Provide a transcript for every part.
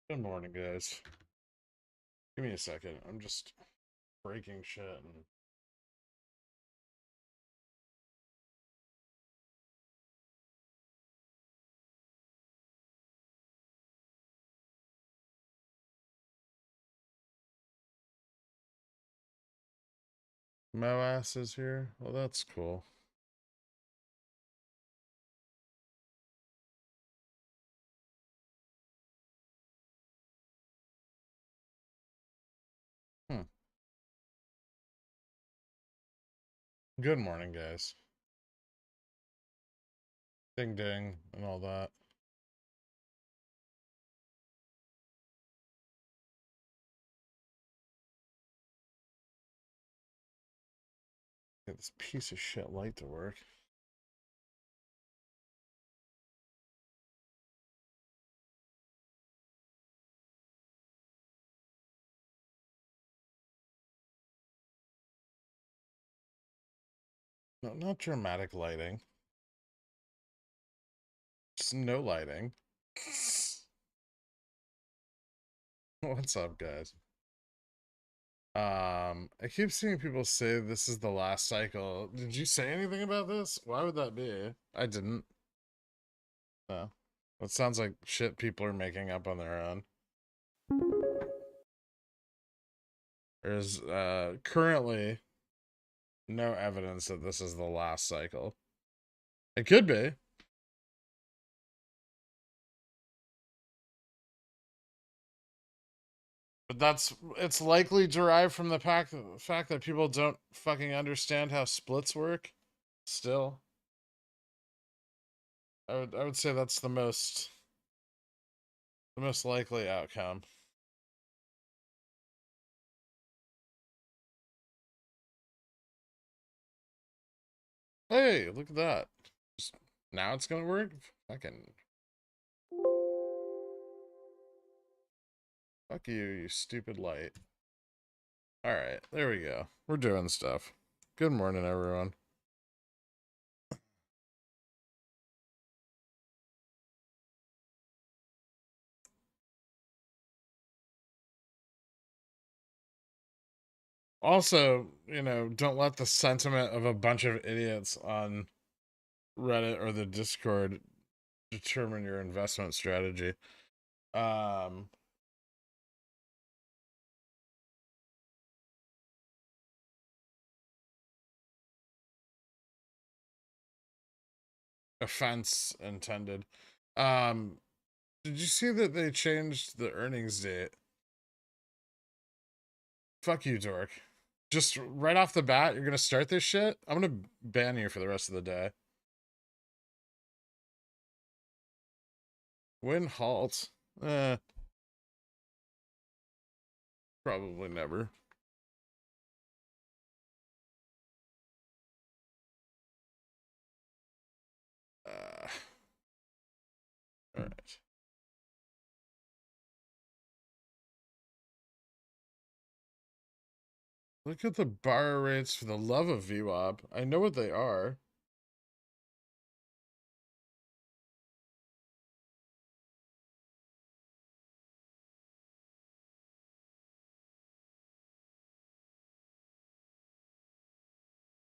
Good morning, guys. Give me a second. I'm just breaking shit and MOASS is here. Well, that's cool. Hmm. Good morning, guys. Ding ding and all that. Get this piece of shit light to work. No, not dramatic lighting. Just no lighting. What's up, guys? I keep seeing people say this is the last cycle. Did you say anything about this? Why would that be? I didn't. No. That sounds like shit people are making up on their own. There's currently no evidence that this is the last cycle. It could be. But it's likely derived from the fact that people don't fucking understand how splits work. Still, I would say that's the most likely outcome. Hey, look at that. Just, now it's gonna work? Fucking fuck you, you stupid light. Alright, there we go. We're doing stuff. Good morning, everyone. Also, don't let the sentiment of a bunch of idiots on Reddit or the Discord determine your investment strategy. Um, Offense intended. Um, did you see that they changed the earnings date? Fuck you, dork. Just right off the bat, you're gonna start this shit? I'm gonna ban you for the rest of the day. Win halt. Probably never. All right. Look at the bar rates for the love of VWAP. I know what they are.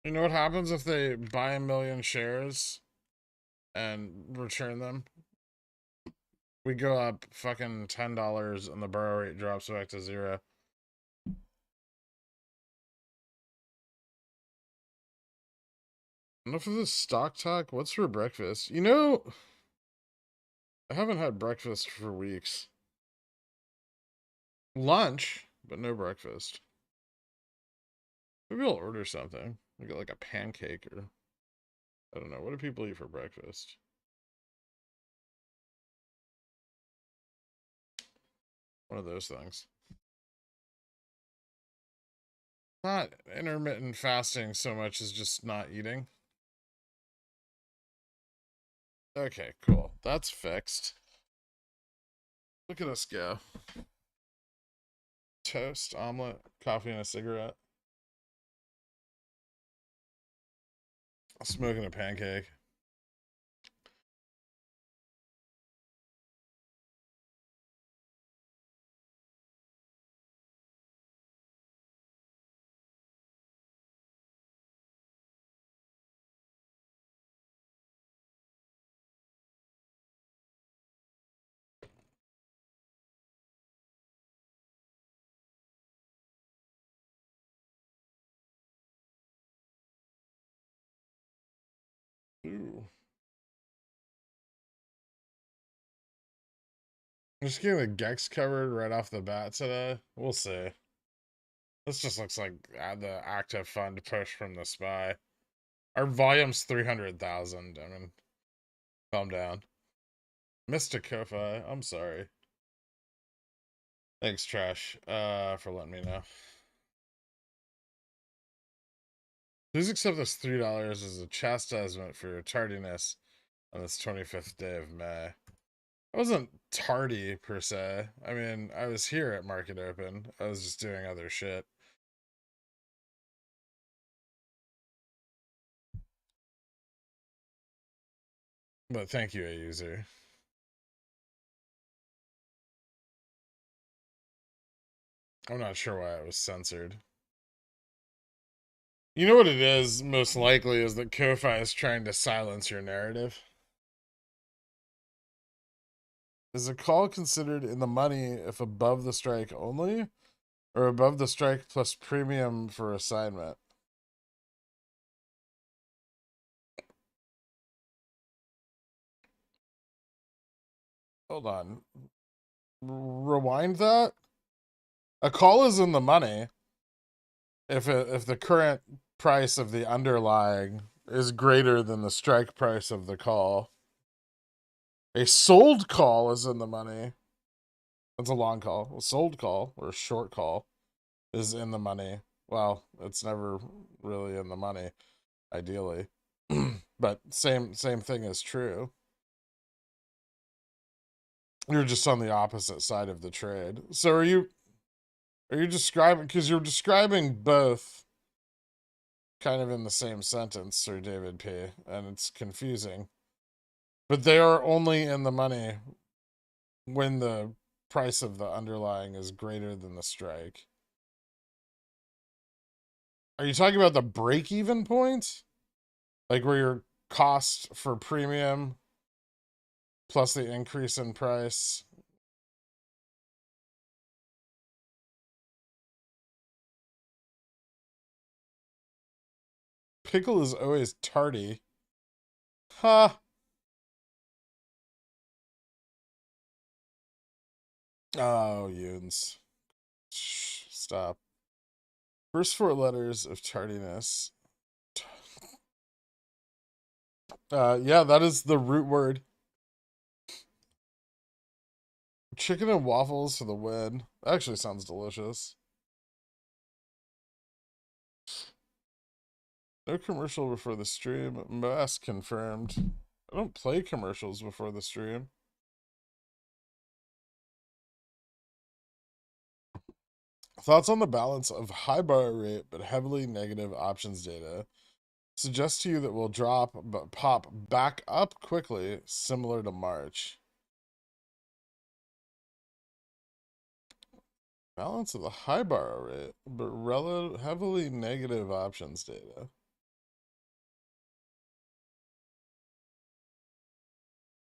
You know what happens if they buy 1 million shares and return them? We go up fucking $10 and the borrow rate drops back to 0. Enough of this stock talk. What's for breakfast? I haven't had breakfast for weeks. Lunch, but no breakfast. Maybe I'll order something. Maybe like a pancake or I don't know. What do people eat for breakfast? One of those things. Not intermittent fasting so much as just not eating. Okay, cool. That's fixed. Look at us go. Toast, omelet, coffee, and a cigarette. Smoking a pancake. Ooh. I'm just getting the Gex covered right off the bat today. We'll see. This just looks like the active fund push from the SPY. Our volume's 300,000. I mean, calm down. Mr. Kofi, I'm sorry. Thanks, Trash, for letting me know. Please accept this $3 as a chastisement for your tardiness on this 25th day of May. I wasn't tardy, per se. I mean, I was here at market open. I was just doing other shit. But thank you, a user. I'm not sure why it was censored. You know what it is, most likely, is that Ko-Fi is trying to silence your narrative. Is a call considered in the money if above the strike only, or above the strike plus premium for assignment? Hold on. Rewind that. A call is in the money if the current price of the underlying is greater than the strike price of the call. A sold call is in the money. That's a long call. A sold call or a short call is in the money. Well, it's never really in the money, ideally. But same thing is true. You're just on the opposite side of the trade. So are you describing, because you're describing both kind of in the same sentence, Sir David P, and it's confusing. But they are only in the money when the price of the underlying is greater than the strike. Are you talking about the break-even point? Like where your cost for premium plus the increase in price? Pickle is always tardy. Ha! Huh. Oh, Yuns. Shh, stop. First four letters of tardiness. Yeah, that is the root word. Chicken and waffles for the win. Actually sounds delicious. No commercial before the stream. MOASS confirmed. I don't play commercials before the stream. Thoughts on the balance of high borrow rate but heavily negative options data suggest to you that will drop but pop back up quickly, similar to March. Balance of the high borrow rate but heavily negative options data.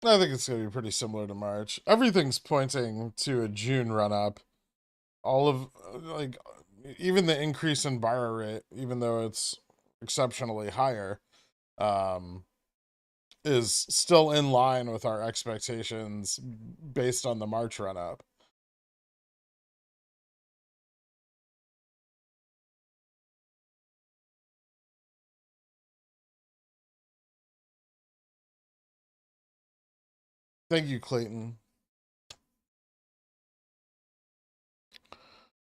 I think it's going to be pretty similar to March. Everything's pointing to a June run up. All of, like, even the increase in borrow rate, even though it's exceptionally higher, is still in line with our expectations based on the March run up. Thank you, Clayton.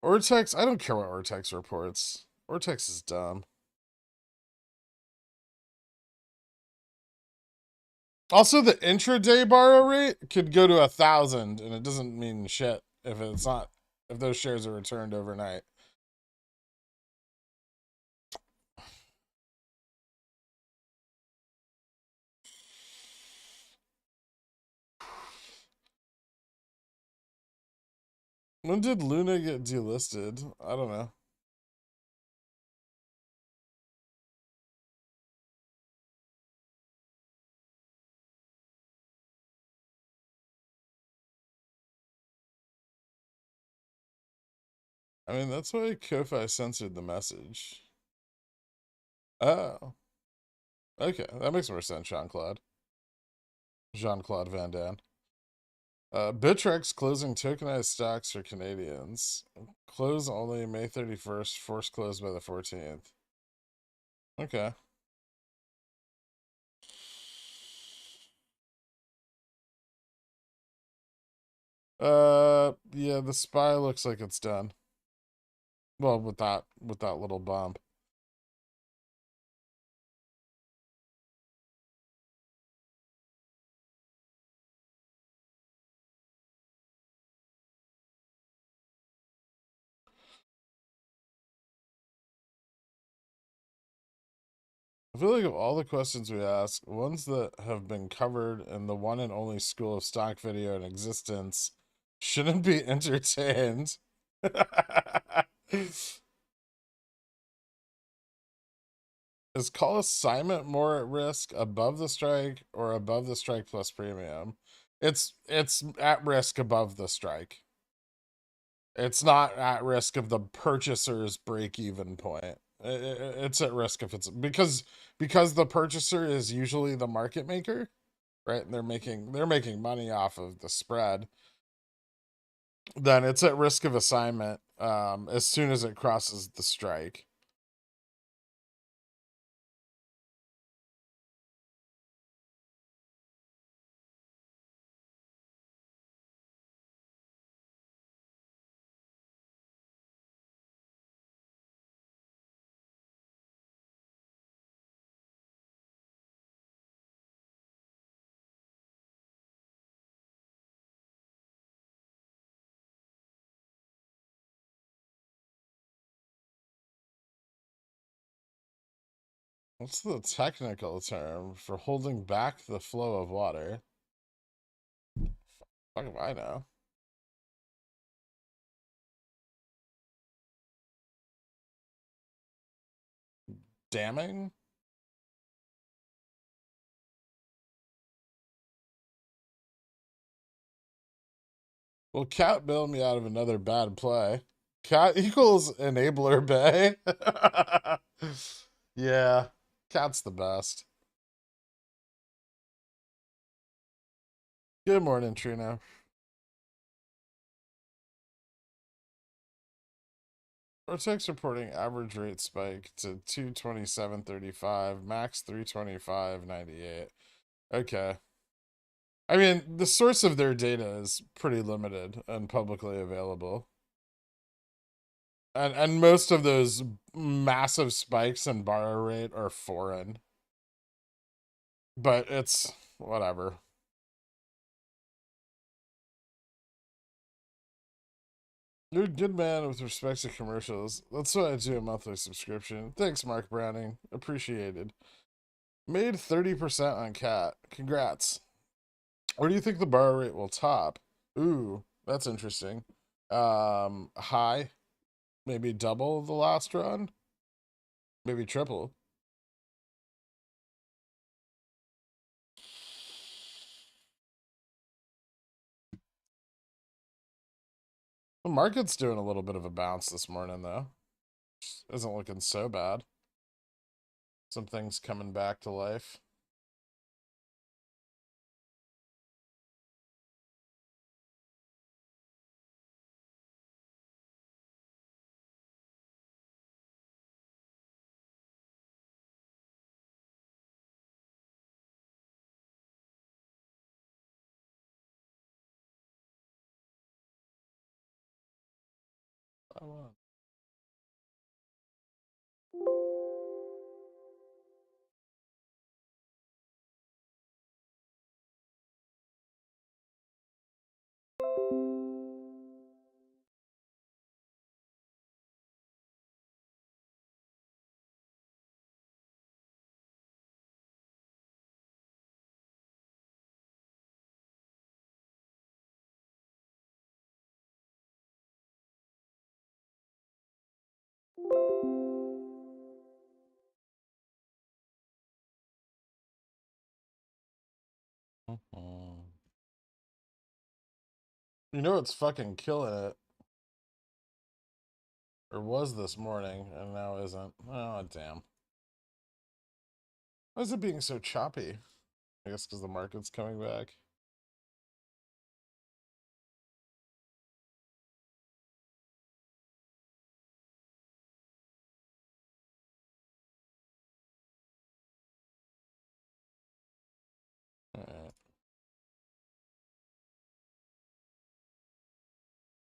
Ortex, I don't care what Ortex reports. Ortex is dumb. Also, the intraday borrow rate could go to 1,000, and it doesn't mean shit if it's not, if those shares are returned overnight. When did Luna get delisted? I don't know. I mean, that's why Ko-Fi censored the message. Oh. Okay, that makes more sense, Jean-Claude. Jean-Claude Van Damme. Bittrex closing tokenized stocks for Canadians. Close only May 31st, force close by the 14th. Okay. Yeah, the SPY looks like it's done. Well, with that little bump. I feel like of all the questions we ask, ones that have been covered in the one and only school of stock video in existence shouldn't be entertained. Is call assignment more at risk above the strike or above the strike plus premium? It's at risk above the strike. It's not at risk of the purchaser's break-even point. It's at risk if it's because the purchaser is usually the market maker, right? And they're making money off of the spread. Then it's at risk of assignment as soon as it crosses the strike. What's the technical term for holding back the flow of water? Fuck if I know. Damming? Well, cat bailed me out of another bad play. Cat equals enabler bay. Yeah, cat's the best. Good morning, Trina. Vortex reporting average rate spike to 227.35, max 325.98. Okay. I mean, the source of their data is pretty limited and publicly available. And most of those massive spikes in borrow rate are foreign. But it's whatever. You're a good man with respect to commercials. That's why I do a monthly subscription. Thanks, Mark Browning. Appreciated. Made 30% on cat. Congrats. Where do you think the borrow rate will top? Ooh, that's interesting. High. Maybe double the last run. Maybe triple. The market's doing a little bit of a bounce this morning, though. Isn't looking so bad. Some things coming back to life. Oh, wow. You know it's fucking killing it. Or was this morning, and now isn't. Oh, damn. Why is it being so choppy? I guess because the market's coming back. Alright.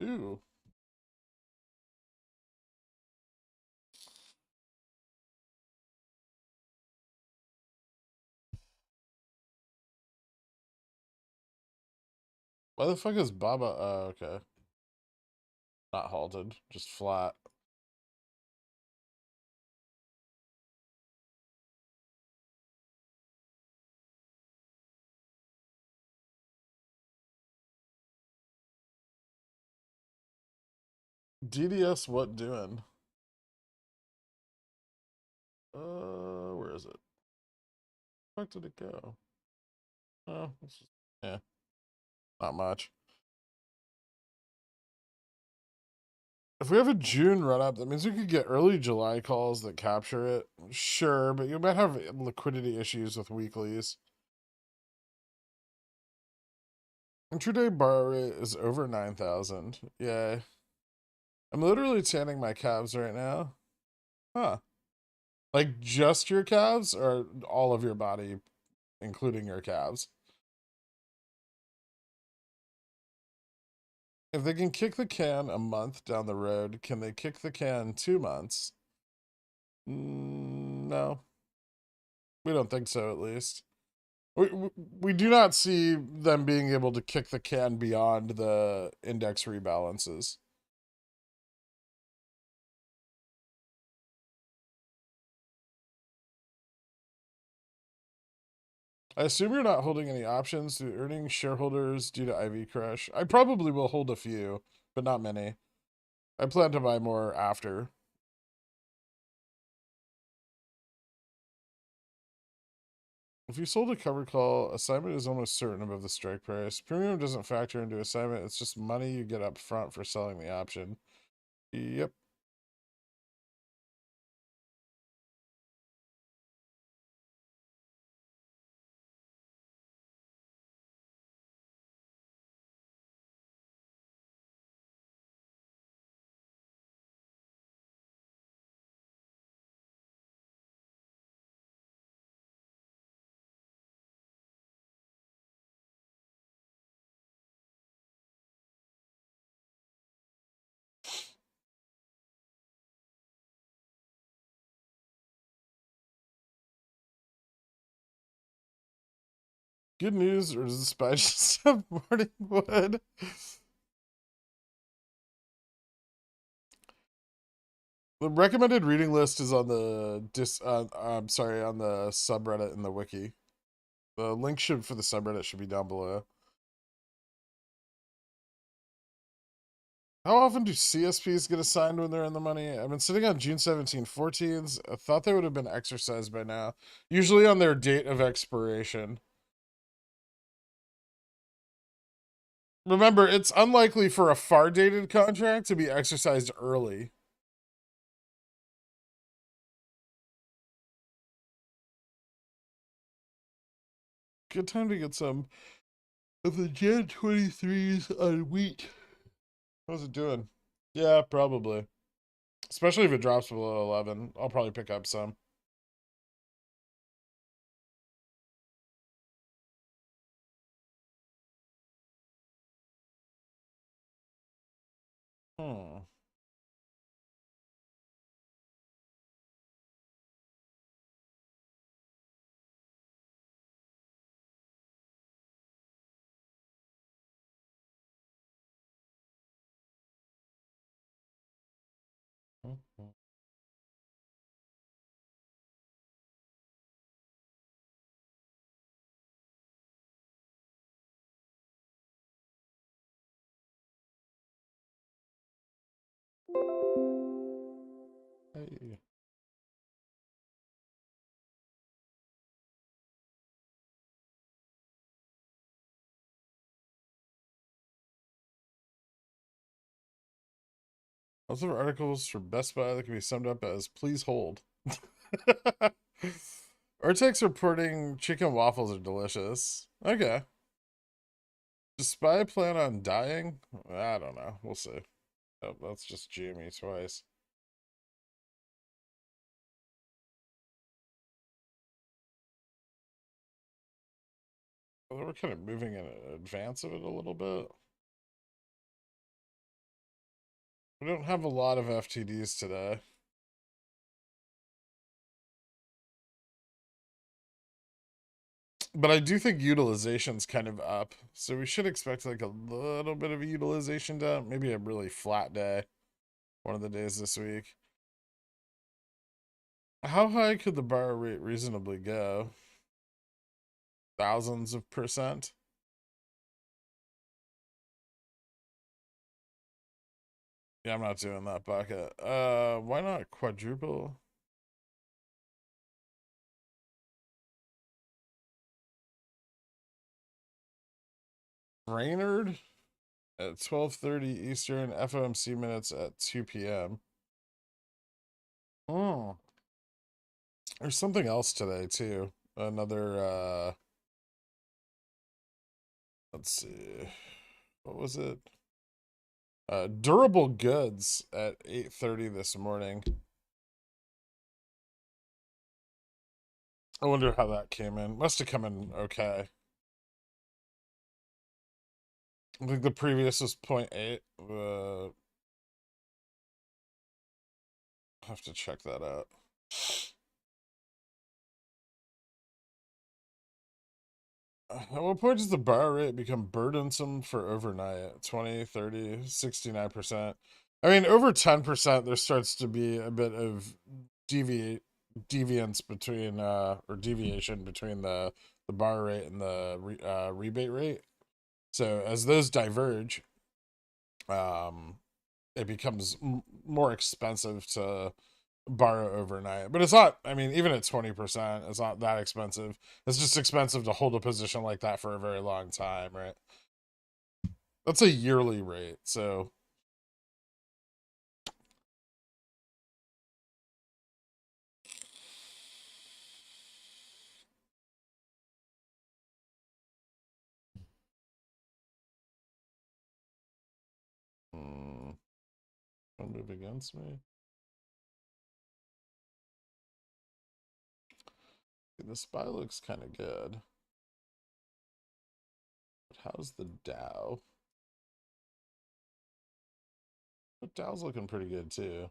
Ooh. Why the fuck is Baba? Oh, okay. Not halted, just flat. DDS what doing? Where is it? Where did it go? Oh, yeah, not much. If we have a June run up, that means we could get early July calls that capture it. Sure, but you might have liquidity issues with weeklies. Intraday bar rate is over 9,000. Yay. I'm literally tanning my calves right now. Huh. Like just your calves or all of your body, including your calves? If they can kick the can a month down the road, can they kick the can 2 months? No, we don't think so, at least. We do not see them being able to kick the can beyond the index rebalances. I assume you're not holding any options to earning shareholders due to IV crush. I probably will hold a few, but not many. I plan to buy more after. If you sold a cover call, assignment is almost certain above the strike price. Premium doesn't factor into assignment. It's just money you get up front for selling the option. Yep. Good news, or does the spy just have morning wood? The recommended reading list is on the I'm sorry, on the subreddit in the wiki. The link should for the subreddit should be down below. How often do CSPs get assigned when they're in the money? I've been sitting on June 17, 14s. I thought they would have been exercised by now. Usually on their date of expiration. Remember, it's unlikely for a far dated contract to be exercised early. Good time to get some of the Jan 23s on wheat. How's it doing? Yeah, probably. Especially if it drops below 11. I'll probably pick up some. Hmm. Hey. Lots of articles for Best Buy that can be summed up as please hold. Artek's reporting chicken waffles are delicious. Okay. Does Spy plan on dying? I don't know. We'll see. Oh, that's just Jimmy twice. Well, we're kind of moving in advance of it a little bit. We don't have a lot of FTDs today. But I do think utilization's kind of up. So we should expect like a little bit of a utilization dump. Maybe a really flat day. One of the days this week. How high could the borrow rate reasonably go? Thousands of percent? Yeah, I'm not doing that bucket. Why not quadruple? Brainerd at 12:30 Eastern, FOMC minutes at 2 p.m. Oh, there's something else today too. Another let's see. What was it? Durable goods at 8:30 this morning. I wonder how that came in. Must have come in okay. I think the previous was 0.8. Have to check that out. At what point does the borrow rate become burdensome for overnight? 20, 30, 69%. I mean, over 10%, there starts to be a bit of deviance between, or deviation between the borrow rate and the rebate rate. So as those diverge, it becomes more expensive to borrow overnight. But it's not, I mean, even at 20%, it's not that expensive. It's just expensive to hold a position like that for a very long time, right? That's a yearly rate, so don't move against me. The SPY looks kind of good. But how's the Dow? The Dow's looking pretty good too.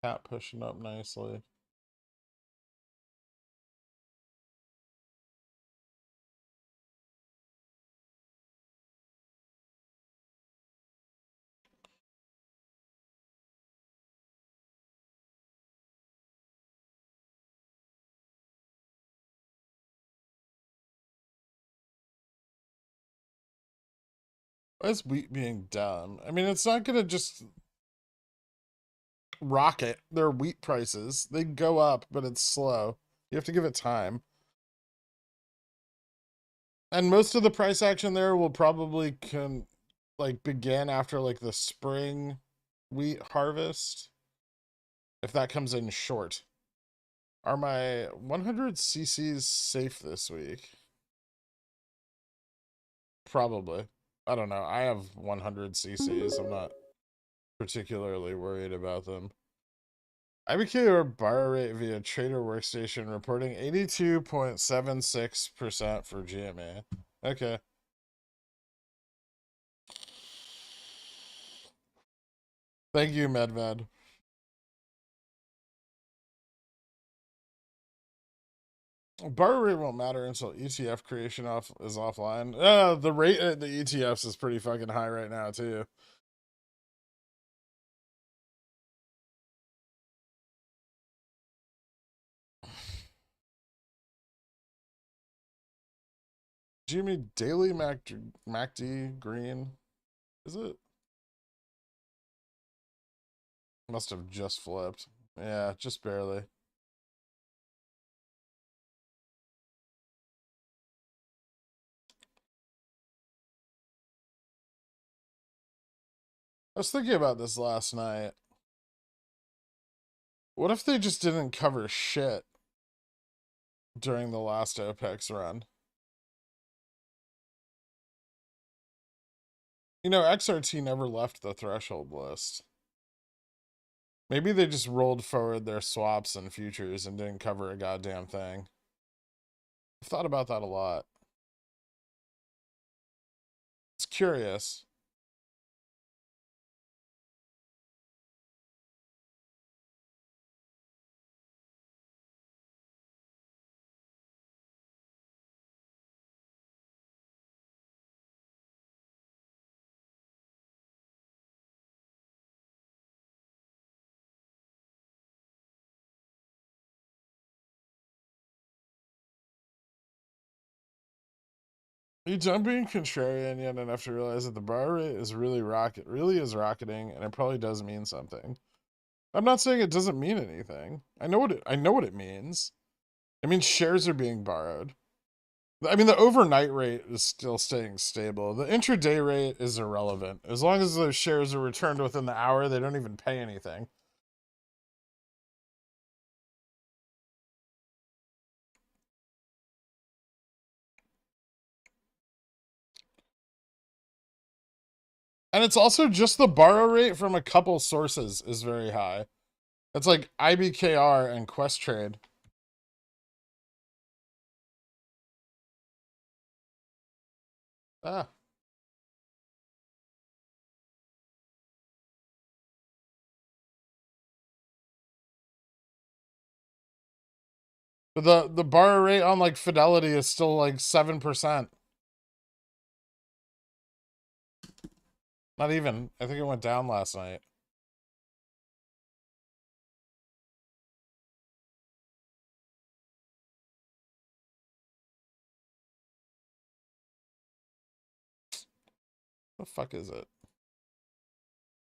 Cat pushing up nicely. Why is wheat being dumb? I mean, it's not gonna just rocket their wheat prices. They go up, but it's slow. You have to give it time. And most of the price action there will probably begin after like the spring wheat harvest. If that comes in short. Are my 100 cc's safe this week? Probably. I don't know. I have 100 cc's. I'm not particularly worried about them. IBK or borrow rate via trader workstation reporting 82.76% for GMA. Okay. Thank you, MedVed. Borrow rate won't matter until ETF creation is offline. The rate at the ETFs is pretty fucking high right now too. Jimmy Daily MACD green. Is it? Must have just flipped. Yeah, just barely. I was thinking about this last night. What if they just didn't cover shit during the last OPEX run? You know, XRT never left the threshold list. Maybe they just rolled forward their swaps and futures and didn't cover a goddamn thing. I've thought about that a lot. It's curious. You done being contrarian yet enough to realize that the bar rate is really rocketing, and it probably does mean something. I'm not saying it doesn't mean anything. I know what it means. It means shares are being borrowed. I mean, the overnight rate is still staying stable. The intraday rate is irrelevant. As long as those shares are returned within the hour, they don't even pay anything. And it's also just the borrow rate from a couple sources is very high. It's like IBKR and Questrade. Ah. But the borrow rate on like Fidelity is still like 7%. Not even. I think it went down last night. The fuck is it?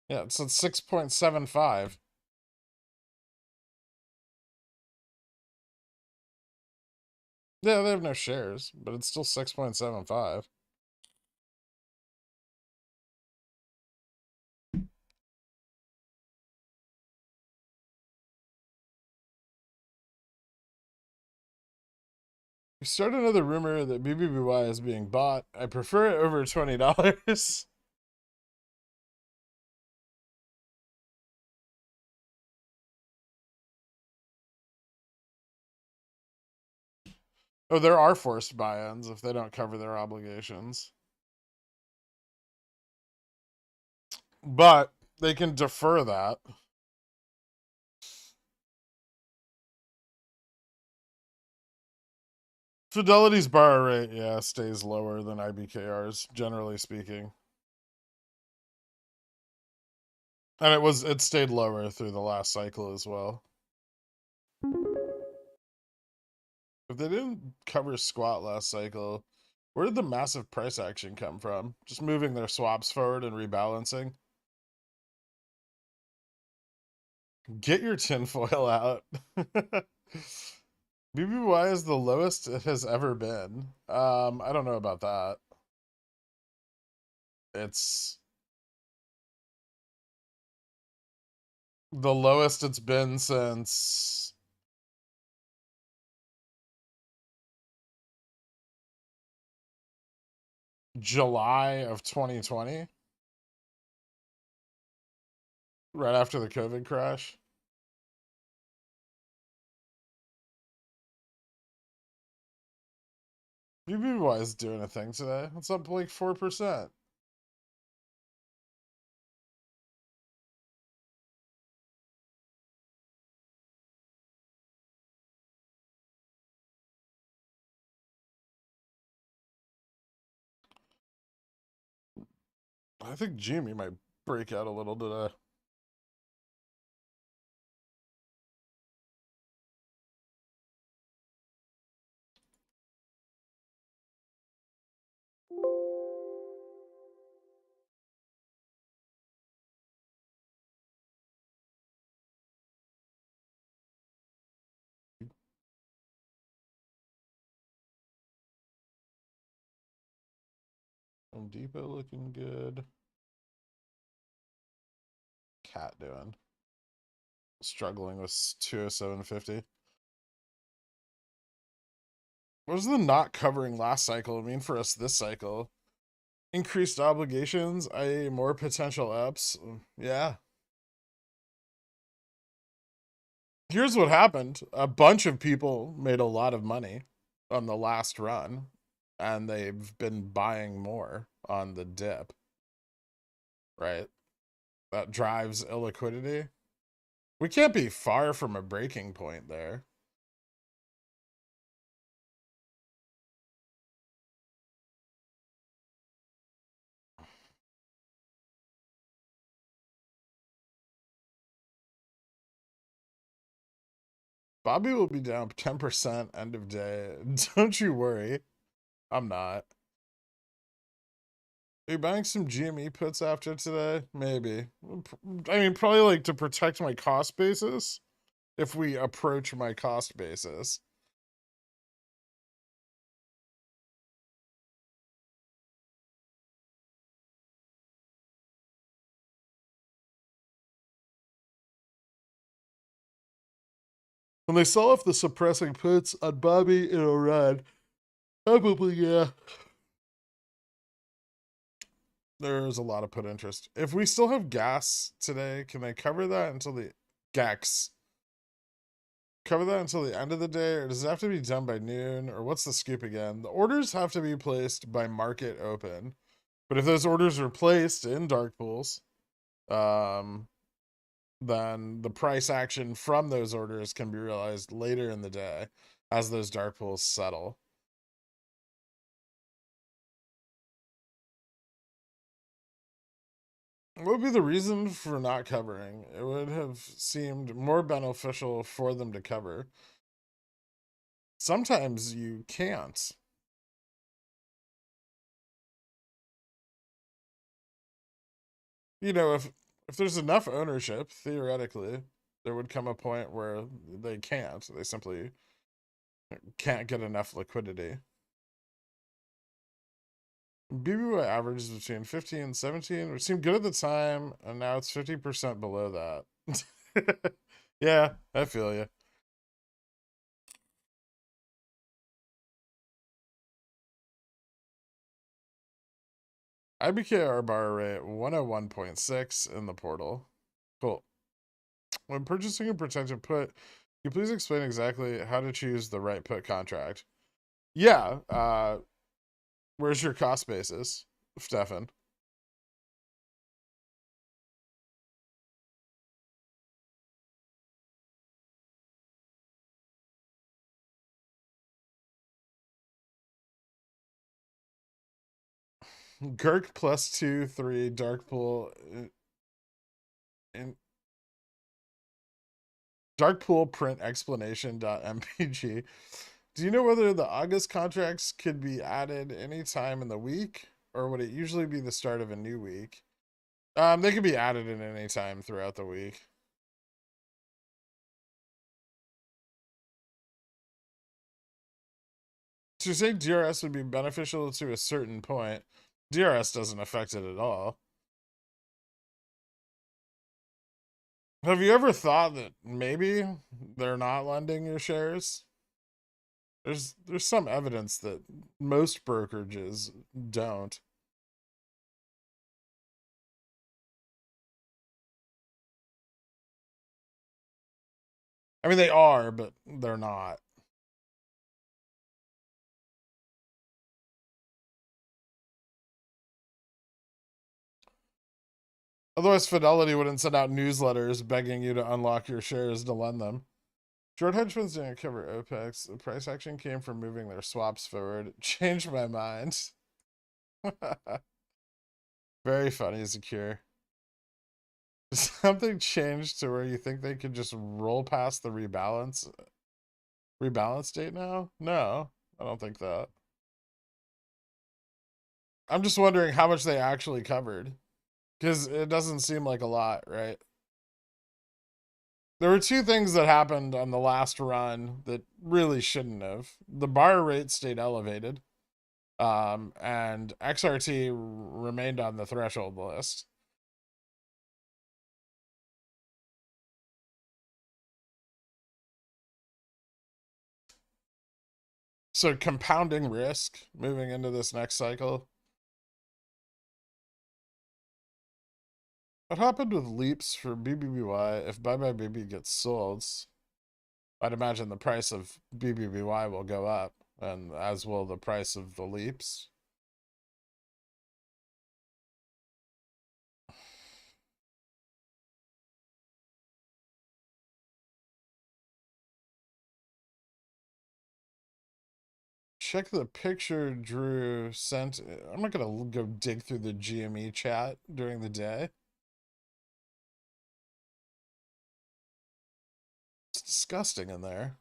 Yeah, it's at 6.75. Yeah, they have no shares, but it's still 6.75. We start another rumor that BBBY is being bought. I prefer it over $20. Oh, there are forced buy-ins if they don't cover their obligations. But they can defer that. Fidelity's borrow rate, yeah, stays lower than IBKR's, generally speaking. And it stayed lower through the last cycle as well. If they didn't cover squat last cycle, where did the massive price action come from? Just moving their swaps forward and rebalancing? Get your tinfoil out. BBY is the lowest it has ever been. I don't know about that. It's the lowest it's been since July of 2020, right after the COVID crash. BBY is doing a thing today. It's up like 4%. I think Jimmy might break out a little today. Home Depot looking good. cat doing? Struggling with 207.50. What does the not covering last cycle mean for us this cycle? Increased obligations, i.e. more potential ups. Yeah. Here's what happened. A bunch of people made a lot of money on the last run, and they've been buying more on the dip, right? That drives illiquidity. We can't be far from a breaking point there. Bobby will be down 10% end of day. Don't you worry. I'm not. Are you buying some GME puts after today? Maybe. I mean, probably like to protect my cost basis if we approach my cost basis. When they sell off the suppressing puts on Bobby, it'll run. Probably, yeah. There's a lot of put interest. If we still have gas today, can they cover that until the GAX? Cover that until the end of the day, or does it have to be done by noon, or what's the scoop again? The orders have to be placed by market open, but if those orders are placed in dark pools, then the price action from those orders can be realized later in the day as those dark pools settle. What would be the reason for not covering? It would have seemed more beneficial for them to cover. Sometimes you can't. You know, if there's enough ownership, theoretically, there would come a point where they can't. They simply can't get enough liquidity. BBY averages between 15 and 17, which seemed good at the time, and now it's 50% below that. Yeah, I feel you. IBKR bar rate 101.6 in the portal. Cool. When purchasing a protected put, can you please explain exactly how to choose the right put contract? Yeah, where's your cost basis, Stefan? Gherk plus 2, 3, dark pool in dark pool print explanation.mpg. Do you know whether the August contracts could be added anytime in the week, or would it usually be the start of a new week? They could be added at any time throughout the week. To say DRS would be beneficial to a certain point, DRS doesn't affect it at all. Have you ever thought that maybe they're not lending your shares? There's some evidence that most brokerages don't. I mean, they are, but they're not. Otherwise, Fidelity wouldn't send out newsletters begging you to unlock your shares to lend them. Short hedge funds didn't cover OPEX. The price action came from moving their swaps forward. Changed my mind. Very funny, Secure. Something changed to where you think they could just roll past the rebalance date now? No, I don't think that. I'm just wondering how much they actually covered, because it doesn't seem like a lot, right? There were two things that happened on the last run that really shouldn't have. The bar rate stayed elevated, and XRT remained on the threshold list. So compounding risk moving into this next cycle. What happened with leaps for BBBY if Bye Bye Baby gets sold? I'd imagine the price of BBBY will go up, and as will the price of the leaps. Check the picture Drew sent. I'm not gonna go dig through the GME chat during the day. It's disgusting in there.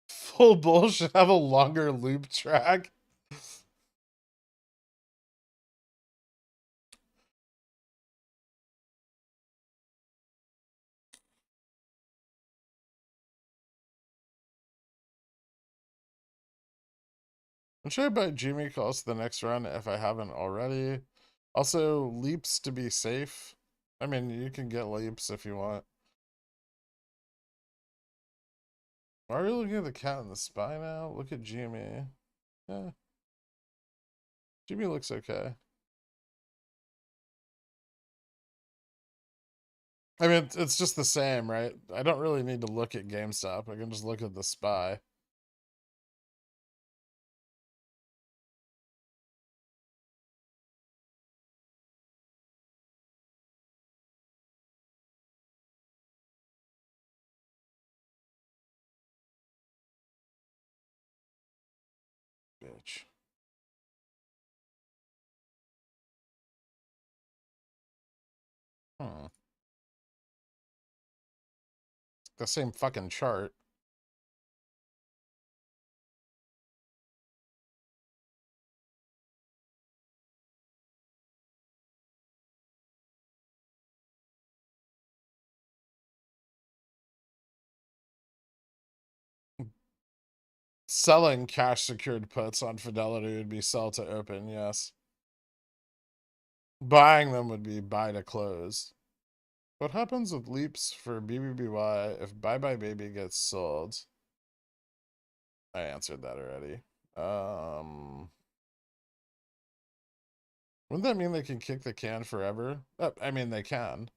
Full bull should have a longer loop track. I'm sure I buy Jimmy calls the next run if I haven't already. Also, leaps to be safe. I mean, you can get leaps if you want. Why are we looking at the cat in the spy now? Look at Jimmy. Yeah. Jimmy looks okay. I mean, it's just the same, right? I don't really need to look at GameStop. I can just look at the SPY. Bitch. Hmm. The same fucking chart. Selling cash secured puts on Fidelity would be sell to open, yes. Buying them would be buy to close. What happens with leaps for BBBY if Bye Bye Baby gets sold? I answered that already. Wouldn't that mean they can kick the can forever? I mean, they can.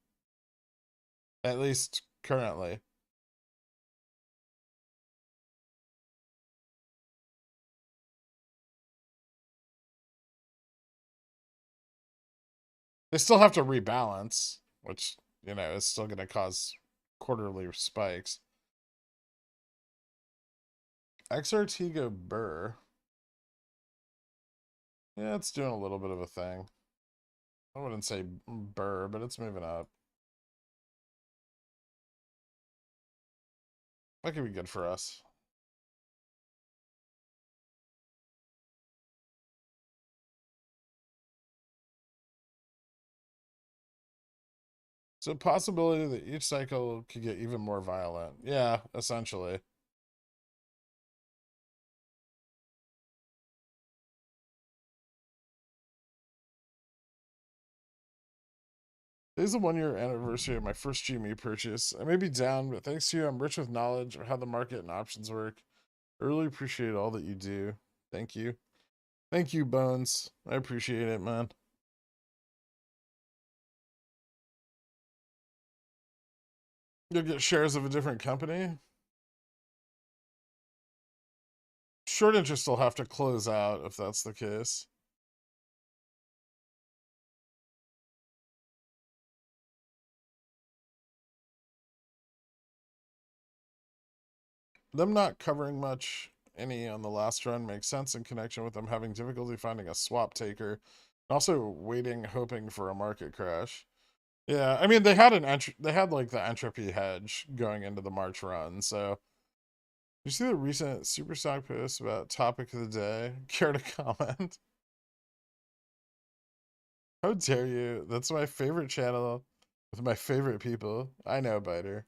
At least currently. They still have to rebalance, which, you know, is still going to cause quarterly spikes. XRT go burr. Yeah, it's doing a little bit of a thing. I wouldn't say burr, but it's moving up. That could be good for us. So possibility that each cycle could get even more violent. Yeah, essentially. Today's the 1 year anniversary of my first GME purchase. I may be down, but thanks to you, I'm rich with knowledge of how the market and options work. I really appreciate all that you do. Thank you. Thank you, Bones. I appreciate it, man. You'll get shares of a different company. Short interest will have to close out if that's the case. Them not covering much any on the last run makes sense in connection with them having difficulty finding a swap taker. And also waiting, hoping for a market crash. Yeah, I mean they had they had like the entropy hedge going into the March run, so You see the recent super stock post about topic of the day? Care to comment? How dare you? That's my favorite channel with my favorite people. I know, Biter.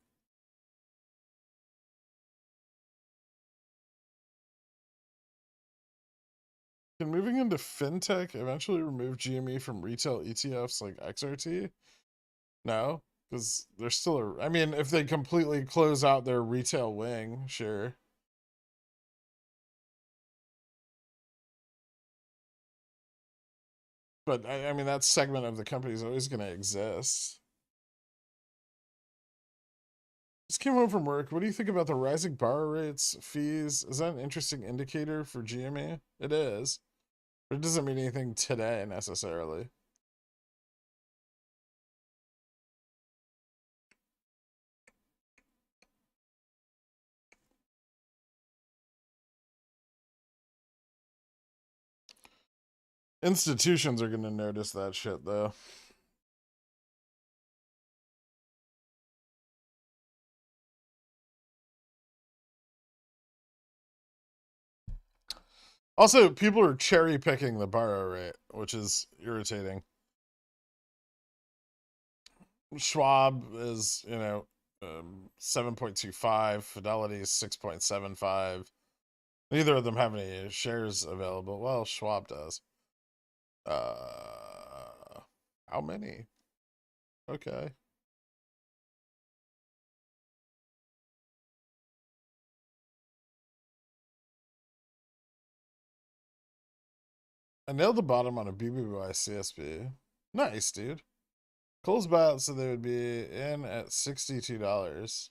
Can moving into fintech eventually remove GME from retail ETFs like XRT? No, because they're still I mean, if they completely close out their retail wing, sure. But I mean, that segment of the company is always going to exist. Just came home from work. What do you think about the rising borrow rates, fees? Is that an interesting indicator for GME? It is, but it doesn't mean anything today necessarily. Institutions are going to notice that shit, though. Also, people are cherry picking the borrow rate, which is irritating. Schwab is, 7.25. Fidelity is 6.75. Neither of them have any shares available. Well, Schwab does. How many? Okay. I nailed the bottom on a BBY CSP. Nice, dude. Cole's bot said they would be in at $62.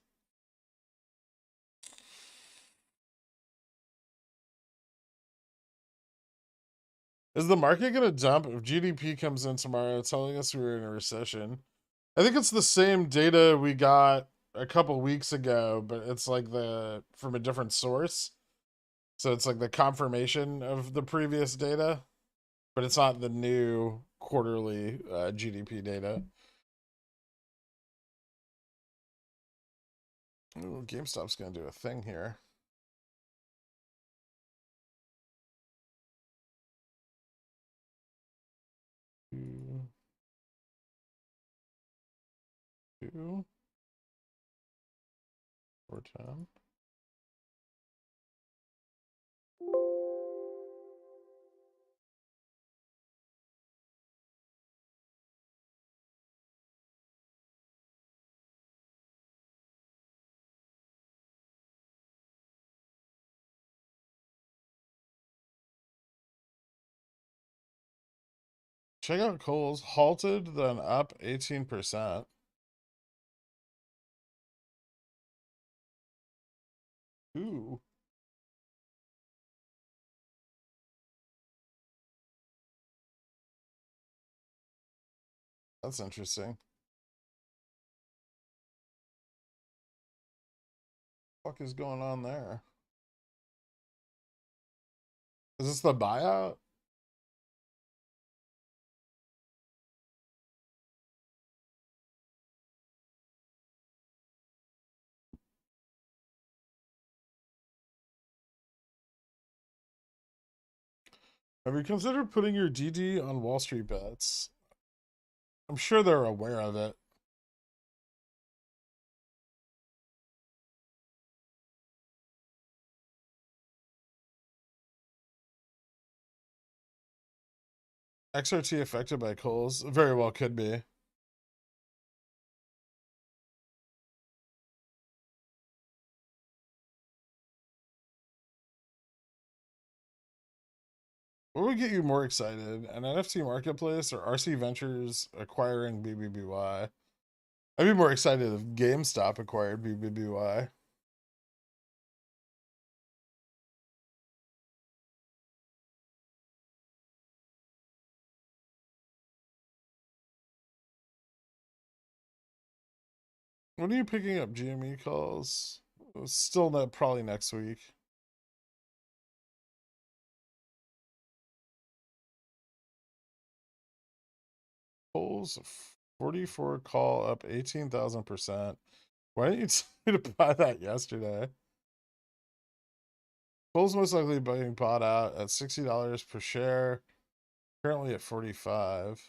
Is the market going to dump if GDP comes in tomorrow telling us we're in a recession? I think it's the same data we got a couple weeks ago, but it's like from a different source. So it's like the confirmation of the previous data, but it's not the new quarterly GDP data. Ooh, GameStop's going to do a thing here. Two, 410. Check out Cole's halted, then up 18%. Ooh. That's interesting. What the fuck is going on there? Is this the buyout? Have you considered putting your DD on Wall Street bets? I'm sure they're aware of it. XRT affected by Coles? Very well could be. What would get you more excited? An NFT marketplace or RC Ventures acquiring BBBY? I'd be more excited if GameStop acquired BBBY. When are you picking up GME calls? Still not, probably next week. Coles 44 call up 18,000%. Why didn't you tell me to buy that yesterday? Bull's most likely being bought out at $60 per share. Currently at 45.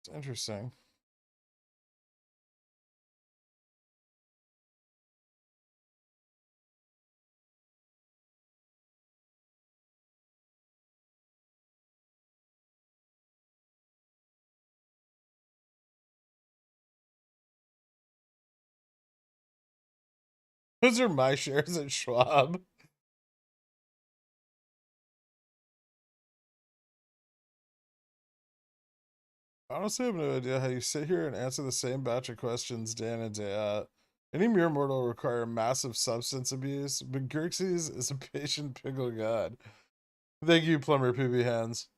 It's interesting. Those are my shares at Schwab. Honestly, I have no idea how you sit here and answer the same batch of questions day in and day out. Any mere mortal will require massive substance abuse, but Xerxes is a patient pickle god. Thank you, Plumber Poopy Hands.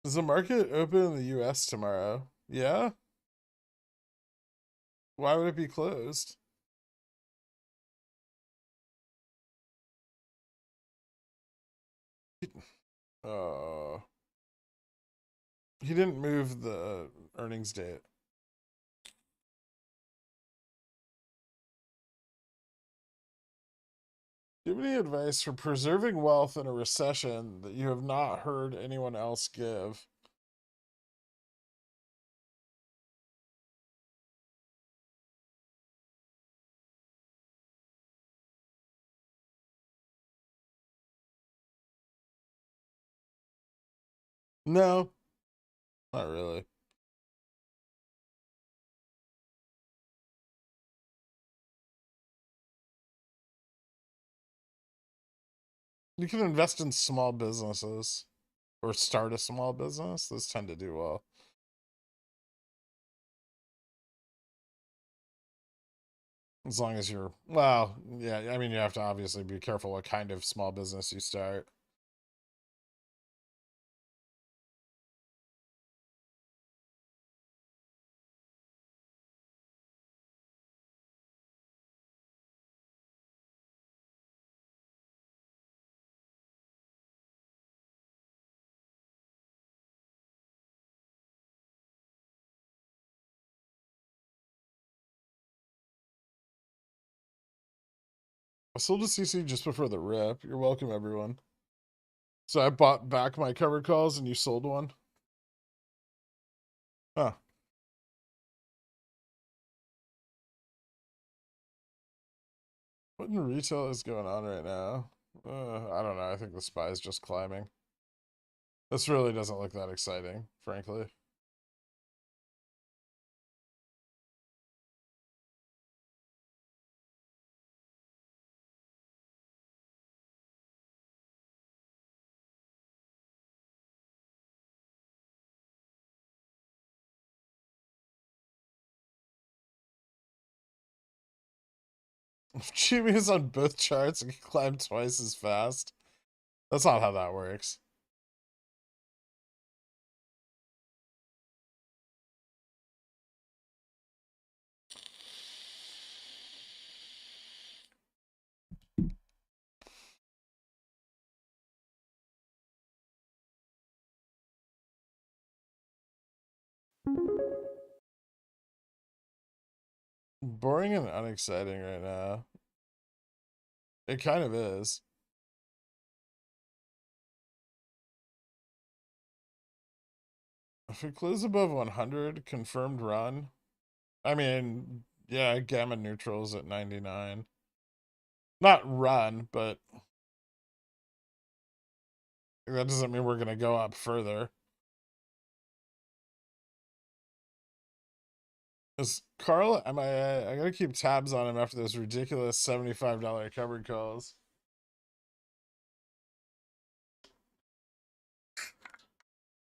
Is the market open in the US tomorrow? Yeah? Why would it be closed? Uh, he didn't move the earnings date. Do you have any advice for preserving wealth in a recession that you have not heard anyone else give? No, not really. You can invest in small businesses or start a small business. Those tend to do well. As long as you're, well, yeah, I mean, you have to obviously be careful what kind of small business you start. I sold a CC just before the rip. You're welcome, everyone. So I bought back my covered calls and you sold one? Huh. What in retail is going on right now? I don't know. I think the SPY is just climbing. This really doesn't look that exciting, frankly. If Jimmy is on both charts and can climb twice as fast, that's not how that works. Boring and unexciting right now. It kind of is. If we close above 100, confirmed run. I mean, yeah, gamma neutrals at 99. Not run, but that doesn't mean we're going to go up further. Is Carl MIA? I gotta keep tabs on him after those ridiculous $75 covered calls.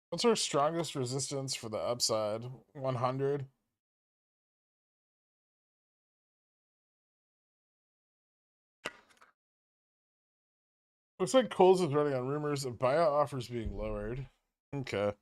What's our strongest resistance for the upside? 100? Looks like Coles is running on rumors of buyout offers being lowered. Okay.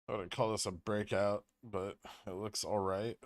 I wouldn't call this a breakout, but it looks all right.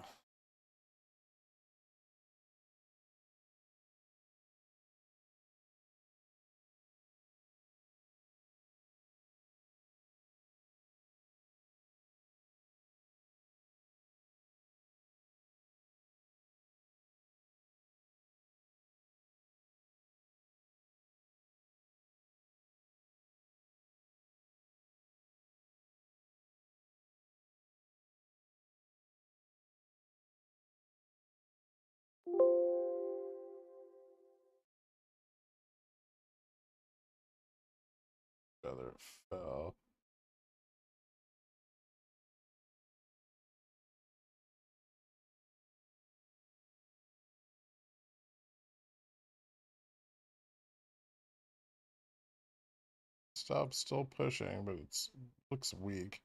Rather it fell. Stop still pushing, but it's looks weak.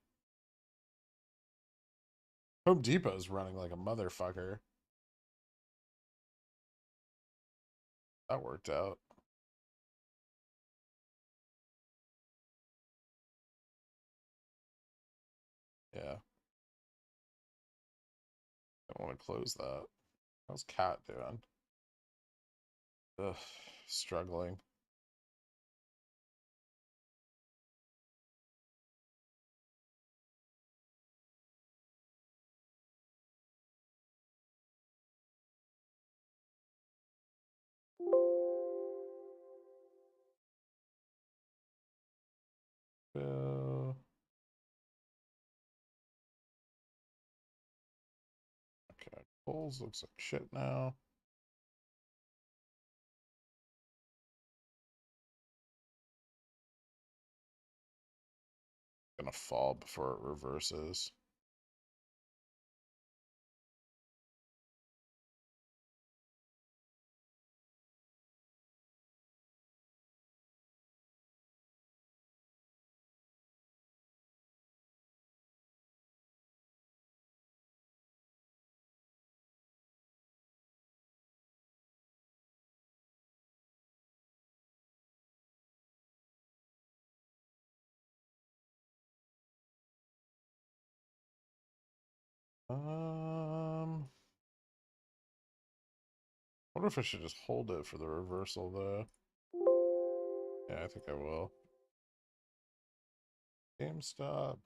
Home Depot's running like a motherfucker. That worked out. Yeah. I don't want to close that. How's Cat doing? Ugh, struggling. Uh, okay, Bulls looks like shit now. Gonna fall before it reverses. Wonder if I should just hold it for the reversal though. Yeah, I think I will. GameStop.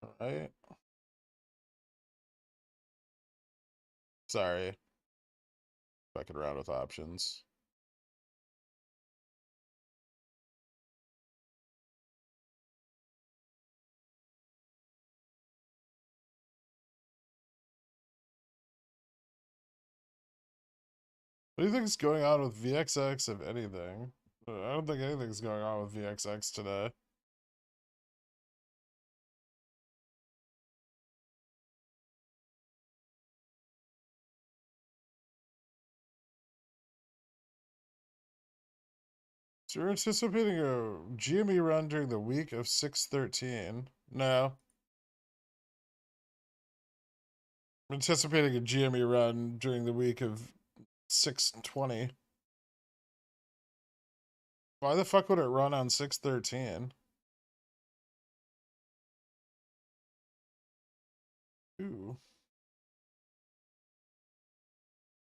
All right. Sorry. Fucking around with options. What do you think is going on with VXX, if anything? I don't think anything's going on with VXX today. So you're anticipating a GME run during the week of 6/13? No. I'm anticipating a GME run during the week of 6/20. Why the fuck would it run on 6/13? Ooh.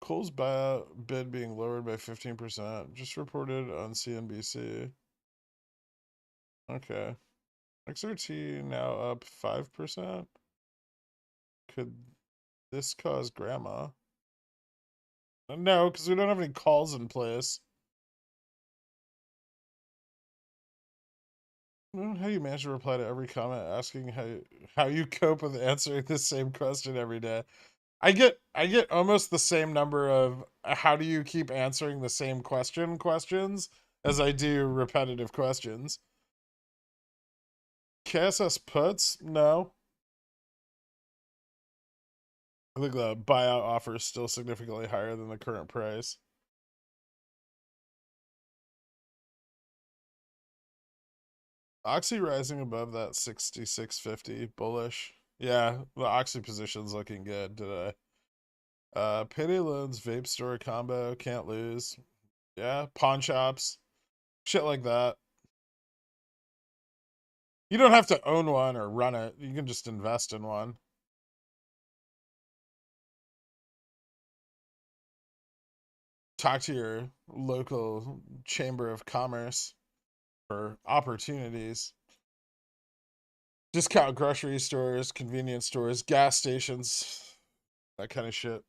Cole's buyout bid being lowered by 15%. Just reported on CNBC. Okay. XRT now up 5%. Could this cause grandma? No, because we don't have any calls in place. I don't know how you manage to reply to every comment asking how you cope with answering the same question every day. I get almost the same number of how do you keep answering the same questions as I do repetitive questions. KSS puts? No. I think the buyout offer is still significantly higher than the current price. Oxy rising above that 66.50 bullish. Yeah, the Oxy position's looking good today. Payday loans, vape store combo, can't lose. Yeah, pawn shops, shit like that. You don't have to own one or run it. You can just invest in one. Talk to your local chamber of commerce for opportunities. Discount grocery stores, convenience stores, gas stations, that kind of shit.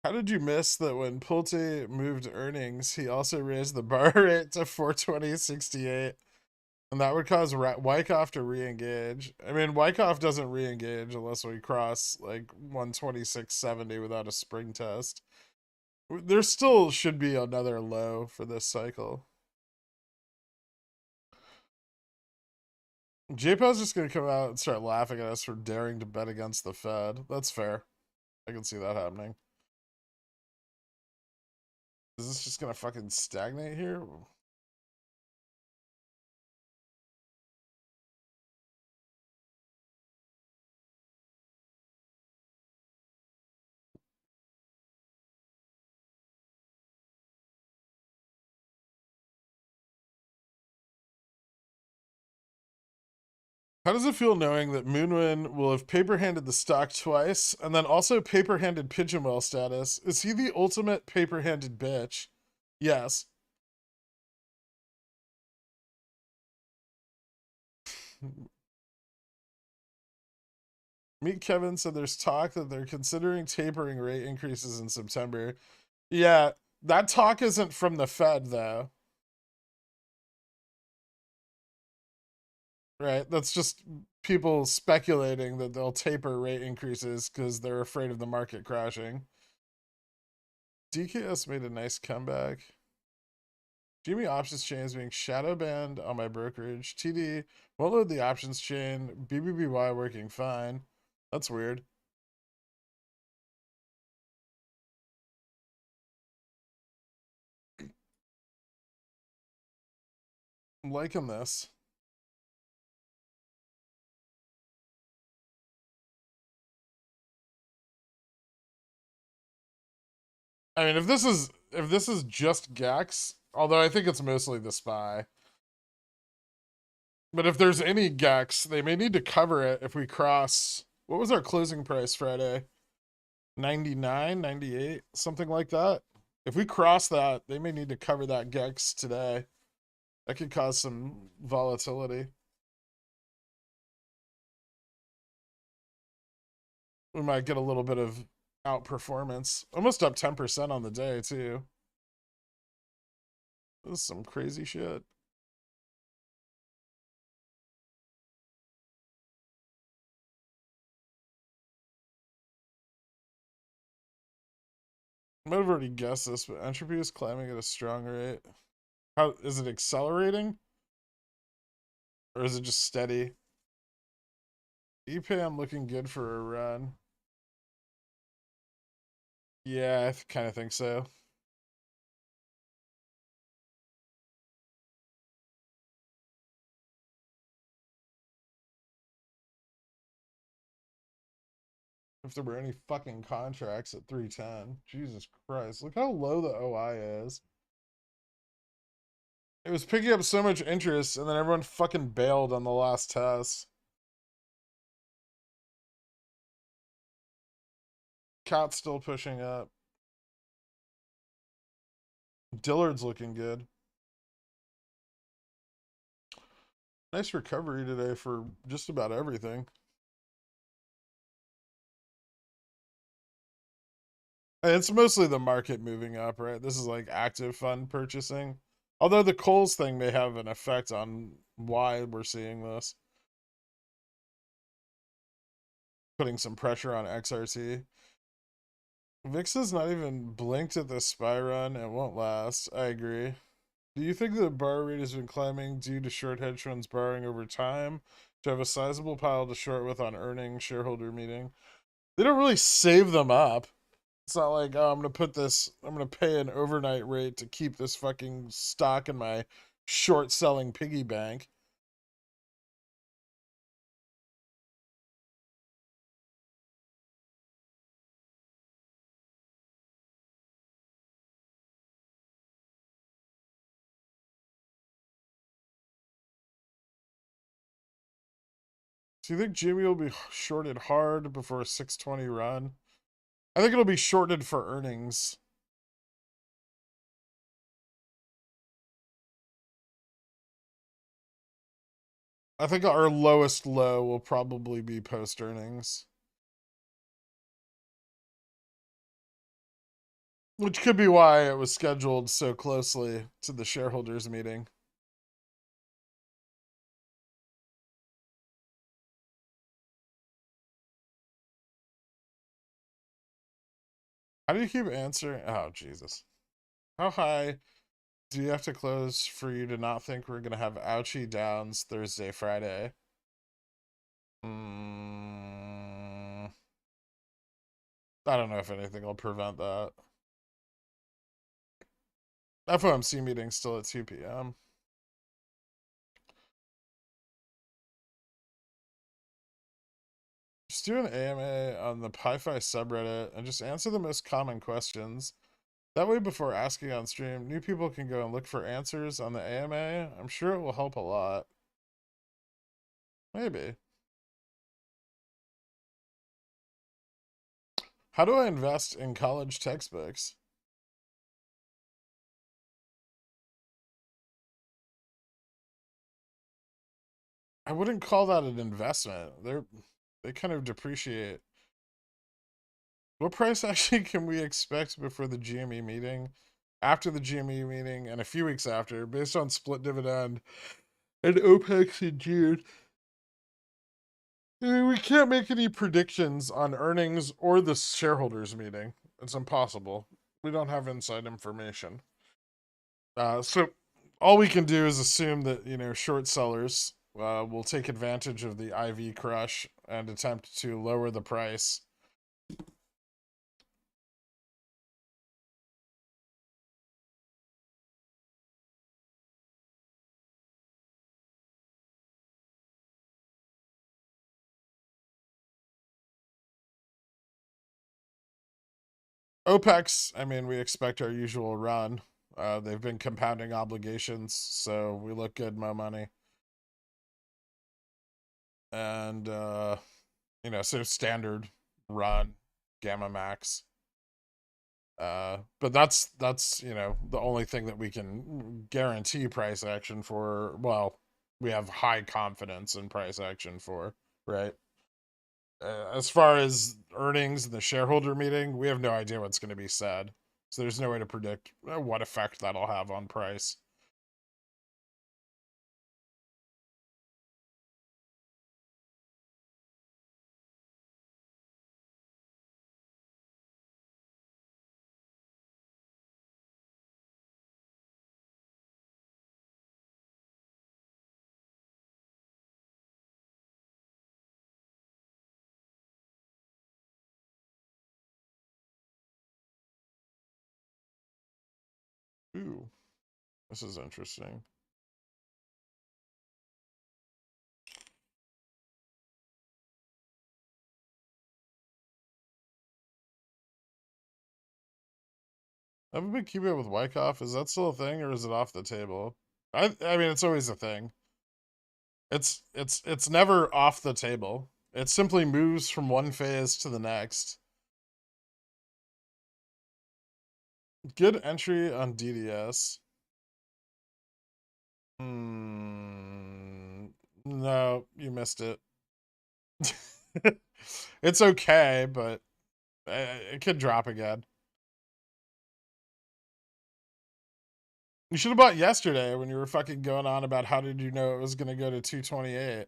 How did you miss that when Pulte moved earnings, he also raised the bar rate to 420.68? And that would cause Wyckoff to re-engage. I mean, Wyckoff doesn't re-engage unless we cross like 126.70 without a spring test. There still should be another low for this cycle. JPO's just going to come out and start laughing at us for daring to bet against the Fed. That's fair. I can see that happening. Is this just going to fucking stagnate here? How does it feel knowing that Moonwin will have paper-handed the stock twice and then also paper-handed Pigeon Whale status? Is he the ultimate paper-handed bitch? Yes. Meet Kevin said there's talk that they're considering tapering rate increases in September. Yeah, that talk isn't from the Fed, though. Right? That's just people speculating that they'll taper rate increases because they're afraid of the market crashing. DKS made a nice comeback. Jimmy options chain is being shadow banned on my brokerage. TD won't load the options chain. BBBY working fine. That's weird. I'm liking this. I mean, if this is just Gex, although I think it's mostly the SPY. But if there's any Gex, they may need to cover it if we cross. What was our closing price Friday? 99, 98, something like that. If we cross that, they may need to cover that Gex today. That could cause some volatility. We might get a little bit of outperformance. Almost up 10% on the day, too. This is some crazy shit. I might have already guessed this, but entropy is climbing at a strong rate. How is it accelerating? Or is it just steady? ePay, I'm looking good for a run. Yeah, I kind of think so. If there were any fucking contracts at 310. Jesus Christ. Look how low the OI is. It was picking up so much interest, and then everyone fucking bailed on the last test. Cat's still pushing up. Dillard's looking good. Nice recovery today for just about everything. And it's mostly the market moving up, right? This is like active fund purchasing. Although the Coles thing may have an effect on why we're seeing this. Putting some pressure on XRT. VIX has not even blinked at this SPY run. It won't last. I agree. Do you think the borrow rate has been climbing due to short hedge funds borrowing over time to have a sizable pile to short with on earnings shareholder meeting? They don't really save them up. It's not like, oh, I'm gonna pay an overnight rate to keep this fucking stock in my short selling piggy bank. Do you think Jimmy will be shorted hard before a 620 run? I think it'll be shorted for earnings. I think our lowest low will probably be post earnings, which could be why it was scheduled so closely to the shareholders meeting. How do you keep answering? Oh, Jesus. How high do you have to close for you to not think we're going to have ouchie downs Thursday, Friday? I don't know if anything will prevent that. FOMC meeting still at 2 p.m. Just do an AMA on the Pi-Fi subreddit and just answer the most common questions. That way, before asking on stream, new people can go and look for answers on the AMA. I'm sure it will help a lot. Maybe. How do I invest in college textbooks? I wouldn't call that an investment. They kind of depreciate. What price action can we expect before the GME meeting, after the GME meeting, and a few weeks after, based on split dividend and OPEX in June? I mean, we can't make any predictions on earnings or the shareholders meeting. It's impossible. We don't have inside information. So all we can do is assume that, short sellers will take advantage of the IV crush and attempt to lower the price. OPEX, I mean, we expect our usual run. They've been compounding obligations, so we look good, mo money. And, so standard run, gamma max. But that's the only thing that we can guarantee price action for. Well, we have high confidence in price action for, right? As far as earnings in the shareholder meeting, we have no idea what's going to be said, so there's no way to predict what effect that'll have on price. Ooh, this is interesting. I haven't been keeping up with Wyckoff. Is that still a thing, or is it off the table? I mean, it's always a thing. It's never off the table. It simply moves from one phase to the next. Good entry on DDS. No, you missed it. It's okay, but it could drop again. You should have bought yesterday when you were fucking going on about how did you know it was going to go to 228.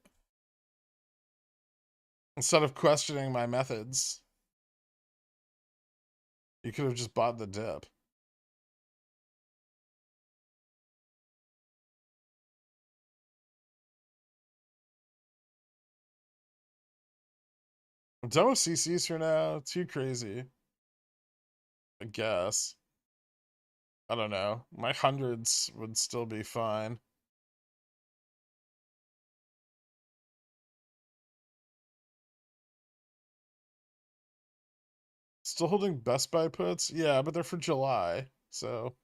Instead of questioning my methods, you could have just bought the dip. done with CCs for now. Too crazy, I guess. I don't know. My hundreds would still be fine. Still holding Best Buy puts? Yeah, but they're for July, so.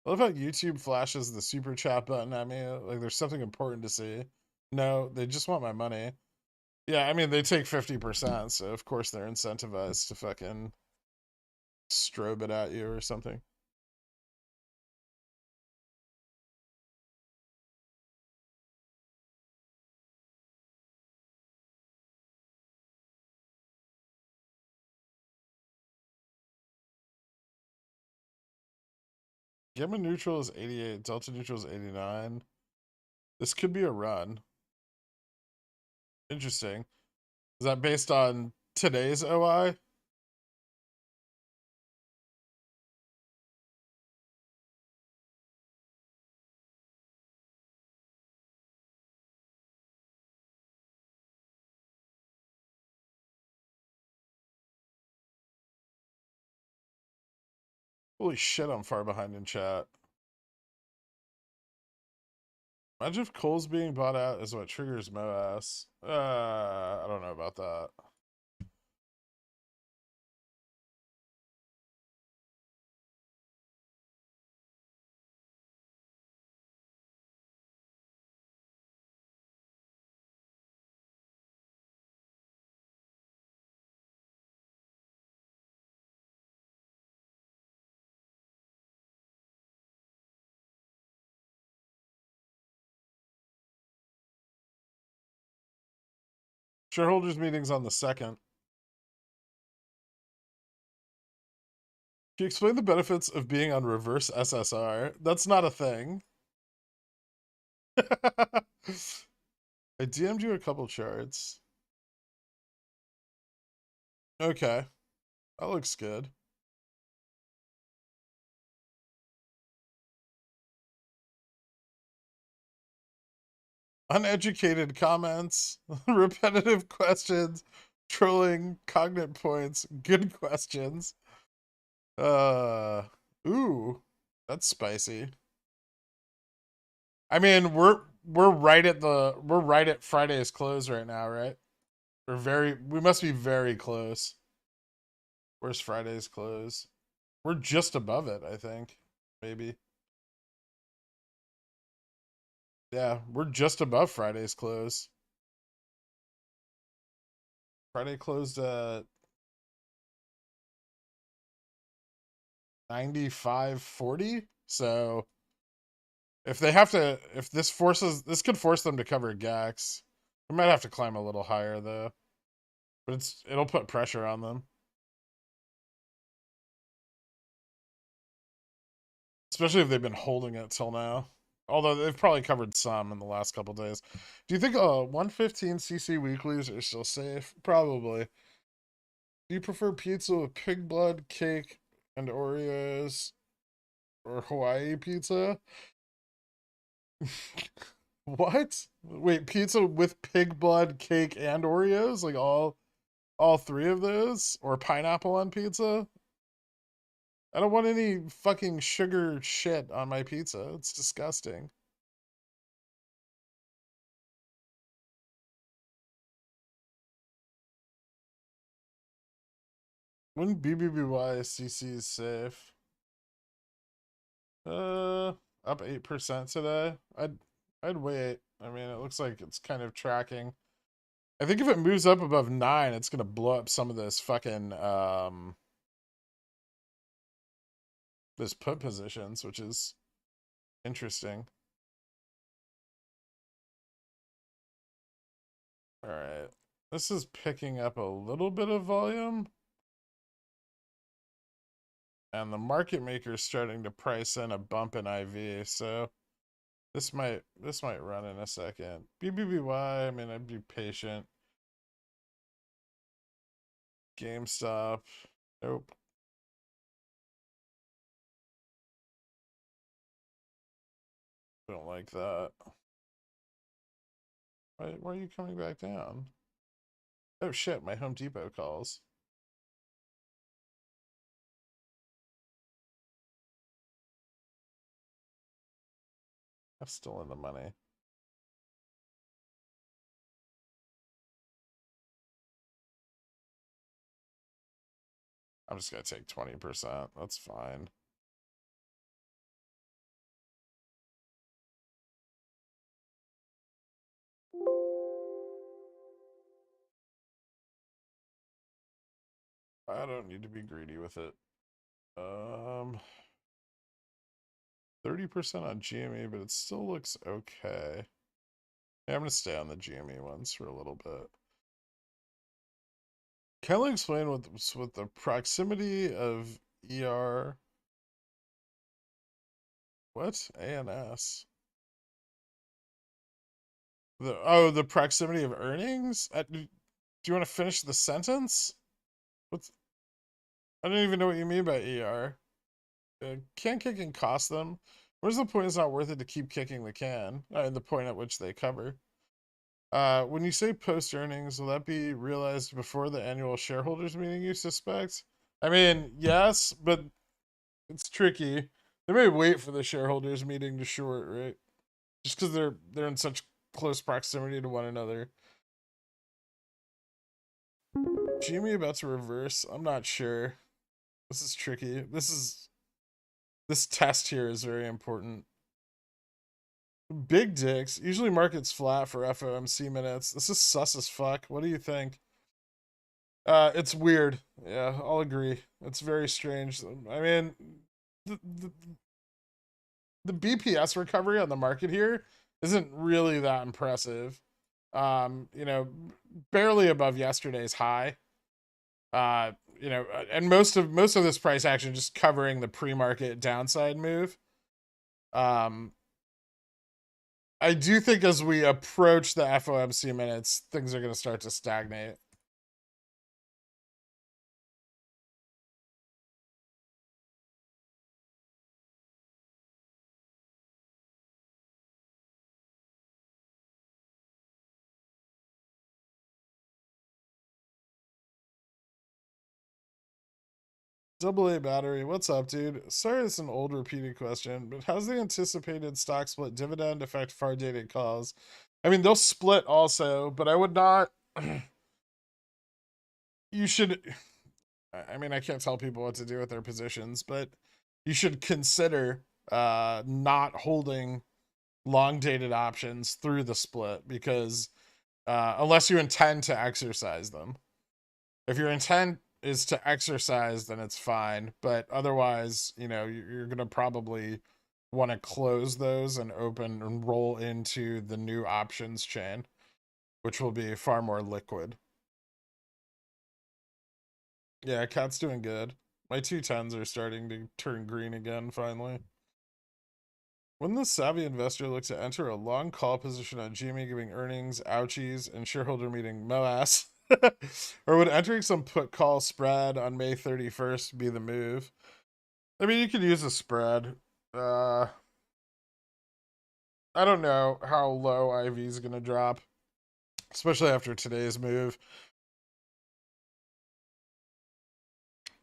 I love how YouTube flashes the super chat button at me. Like there's something important to see. No, they just want my money. Yeah, I mean, they take 50%, so of course they're incentivized to fucking strobe it at you or something. Gamma neutral is 88, delta neutral is 89. This could be a run. Interesting. Is that based on today's OI? Holy shit, I'm far behind in chat. Imagine if Cole's being bought out is what triggers MOASS. I don't know about that. Shareholders meetings on the 2nd. Can you explain the benefits of being on reverse SSR? That's not a thing. I DM'd you a couple charts. Okay. That looks good. Uneducated comments, repetitive questions, trolling, cognate points, good questions. Ooh, that's spicy. I mean, we're right at Friday's close right now, right? We must be very close. Where's Friday's close? We're just above it, I think. Maybe. Yeah, we're just above Friday's close. Friday closed at 95.40. So if they have to, if this could force them to cover GAX. We might have to climb a little higher though, but it'll put pressure on them, especially if they've been holding it till now. Although they've probably covered some in the last couple days. Do you think 115 CC weeklies are still safe? Probably. Do you prefer pizza with pig blood, cake, and Oreos, or Hawaii pizza? What? Wait, pizza with pig blood, cake, and Oreos? Like all three of those? Or pineapple on pizza? I don't want any fucking sugar shit on my pizza. It's disgusting. Wouldn't BBBY CC is safe? Uh, up 8% today. I'd wait. I mean, it looks like it's kind of tracking. I think if it moves up above 9, it's gonna blow up some of this fucking this put positions, which is interesting. All right. This is picking up a little bit of volume. And the market maker is starting to price in a bump in IV, so this might run in a second. BBBY, I mean, I'd be patient. GameStop, nope. Don't like that. Why are you coming back down? Oh shit, my Home Depot calls. I'm still in the money. I'm just gonna take 20%. That's fine. I don't need to be greedy with it. 30% on GME, but it still looks okay. Yeah, I'm gonna stay on the GME ones for a little bit. Can you explain what's with the proximity of ER? What? ANS? The proximity of earnings? Do you want to finish the sentence? What's I don't even know what you mean by ER. Can kicking cost them? Where's the point? It's not worth it to keep kicking the can. And the point at which they cover. When you say post earnings, will that be realized before the annual shareholders meeting, you suspect? I mean, yes, but it's tricky. They may wait for the shareholders meeting to short, right? Just because they're in such close proximity to one another. Jimmy about to reverse? I'm not sure. This is tricky. This test here is very important. Big dicks. Usually market's flat for FOMC minutes. This is sus as fuck. What do you think? It's weird. Yeah, I'll agree. It's very strange. I mean, the, the, the BPS recovery on the market here isn't really that impressive. You know, barely above yesterday's high. And most of this price action just covering the pre-market downside move. I do think as we approach the FOMC minutes, things are going to start to stagnate. Double A battery, what's up, dude? Sorry, it's an old repeated question, but how's the anticipated stock split dividend affect far dated calls? I mean, they'll split also, but I would not. You should. I mean, I can't tell people what to do with their positions, but you should consider not holding long dated options through the split because unless you intend to exercise them. If your intent is to exercise, then it's fine. But otherwise, you're going to probably want to close those and open and roll into the new options chain, which will be far more liquid. Yeah, cat's doing good. My 210s are starting to turn green again, finally. When the savvy investor looks to enter a long call position on GME giving earnings, ouchies, and shareholder meeting MOASS, or would entering some put call spread on May 31st be the move? I mean, you could use a spread. I don't know how low IV is going to drop, especially after today's move.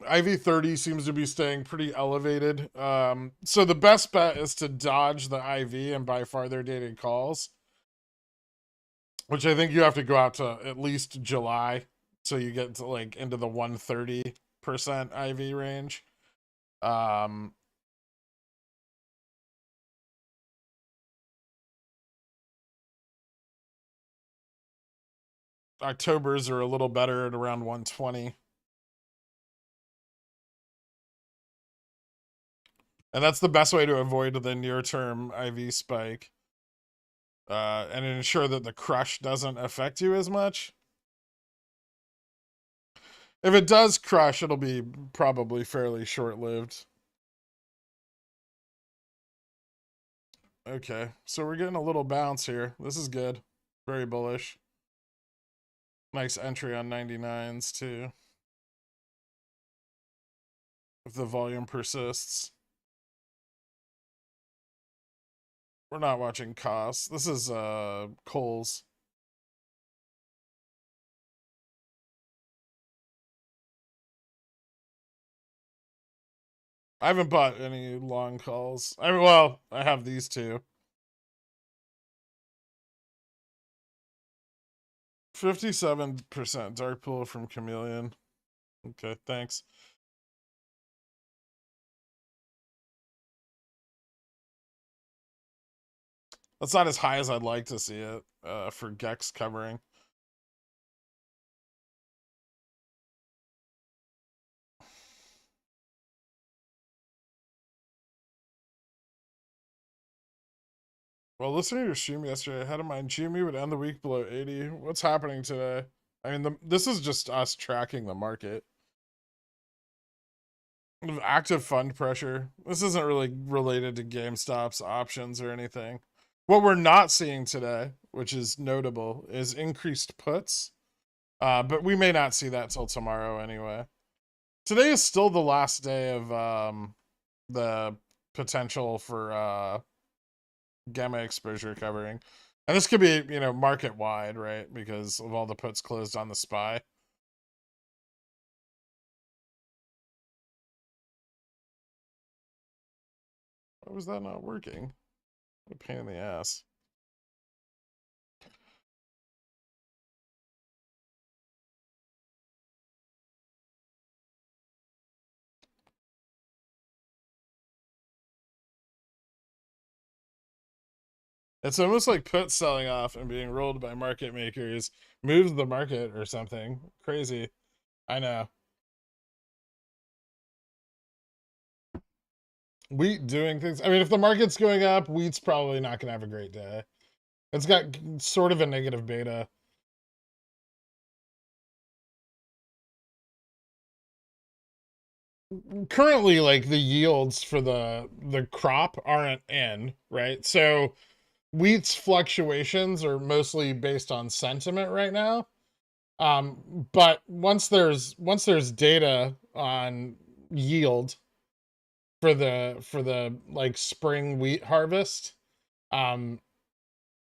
IV 30 seems to be staying pretty elevated. So the best bet is to dodge the IV and buy farther dated calls, which I think you have to go out to at least July. So you get to like into the 130% IV range. October's are a little better at around 120. And that's the best way to avoid the near-term IV spike. And ensure that the crush doesn't affect you as much. If it does crush, it'll be probably fairly short-lived. Okay, so we're getting a little bounce here. This is good. Very bullish. Nice entry on 99s, too. If the volume persists. We're not watching costs. This is Coles. I haven't bought any long calls. Well, I have these two. 57% dark pool from Chameleon. Okay, thanks. That's not as high as I'd like to see it for Gex covering. Well, listening to Shumi yesterday, I had in mind Shumi would end the week below 80. What's happening today? I mean, this is just us tracking the market. Active fund pressure. This isn't really related to GameStop's options or anything. What we're not seeing today, which is notable, is increased puts. But we may not see that till tomorrow anyway. Today is still the last day of the potential for gamma exposure covering. And this could be, market wide, right? Because of all the puts closed on the SPY. Why was that not working? What a pain in the ass. It's almost like put selling off and being rolled by market makers moves the market or something. Crazy. I know. Wheat doing things. I mean, if the market's going up, wheat's probably not going to have a great day. It's got sort of a negative beta. Currently, like the yields for the crop aren't in, right? So wheat's fluctuations are mostly based on sentiment right now. But once there's data on yield for the like spring wheat harvest, um,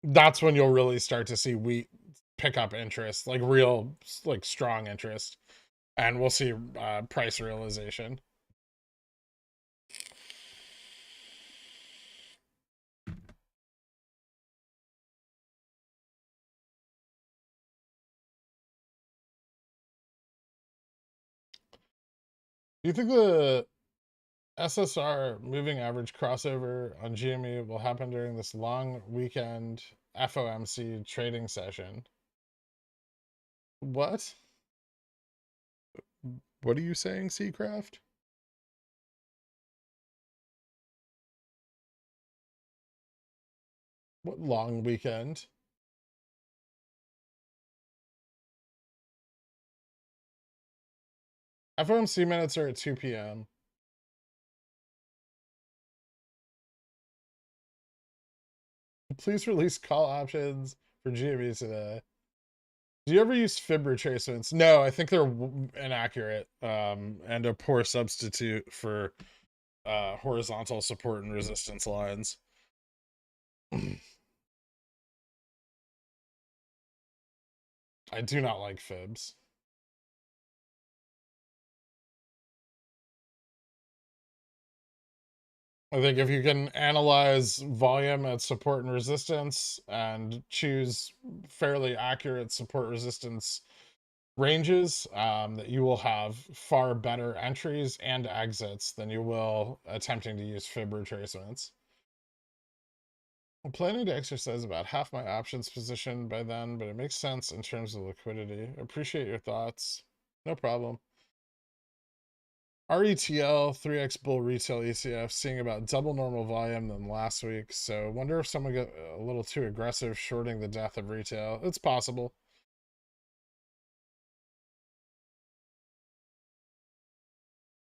that's when you'll really start to see wheat pick up interest, like real like strong interest, and we'll see price realization. Do you think the SSR moving average crossover on GME will happen during this long weekend FOMC trading session? What? What are you saying, Seacraft? What long weekend? FOMC minutes are at 2 p.m. Please release call options for GME today. Do you ever use fib retracements? No, I think they're inaccurate and a poor substitute for horizontal support and resistance lines. I do not like fibs. I think if you can analyze volume at support and resistance and choose fairly accurate support resistance ranges, that you will have far better entries and exits than you will attempting to use fib retracements. I'm planning to exercise about half my options position by then, but it makes sense in terms of liquidity. Appreciate your thoughts. No problem. RETL 3x bull retail ECF seeing about double normal volume than last week, so wonder if someone got a little too aggressive shorting the death of retail. It's possible.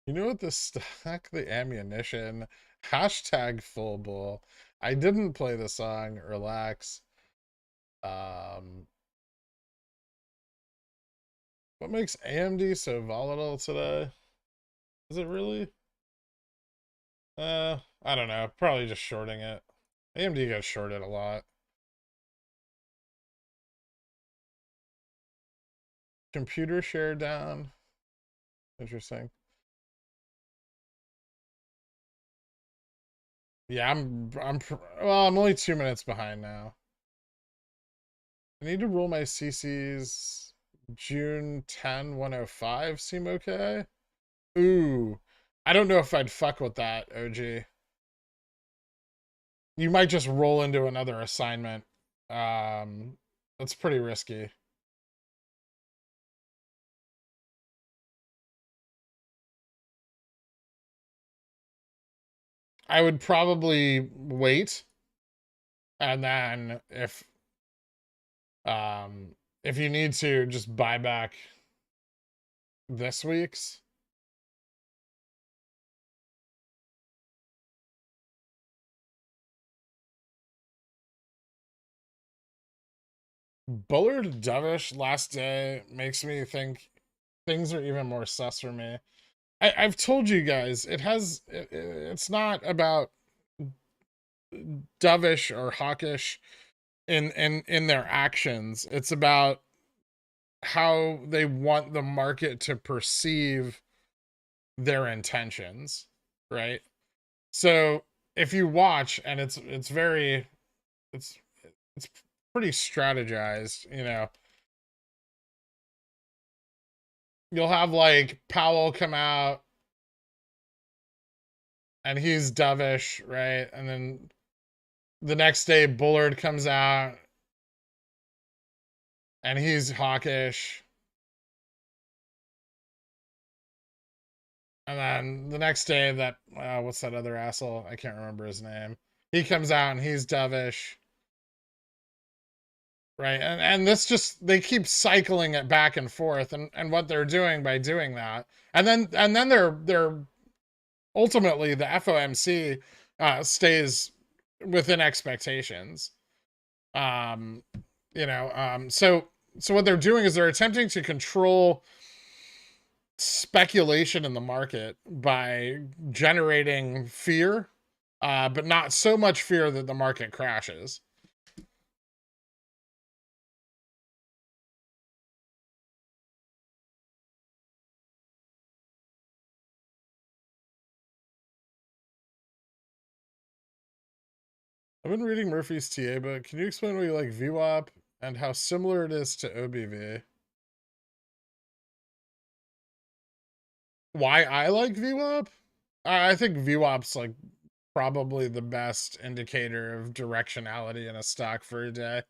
You know what? The stack the ammunition. Hashtag full bull. I didn't play the song. Relax. Um, what makes AMD so volatile today? Is it really? I don't know. Probably just shorting it. AMD gets shorted a lot. Computer share down. Interesting. Yeah, well, I'm only 2 minutes behind now. I need to roll my CCs. June 10, 105 seem okay? Ooh. I don't know if I'd fuck with that, OG. You might just roll into another assignment. That's pretty risky. I would probably wait, and then if you need to, just buy back this week's. Bullard dovish last day makes me think things are even more sus for me. I've told you guys it's not about dovish or hawkish in their actions. It's about how they want the market to perceive their intentions, right? So if you watch, and it's it's pretty strategized, you know. You'll have like Powell come out and he's dovish, right? And then the next day Bullard comes out and he's hawkish. And then the next day that what's that other asshole? I can't remember his name. He comes out and he's dovish. Right. And this just they keep cycling it back and forth, and what they're doing by doing that. And then they're ultimately the FOMC stays within expectations. Um so what they're doing is they're attempting to control speculation in the market by generating fear, but not so much fear that the market crashes. I've been reading Murphy's TA book. Can you explain why you like VWAP and how similar it is to OBV? Why I like VWAP? I think VWAP's like probably the best indicator of directionality in a stock for a day.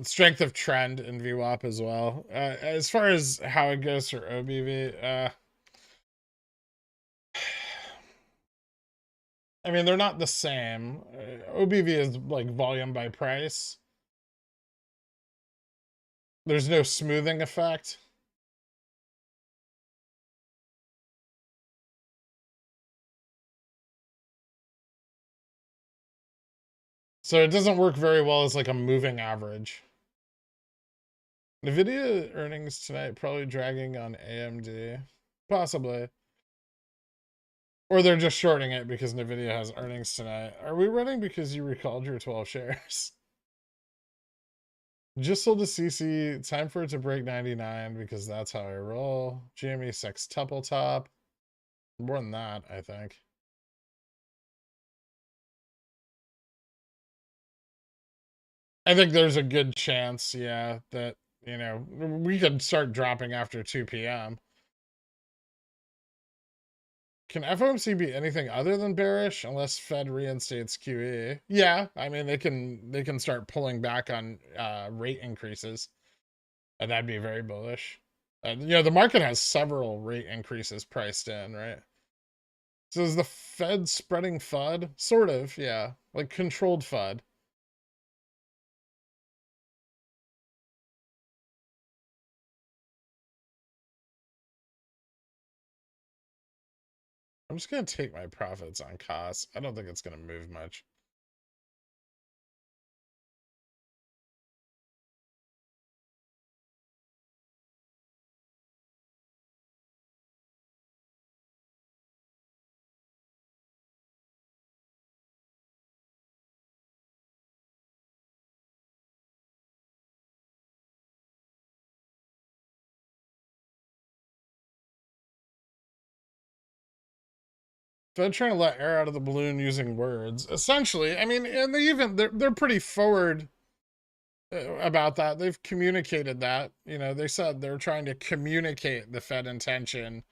Strength of trend in VWAP as well. As far as how it goes for OBV, I mean, they're not the same. OBV is like volume by price. There's no smoothing effect. So it doesn't work very well as like a moving average. Nvidia earnings tonight probably dragging on AMD. Possibly. Or they're just shorting it because Nvidia has earnings tonight. Are we running because you recalled your 12 shares? Just sold a CC. Time for it to break 99 because that's how I roll. GME sextuple top. More than that, I think. I think there's a good chance, yeah, that, you know, we could start dropping after 2 p.m. Can FOMC be anything other than bearish unless Fed reinstates QE? Yeah, I mean they can start pulling back on rate increases, and that'd be very bullish. You know, the market has several rate increases priced in, right? So is the Fed spreading FUD? Sort of, yeah, like controlled FUD. I'm just gonna take my profits on costs. I don't think it's gonna move much. They're trying to let air out of the balloon using words. Essentially, I mean, and they're pretty forward about that. They've communicated that. You know, they said they're trying to communicate the Fed intention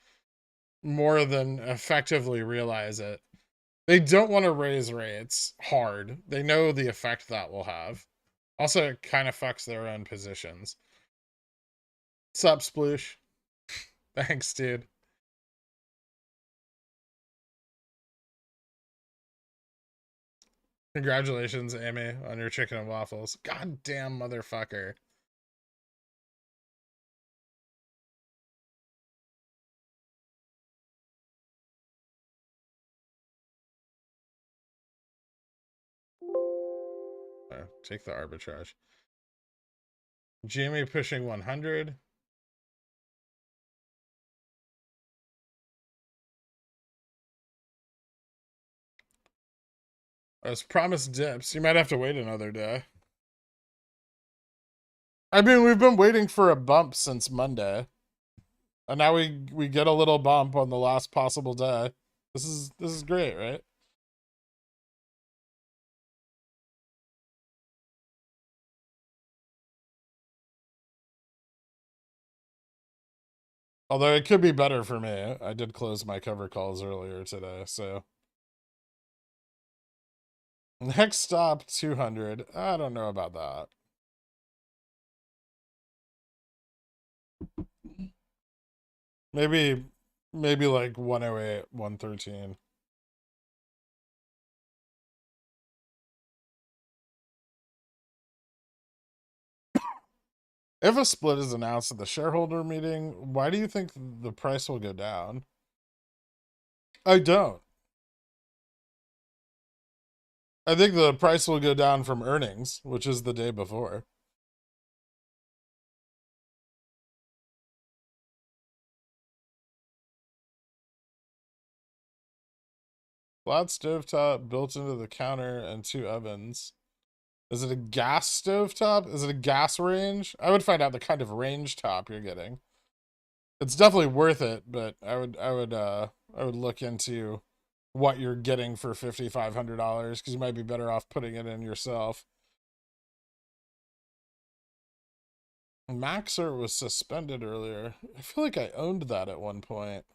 more than effectively realize it. They don't want to raise rates hard. They know the effect that will have. Also, it kind of fucks their own positions. Sup, Sploosh? Thanks, dude. Congratulations, Amy, on your chicken and waffles. Goddamn motherfucker. Take the arbitrage. Jamie pushing 100. As promised dips, you might have to wait another day. I mean, we've been waiting for a bump since Monday. And now we get a little bump on the last possible day. This is great, right? Although it could be better for me. I did close my cover calls earlier today, so. Next stop, 200. I don't know about that. Maybe like 108, 113. If a split is announced at the shareholder meeting, why do you think the price will go down? I don't. I think the price will go down from earnings, which is the day before. Flat stovetop built into the counter and 2 ovens. Is it a gas stovetop? Is it a gas range? I would find out the kind of range top you're getting. It's definitely worth it, but I would look into what you're getting for $5,500 because you might be better off putting it in yourself. Maxer was suspended earlier. I feel like I owned that at one point.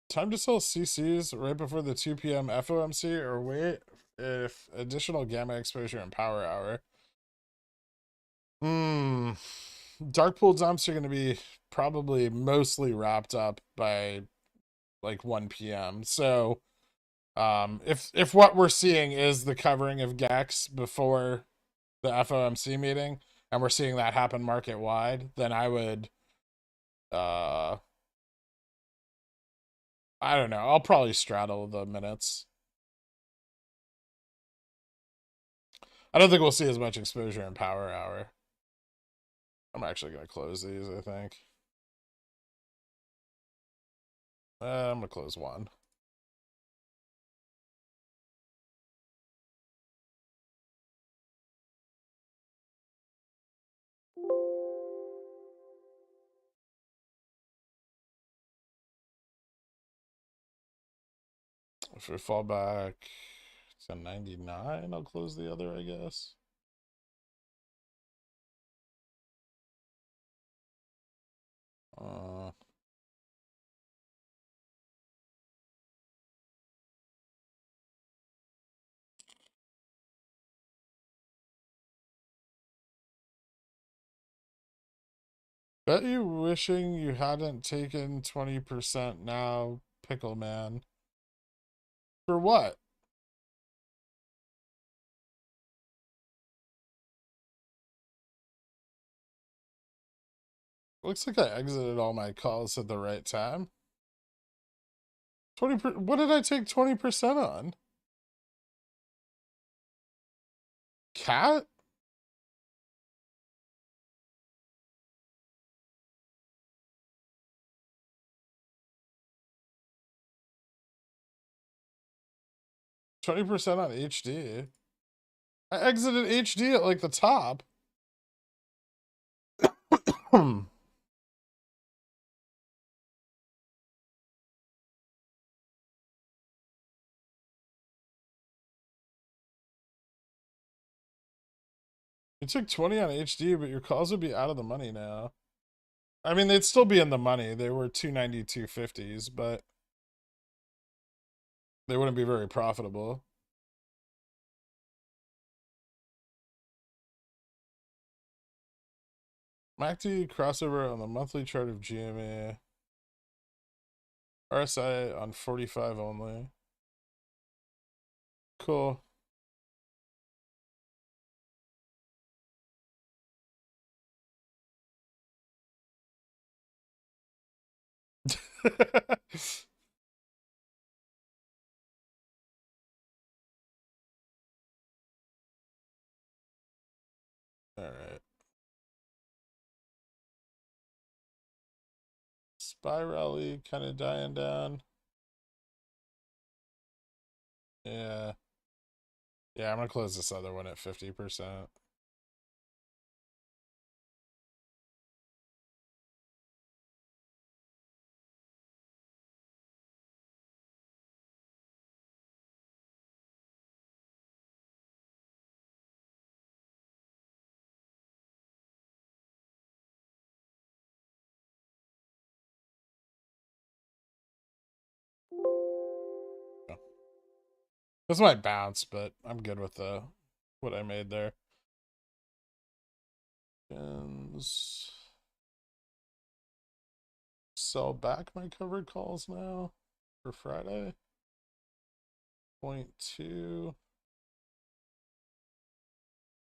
Time to sell CCs right before the 2 p.m. FOMC or wait if additional gamma exposure and power hour. Dark pool dumps are going to be probably mostly wrapped up by like 1 p.m. So if what we're seeing is the covering of GEX before the FOMC meeting, and we're seeing that happen market wide, then I would I don't know. I'll probably straddle the minutes. I don't think we'll see as much exposure in power hour. I'm actually going to close these, I think. I'm going to close one. If we fall back to 99, I'll close the other, I guess. Bet you wishing you hadn't taken 20% now, Pickle Man. For what? Looks like I exited all my calls at the right time. 20%. What did I take 20% on? Cat? $20% on HD. I exited HD at like the top. You took 20 on HD, but your calls would be out of the money now. I mean, they'd still be in the money. They were 290, 250s, but they wouldn't be very profitable. MACD crossover on the monthly chart of GME. RSI on 45 only. Cool. All right. Spy rally kind of dying down. Yeah. Yeah, I'm gonna close this other one at 50%. This might bounce, but I'm good with the what I made there. And sell back my covered calls now for Friday. 0.2.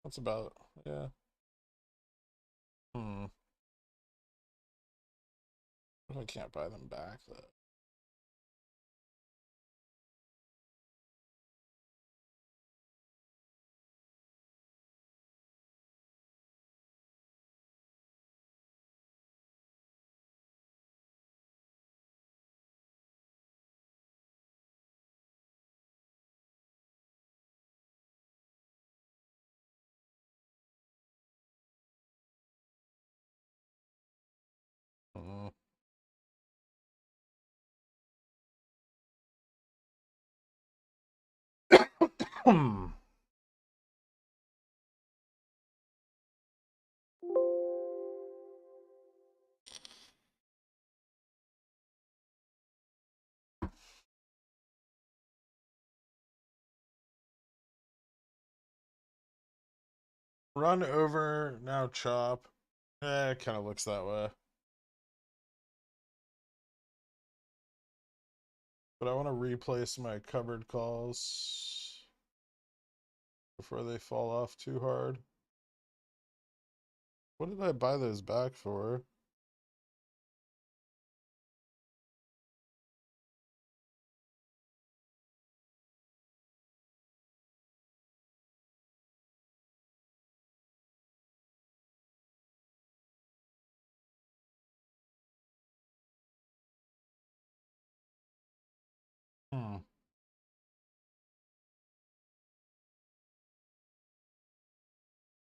That's about, yeah. What if I can't buy them back though? Run over, now chop. It kind of looks that way. But I want to replace my covered calls before they fall off too hard. What did I buy those back for?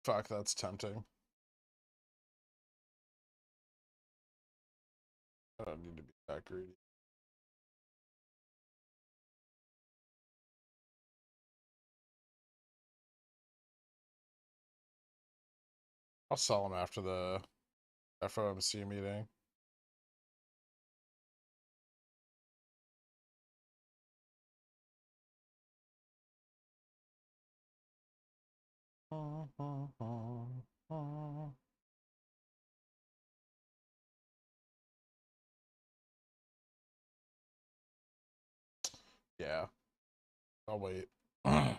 Fuck, that's tempting. I don't need to be that greedy. I'll sell them after the FOMC meeting. Yeah. I'll wait. I'm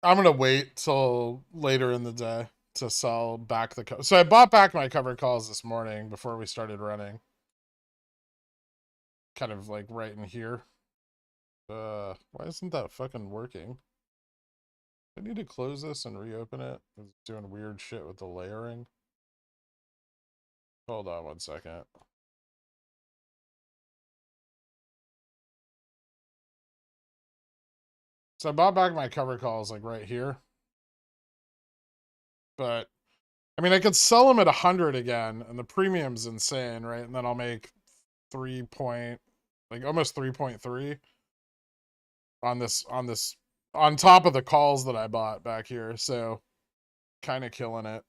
gonna wait till later in the day to sell back the so I bought back my covered calls this morning before we started running. Kind of like right in here. Why isn't that fucking working? I need to close this and reopen it. It's doing weird shit with the layering. Hold on one second. So I bought back my cover calls like right here. But I mean, I could sell them at 100 again, and the premium's insane, right? And then I'll make 3 point, like almost 3.3 on this on top of the calls that I bought back here. So kind of killing it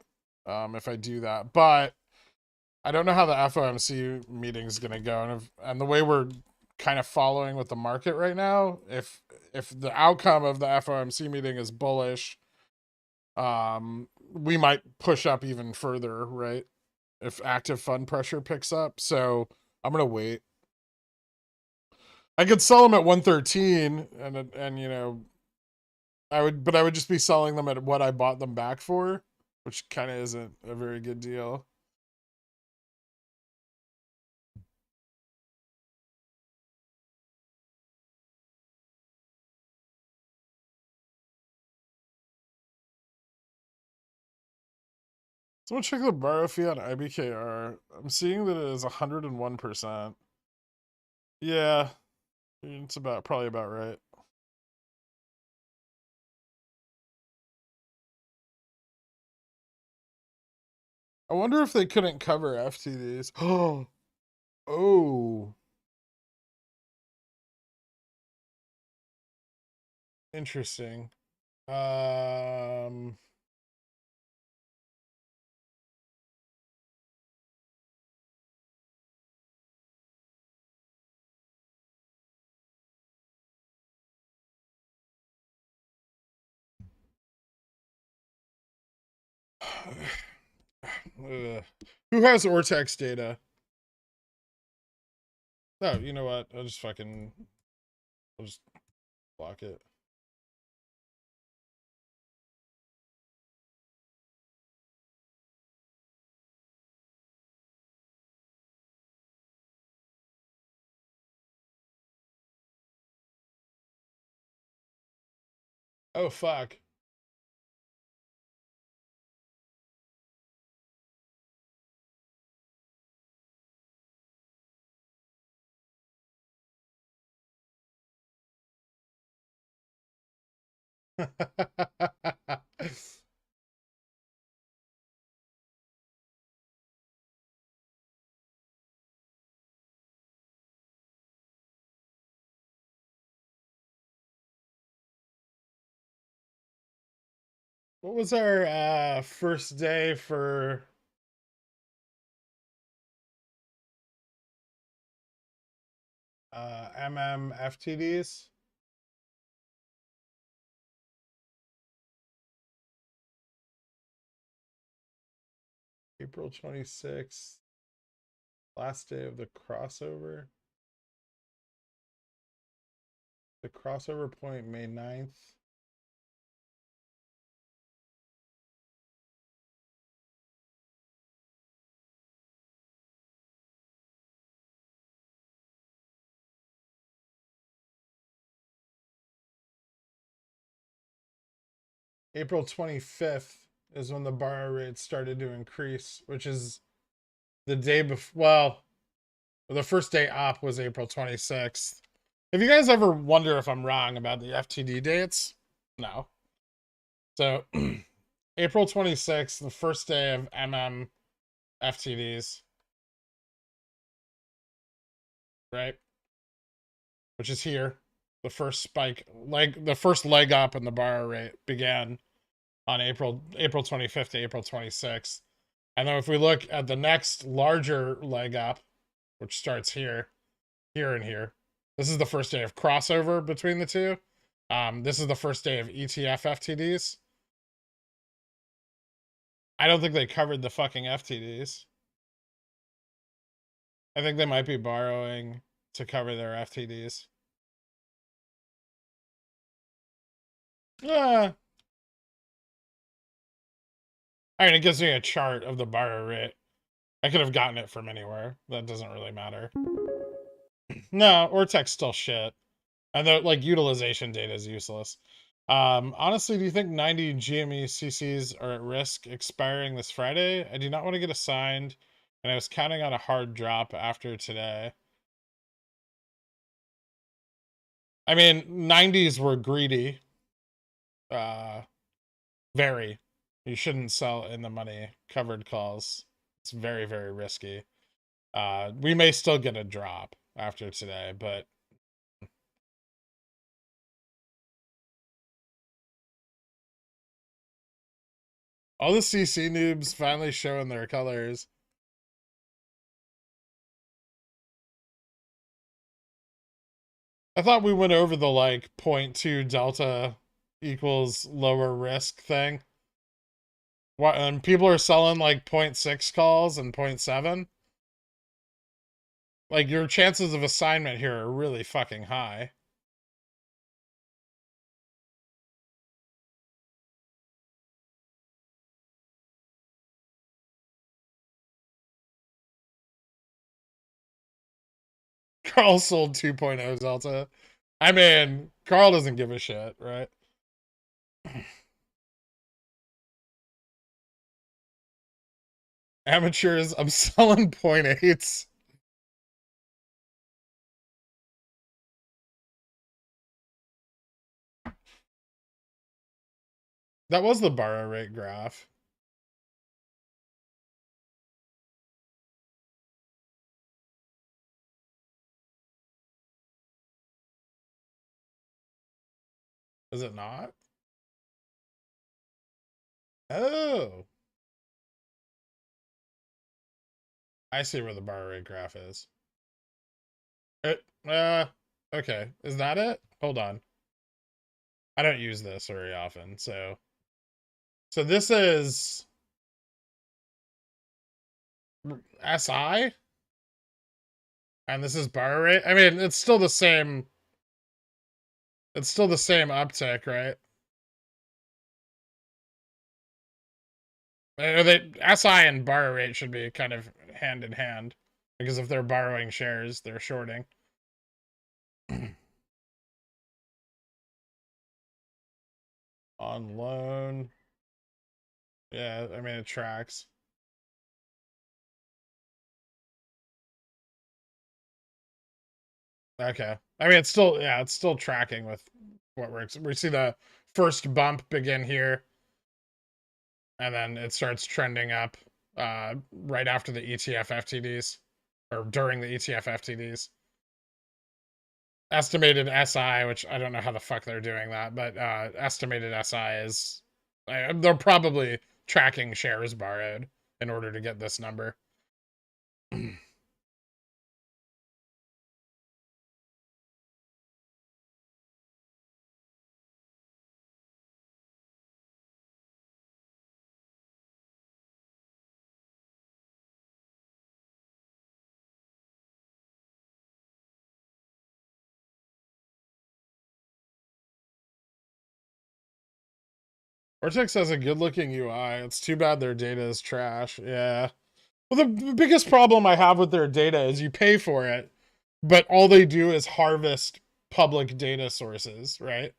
if I do that. But I don't know how the FOMC meeting is going to go. And the way we're kind of following with the market right now, if the outcome of the FOMC meeting is bullish, we might push up even further, right? If active fund pressure picks up. So I'm going to wait. I could sell them at 113 and you know, I would just be selling them at what I bought them back for, which kind of isn't a very good deal. Someone check the borrow fee on IBKR. I'm seeing that it is 101%. Yeah, it's probably about right. I wonder if they couldn't cover FTDs. Oh, oh, interesting. Um, Who has Ortex data? Oh, you know what? I'll just block it. Oh, fuck. What was our first day for FTDs? April 26th, last day of the crossover. The crossover point May 9th. April 25th is when the borrow rate started to increase, which is the day before. Well, the first day up was April 26th. If you guys ever wonder if I'm wrong about the FTD dates, no. So, April 26th, the first day of FTDs, right? Which is here. The first spike, like the first leg up in the borrow rate began on April 25th to April 26th. And then if we look at the next larger leg up, which starts here, here, and here, this is the first day of crossover between the two. This is the first day of ETF FTDs. I don't think they covered the fucking FTDs. I think they might be borrowing to cover their FTDs. Yeah. I mean, it gives me a chart of the borrow rate. I could have gotten it from anywhere. That doesn't really matter. No, Ortex still shit. And the like utilization data is useless. Honestly, do you think 90 GME CCs are at risk expiring this Friday? I do not want to get assigned, and I was counting on a hard drop after today. I mean, 90s were greedy. Very. You shouldn't sell in the money covered calls. It's very, very risky. We may still get a drop after today, but All the CC noobs finally showing their colors. I thought we went over the like 0.2 delta equals lower risk thing. What, and people are selling like 0.6 calls and 0.7? Like, your chances of assignment here are really fucking high. Carl sold 2.0 delta. I mean, Carl doesn't give a shit, right? Amateurs, I'm selling 0.8s. That was the borrow rate graph. Is it not? Oh. I see where the borrow rate graph is. Okay. Is that it? Hold on. I don't use this very often, so this is SI, and this is borrow rate. I mean, it's still the same. It's still the same uptick, right? SI and borrow rate should be kind of hand in hand, because if they're borrowing shares, they're shorting. On loan. Yeah, I mean, it tracks. Okay. I mean, it's still tracking with what works. We see the first bump begin here, and then it starts trending up right after the ETF FTDs, or during the ETF FTDs. Estimated SI, which I don't know how the fuck they're doing that, but estimated SI is, they're probably tracking shares borrowed in order to get this number. Vortex has a good-looking UI. It's too bad their data is trash. Yeah. Well, the biggest problem I have with their data is you pay for it, but all they do is harvest public data sources, right?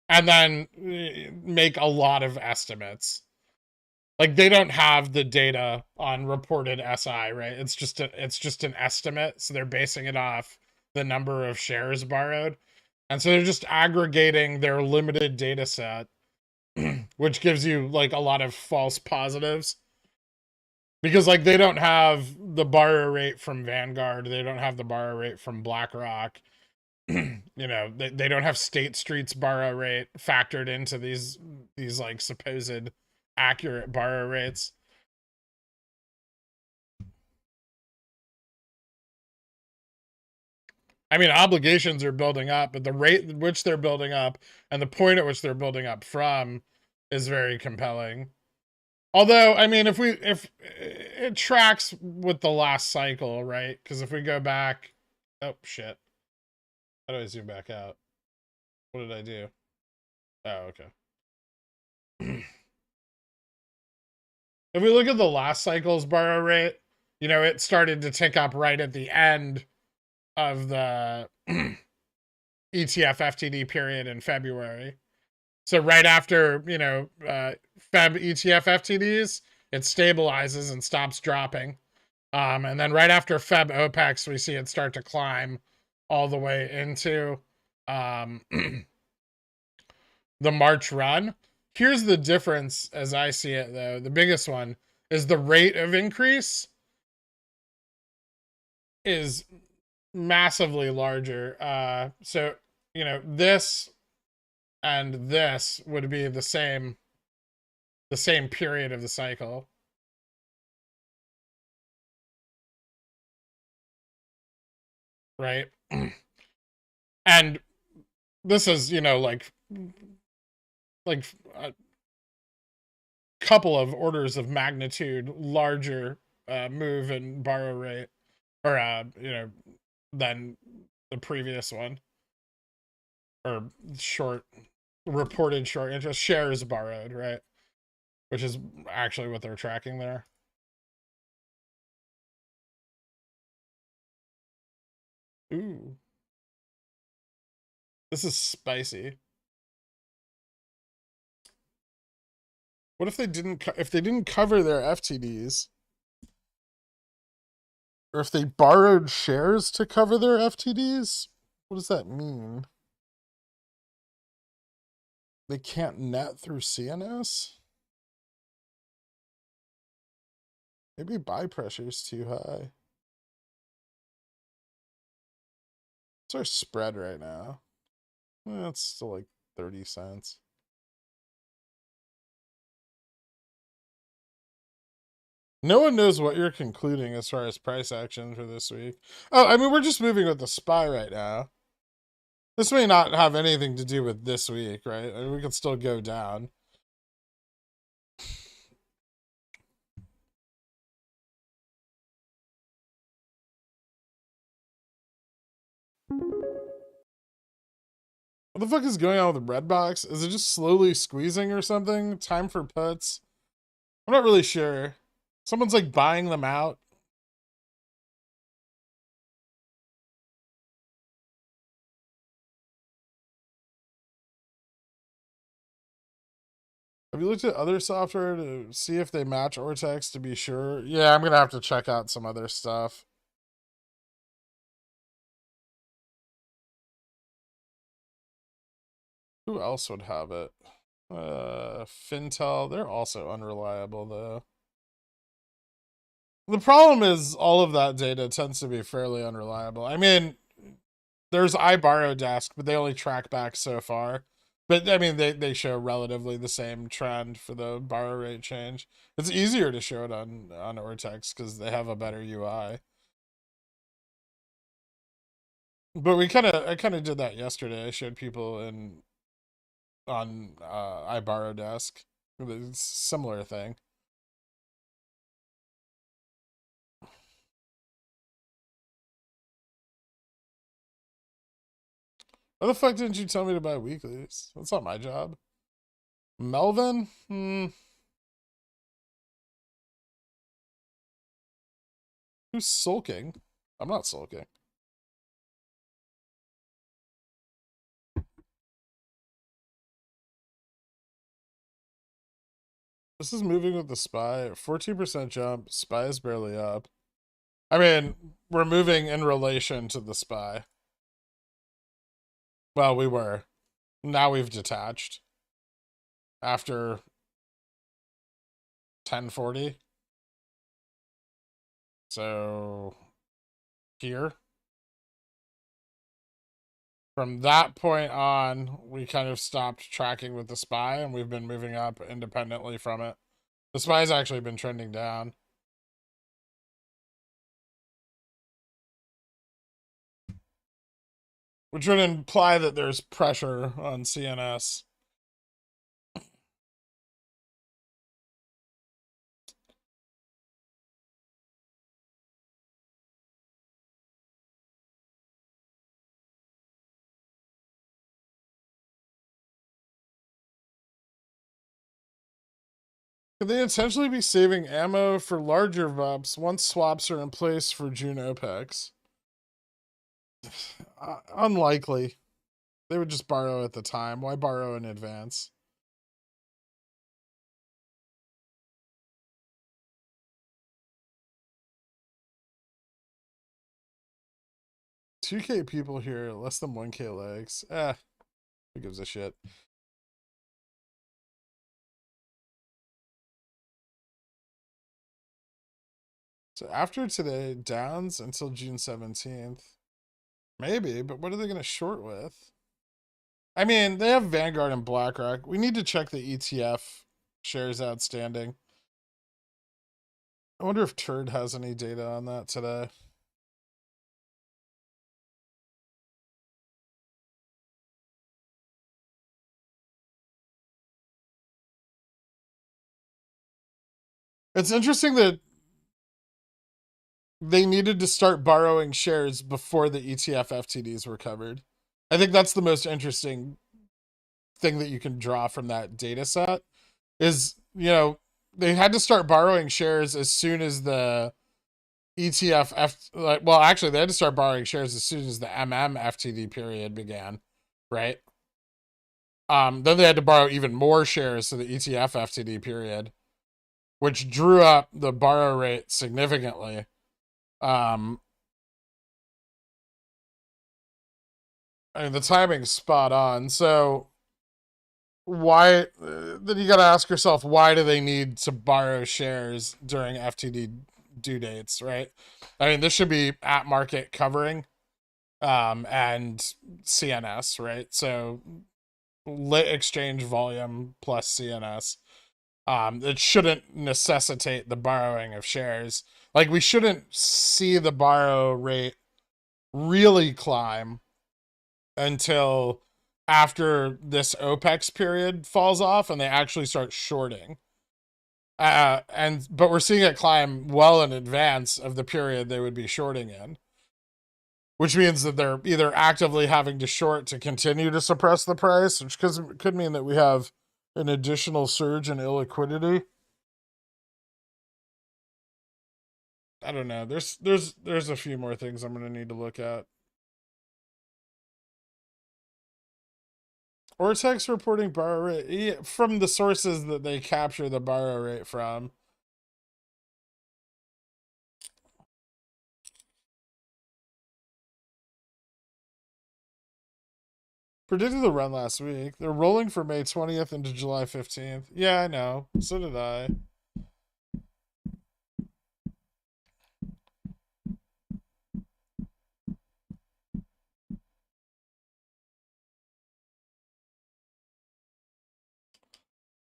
And then make a lot of estimates. Like, they don't have the data on reported SI, right? It's just an estimate, so they're basing it off the number of shares borrowed. And so they're just aggregating their limited data set, which gives you like a lot of false positives. Because like they don't have the borrow rate from Vanguard, they don't have the borrow rate from BlackRock. You know, they don't have State Street's borrow rate factored into these like supposed accurate borrow rates. I mean, obligations are building up, but the rate at which they're building up and the point at which they're building up from is very compelling. Although, I mean, if it tracks with the last cycle, right? Because if we go back, oh shit, how do I zoom back out? What did I do? Oh, okay. If we look at the last cycle's borrow rate, you know, it started to tick up right at the end of the ETF FTD period in February. So right after, you know, Feb ETF FTDs, it stabilizes and stops dropping. And then right after Feb OPEX, we see it start to climb all the way into the March run. Here's the difference as I see it, though. The biggest one is the rate of increase is massively larger. So, you know, this and this would be the same the same period of the cycle. Right? And this is, you know, like a couple of orders of magnitude larger move in borrow rate, or you know, than the previous one, or short reported short interest shares borrowed, right? Which is actually what they're tracking there. Ooh, this is spicy. What if they didn't cover their FTDs, or if they borrowed shares to cover their FTDs? What does that mean? They can't net through CNS? Maybe buy pressure is too high. What's our spread right now? Well, it's still like 30 cents. No one knows what you're concluding as far as price action for this week. Oh, I mean, we're just moving with the SPY right now. This may not have anything to do with this week, right? I mean, we could still go down. What the fuck is going on with the red box? Is it just slowly squeezing or something? Time for puts? I'm not really sure. Someone's like buying them out. Have you looked at other software to see if they match Ortex to be sure? Yeah, I'm going to have to check out some other stuff. Who else would have it? Fintel. They're also unreliable, though. The problem is all of that data tends to be fairly unreliable. I mean, there's iBorrowDesk, but they only track back so far. But, I mean, they show relatively the same trend for the borrow rate change. It's easier to show it on Ortex because they have a better UI. But I kind of did that yesterday. I showed people on iBorrowDesk. It's a similar thing. Why the fuck didn't you tell me to buy weeklies? That's not my job. Melvin? Who's sulking? I'm not sulking. This is moving with the SPY. 14% jump. SPY is barely up. I mean, we're moving in relation to the SPY. Well, we were. Now we've detached. After 1040. So here. From that point on, we kind of stopped tracking with the SPY, and we've been moving up independently from it. The SPY's actually been trending down. Which would imply that there's pressure on CNS. Could they intentionally be saving ammo for larger VUPs once swaps are in place for June OPEX? Unlikely. They would just borrow at the time. Why borrow in advance? $2K people here, less than 1K legs. Who gives a shit? So after today, downs until June 17th. Maybe, but what are they going to short with? I mean, they have Vanguard and BlackRock. We need to check the ETF shares outstanding. I wonder if Turd has any data on that today. It's interesting that they needed to start borrowing shares before the ETF FTDs were covered. I think that's the most interesting thing that you can draw from that data set is, they had to start borrowing shares as soon as the well, actually, they had to start borrowing shares as soon as the FTD period began, right? Then they had to borrow even more shares to the ETF FTD period, which drew up the borrow rate significantly. I mean, the timing's spot on. So why? Then you got to ask yourself, why do they need to borrow shares during FTD due dates, right? I mean, this should be at market covering, and CNS, right? So lit exchange volume plus CNS. It shouldn't necessitate the borrowing of shares. Like, we shouldn't see the borrow rate really climb until after this OPEX period falls off and they actually start shorting. But we're seeing it climb well in advance of the period they would be shorting in, which means that they're either actively having to short to continue to suppress the price, which could mean that we have an additional surge in illiquidity. I don't know. There's a few more things I'm gonna need to look at. Ortex reporting borrow rate from the sources that they capture the borrow rate from. Predicted the run last week. They're rolling for May 20th into July 15th. Yeah, I know. So did I.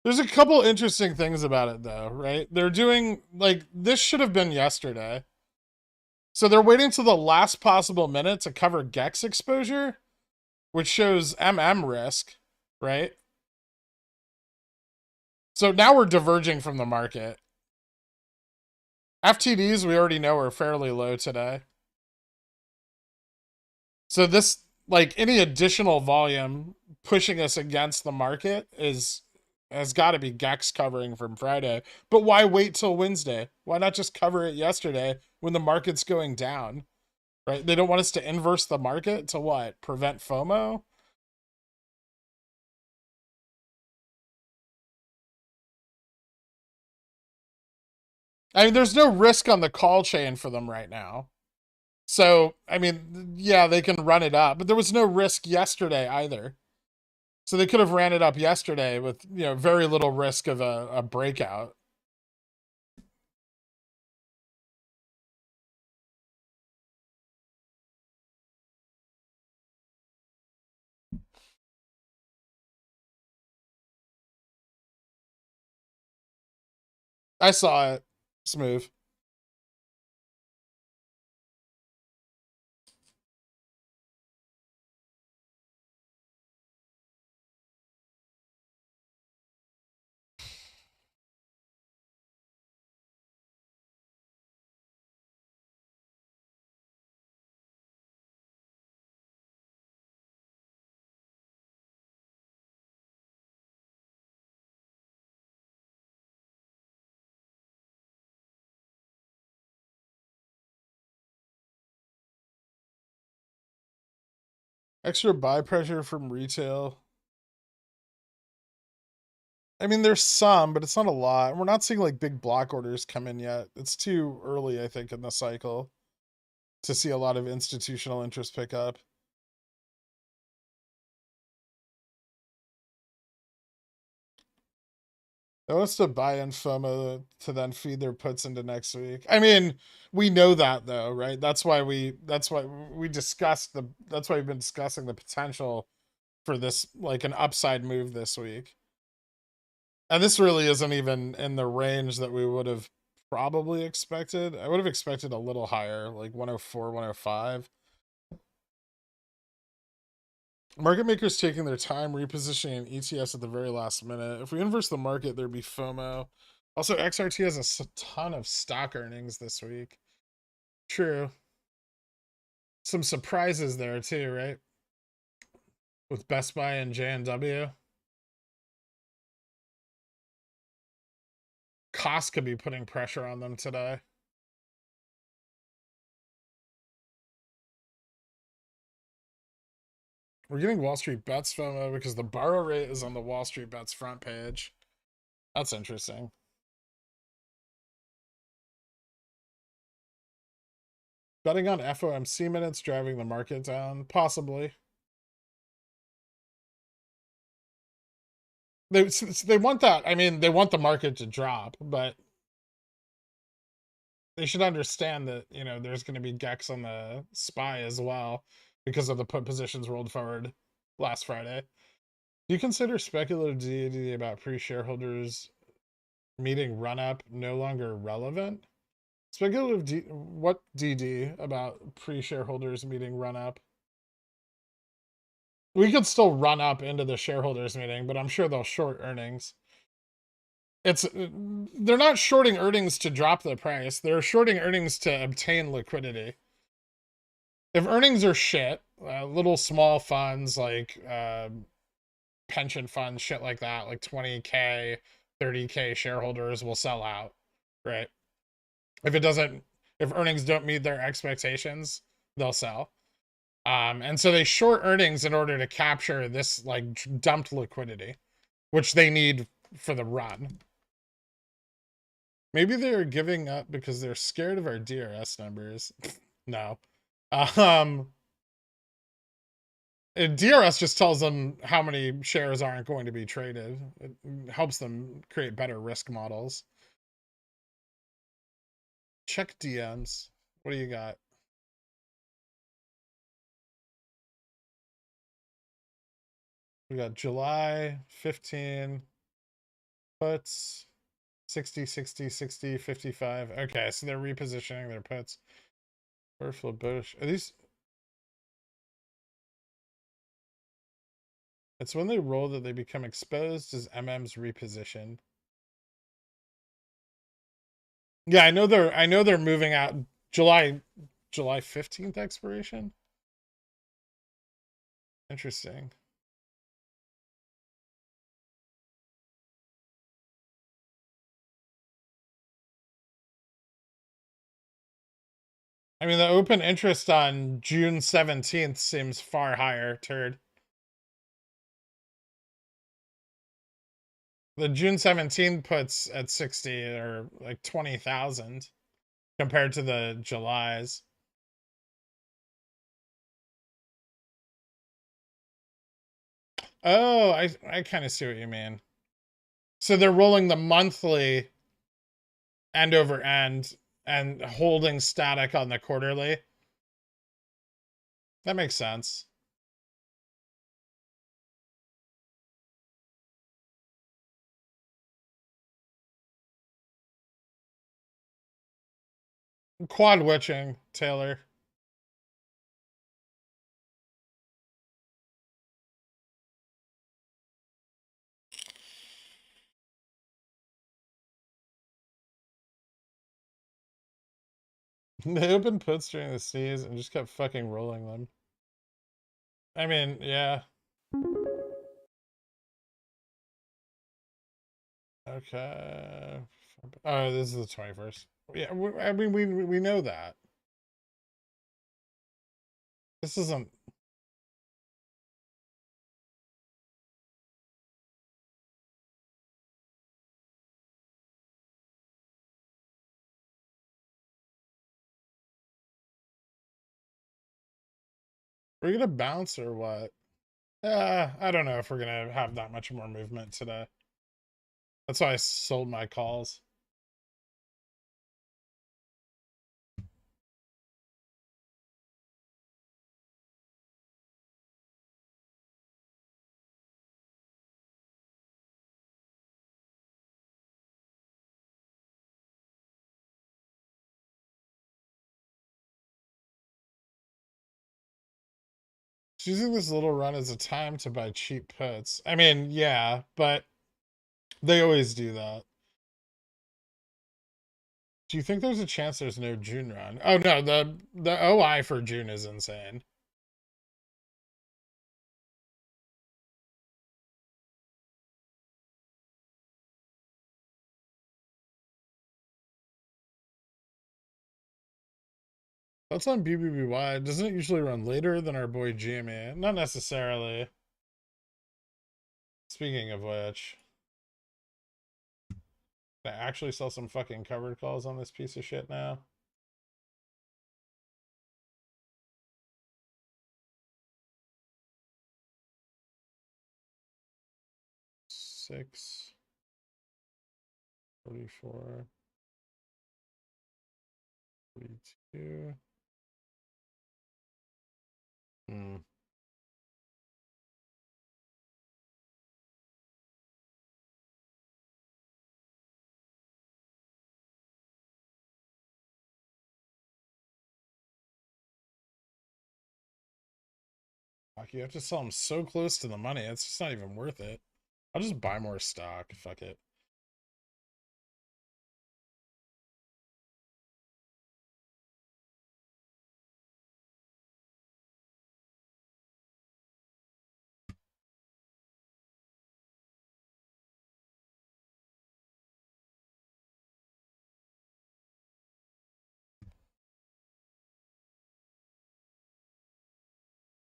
There's a couple interesting things about it, though, right? They're doing, like, this should have been yesterday. So they're waiting till the last possible minute to cover GEX exposure, which shows risk, right? So now we're diverging from the market. FTDs, we already know, are fairly low today. So this, like, any additional volume pushing us against the market has got to be GEX covering from Friday. But why wait till Wednesday? Why not just cover it yesterday when the market's going down? Right? They don't want us to inverse the market to what? Prevent FOMO? I mean, there's no risk on the call chain for them right now. So, I mean, yeah, they can run it up, but there was no risk yesterday either. So they could have ran it up yesterday with, very little risk of a breakout. I saw it. Smooth. Extra buy pressure from retail. I mean, there's some, but it's not a lot. We're not seeing like big block orders come in yet. It's too early, I think, in the cycle to see a lot of institutional interest pick up. They want us to buy in FOMO to then feed their puts into next week. I mean, we know that though, right? That's why we've been discussing the potential for this, like, an upside move this week. And this really isn't even in the range that we would have probably expected. I would have expected a little higher, like 104, 105. Market makers taking their time repositioning ETFs at the very last minute. If we inverse the market, there'd be FOMO. Also, XRT has a ton of stock earnings this week. True. Some surprises there too, right? With Best Buy and J&W. Cost could be putting pressure on them today. We're getting Wall Street Bets FOMO because the borrow rate is on the Wall Street Bets front page. That's interesting. Betting on FOMC minutes driving the market down? Possibly. They want that. I mean, they want the market to drop, but they should understand that, you know, there's going to be GEX on the SPY as well because of the put positions rolled forward last Friday. Do you consider speculative DD about pre-shareholders meeting run-up no longer relevant? Speculative what DD about pre-shareholders meeting run-up? We could still run up into the shareholders meeting, but I'm sure they'll short earnings. They're not shorting earnings to drop the price. They're shorting earnings to obtain liquidity. If earnings are shit, little small funds like pension funds, shit like that, like 20K, 30K shareholders will sell out, right? If earnings don't meet their expectations, they'll sell. And so they short earnings in order to capture this like dumped liquidity, which they need for the run. Maybe they're giving up because they're scared of our DRS numbers. No. DRS just tells them how many shares aren't going to be traded. It helps them create better risk models. Check DMs. What do you got? We got July 15 puts 60, 60, 60, 55. Okay, so they're repositioning their puts. Peripheral bullish. Are these? It's when they roll that they become exposed as MM's reposition. Yeah, I know they're moving out July 15th expiration. Interesting. I mean, the open interest on June 17th seems far higher, turd. The June 17th puts at 60 or like 20,000 compared to the July's. Oh, I kind of see what you mean. So they're rolling the monthly end over end and holding static on the quarterly. That makes sense. Quad witching, Taylor. They opened puts during the sneeze and just kept fucking rolling them. I mean, yeah. Okay. Oh, this is the 21st. Yeah, I mean, we know that. This isn't. We're gonna bounce or what? I don't know if we're gonna have that much more movement today. That's why I sold my calls. Using this little run as a time to buy cheap puts. I mean, yeah, but they always do that. Do you think there's a chance there's no June run? Oh no, the OI for June is insane. That's on BBBY. Doesn't it usually run later than our boy GME? Not necessarily. Speaking of which, can I actually sell some fucking covered calls on this piece of shit now? Six 44 42. Hmm. Fuck, you have to sell them so close to the money. It's just not even worth it. I'll just buy more stock. Fuck it.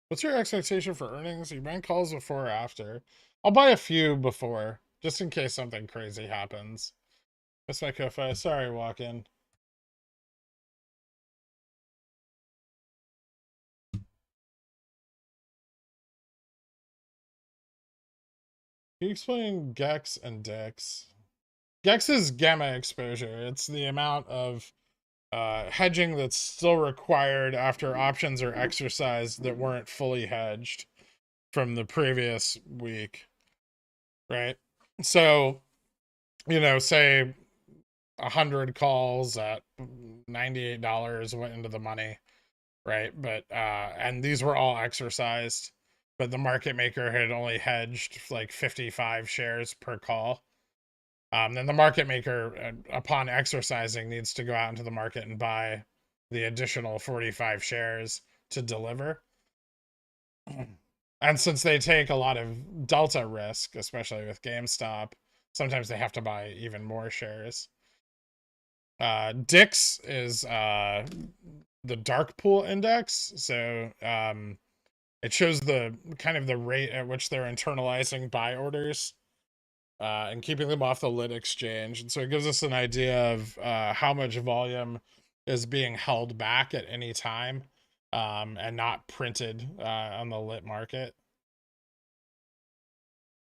What's your expectation for earnings? Are you buying calls before or after? I'll buy a few before, just in case something crazy happens. That's my Kofi. Sorry, walk in. Can you explain GEX and DEX? GEX is gamma exposure. It's the amount of hedging that's still required after options are exercised that weren't fully hedged from the previous week, right? So, say 100 calls at $98 went into the money, right? But and these were all exercised, but the market maker had only hedged like 55 shares per call. Then the market maker, upon exercising, needs to go out into the market and buy the additional 45 shares to deliver. And since they take a lot of delta risk, especially with GameStop, sometimes they have to buy even more shares. DIX is the dark pool index. So it shows the kind of the rate at which they're internalizing buy orders and keeping them off the lit exchange. And so it gives us an idea of how much volume is being held back at any time and not printed on the lit market.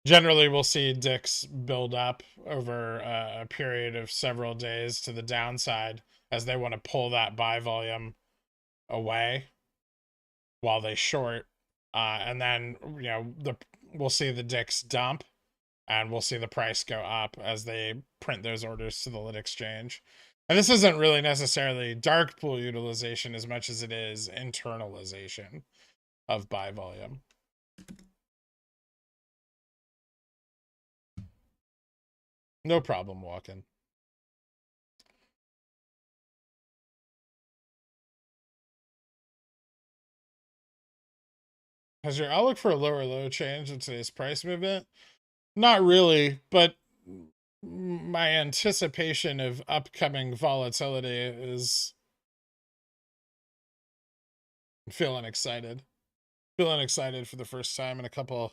Generally, we'll see DIX build up over a period of several days to the downside as they want to pull that buy volume away while they short. And then, we'll see the DIX dump and we'll see the price go up as they print those orders to the lit exchange. And this isn't really necessarily dark pool utilization as much as it is internalization of buy volume. No problem walking. Has your outlook for a lower low changed in today's price movement? Not really, but my anticipation of upcoming volatility is feeling excited. Feeling excited for the first time in a couple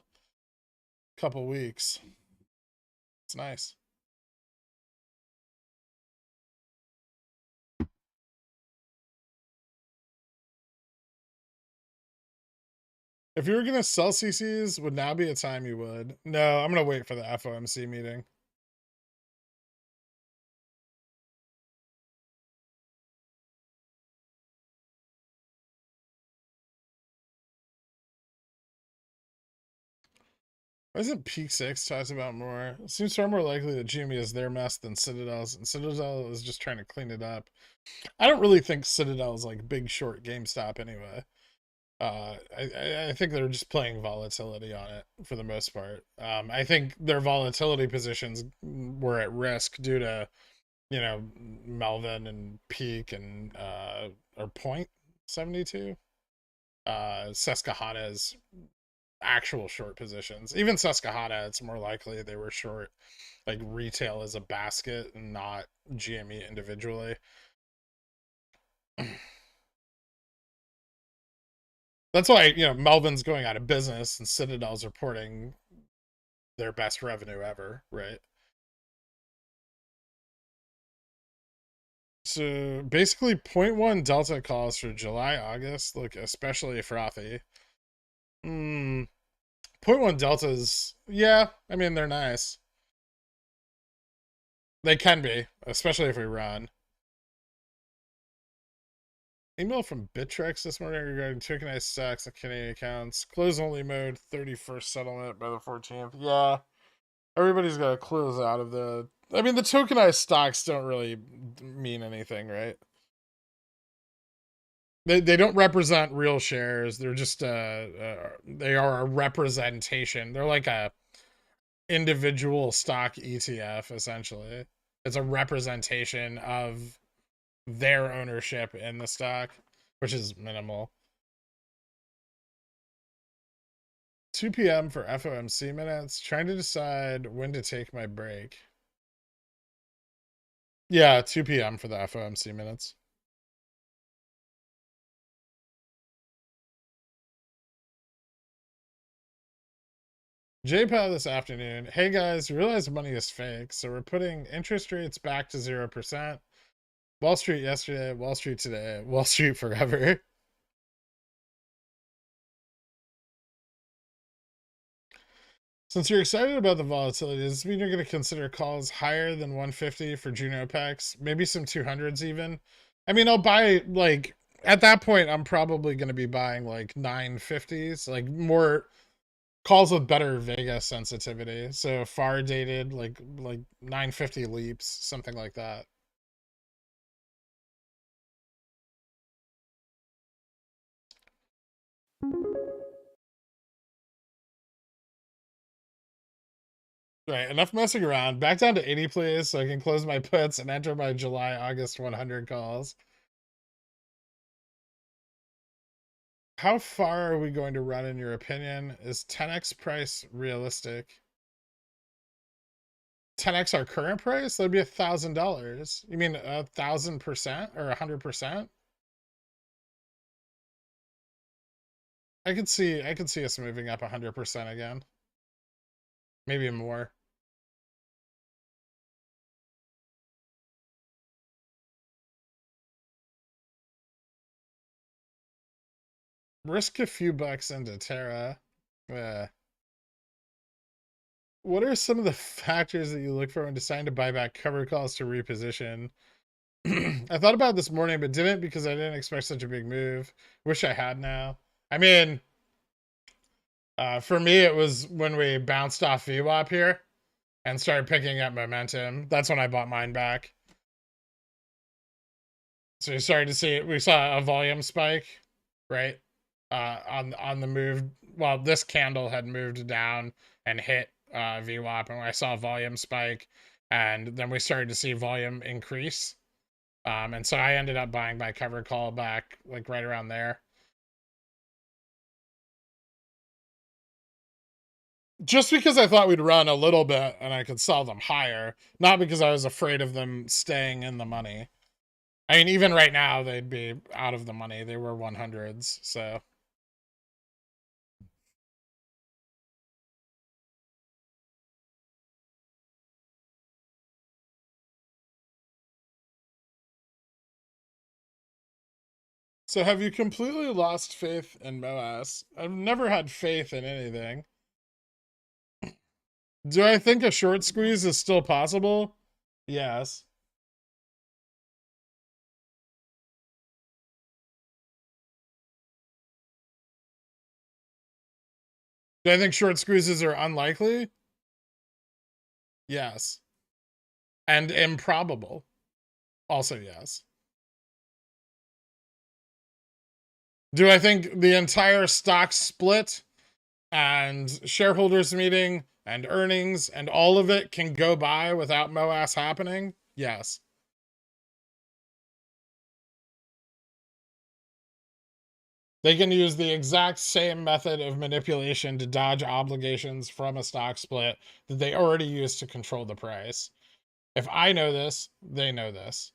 weeks. It's nice. If you were going to sell CCs, would now be a time you would? No, I'm going to wait for the FOMC meeting. Why isn't Peak 6 talked about more? It seems far more likely that GME is their mess than Citadel's, and Citadel is just trying to clean it up. I don't really think Citadel is like big short GameStop anyway. I think they're just playing volatility on it for the most part. I think their volatility positions were at risk due to, you know, Melvin and Peak and or Point 72. Susquehanna's actual short positions. Even Susquehanna, it's more likely they were short like retail as a basket and not GME individually. That's why, you know, Melvin's going out of business and Citadel's reporting their best revenue ever, right? So basically 0.1 delta calls for July, August look especially frothy. 0.1 deltas, yeah, I mean, they're nice. They can be, especially if we run. Email from Bittrex this morning regarding tokenized stocks and Canadian accounts. Close only mode, 31st settlement by the 14th. Yeah, everybody's got to close out of the. I mean, the tokenized stocks don't really mean anything, right? They don't represent real shares. They're just they are a representation. They're like a individual stock ETF essentially. It's a representation of their ownership in the stock, which is minimal. 2 p.m. for FOMC minutes. Trying to decide when to take my break. Yeah, 2 p.m. for the FOMC minutes. JPOW this afternoon. Hey guys, realize money is fake, so we're putting interest rates back to 0%. Wall Street yesterday, Wall Street today, Wall Street forever. Since you're excited about the volatility, does this mean you're going to consider calls higher than 150 for Juno packs? Maybe some 200s even? I mean, I'll buy, like, at that point, I'm probably going to be buying, like, 950s, like, more calls with better Vega sensitivity. So far dated, like 950 leaps, something like that. Right, enough messing around. Back down to 80, please, so I can close my puts and enter my July, August 100 calls. How far are we going to run, in your opinion? Is 10x price realistic? 10x our current price? That'd be $1,000. You mean 1,000% or 100%? I could see us moving up 100% again. Maybe more. Risk a few bucks into Terra. What are some of the factors that you look for when deciding to buy back cover calls to reposition? I thought about this morning, but didn't because I didn't expect such a big move. Wish I had now. I mean, for me, it was when we bounced off VWAP here and started picking up momentum. That's when I bought mine back. So you started to see, we saw a volume spike, right? On the move. Well, this candle had moved down and hit VWAP, and I saw a volume spike, and then we started to see volume increase. And so I ended up buying my cover call back like right around there. Just because I thought we'd run a little bit and I could sell them higher, not because I was afraid of them staying in the money. I mean, even right now, they'd be out of the money. They were 100s, so. So have you completely lost faith in MOASS? I've never had faith in anything. Do I think a short squeeze is still possible? Yes. Do I think short squeezes are unlikely? Yes. And improbable. Also, yes. Do I think the entire stock split and shareholders meeting and earnings and all of it can go by without MOASS happening? Yes. They can use the exact same method of manipulation to dodge obligations from a stock split that they already use to control the price. If I know this, they know this.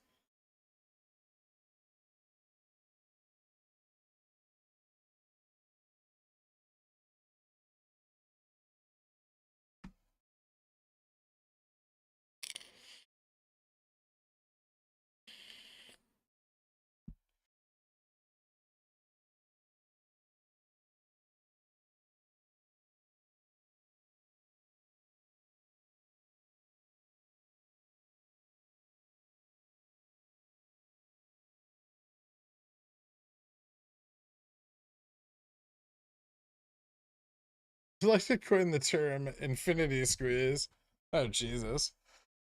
I'd like to coin the term infinity squeeze. Oh, Jesus.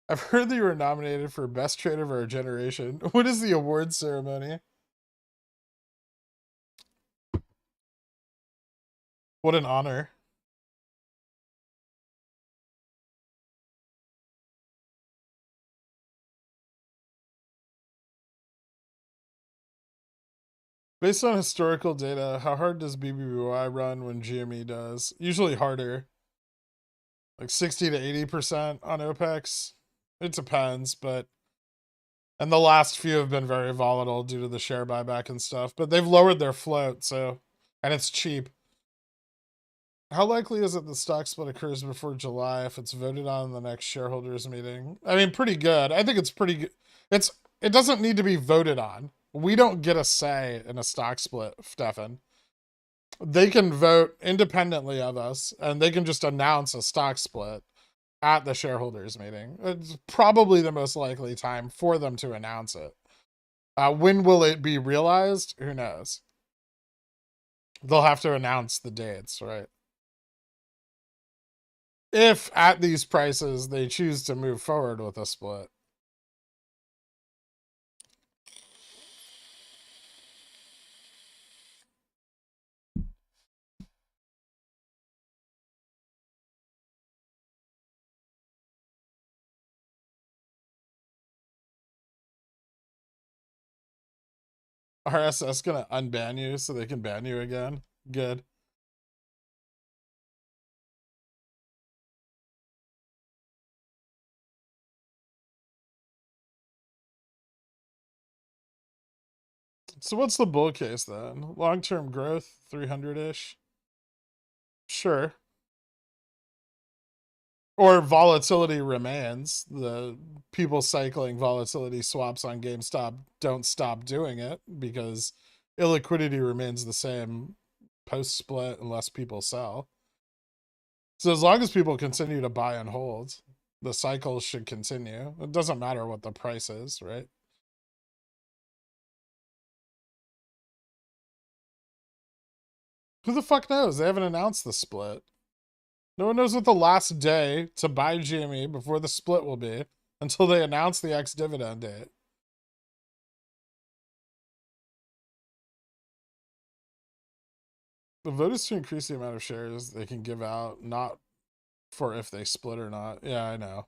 I've heard that you were nominated for Best Trader of Our Generation. What is the award ceremony? What an honor. Based on historical data, how hard does BBY run when GME does? Usually harder. Like 60 to 80% on OPEX. It depends, but and the last few have been very volatile due to the share buyback and stuff, but they've lowered their float, so and it's cheap. How likely is it the stock split occurs before July if it's voted on in the next shareholders meeting? I mean, pretty good. I think it's pretty good. It doesn't need to be voted on. We don't get a say in a stock split, Stefan. They can vote independently of us, and they can just announce a stock split at the shareholders meeting. It's probably the most likely time for them to announce it. When will it be realized? Who knows? They'll have to announce the dates, right? If at these prices they choose to move forward with a split. RSS gonna unban you so they can ban you again? Good. So what's the bull case then? Long-term growth, 300-ish? Sure. Or volatility remains. The people cycling volatility swaps on GameStop don't stop doing it because illiquidity remains the same post-split unless people sell. So as long as people continue to buy and hold, the cycle should continue. It doesn't matter what the price is, right? Who the fuck knows? They haven't announced the split. No one knows what the last day to buy GME before the split will be until they announce the ex-dividend date. The vote is to increase the amount of shares they can give out, not for if they split or not. Yeah, I know.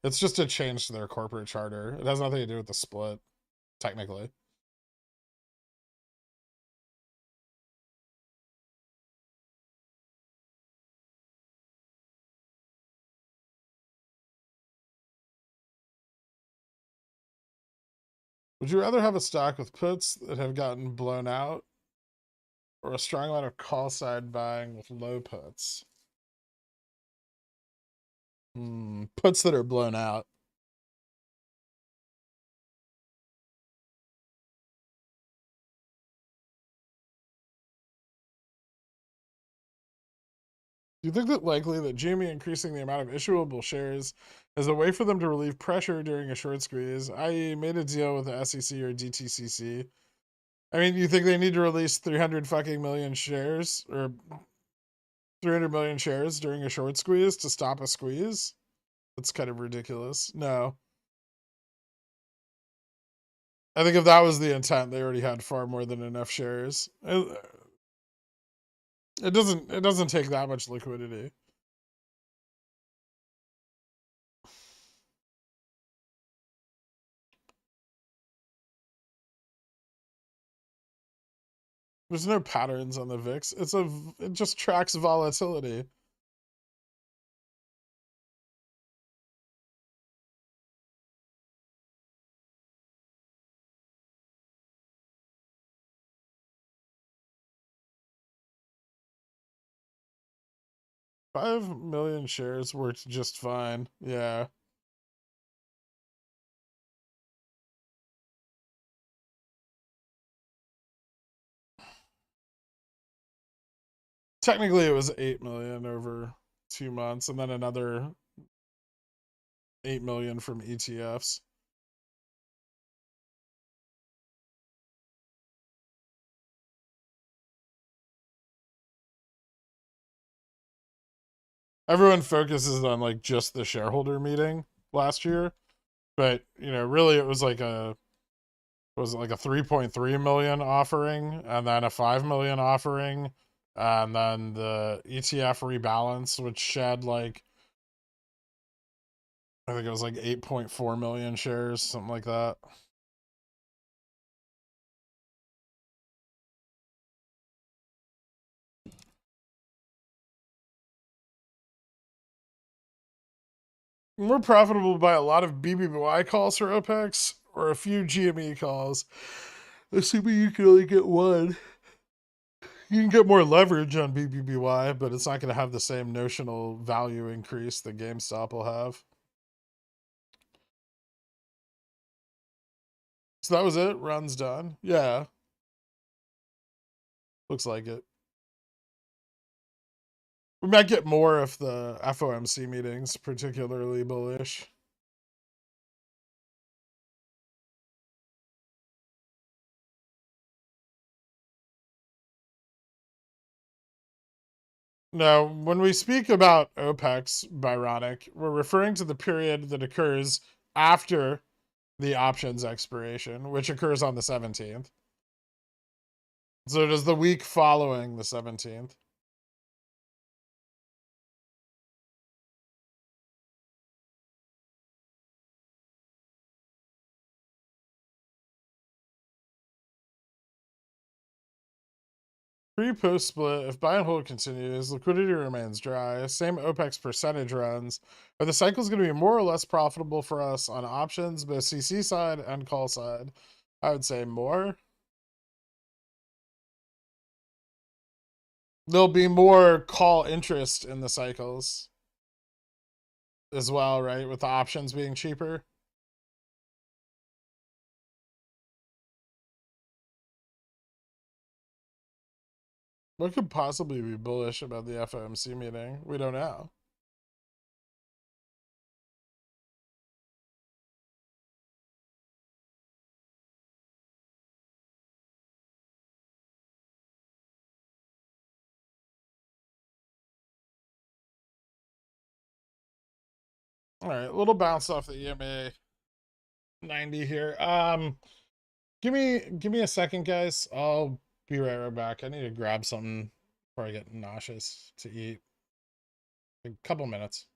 It's just a change to their corporate charter. It has nothing to do with the split, technically. Would you rather have a stock with puts that have gotten blown out or a strong amount of call side buying with low puts? Puts that are blown out. Do you think that likely that GME increasing the amount of issuable shares is a way for them to relieve pressure during a short squeeze, i.e., made a deal with the SEC or DTCC? I mean, you think they need to release 300 fucking million shares or 300 million shares during a short squeeze to stop a squeeze? That's kind of ridiculous. No. I think if that was the intent, they already had far more than enough shares. It doesn't take that much liquidity. There's no patterns on the VIX. It just tracks volatility. $5 million shares worked just fine. Yeah. Technically, it was 8 million over 2 months, and then another 8 million from ETFs. Everyone focuses on like just the shareholder meeting last year, but really it was like a 3.3 million offering, and then a 5 million offering, and then the ETF rebalance, which shed like, I think it was like 8.4 million shares, something like that. More profitable by a lot of BBY calls for OPEX or a few GME calls, assuming you can only get one. You can get more leverage on BBBY, but it's not going to have the same notional value increase that GameStop will have. So that was it. Run's done. Yeah. Looks like it. We might get more if the FOMC meeting's particularly bullish. Now, when we speak about OPEX, Byronic, we're referring to the period that occurs after the options expiration, which occurs on the 17th. So it is the week following the 17th. Pre-post split, if buy and hold continues, liquidity remains dry, same OPEX percentage runs, are the cycles going to be more or less profitable for us on options, both CC side and call side? I would say more. There'll be more call interest in the cycles as well, right? With the options being cheaper. What could possibly be bullish about the FOMC meeting? We don't know. All right, a little bounce off the EMA 90 here. Give me a second, guys. I'll be right back. I need to grab something before I get nauseous to eat. A couple minutes.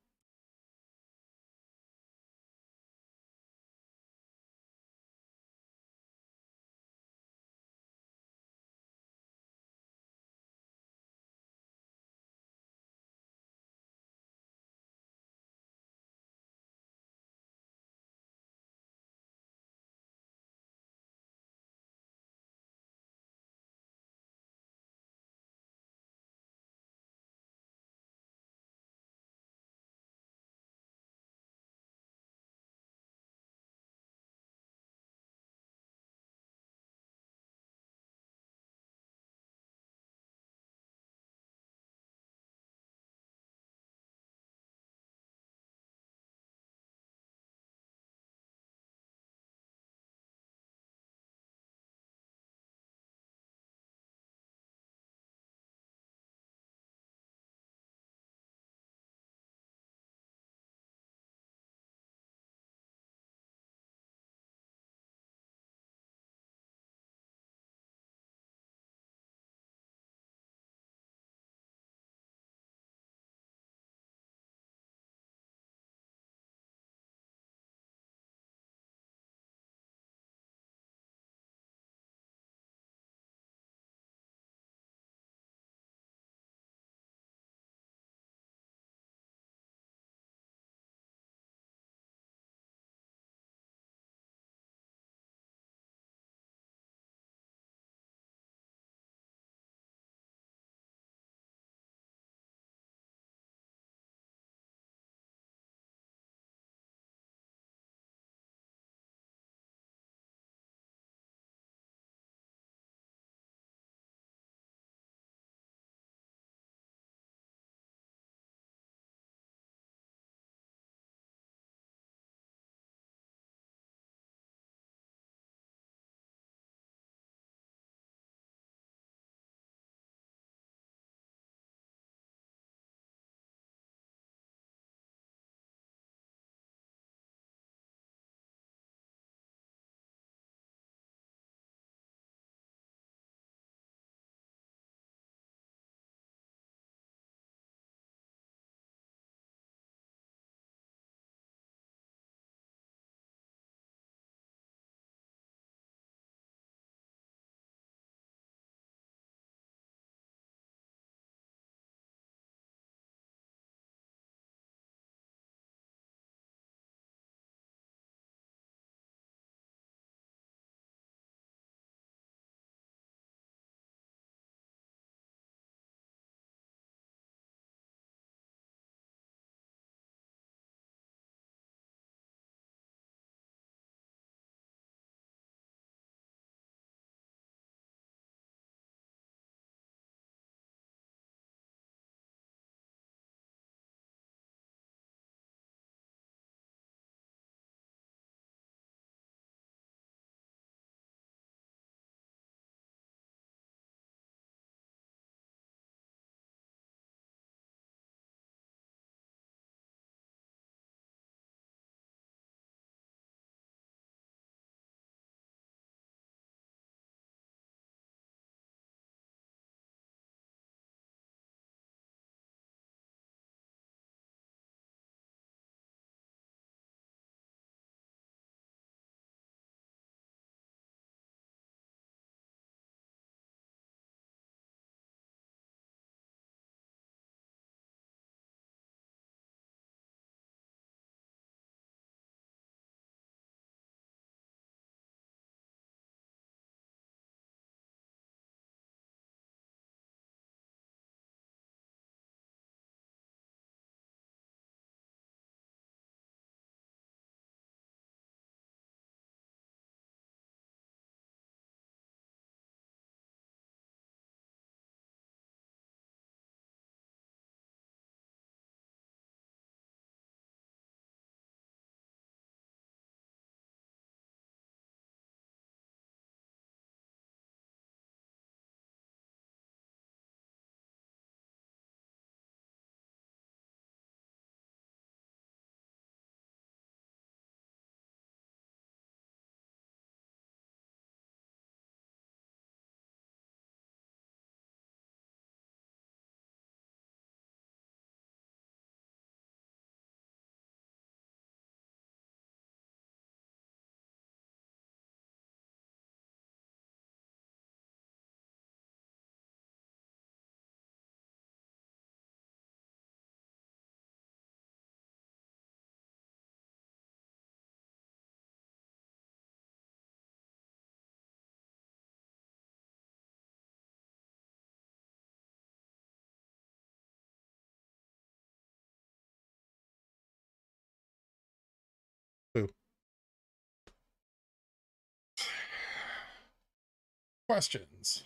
Questions.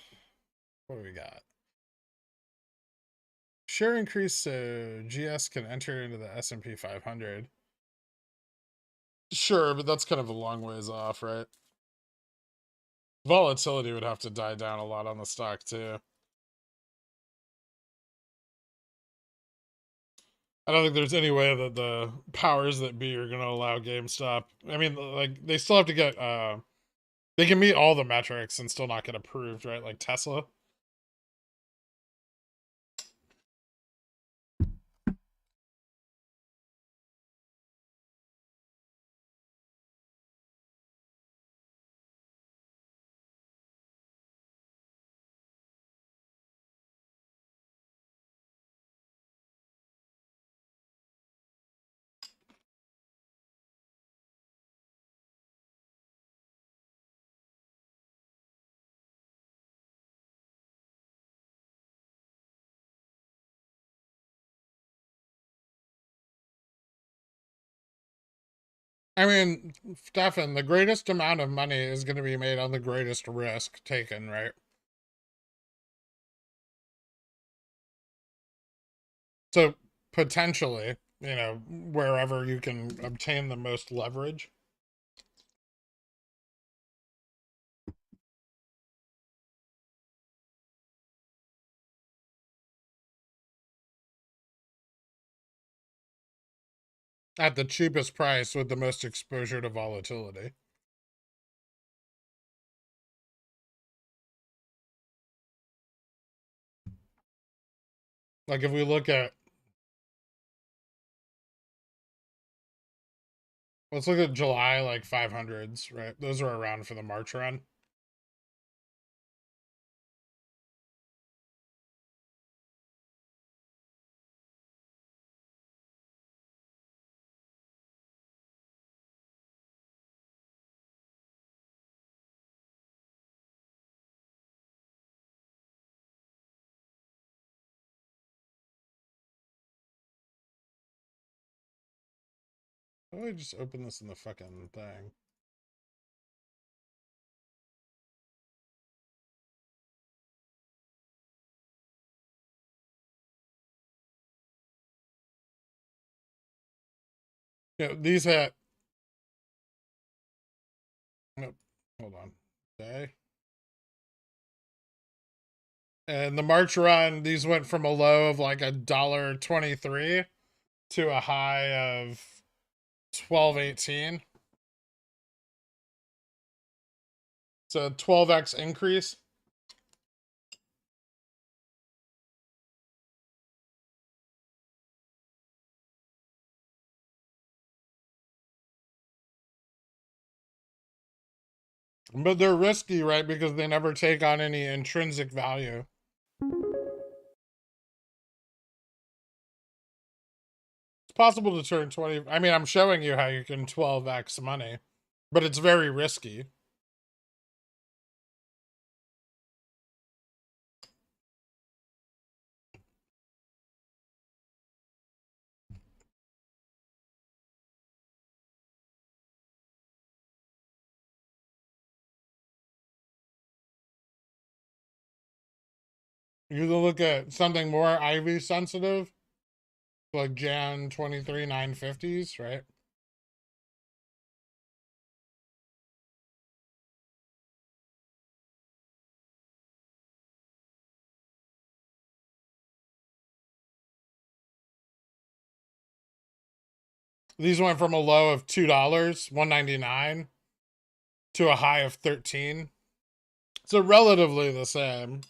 What do we got? Share increase so GS can enter into the S&P 500. Sure, but that's kind of a long ways off, right? Volatility would have to die down a lot on the stock too. I don't think there's any way that the powers that be are going to allow GameStop. I mean, like, they still have to get, they can meet all the metrics and still not get approved, right? Like Tesla. I mean, Stefan, the greatest amount of money is going to be made on the greatest risk taken, right? So potentially, you know, wherever you can obtain the most leverage. At the cheapest price with the most exposure to volatility. Like if we look at, let's look at July, like 500s, right? Those are around for the March run. Why don't I just open this in the fucking thing? Yeah, these had, nope, hold on. Okay. And the March run, these went from a low of like $1.23 to a high of 12.18. So 12x increase. But they're risky, right? Because they never take on any intrinsic value. It's possible to turn 20. I mean, I'm showing you how you can 12x money, but it's very risky. You can look at something more IV sensitive, like Jan 23 950s, right? These went from a low of $2, 199, to a high of 13. So relatively the same.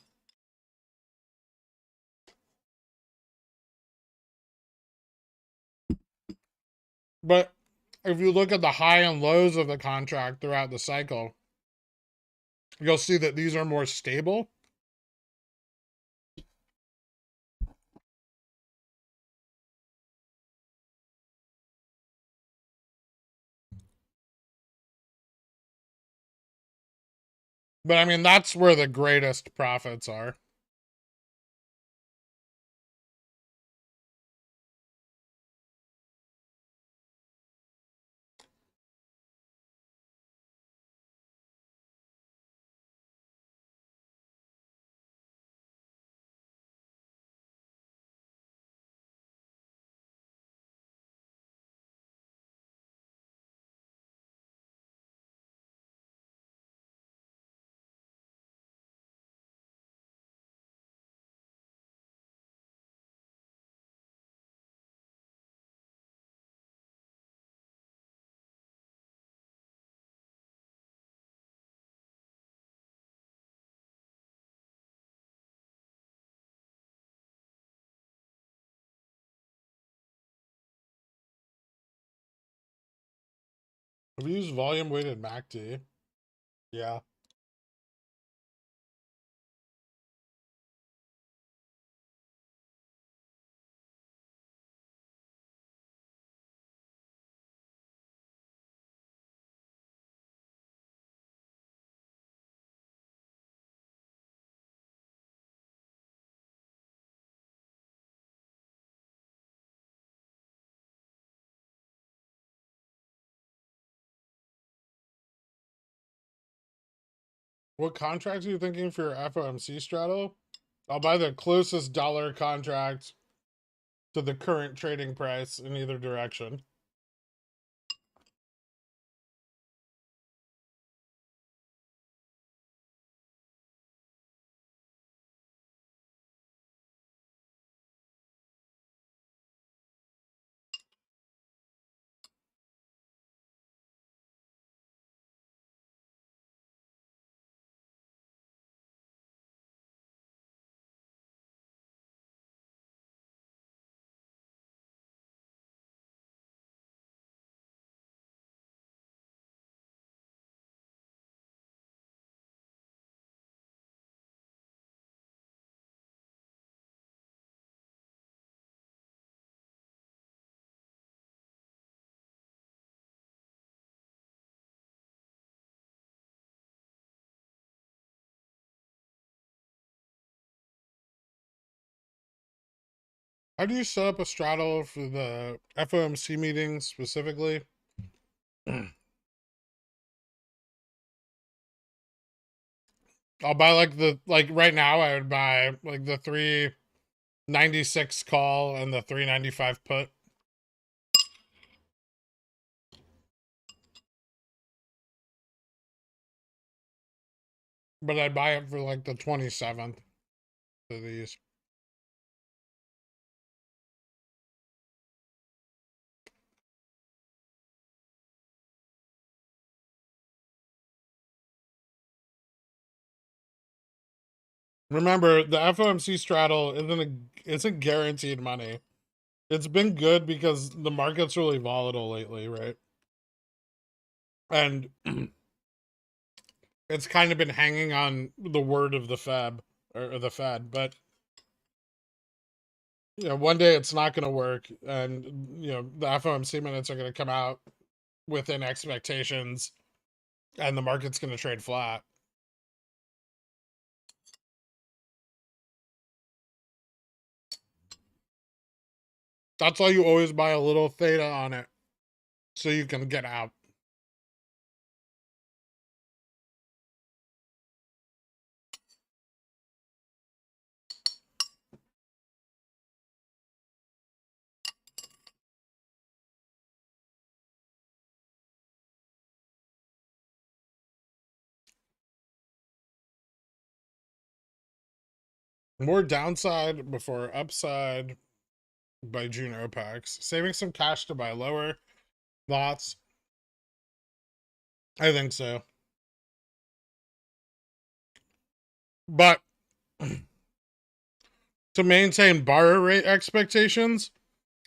But if you look at the high and lows of the contract throughout the cycle, you'll see that these are more stable. But I mean, that's where the greatest profits are. Have you used volume weighted MACD? Yeah. What contracts are you thinking for your FOMC straddle? I'll buy the closest dollar contract to the current trading price in either direction. How do you set up a straddle for the FOMC meeting specifically? I'll buy like right now I would buy like the 396 call and the 395 put. But I'd buy it for like the 27th of these. Remember, the FOMC straddle isn't guaranteed money. It's been good because the market's really volatile lately, right? And it's kind of been hanging on the word of the Fed or the Fed, but one day it's not going to work, and the FOMC minutes are going to come out within expectations, and the market's going to trade flat. That's why you always buy a little theta on it, so you can get out. More downside before upside by June OPEX. Saving some cash to buy lower. Thoughts? I think so. But to maintain borrow rate expectations,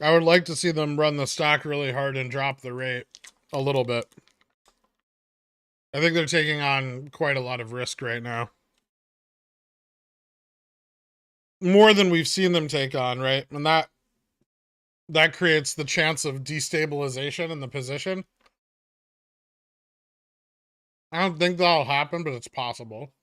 I would like to see them run the stock really hard and drop the rate a little bit. I think they're taking on quite a lot of risk right now. More than we've seen them take on, right? And that creates the chance of destabilization in the position. I don't think that'll happen, but it's possible.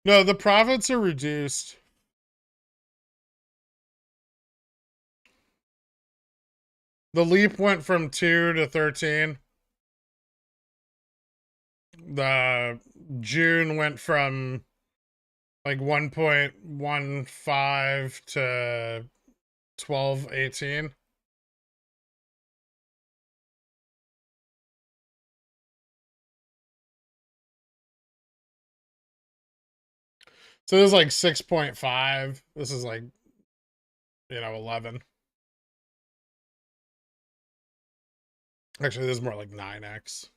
No, the profits are reduced. The leap went from 2 to 13. The June went from like 1.15 to 12.18. So this is like 6.5. This is like, 11. Actually, this is more like 9x.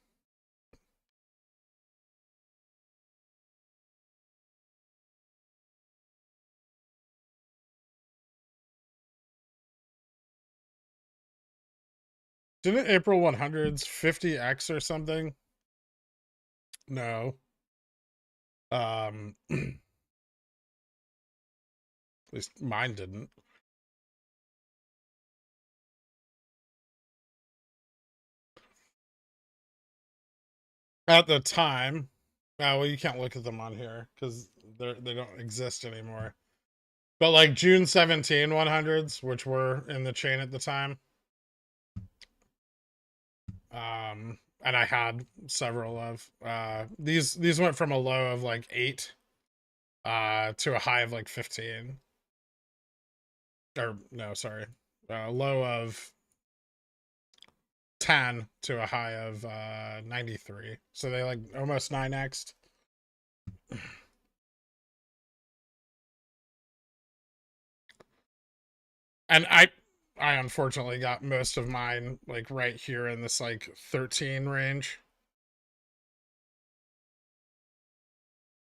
Didn't April 100s 50x or something? No. At least mine didn't. At the time. Well, you can't look at them on here because they don't exist anymore. But like June 17 100s, which were in the chain at the time. And I had several of these went from a low of like 8 to a high of like 15. Or no, sorry. Low of 10 to a high of 93. So they like almost 9x'd. And I unfortunately got most of mine like right here in this like 13 range.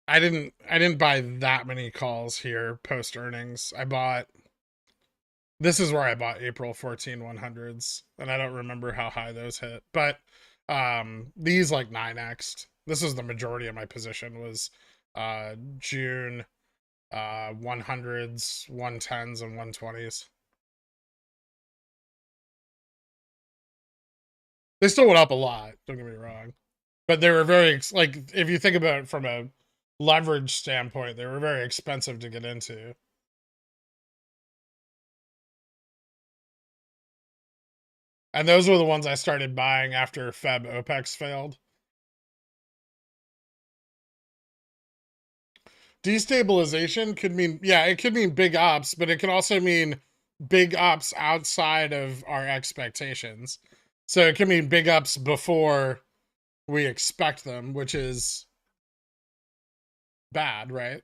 I didn't buy that many calls here post earnings. This is where I bought April 14 100s, and I don't remember how high those hit, but these like 9x'd. This is the majority of my position was June 100s, 110s, and 120s. They still went up a lot, don't get me wrong. But they were very, like, if you think about it from a leverage standpoint, they were very expensive to get into. And those were the ones I started buying after Feb OPEX failed. Destabilization could mean, yeah, it could mean big ups, but it can also mean big ups outside of our expectations. So it can mean big ups before we expect them, which is bad, right?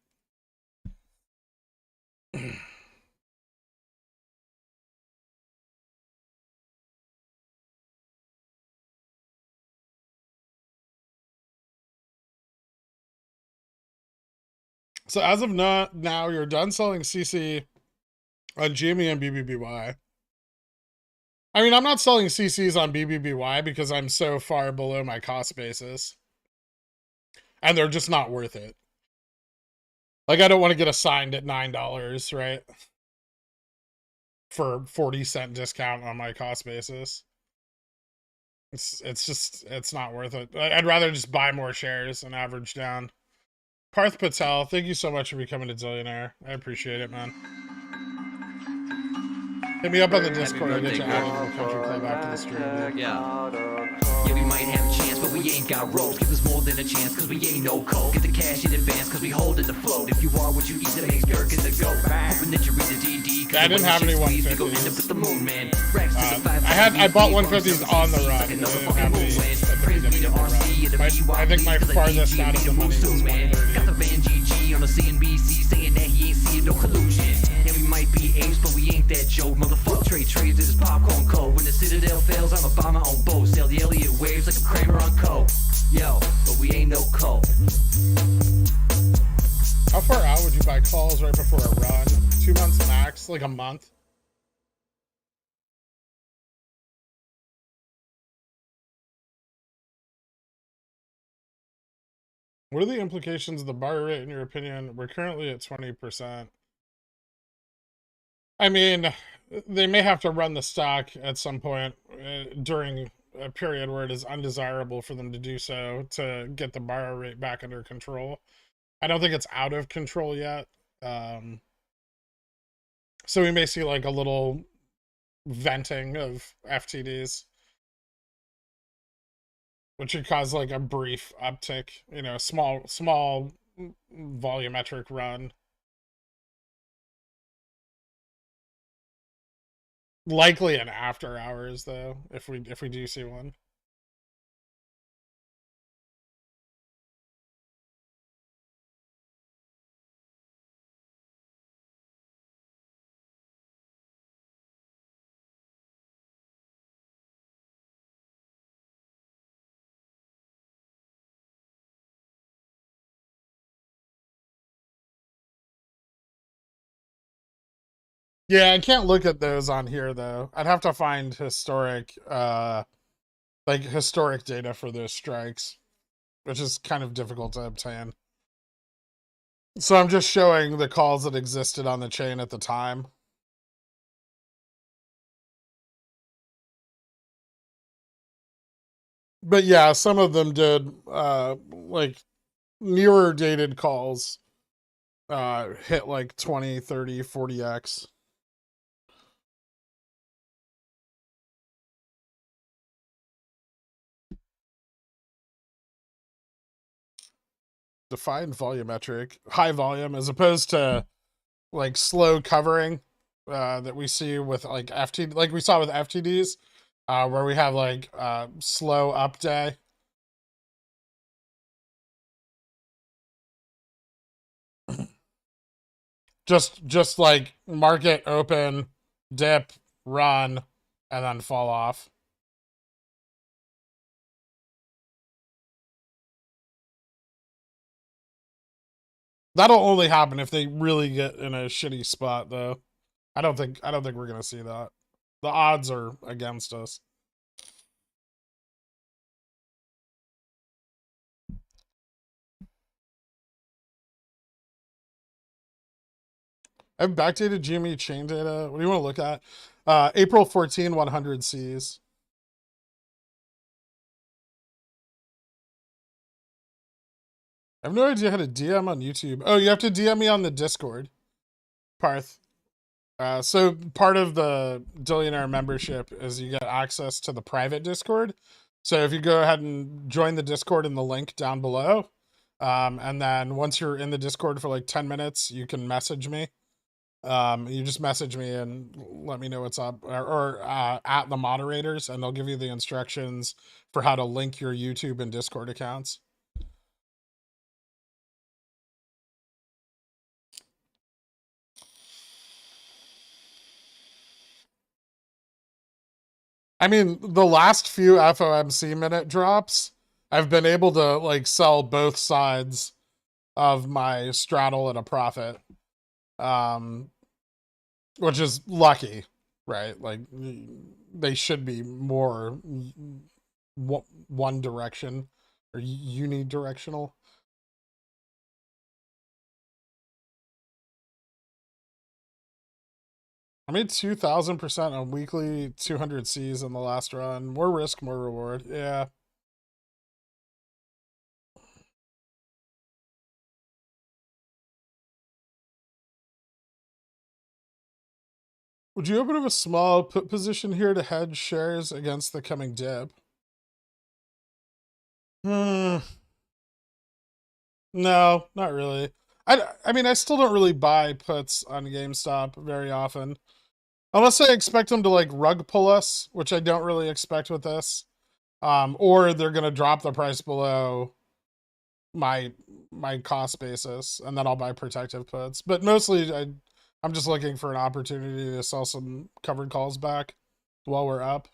So as of now, you're done selling CC on GME and BBBY. I mean, I'm not selling CCs on BBBY because I'm so far below my cost basis. And they're just not worth it. Like, I don't want to get assigned at $9, right? For 40-cent discount on my cost basis. It's not worth it. I'd rather just buy more shares and average down. Parth Patel, thank you so much for becoming a zillionaire. I appreciate it, man. Hit me up on the Discord. I'll get you added to the country club after the stream, dude. Yeah, we might have a chance, but we ain't got rolls. Give us more than a chance, cause we ain't no cold. Get the cash in advance, cause we hold it afloat. If you are what you eat, that makes gherkin to go. Hoping that you read the DD. I didn't have any 150s. I bought 150s on the run. I didn't have any I think my farthest out of the money was 130. Got the Van GG on the CNBC saying that he ain't seeing no collusion. Yeah, we might be apes, but we ain't that Joe. Motherfucker, trade this popcorn code. When the Citadel fails, I'ma buy my own boat. Sail the Elliott waves like a Kramer on coke. Yo, but we ain't no coke. How far out would you buy calls right before a run? 2 months max, like a month? What are the implications of the bar rate in your opinion? We're currently at 20%. I mean, they may have to run the stock at some point during a period where it is undesirable for them to do so to get the borrow rate back under control. I don't think it's out of control yet. So we may see like a little venting of FTDs. which could cause like a brief uptick, you know, small volumetric run. Likely an after hours though, if we do see one. Yeah, I can't look at those on here though. I'd have to find historic like historic data for those strikes, which is kind of difficult to obtain. So I'm just showing the calls that existed on the chain at the time. But yeah, some of them did like nearer dated calls hit like 20, 30, 40x. Defined volumetric, high volume, as opposed to like slow covering that we see with like FT, like we saw with FTDs, where we have like slow up day. Just like market open, dip, run, and then fall off. That'll only happen if they really get in a shitty spot, though. I don't think we're gonna see that. The odds are against us. I've backdated GME chain data. What do you want to look at? April 14, 100 Cs. I have no idea how to DM on YouTube. Oh, you have to DM me on the Discord, Parth. So part of the Dillionaire membership is you get access to the private Discord. So if you go ahead and join the Discord in the link down below, and then once you're in the Discord for like 10 minutes, you can message me. You just message me and let me know what's up, or at the moderators, and they'll give you the instructions for how to link your YouTube and Discord accounts. I mean, the last few FOMC minute drops, I've been able to like sell both sides of my straddle at a profit, um, which is lucky, right? Like they should be more one direction or unidirectional. I made 2,000% on weekly 200 Cs in the last run. More risk, more reward. Yeah. Would you open up a small put position here to hedge shares against the coming dip? No, not really. I mean, I still don't really buy puts on GameStop very often. Unless I expect them to like rug pull us, which I don't really expect with this. Or they're gonna drop the price below my cost basis, and then I'll buy protective puts. But mostly I'm just looking for an opportunity to sell some covered calls back while we're up.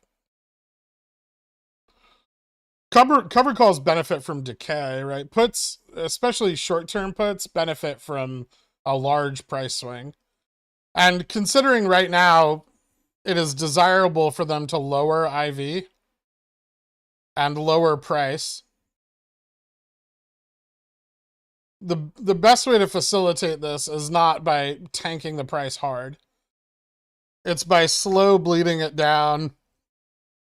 Covered calls benefit from decay, right? Puts, especially short-term puts, benefit from a large price swing. And considering right now it is desirable for them to lower IV and lower price, the best way to facilitate this is not by tanking the price hard. It's by slow bleeding it down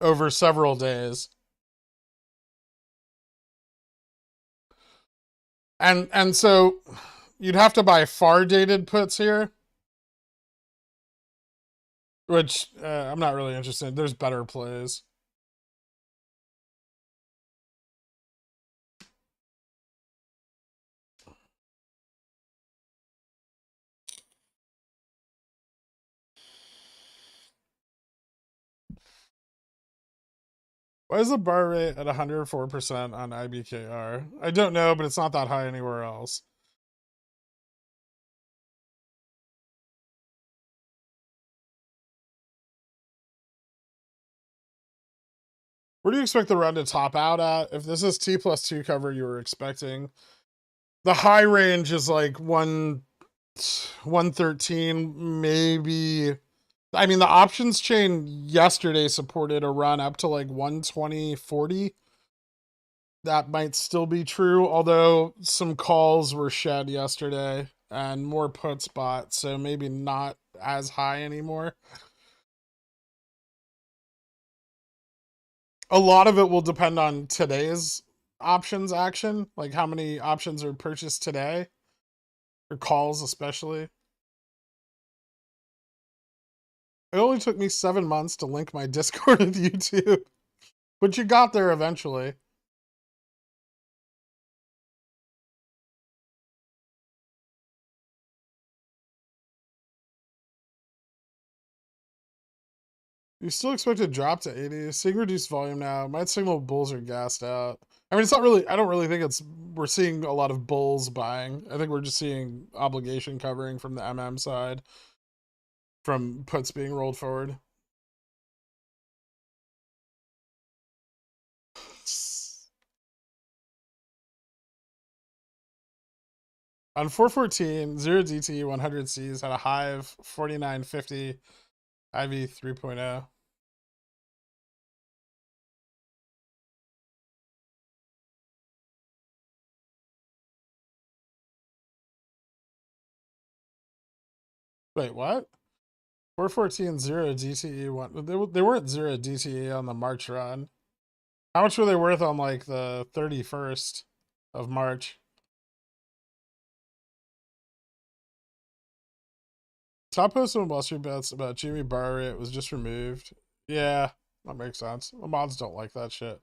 over several days. And so you'd have to buy far dated puts here, which I'm not really interested in. There's better plays. Why is the bar rate at 104% on IBKR? I don't know, but it's not that high anywhere else. Where do you expect the run to top out at? If this is T+2 cover you were expecting, the high range is like 113, maybe. I mean, the options chain yesterday supported a run up to like 120.40. That might still be true, although some calls were shed yesterday and more puts bought, so maybe not as high anymore. A lot of it will depend on today's options action, like how many options are purchased today, or calls especially. It only took me 7 months to link my Discord with YouTube, but you got there eventually. You still expect a drop to 80. Seeing reduced volume now might signal bulls are gassed out. I mean, it's not really, I don't really think we're seeing a lot of bulls buying. I think we're just seeing obligation covering from the MM side, from puts being rolled forward. On 414, 0 DT 100 Cs had a high of 49.50 IV 3.0. Wait, what? 414 0 DTE one. They weren't 0 DTE on the March run. How much were they worth on like the 31st of March? Top post on Wall Street bets about Jimmy bar rate was just removed. Yeah, that makes sense. The mods don't like that shit.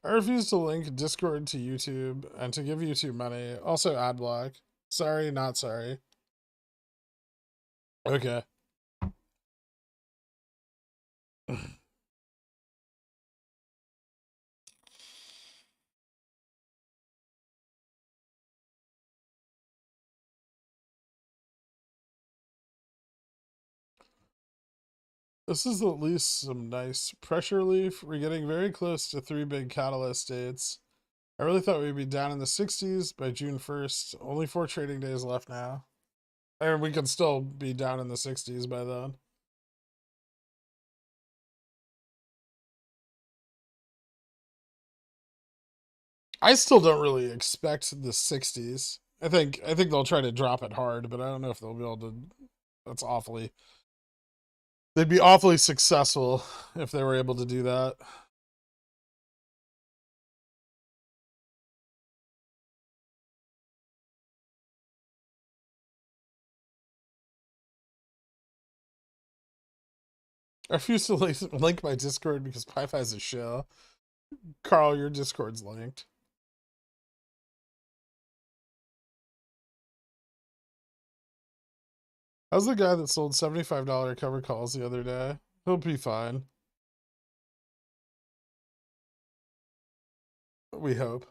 I refuse to link Discord to YouTube and to give YouTube money. Also ad block. Sorry, not sorry. Okay. This is at least some nice pressure relief. We're getting very close to 3 big catalyst dates. I really thought we'd be down in the 60s by June 1st. Only 4 trading days left now. And we can still be down in the 60s by then. I still don't really expect the 60s. I think they'll try to drop it hard, but I don't know if they'll be able to. That's awfully. They'd be awfully successful if they were able to do that. I refuse to link my Discord because PyPy is a show. Carl, your Discord's linked. How's the guy that sold $75 cover calls the other day? He'll be fine. We hope.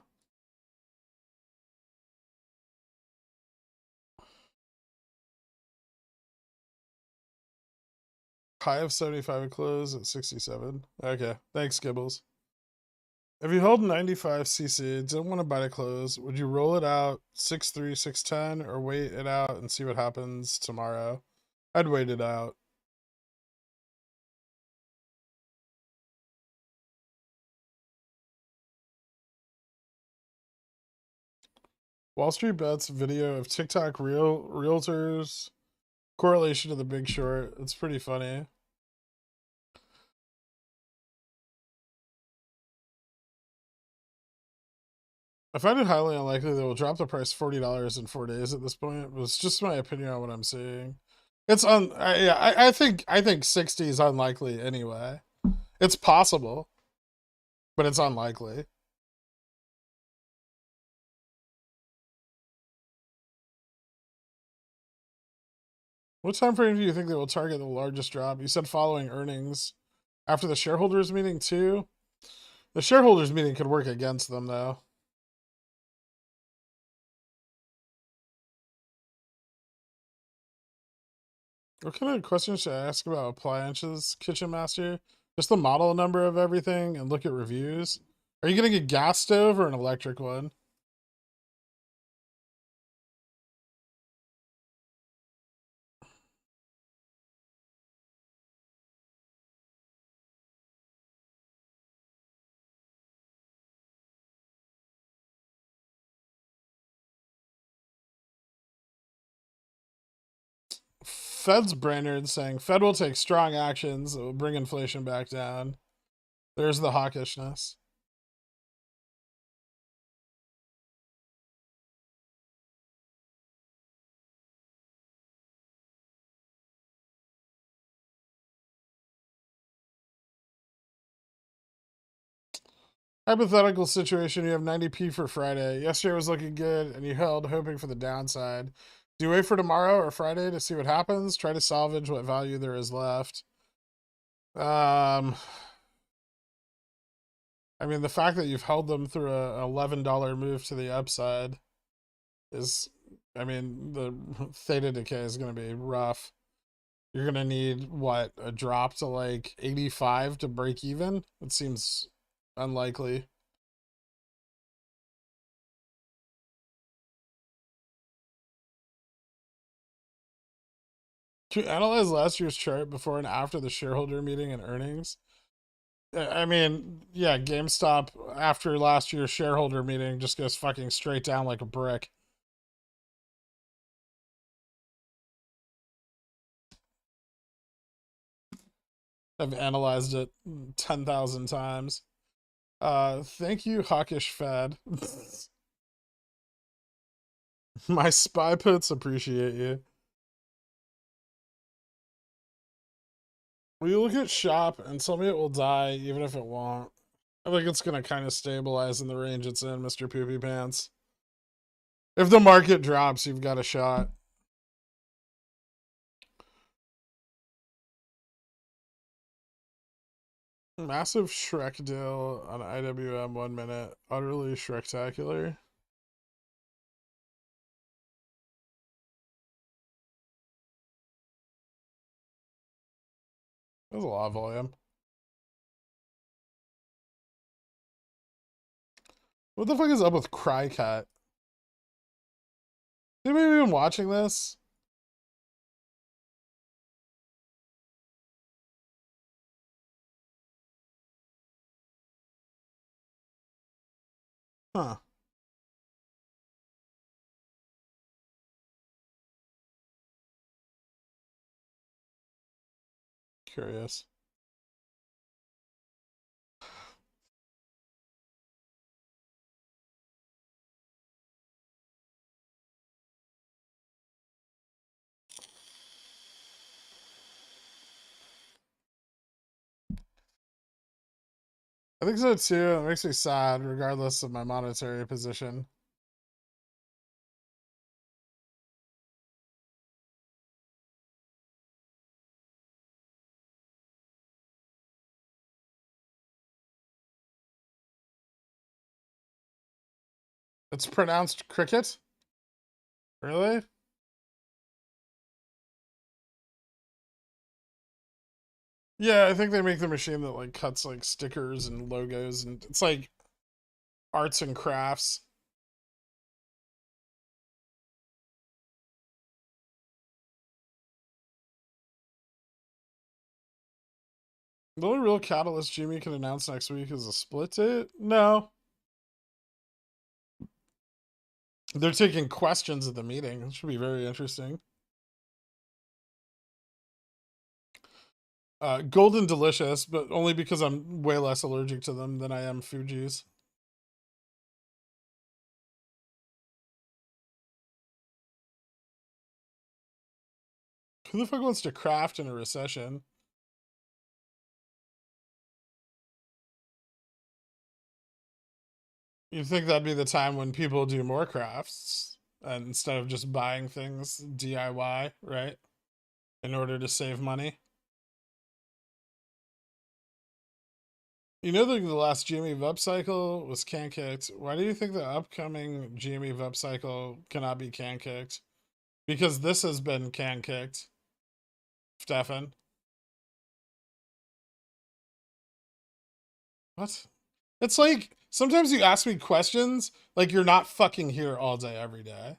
High of 75 and close at 67. Okay, thanks, Gibbles. If you hold 95 CC, don't want to buy to close, would you roll it out 6.3, 6.10, or wait it out and see what happens tomorrow? I'd wait it out. Wall Street Bets video of TikTok realtors correlation to the Big Short. It's pretty funny. I find it highly unlikely they will drop the price $40 in 4 days at this point. But it's just my opinion on what I'm seeing. It's I think 60 is unlikely anyway. It's possible, but it's unlikely. What time frame do you think they will target the largest drop? You said following earnings. After the shareholders meeting too? The shareholders meeting could work against them though. What kind of questions should I ask about appliances, Kitchen Master? Just the model number of everything and look at reviews. Are you getting a gas stove or an electric one? Fed's Brainerd saying Fed will take strong actions that will bring inflation back down. There's the hawkishness. Hypothetical situation, you have 90p for Friday. Yesterday was looking good and you held hoping for the downside. Do you wait for tomorrow or Friday to see what happens? Try to salvage what value there is left. I mean, the fact that you've held them through a $11 move to the upside is, I mean, the theta decay is going to be rough. You're going to need, what, a drop to like 85 to break even? It seems unlikely. To analyze last year's chart before and after the shareholder meeting and earnings? I mean, yeah, GameStop after last year's shareholder meeting just goes fucking straight down like a brick. I've analyzed it 10,000 times. Thank you, hawkish Fed. My spy puts appreciate you. Will you look at shop and tell me it will die even if it won't? I think it's going to kind of stabilize in the range it's in, Mr. Poopy Pants. If the market drops, you've got a shot. Massive Shrek deal on IWM 1 minute. Utterly Shrektacular. There's a lot of volume. What the fuck is up with Crycat? Anybody even watching this? Huh. Curious. I think so too. It makes me sad, regardless of my monetary position. It's pronounced cricket? Really? Yeah, I think they make the machine that like cuts like stickers and logos, and it's like arts and crafts. The only real catalyst Jimmy can announce next week is a split date? No. They're taking questions at the meeting. It should be very interesting. Golden Delicious, but only because I'm way less allergic to them than I am Fuji's. Who the fuck wants to craft in a recession? You'd think that'd be the time when people do more crafts and instead of just buying things DIY, right? in order to save money. You know, the last GME VUP cycle was can kicked. Why do you think the upcoming GME VUP cycle cannot be can kicked? Because this has been can kicked. Stefan. What? It's like sometimes you ask me questions like you're not fucking here all day every day.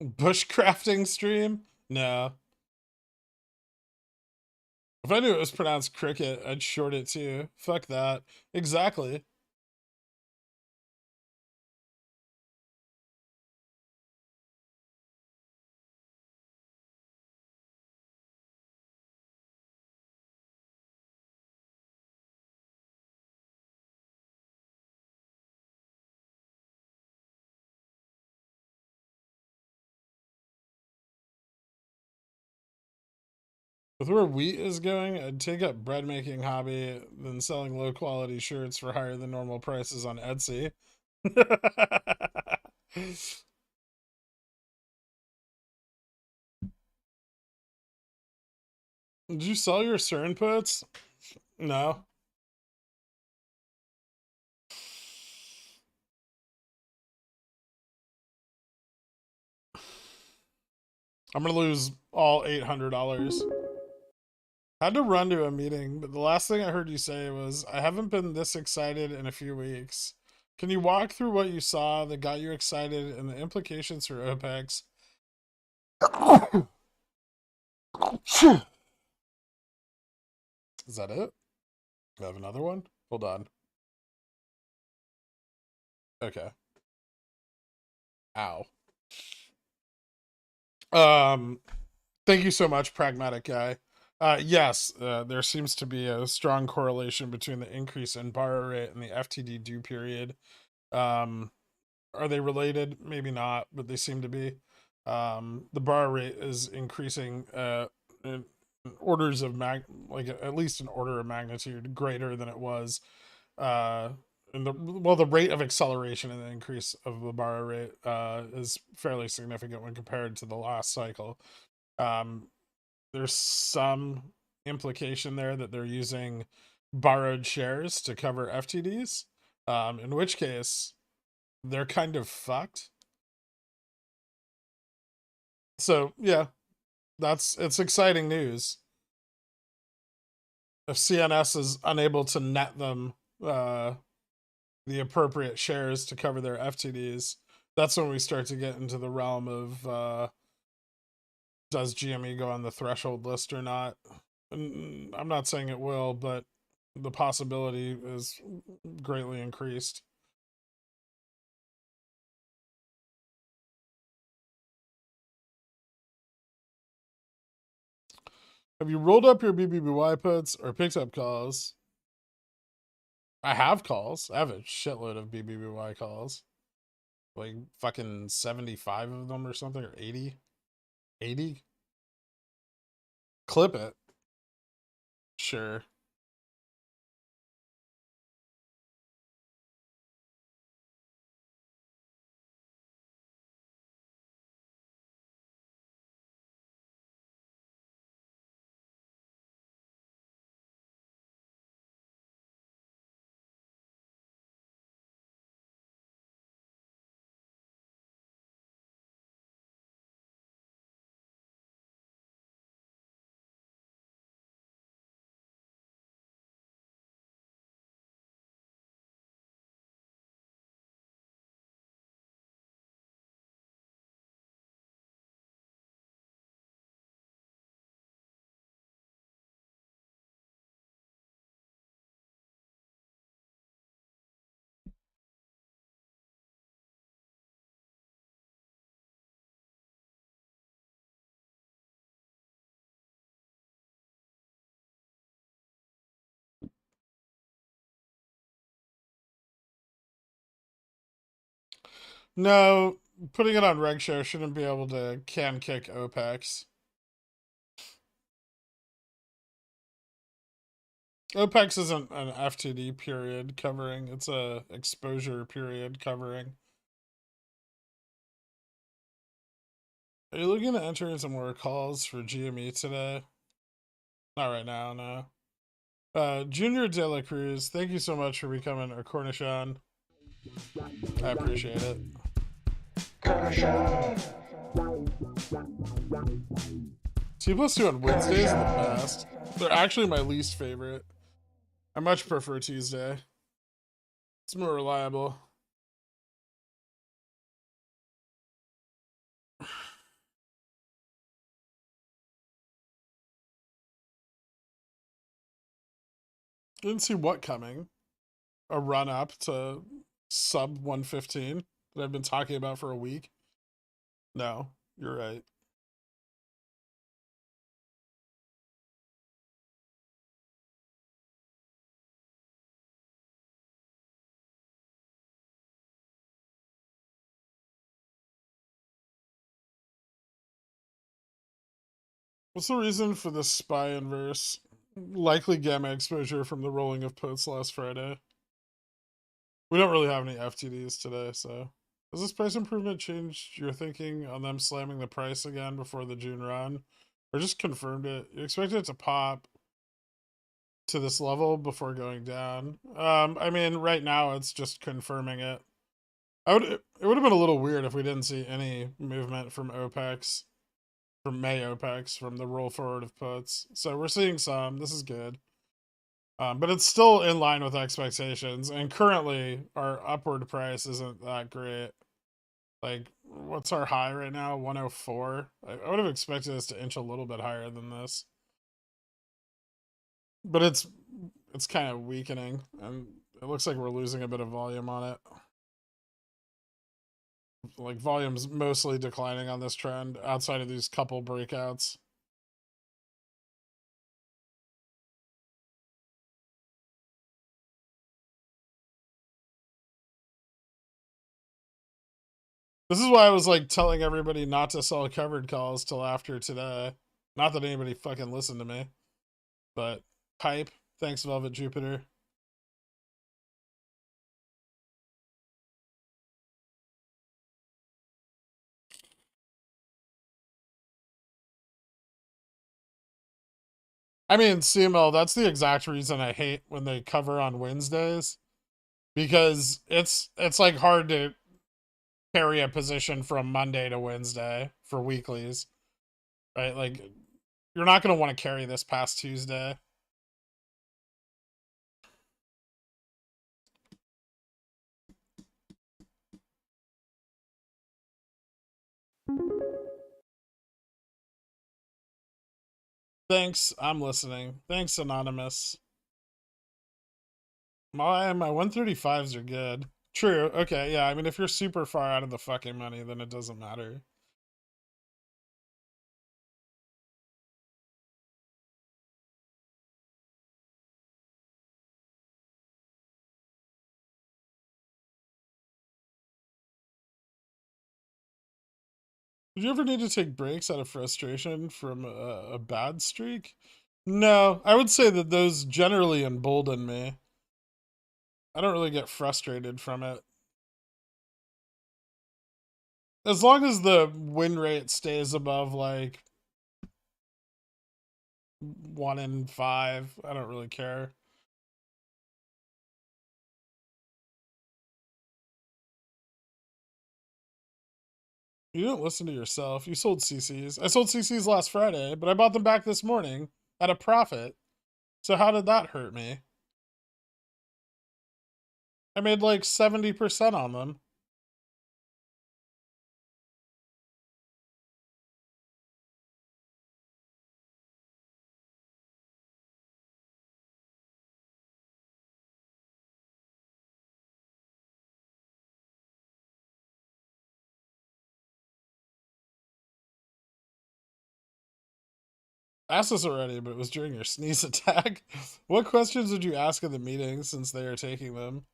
Bushcrafting stream? No. If I knew it was pronounced cricket, I'd short it too. Fuck that. Exactly. With where wheat is going, I'd take up bread making hobby than selling low quality shirts for higher than normal prices on Etsy. Did you sell your CERN puts? No. I'm gonna lose all $800. Had to run to a meeting, but the last thing I heard you say was, I haven't been this excited in a few weeks. Can you walk through what you saw that got you excited and the implications for OPEX? Is that it? Do I have another one? Hold on. Okay. Ow. Thank you so much, pragmatic guy. Yes, there seems to be a strong correlation between the increase in borrow rate and the FTD due period. Are they related? Maybe not, but they seem to be. The borrow rate is increasing in orders of like at least an order of magnitude greater than it was. And the rate of acceleration and the increase of the borrow rate is fairly significant when compared to the last cycle. There's some implication there that they're using borrowed shares to cover FTDs, in which case they're kind of fucked. So yeah, it's exciting news. If CNS is unable to net them the appropriate shares to cover their FTDs, that's when we start to get into the realm of does GME go on the threshold list or not? And I'm not saying it will, but the possibility is greatly increased. Have you rolled up your BBBY puts or picked up calls? I have calls. I have a shitload of BBBY calls. Like fucking 75 of them or something, or 80? 80? Clip it. Sure. No, putting it on reg share shouldn't be able to can kick OPEX. OPEX isn't an FTD period covering, it's a exposure period covering. Are you looking to enter into more calls for GME today? Not right now, no. Junior De La Cruz, thank you so much for becoming a Cornishon. I appreciate it. T+2 on Wednesdays in the past. They're actually my least favorite. I much prefer Tuesday. It's more reliable. Didn't see what coming. A run up to sub 115 that I've been talking about for a week. No, you're right. What's the reason for the SPY inverse? Likely gamma exposure from the rolling of puts last Friday. We don't really have any FTDs today, so. Has this price improvement changed your thinking on them slamming the price again before the June run? Or just confirmed it? You expected it to pop to this level before going down? I mean, right now it's just confirming it. It would have been a little weird if we didn't see any movement from OPEX, from May OPEX, from the roll forward of puts. So we're seeing some. This is good. But it's still in line with expectations. And currently, our upward price isn't that great. Like, what's our high right now? 104. I would have expected us to inch a little bit higher than this. But it's kind of weakening, and it looks like we're losing a bit of volume on it. Like, volume's mostly declining on this trend outside of these couple breakouts. This is why I was like telling everybody not to sell covered calls till after today. Not that anybody fucking listened to me. But pipe, thanks Velvet Jupiter. I mean, CML, that's the exact reason I hate when they cover on Wednesdays. Because it's like hard to carry a position from Monday to Wednesday for weeklies. Right? Like, you're not going to want to carry this past Tuesday. Thanks, I'm listening. Thanks, Anonymous. My 135s are good. True. Okay, yeah. I mean, if you're super far out of the fucking money, then it doesn't matter. Did you ever need to take breaks out of frustration from a bad streak? No, I would say that those generally embolden me. I don't really get frustrated from it. As long as the win rate stays above like 1 in 5, I don't really care. You didn't listen to yourself. You sold CCs. I sold CCs last Friday, but I bought them back this morning at a profit. So how did that hurt me? I made like 70% on them. Asked this already, but it was during your sneeze attack. What questions would you ask in the meeting since they are taking them?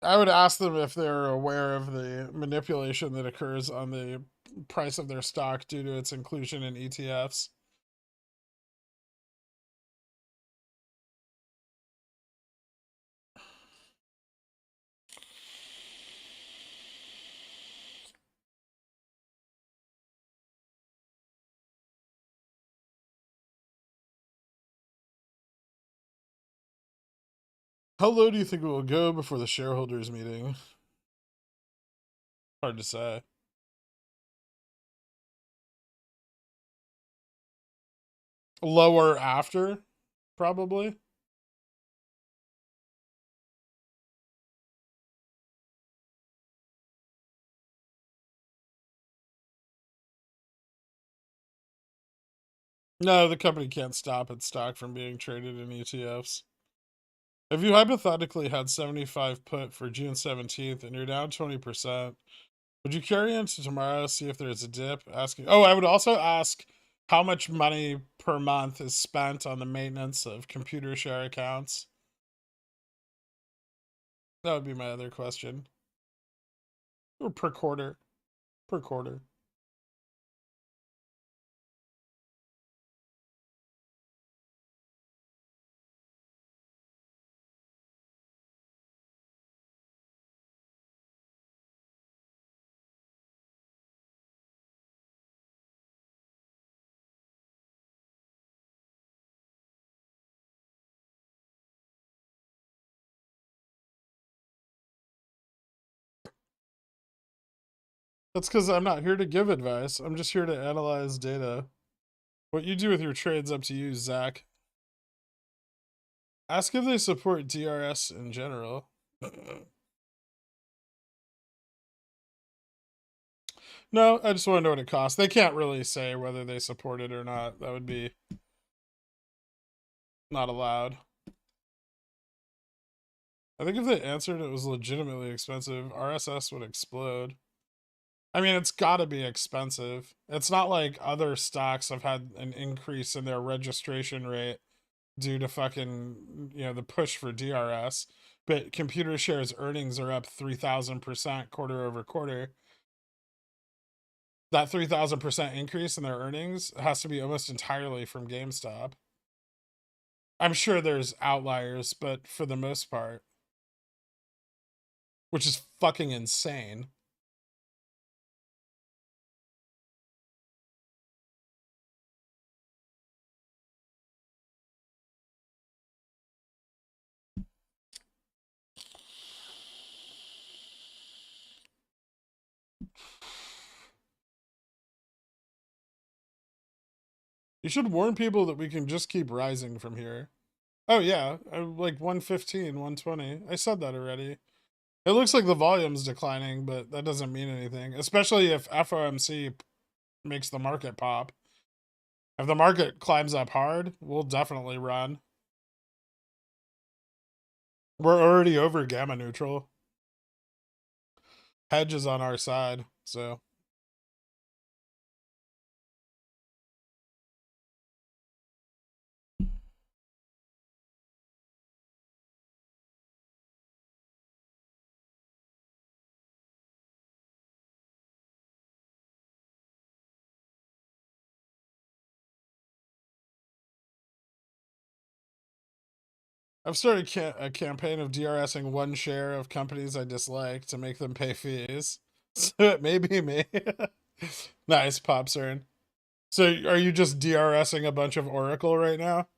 I would ask them if they're aware of the manipulation that occurs on the price of their stock due to its inclusion in ETFs. How low do you think it will go before the shareholders meeting? Hard to say. Lower after, probably. No, the company can't stop its stock from being traded in ETFs. If you hypothetically had 75 put for June 17th and you're down 20%, would you carry into tomorrow, see if there's a dip? Asking. Oh, I would also ask how much money per month is spent on the maintenance of computer share accounts. That would be my other question. Or per quarter. Per quarter. That's because I'm not here to give advice. I'm just here to analyze data. What you do with your trade's up to you, Zach. Ask if they support DRS in general. No, I just want to know what it costs. They can't really say whether they support it or not. That would be not allowed. I think if they answered it was legitimately expensive, RSS would explode. I mean, it's got to be expensive. It's not like other stocks have had an increase in their registration rate due to fucking, the push for DRS. But computer shares earnings are up 3,000% quarter over quarter. That 3,000% increase in their earnings has to be almost entirely from GameStop. I'm sure there's outliers, but for the most part, which is fucking insane. You should warn people that we can just keep rising from here. Oh yeah, like 115, 120. I said that already. It looks like the volume's declining, but that doesn't mean anything, especially if FOMC makes the market pop. If the market climbs up hard, we'll definitely run. We're already over gamma neutral. Hedge is on our side, so. I've started a campaign of DRSing one share of companies I dislike to make them pay fees. So it may be me. Nice, Popcern. So are you just DRSing a bunch of Oracle right now?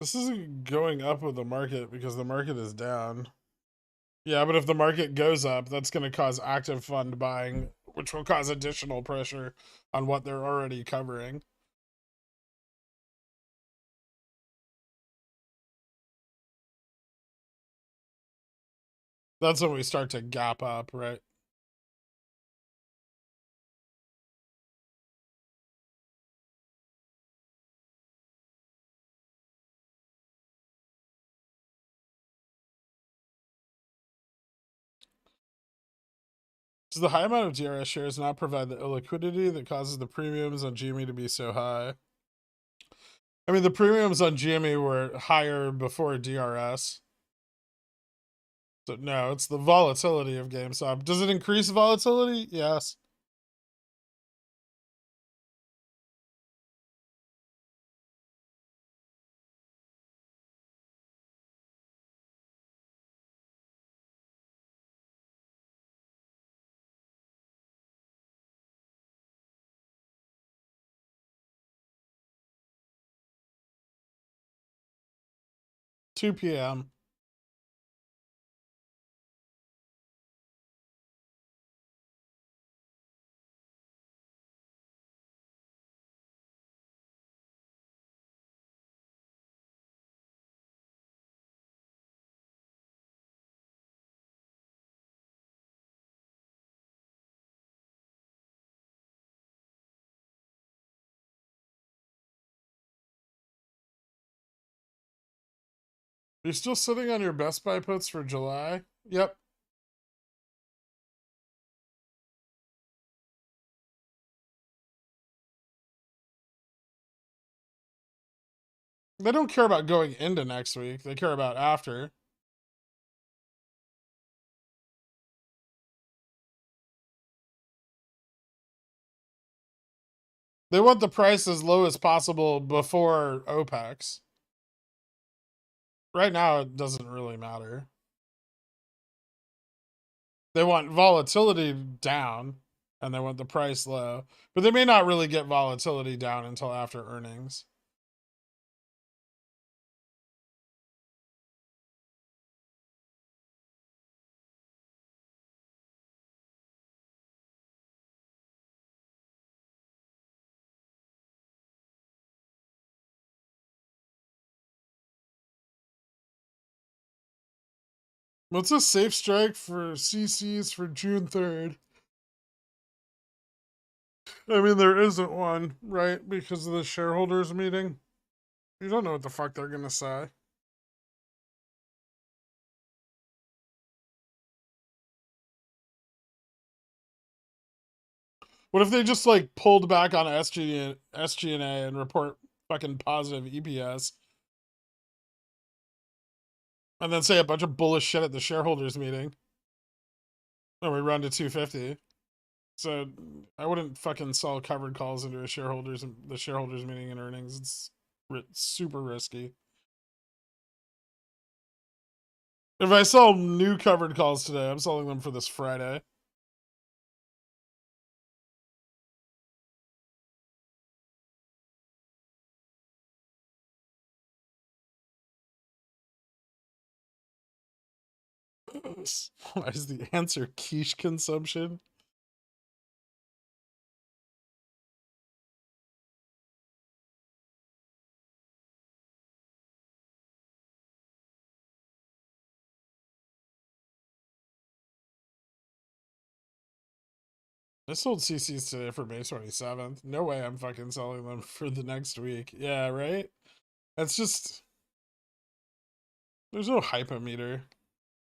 This isn't going up with the market because the market is down. Yeah, but if the market goes up, that's going to cause active fund buying, which will cause additional pressure on what they're already covering. That's when we start to gap up, right? Does the high amount of DRS shares not provide the illiquidity that causes the premiums on GME to be so high? I mean, the premiums on GME were higher before DRS. So, no, it's the volatility of GameStop. Does it increase volatility? Yes. Two p.m. You're still sitting on your Best Buy puts for July? Yep. They don't care about going into next week. They care about after. They want the price as low as possible before OPEX. Right now, it doesn't really matter. They want volatility down and they want the price low. But they may not really get volatility down until after earnings. What's a safe strike for CCs for June 3rd? I mean, there isn't one, right? Because of the shareholders meeting. You don't know what the fuck they're going to say. What if they just like pulled back on SG&A and report fucking positive EPS? And then say a bunch of bullish shit at the shareholders meeting. And we run to 250. So I wouldn't fucking sell covered calls into the shareholders meeting and earnings. It's super risky. If I sell new covered calls today, I'm selling them for this Friday. Why is the answer quiche consumption? I sold CCs today for May 27th. No way I'm fucking selling them for the next week. Yeah, right? That's just... There's no hypometer.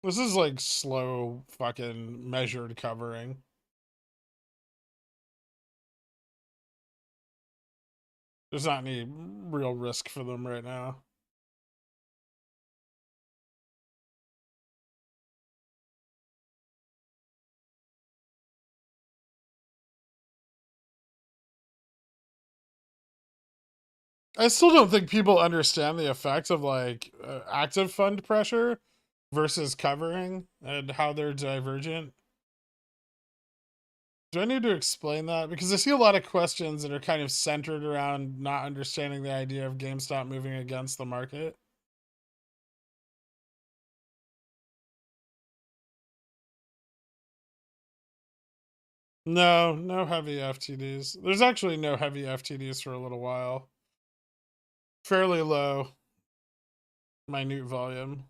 This is like slow fucking measured covering. There's not any real risk for them right now. I still don't think people understand the effect of like active fund pressure versus covering and how they're divergent. Do I need to explain that? Because I see a lot of questions that are kind of centered around not understanding the idea of GameStop moving against the market. No, no heavy FTDs. There's actually no heavy FTDs for a little while. Fairly low, minute volume.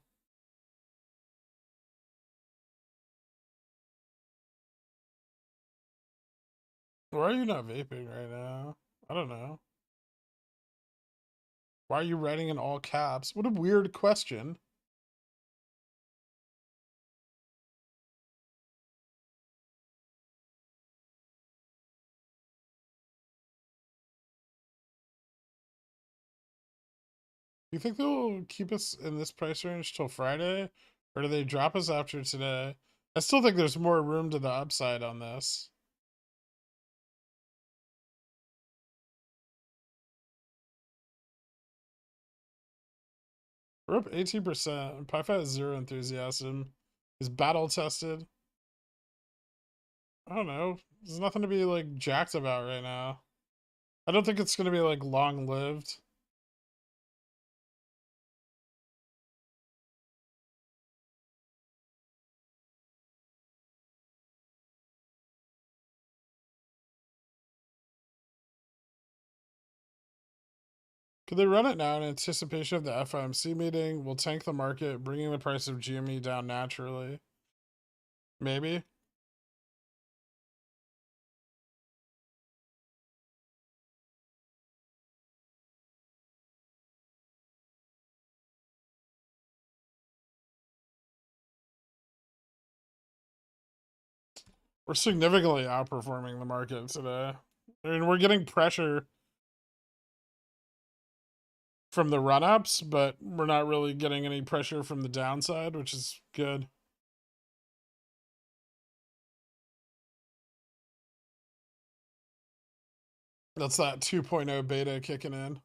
Why are you not vaping right now? I don't know. Why are you writing in all caps? What a weird question. Do you think they'll keep us in this price range till Friday? Or do they drop us after today? I still think there's more room to the upside on this. We're up 18%. PyFat has zero enthusiasm. He's battle tested. I don't know. There's nothing to be like jacked about right now. I don't think it's gonna be like long lived. Could they run it now in anticipation of the FOMC meeting? We'll tank the market, bringing the price of GME down naturally. Maybe. We're significantly outperforming the market today. I mean, we're getting pressure from the run-ups, but we're not really getting any pressure from the downside, which is good. That's that 2.0 beta kicking in.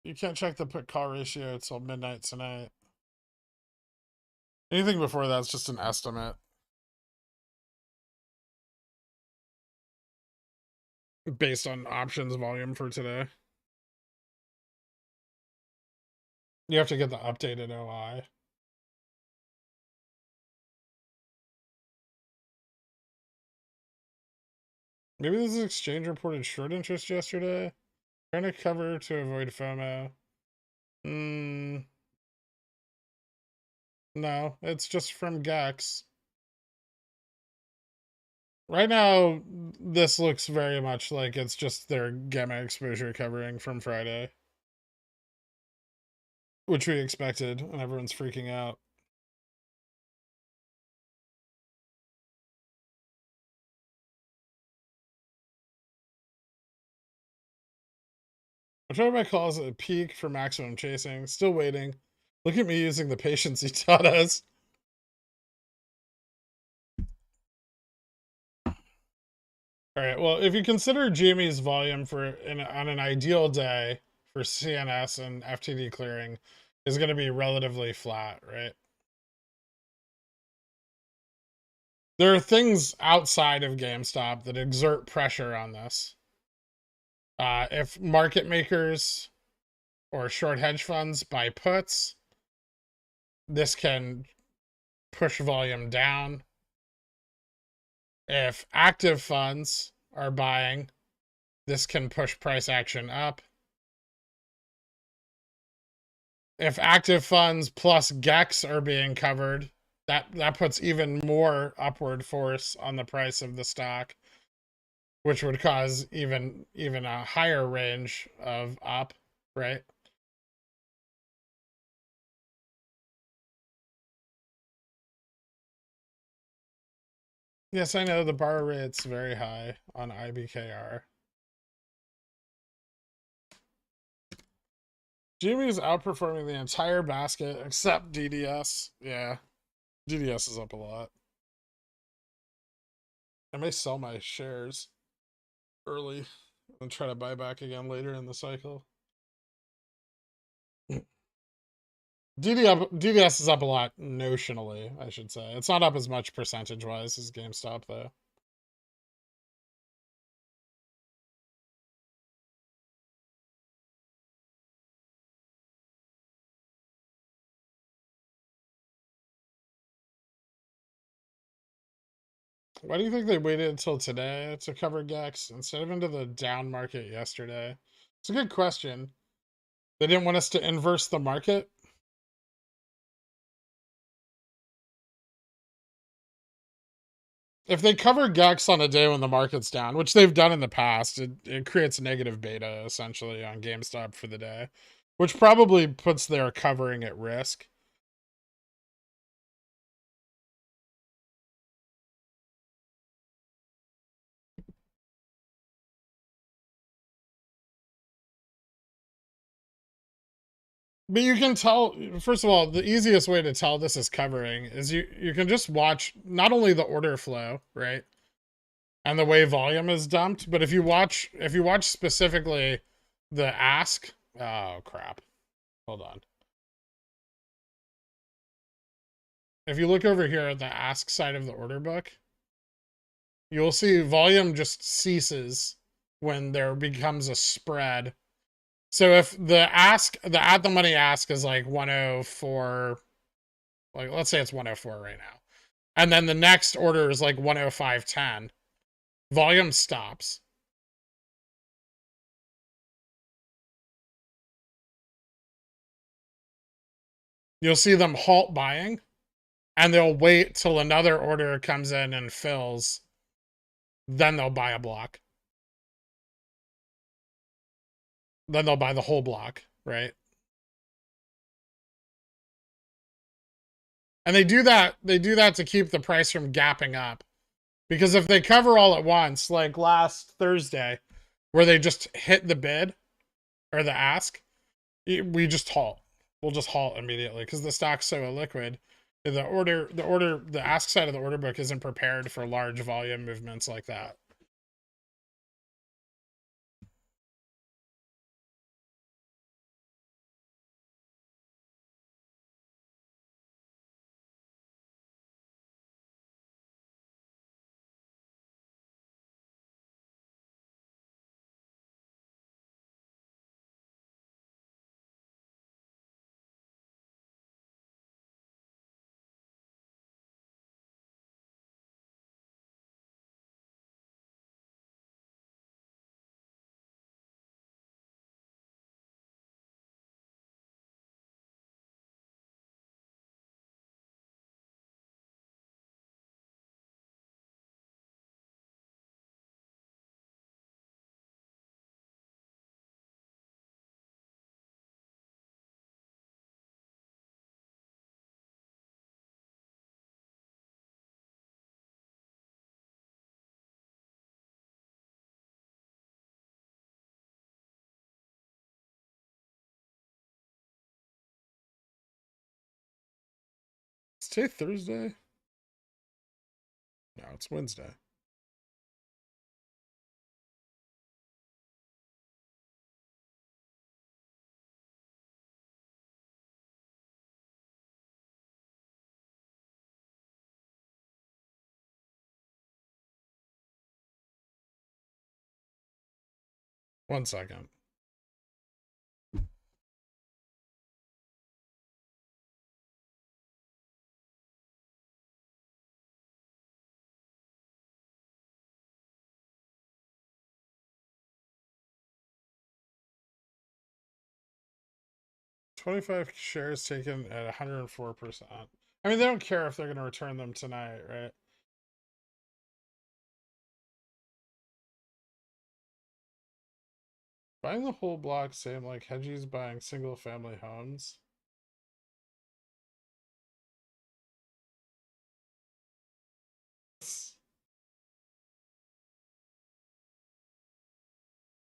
You can't check the put call ratio until midnight tonight. Anything before that's just an estimate. Based on options volume for today. You have to get the updated OI. Maybe this is exchange reported short interest yesterday. Trying to cover to avoid FOMO. No, it's just from Gex. Right now, this looks very much like it's just their gamma exposure covering from Friday. Which we expected, and everyone's freaking out. I'm trying my calls at a peak for maximum chasing. Still waiting. Look at me using the patience he taught us. All right, well, if you consider GME's volume on an ideal day for CNS and FTD clearing is going to be relatively flat, right? There are things outside of GameStop that exert pressure on this. If market makers or short hedge funds buy puts, this can push volume down. If active funds are buying, this can push price action up. If active funds plus GEX are being covered, that puts even more upward force on the price of the stock, which would cause even a higher range of up, right? Yes, I know the bar rate's very high on IBKR. Jimmy is outperforming the entire basket except DDS. Yeah, DDS is up a lot. I may sell my shares early and try to buy back again later in the cycle. DDS is up a lot notionally, I should say. It's not up as much percentage-wise as GameStop, though. Why do you think they waited until today to cover GEX instead of into the down market yesterday? It's a good question. They didn't want us to inverse the market? If they cover GEX on a day when the market's down, which they've done in the past, it creates negative beta, essentially, on GameStop for the day, which probably puts their covering at risk. But you can tell, first of all, the easiest way to tell this is covering is you can just watch not only the order flow, right? And the way volume is dumped, but if you watch specifically the ask, oh crap. Hold on. If you look over here at the ask side of the order book, you'll see volume just ceases when there becomes a spread. So if the at the money ask is like 104, like let's say it's 104 right now, and then the next order is like 105.10, volume stops. You'll see them halt buying, and they'll wait till another order comes in and fills. Then they'll buy a block. Then they'll buy the whole block, right? And they do that to keep the price from gapping up. Because if they cover all at once, like last Thursday, where they just hit the bid or the ask, we just halt. We'll just halt immediately because the stock's so illiquid. The ask side of the order book isn't prepared for large volume movements like that. It's today Thursday? No, it's Wednesday. One second. $25 shares taken at 104%. I mean, they don't care if they're going to return them tonight, right? Buying the whole block, same like Hedgie's buying single family homes.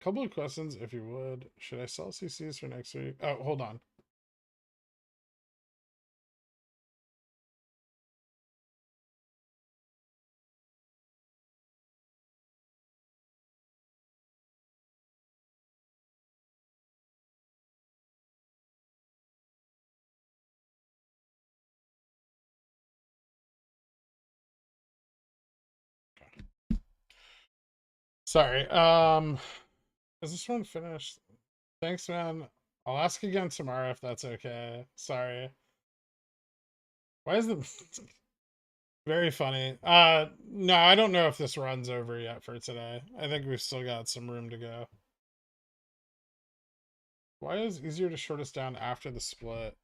Couple of questions, if you would. Should I sell CCs for next week? Oh, hold on. Sorry. Is this one finished? Thanks, man. I'll ask again tomorrow if that's okay. Sorry. Why is it very funny? No, I don't know if this runs over yet for today. I think we've still got some room to go. Why is it easier to short us down after the split?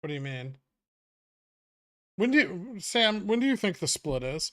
What do you mean? Sam, when do you think the split is?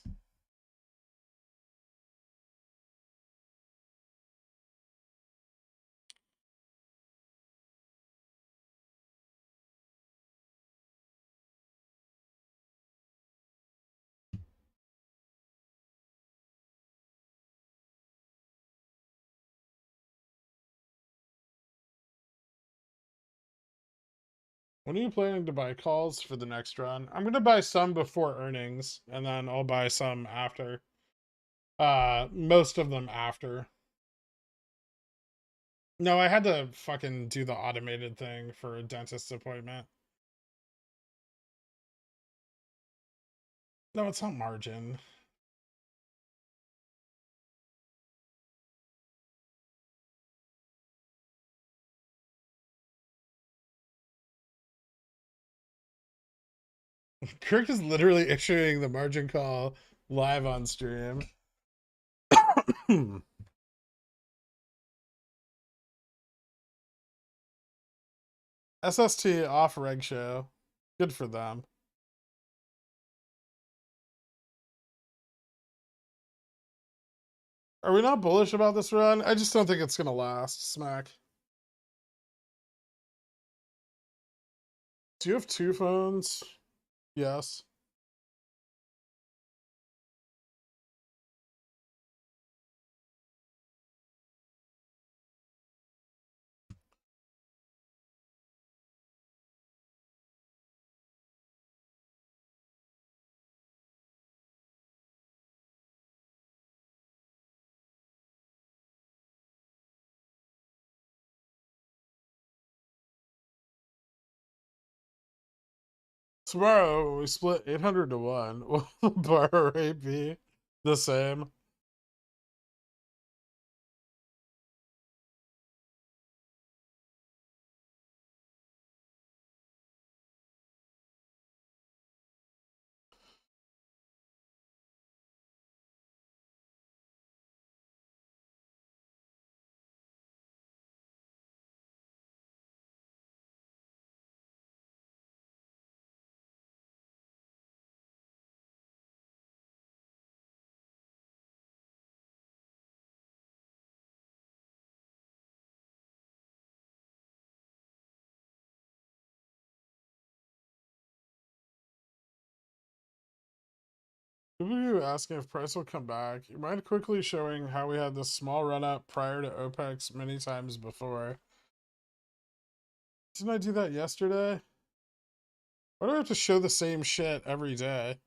When are you planning to buy calls for the next run? I'm gonna buy some before earnings, and then I'll buy some after. Most of them after. No, I had to fucking do the automated thing for a dentist appointment. No, it's not margin. Kirk is literally issuing the margin call live on stream. SST off reg show. Good for them. Are we not bullish about this run? I just don't think it's gonna last. Smack. Do you have two phones? Yes. Tomorrow we split 800 to 1. Will the bar rate be the same? People are you asking if price will come back. You mind quickly showing how we had this small run up prior to OPEX many times before? Didn't I do that yesterday? Why do I have to show the same shit every day?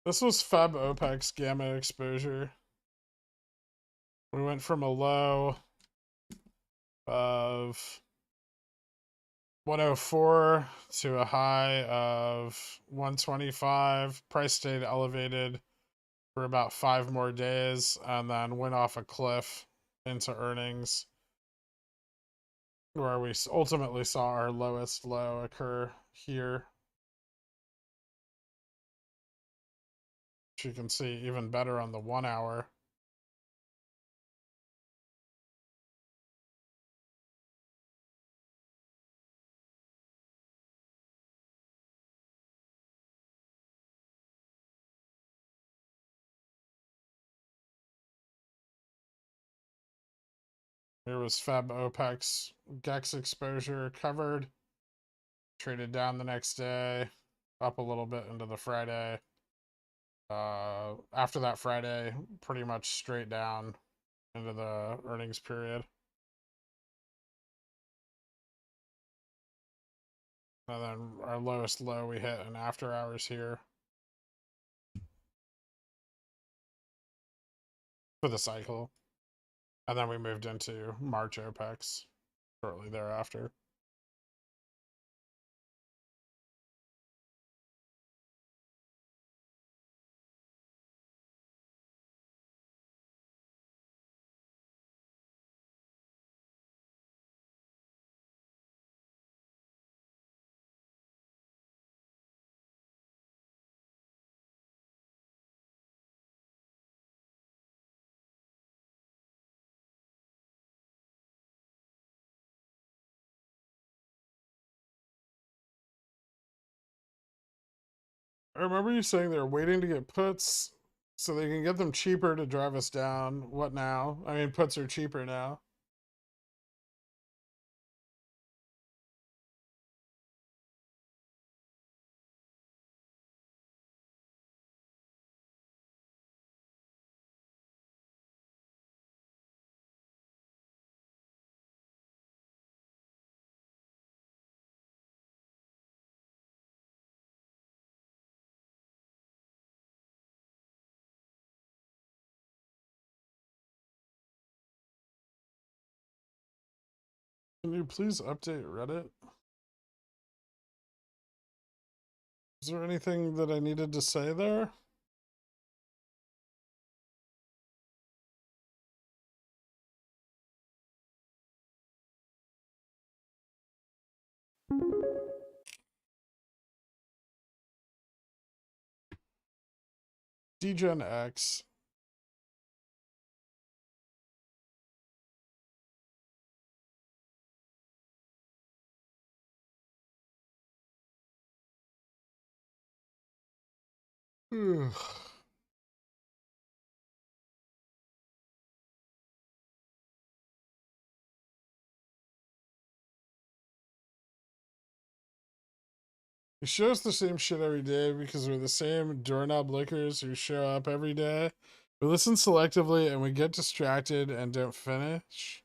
This was Feb OPEX gamma exposure. We went from a low of 104 to a high of 125. Price stayed elevated for about 5 more days and then went off a cliff into earnings, where we ultimately saw our lowest low occur here. Which you can see even better on the 1 hour. Here was Feb OPEX GEX exposure covered. Traded down the next day, up a little bit into the Friday. After that Friday, pretty much straight down into the earnings period. And then our lowest low we hit in after hours here for the cycle. And then we moved into March OPEX shortly thereafter. I remember you saying they're waiting to get puts so they can get them cheaper to drive us down. What now? I mean, puts are cheaper now. Can you please update Reddit? Is there anything that I needed to say there? Dgen X. You show us the same shit every day because we're the same doorknob lickers who show up every day. We listen selectively and we get distracted and don't finish.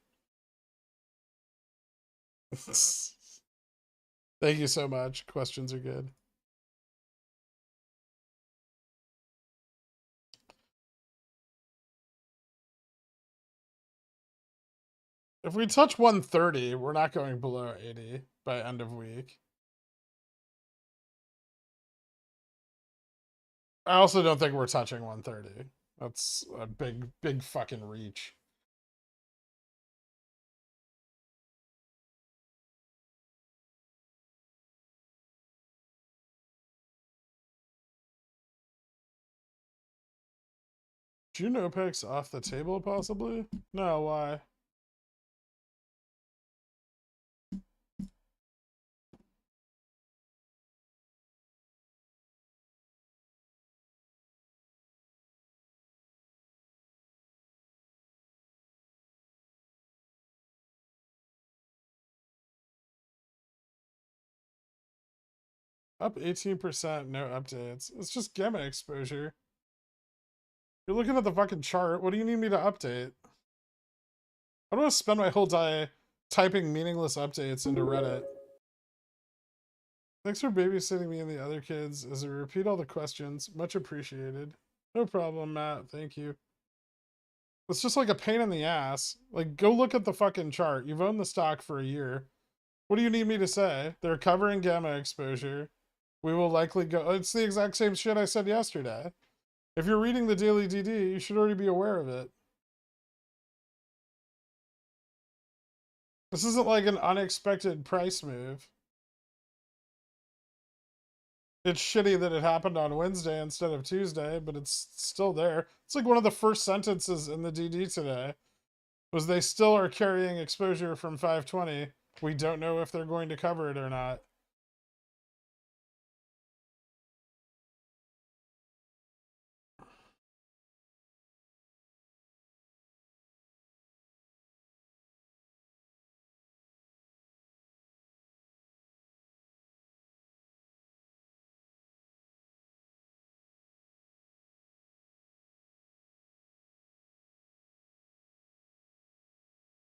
Thank you so much. Questions are good. If we touch 130, we're not going below 80 by end of week. I also don't think we're touching 130. That's a big fucking reach. June OPEC's off the table, possibly? No, why? Up 18%, no updates. It's just gamma exposure. You're looking at the fucking chart. What do you need me to update? I don't want to spend my whole day typing meaningless updates into Reddit. Thanks for babysitting me and the other kids as I repeat all the questions. Much appreciated. No problem, Matt. Thank you. It's just like a pain in the ass. Like, go look at the fucking chart. You've owned the stock for a year. What do you need me to say? They're covering gamma exposure. We will likely go... It's the exact same shit I said yesterday. If you're reading the daily DD, you should already be aware of it. This isn't like an unexpected price move. It's shitty that it happened on Wednesday instead of Tuesday, but it's still there. It's like one of the first sentences in the DD today was they still are carrying exposure from 520. We don't know if they're going to cover it or not.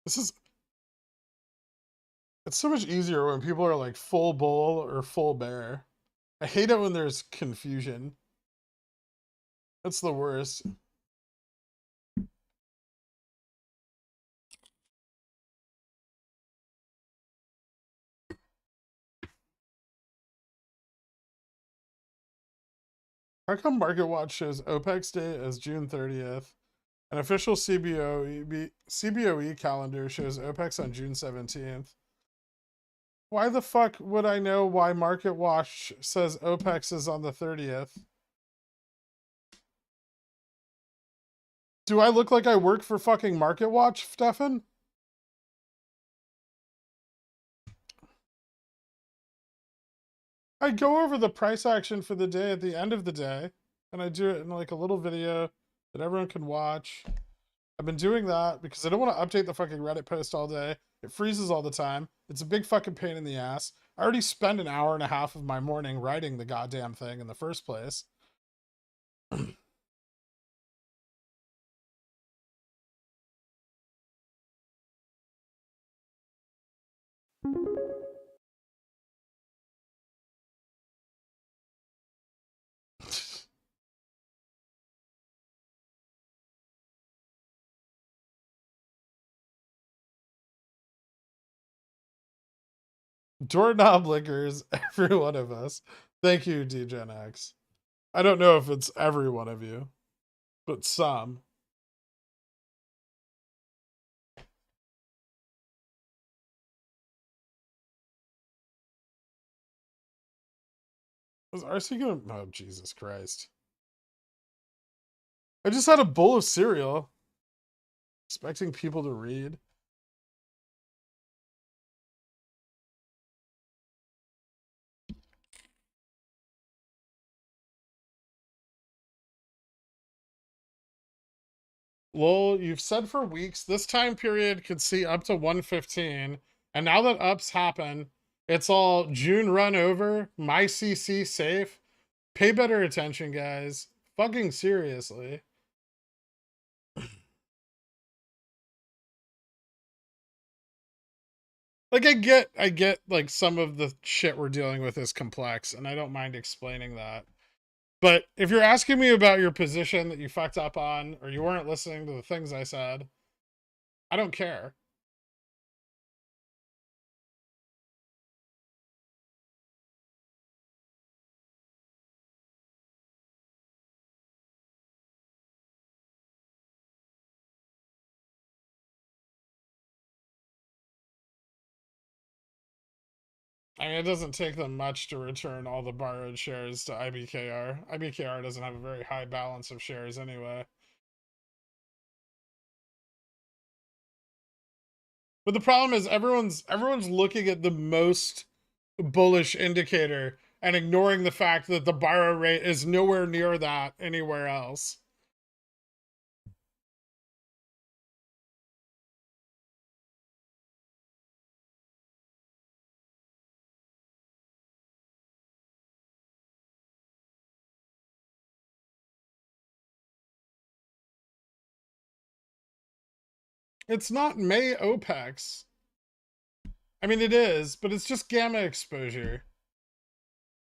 This is... It's so much easier when people are like full bull or full bear. I hate it when there's confusion. That's the worst. How come MarketWatch shows OPEC's date as June 30th? An official CBOE calendar shows OPEC's on June 17th. Why the fuck would I know why MarketWatch says OPEC's is on the 30th? Do I look like I work for fucking MarketWatch, Stefan? I go over the price action for the day at the end of the day, and I do it in like a little video that everyone can watch. I've been doing that because I don't want to update the fucking Reddit post all day. It freezes all the time. It's a big fucking pain in the ass. I already spend an hour and a half of my morning writing the goddamn thing in the first place. Doorknob lickers, every one of us. Thank you, DGenX. I don't know if it's every one of you, but some. Was RC gonna... Oh, Jesus Christ. I just had a bowl of cereal. Expecting people to read. Lol, you've said for weeks this time period could see up to 115, and now that ups happen, it's all June run over, my CC safe. Pay better attention, guys. Fucking seriously. Like I get like some of the shit we're dealing with is complex, and I don't mind explaining that. But if you're asking me about your position that you fucked up on, or you weren't listening to the things I said, I don't care. I mean, it doesn't take them much to return all the borrowed shares to IBKR. IBKR doesn't have a very high balance of shares anyway. But the problem is everyone's looking at the most bullish indicator and ignoring the fact that the borrow rate is nowhere near that anywhere else. It's not May OPEX. I mean, it is, but it's just gamma exposure.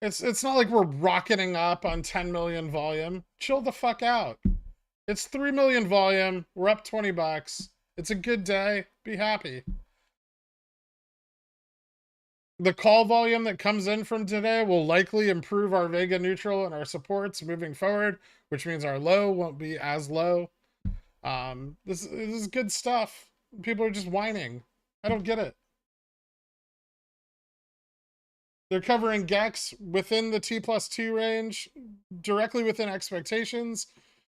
It's not like we're rocketing up on 10 million volume. Chill the fuck out. It's 3 million volume. We're up 20 bucks. It's a good day. Be happy. The call volume that comes in from today will likely improve our Vega neutral and our supports moving forward, which means our low won't be as low. This is good stuff. People are just whining. I don't get it. They're covering GEX within the T+2 range, directly within expectations.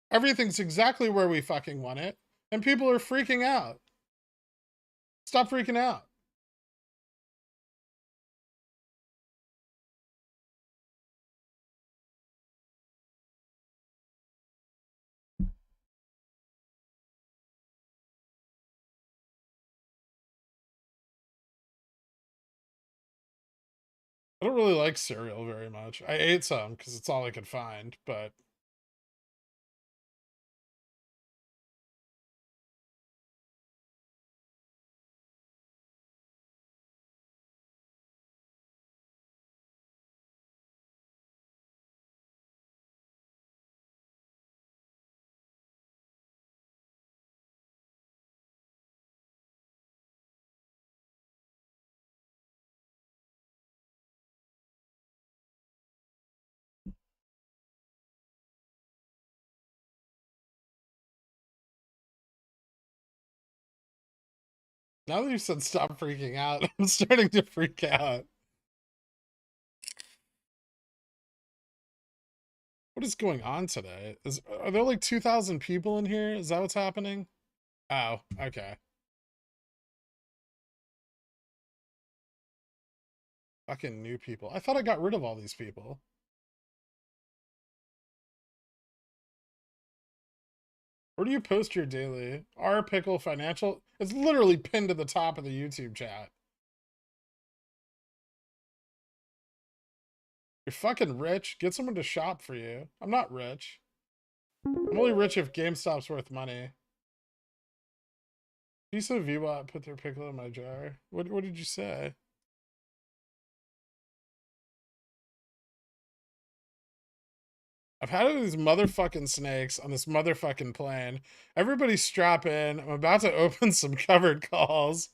Everything's exactly where we fucking want it. And people are freaking out. Stop freaking out. I don't really like cereal very much. I ate some because it's all I could find, but now that you said stop freaking out, I'm starting to freak out. What is going on today? Are there like 2,000 people in here? Is that what's happening? Oh, okay. Fucking new people. I thought I got rid of all these people. Where do you post your daily? R Pickle Financial? It's literally pinned to the top of the YouTube chat. You're fucking rich. Get someone to shop for you. I'm not rich. I'm only rich if GameStop's worth money. You said VWAT put their pickle in my jar. What did you say? I've had these motherfucking snakes on this motherfucking plane. Everybody strap in. I'm about to open some covered calls.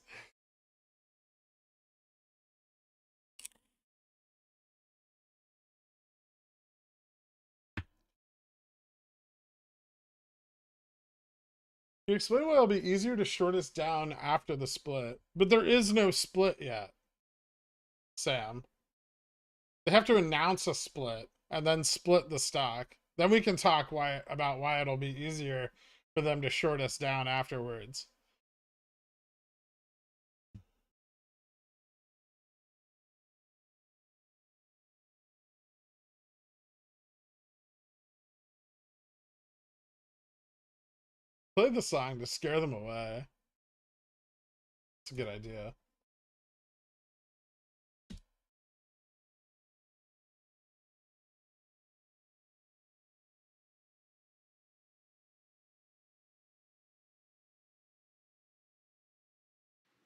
You explain why it'll be easier to short us down after the split, but there is no split yet, Sam. They have to announce a split and then split the stock. Then we can talk about why it'll be easier for them to short us down afterwards. Play the song to scare them away. It's a good idea.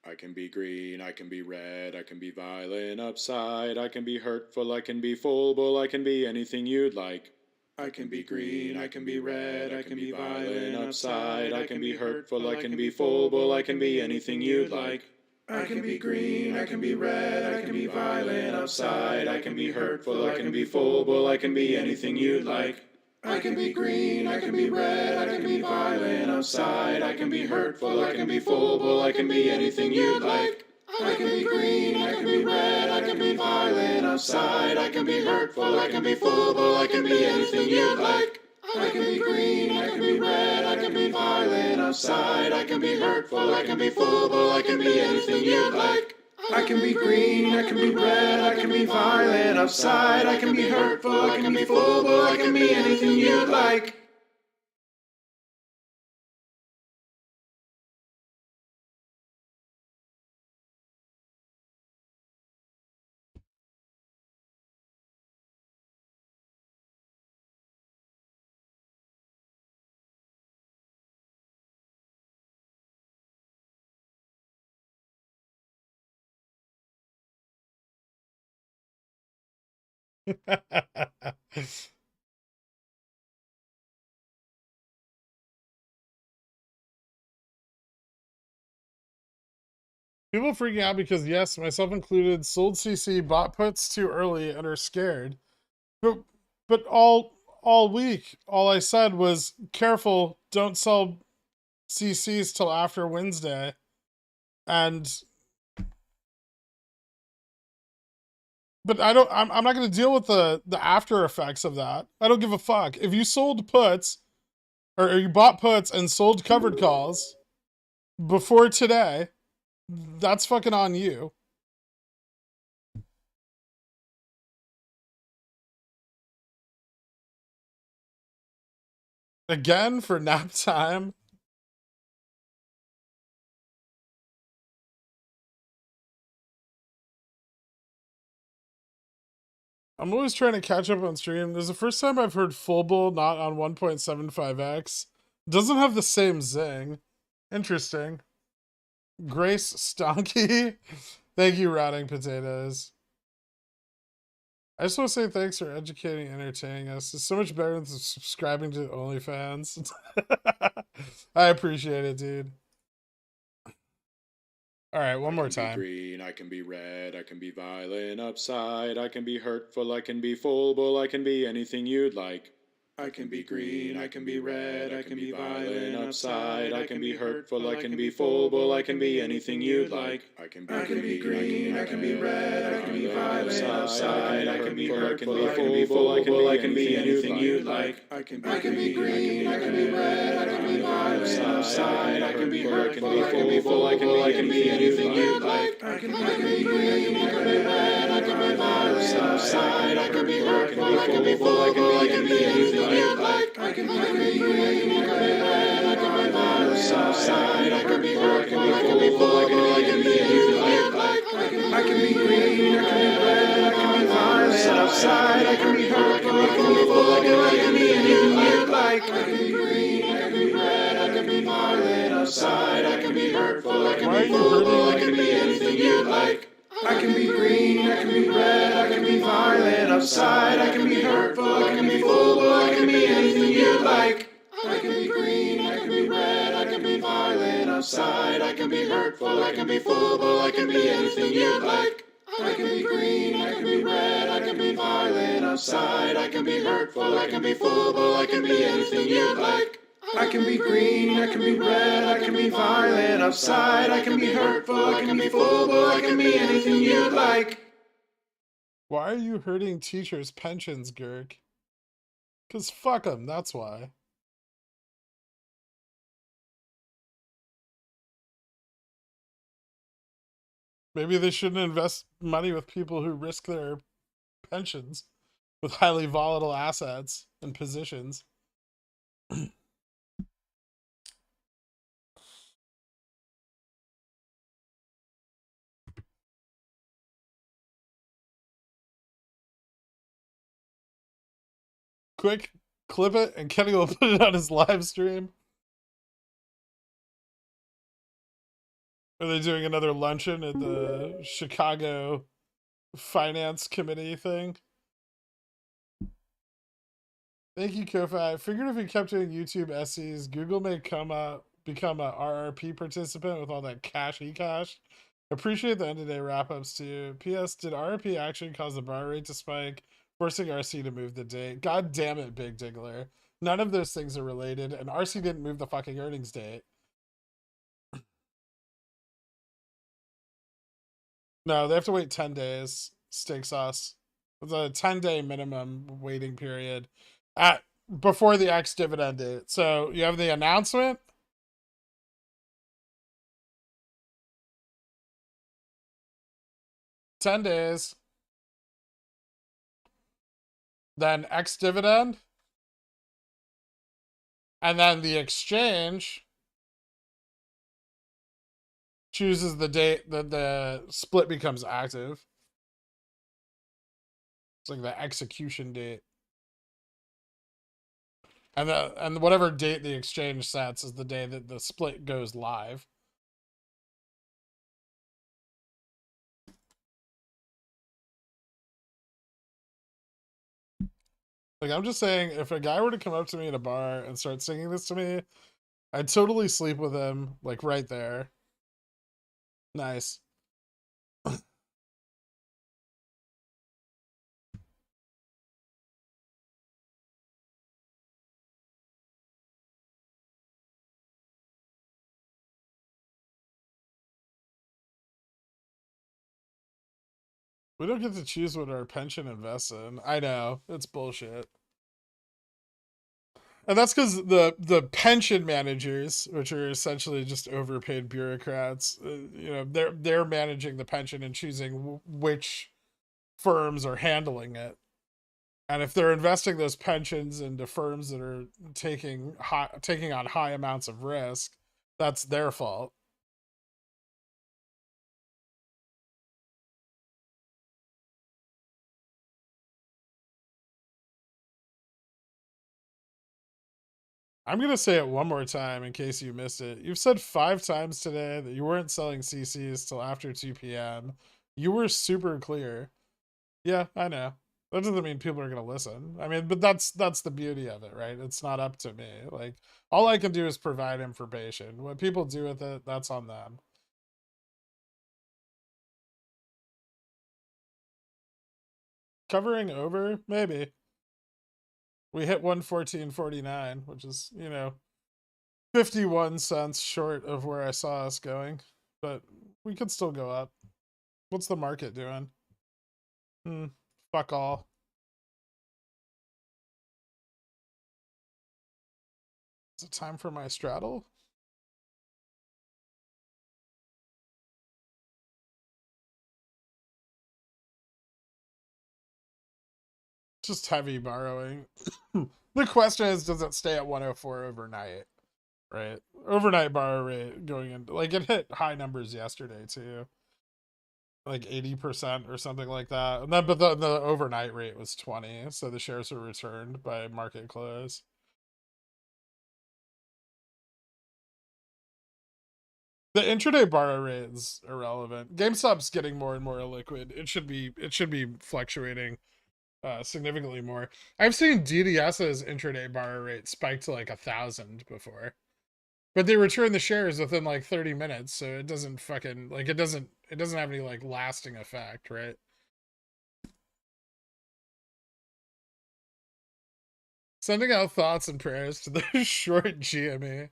I can be green, I can be red, I can be violent upside, I can be hurtful, I can be full, I can be anything you'd like. I can be green, I can be red, I can be violent upside, I can be hurtful, I can be full, I can be anything you'd like. I can be green, I can be red, I can be violent upside, I can be hurtful, I can be full, I can be anything you'd like. I can be green, I can be red, I can be violent upside, I can be hurtful, I can be full, I can be anything you'd like. I can be green, I can be red, I can be violent upside, I can be hurtful, I can be full, I can be anything you'd like. I can be green, I can be red, I can be violent upside, I can be hurtful, I can be full, I can be anything you'd like. I can be green, I can be red, I can be violent upside, I can be hurtful, I can be full, I can be anything you'd like. People freaking out because, yes, myself included, sold CC, bought puts too early, and are scared. But all week, all I said was, careful, don't sell CCs till after Wednesday. And but I'm not going to deal with the after effects of that. I don't give a fuck. If you sold puts or you bought puts and sold covered calls before today, that's fucking on you. Again for nap time. I'm always trying to catch up on stream. This is the first time I've heard full bull not on 1.75x. Doesn't have the same zing. Interesting. Grace Stonky. Thank you, Rotting Potatoes. I just want to say thanks for educating and entertaining us. It's so much better than subscribing to OnlyFans. I appreciate it, dude. All right, one more time. I can be green, I can be red, I can be violent upside, I can be hurtful, I can be full, I can be anything you'd like. I can be green, I can be red, I can be violent upside, I can be hurtful, I can be full, I can be anything you'd like. I can be green, I can be red, I can be violent upside, I can be hurtful, I can be full, I can be anything you'd like. I can be green, I can be red, I can be violent upside, I can be hurtful, I can be full, I can be anything you'd like. I can be green, I can be red, I can be violent upside, I can be hurtful, I can be full, I can be anything you'd like. I can be green, I can be red, I can be violent upside, I can be hurtful, I can be full, I can be anything you'd like. I can be green, I can be red, I can be violent upside, I can be hurtful, I can be full, I can be anything you'd like. I can be green, I can be red, I can be violent upside, I can be hurtful, I can be full, I can be anything you'd like. I can be green, I can be red, I can be violent upside, I can be hurtful, I can be full, I can be anything you'd like. I can be green, I can be red, I can be violent upside, I can be hurtful, I can be full, I can be anything you'd like. I can be green, I can be red, I can be violent upside, I can be hurtful, I can be full, I can be anything you'd like. I can be green, I can be red, I can be violent upside, I can be hurtful, I can be full, I can be anything you'd like. Why are you hurting teachers' pensions, Gurk? Because fuck them, that's why. Maybe they shouldn't invest money with people who risk their pensions with highly volatile assets and positions. Quick, clip it, and Kenny will put it on his live stream. Are they doing another luncheon at the Chicago Finance Committee thing? Thank you, Kofi. I figured if we kept doing YouTube SEs, Google may become a RRP participant with all that cash e-cash. Appreciate the end-of-day wrap-ups too. P.S. Did RRP actually cause the bar rate to spike, forcing RC to move the date? God damn it, Big Diggler. None of those things are related, and RC didn't move the fucking earnings date. No, they have to wait 10 days. Steak sauce. It's a 10-day minimum waiting period at before the ex-dividend date. So you have the announcement. $10, then ex-dividend, and then the exchange chooses the date that the split becomes active. It's like the execution date. And whatever date the exchange sets is the day that the split goes live. Like, I'm just saying, if a guy were to come up to me at a bar and start singing this to me, I'd totally sleep with him, like, right there. Nice. We don't get to choose what our pension invests in. I know. It's bullshit. And that's because the pension managers, which are essentially just overpaid bureaucrats, they're managing the pension and choosing which firms are handling it. And if they're investing those pensions into firms that are taking on high amounts of risk, that's their fault. I'm going to say it one more time in case you missed it. You've said 5 times today that you weren't selling CCs till after 2 p.m. You were super clear. Yeah, I know. That doesn't mean people are going to listen. I mean, but that's the beauty of it, right? It's not up to me. Like, all I can do is provide information. What people do with it, that's on them. Covering over? Maybe. We hit 114.49, which is, 51 cents short of where I saw us going. But we could still go up. What's the market doing? Fuck all. Is it time for my straddle? Just heavy borrowing. The question is, does it stay at 104 overnight? Right? Overnight borrow rate going into, like, it hit high numbers yesterday too. Like 80% or something like that. And then, but the overnight rate was 20, so the shares were returned by market close. The intraday borrow rate is irrelevant. GameStop's getting more and more illiquid. It should be fluctuating significantly more. I've seen DDS's intraday borrow rate spike to like 1,000 before, but they return the shares within like 30 minutes, so it doesn't fucking like it doesn't have any like lasting effect, right? Sending out thoughts and prayers to the short GME.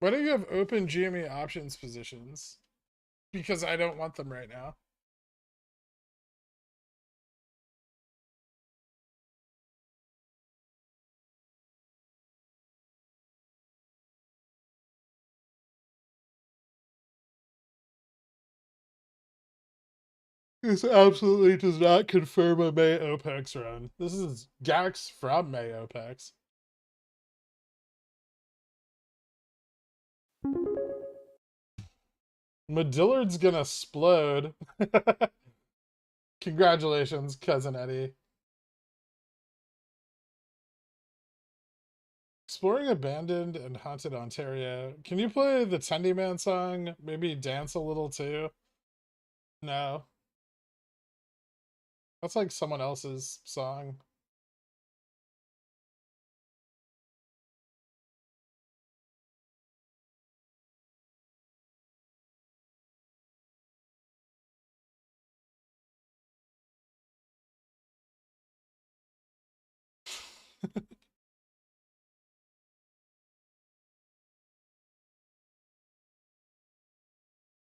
Why don't you have open GME options positions? Because I don't want them right now. This absolutely does not confirm a May OPEX run. This is Gax from May OPEX. Madillard's gonna explode. Congratulations, Cousin Eddie. Exploring Abandoned and Haunted Ontario. Can you play the Tendy Man song? Maybe dance a little too? No. That's like someone else's song.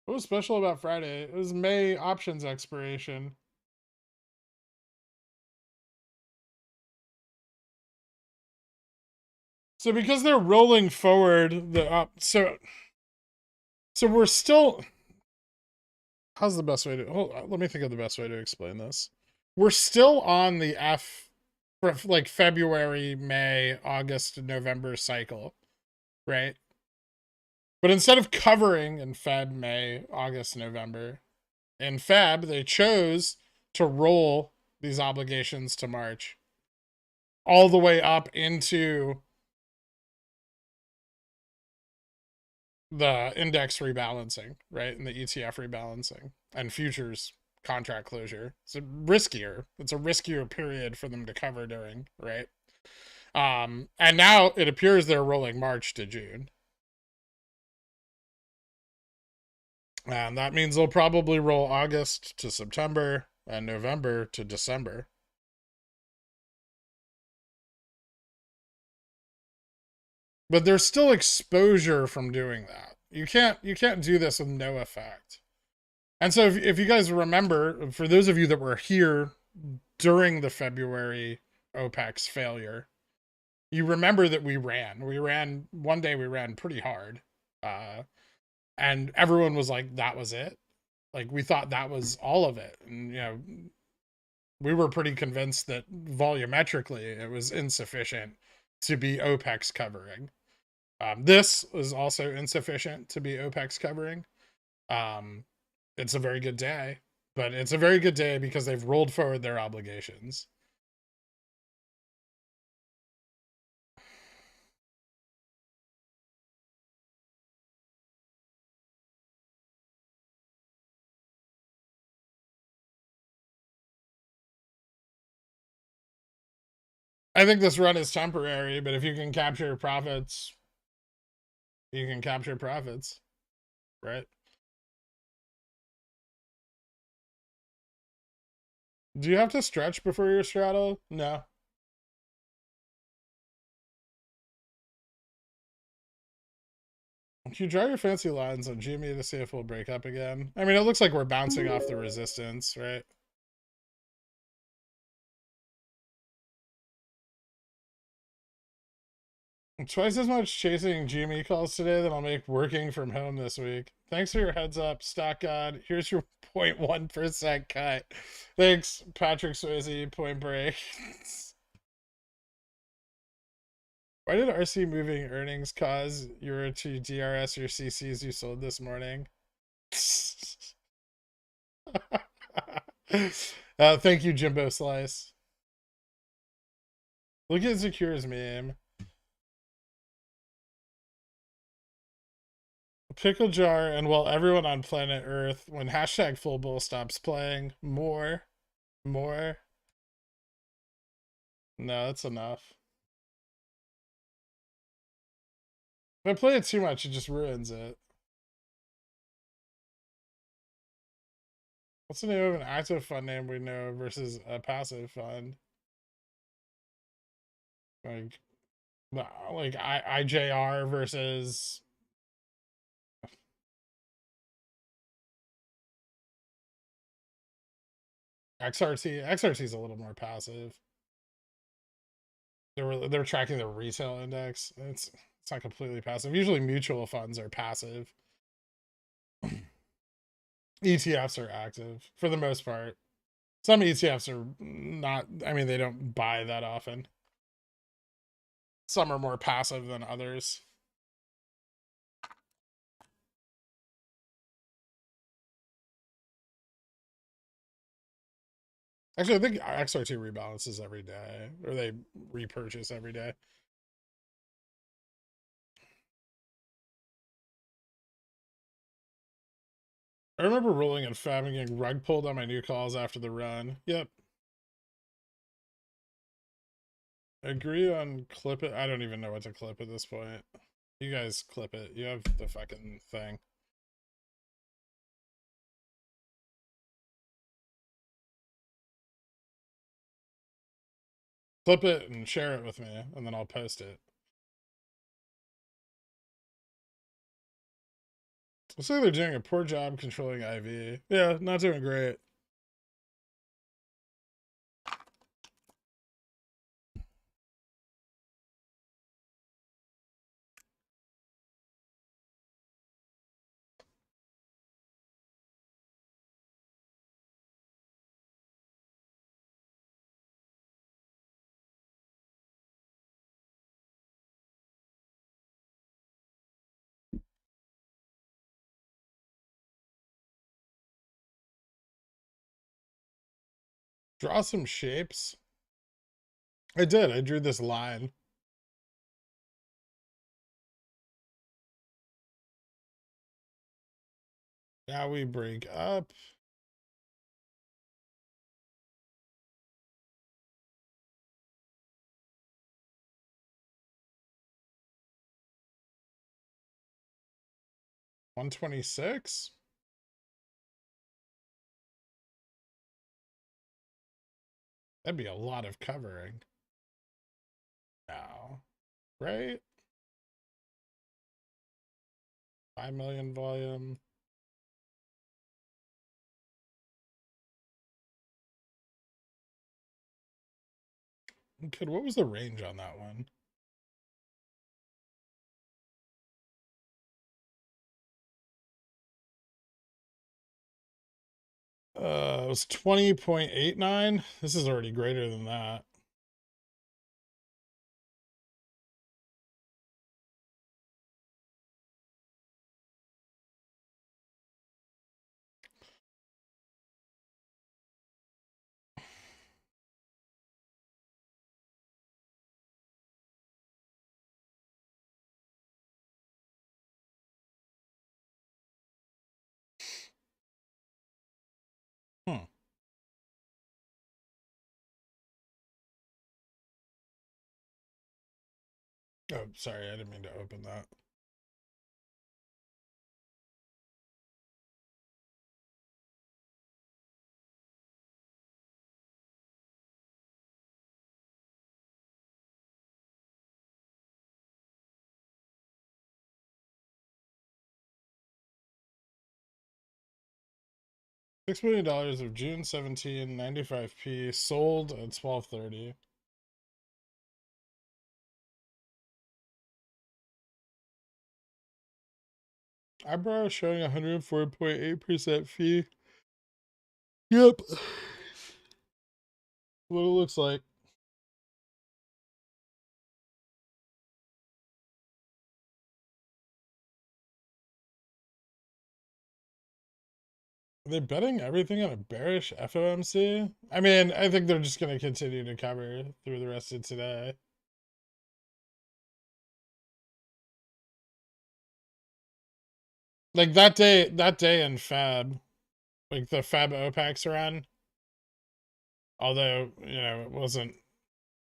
What was special about Friday? It was May options expiration. So because they're rolling forward the so we're still, how's the best way to let me think of the best way to explain this. We're still on the for like February, May, August, November cycle, right? But instead of covering in Feb, May, August, November, in Feb, they chose to roll these obligations to March all the way up into the index rebalancing, right? And the ETF rebalancing and futures contract closure. It's riskier. It's a riskier period for them to cover during, right? And now it appears they're rolling March to June. And that means they'll probably roll August to September and November to December. But there's still exposure from doing that. You can't do this with no effect. And so if you guys remember, for those of you that were here during the February OPEX failure, you remember that we ran one day, we ran pretty hard. And everyone was like, that was it. Like, we thought that was all of it. And, you know, we were pretty convinced that volumetrically it was insufficient to be OPEX covering. This is also insufficient to be OPEX covering. It's a very good day, but it's a very good day because they've rolled forward their obligations. I think this run is temporary, but if you can capture profits, you can capture profits, right? Do you have to stretch before your straddle? No. Can you draw your fancy lines on GME to see if we'll break up again? I mean, it looks like we're bouncing off the resistance, right? Twice as much chasing GME calls today than I'll make working from home this week. Thanks for your heads up, Stock God. Here's your 0.1% cut. Thanks, Patrick Swayze, Point Break. Why did RC moving earnings cause Euro to DRS your CCs you sold this morning? Thank you, Jimbo Slice. Look at Zakire's meme. Pickle jar, and while everyone on planet Earth, when hashtag full bull stops playing, more. No, that's enough. If I play it too much, it just ruins it. What's the name of an active fund name we know versus a passive fund? Like IJR versus XRT. XRT is a little more passive. They're tracking the retail index. It's not completely passive. Usually mutual funds are passive. ETFs are active for the most part. Some ETFs are not, I mean, they don't buy that often. Some are more passive than others. Actually, I think XR2 rebalances every day, or they repurchase every day. I remember rolling and FAB and getting rug pulled on my new calls after the run. Yep. Agree on clip it. I don't even know what to clip at this point. You guys clip it. You have the fucking thing. Clip it and share it with me, and then I'll post it. Looks like they're doing a poor job controlling IV. Yeah, not doing great. Draw some shapes. I did. I drew this line. Now we break up. $126. That'd be a lot of covering. Now, right? 5 million volume. Good. What was the range on that one? It was 20.89. This is already greater than that. Hmm. Oh, sorry, I didn't mean to open that. $6 million of June 17, 95p sold at 12:30. Eyebrow showing 104.8% fee. Yep. What it looks like. Are they betting everything on a bearish FOMC? I mean, I think they're just going to continue to cover through the rest of today. Like that day in Fab, like the Fab OPEX run, although, it wasn't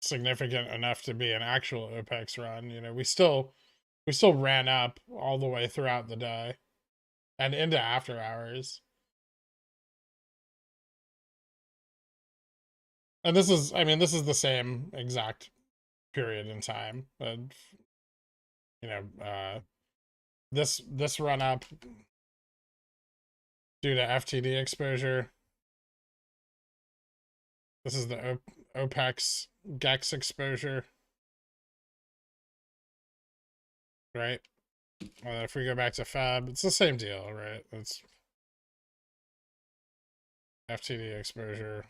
significant enough to be an actual OPEX run, we still ran up all the way throughout the day and into after hours. And this is, I mean, this is the same exact period in time. But, you know, this run up due to FTD exposure. This is the OPEX GEX exposure. Right? If we go back to Fab, it's the same deal, right? It's FTD exposure,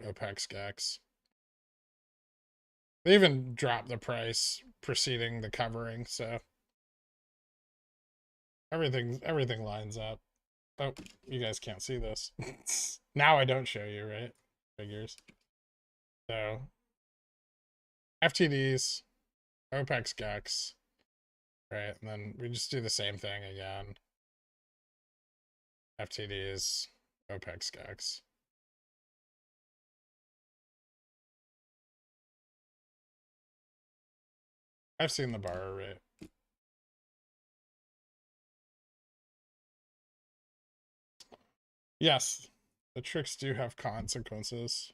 OPEX GEX. They even dropped the price preceding the covering, so everything lines up. Oh, you guys can't see this. Now I don't show you, right? Figures. So FTDs, OPEX GEX, right? And then we just do the same thing again. FTDs, OPEX GEX. I've seen the borrow rate. Yes, the tricks do have consequences.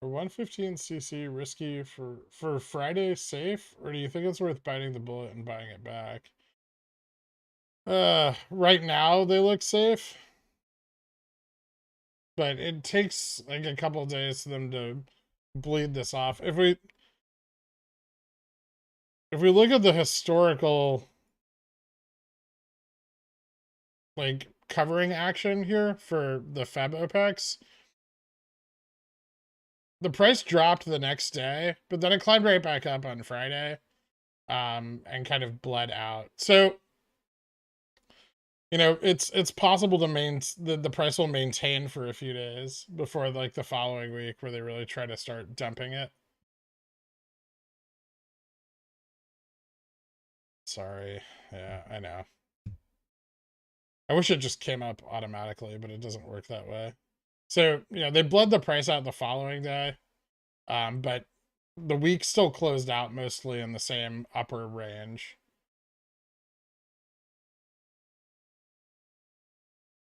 For 115cc risky for Friday safe, or do you think it's worth biting the bullet and buying it back? Right now they look safe, but it takes like a couple of days for them to bleed this off. If we look at the historical like covering action here for the Feb OPEX, the price dropped the next day, but then it climbed right back up on Friday, and kind of bled out. So, you know, it's possible to the price will maintain for a few days before like the following week where they really try to start dumping it. Sorry. Yeah, I know. I wish it just came up automatically, but it doesn't work that way. So, you know, they bled the price out the following day. But the week still closed out mostly in the same upper range.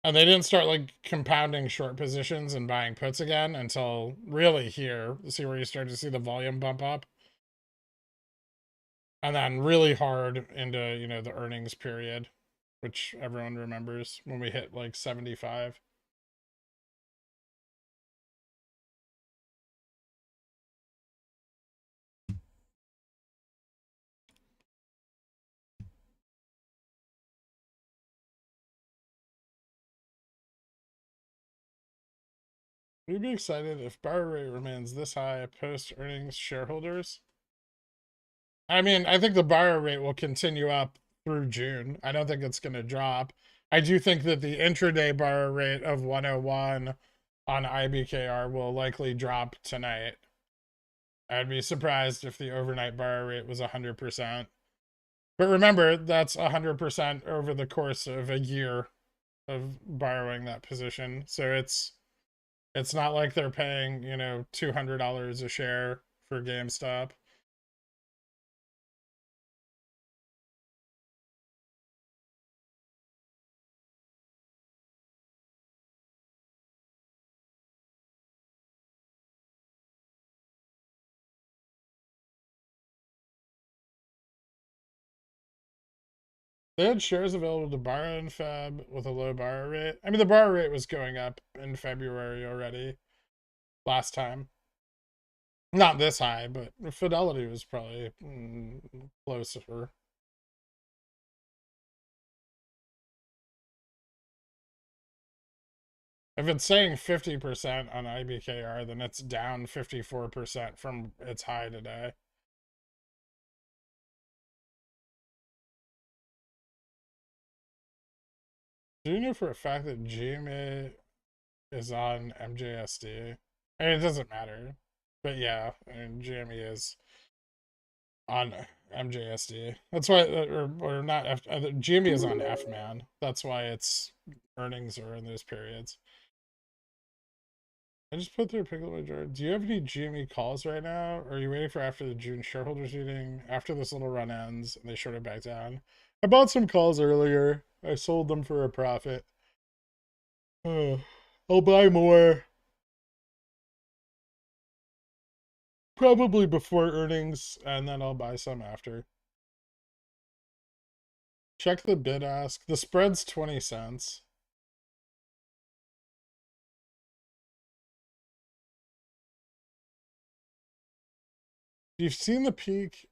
And they didn't start like compounding short positions and buying puts again until really here. See where you start to see the volume bump up. And then really hard into, you know, the earnings period, which everyone remembers when we hit like 75. We'd be excited if borrow rate remains this high post earnings shareholders. I mean, I think the borrow rate will continue up through June. I don't think it's going to drop. I do think that the intraday borrow rate of 101 on IBKR will likely drop tonight. I'd be surprised if the overnight borrow rate was 100%. But remember, that's 100% over the course of a year of borrowing that position. So it's not like they're paying, you know, $200 a share for GameStop. They had shares available to borrow in Feb with a low borrow rate. I mean, the borrow rate was going up in February already last time. Not this high, but Fidelity was probably closer. If it's saying 50% on IBKR, then it's down 54% from its high today. Do you know for a fact that GMA is on MJSD? I mean, it doesn't matter. But yeah, I mean, GME is on MJSD. That's why, or not, GME is on F-Man. That's why its earnings are in those periods. I just put through a pickle my jar. Do you have any GME calls right now? Or are you waiting for after the June shareholders meeting? After this little run ends and they short it back down? I bought some calls earlier. I sold them for a profit. I'll buy more. Probably before earnings, and then I'll buy some after. Check the bid ask. The spread's 20 cents. You've seen the peak?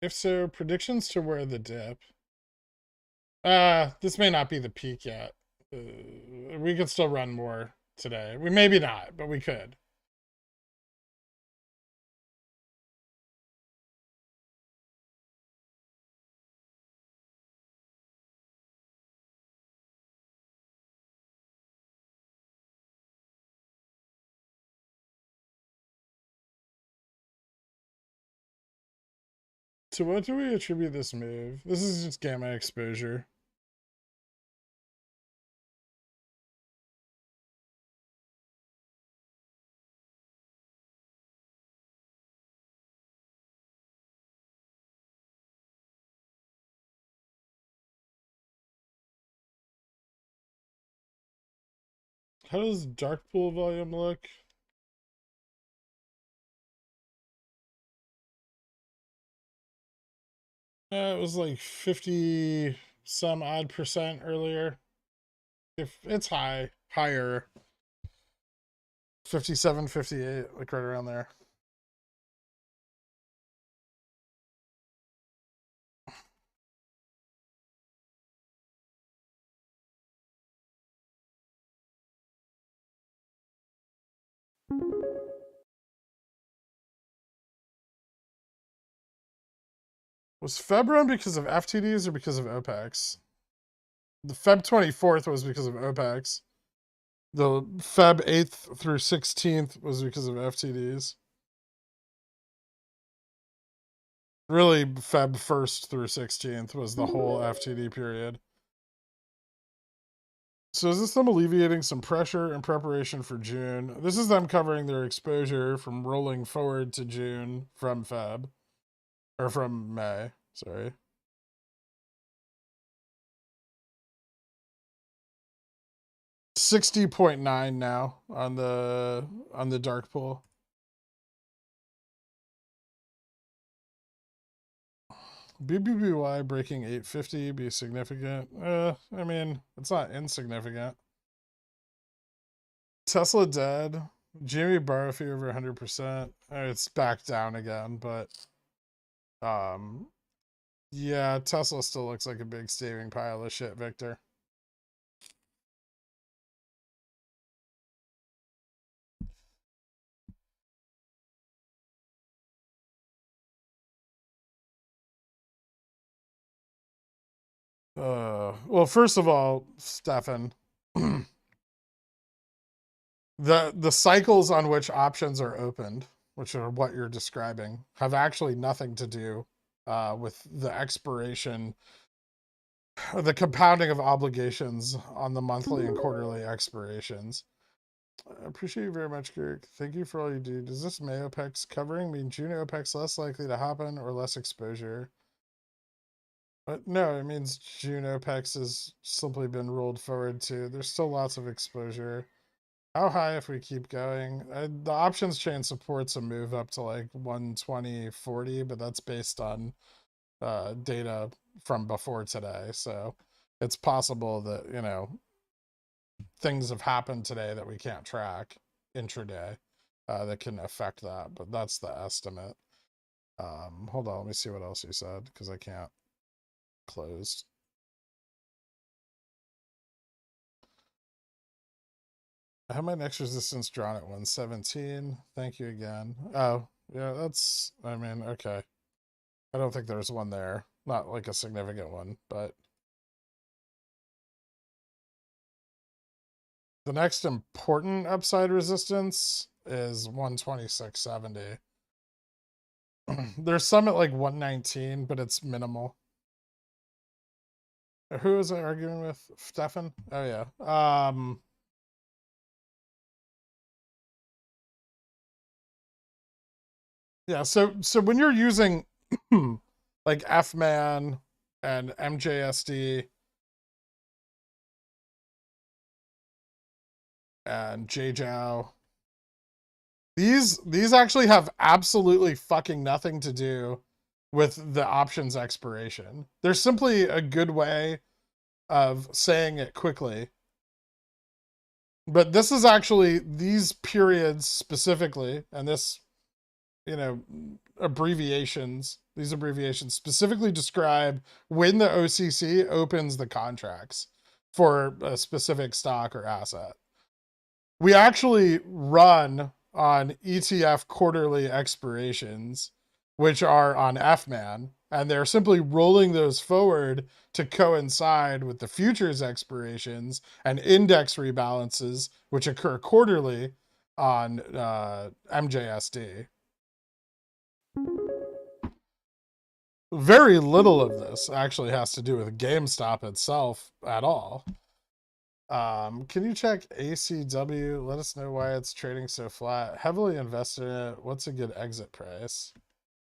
If so, predictions to where the dip. This may not be the peak yet. We could still run more today. We maybe not, but we could. To what do we attribute this move? This is just gamma exposure. How does dark pool volume look? It was like 50 some odd percent earlier. If it's higher. 57, 58, like right around there. Was Feb run because of FTDs or because of OPEX? The Feb 24th was because of OPEX. The Feb 8th through 16th was because of FTDs. Really, Feb 1st through 16th was the whole FTD period. So is this them alleviating some pressure in preparation for June? This is them covering their exposure from rolling forward to June from Feb. Or from May, sorry. $60.9 now on the dark pool. BBBY breaking 850 be significant. I mean, it's not insignificant. Tesla dead. Jimmy borrow fee over 100%. It's back down again, but yeah, Tesla still looks like a big steaming pile of shit, Victor. Well, first of all, Stefan, the cycles on which options are opened, which are what you're describing, have actually nothing to do with the expiration, the compounding of obligations on the monthly and quarterly expirations. I appreciate you very much, Kirk. Thank you for all you do. Does this May OPEX covering mean June OPEX less likely to happen or less exposure? But no, it means June OPEX has simply been rolled forward to. There's still lots of exposure. How high if we keep going? The options chain supports a move up to like 120.40, but that's based on data from before today. So it's possible that, you know, things have happened today that we can't track intraday that can affect that, but that's the estimate. Hold on, let me see what else you said because I can't close. I have my next resistance drawn at 117. Thank you again. Oh, yeah, that's, I mean, okay. I don't think there's one there. Not like a significant one, but the next important upside resistance is 126.70. There's some at like 119, but it's minimal. Who was I arguing with? Stefan? Oh yeah. Yeah, so when you're using like Fman and MJSD and JJow, these actually have absolutely fucking nothing to do with the options expiration. They're simply a good way of saying it quickly. But this is actually these periods specifically, and this, you know, these abbreviations specifically describe when the OCC opens the contracts for a specific stock or asset. We actually run on ETF quarterly expirations, which are on FMAN, and they're simply rolling those forward to coincide with the futures expirations and index rebalances, which occur quarterly on MJSD. Very little of this actually has to do with GameStop itself at all. Can you check ACW? Let us know why it's trading so flat. Heavily invested in it. What's a good exit price?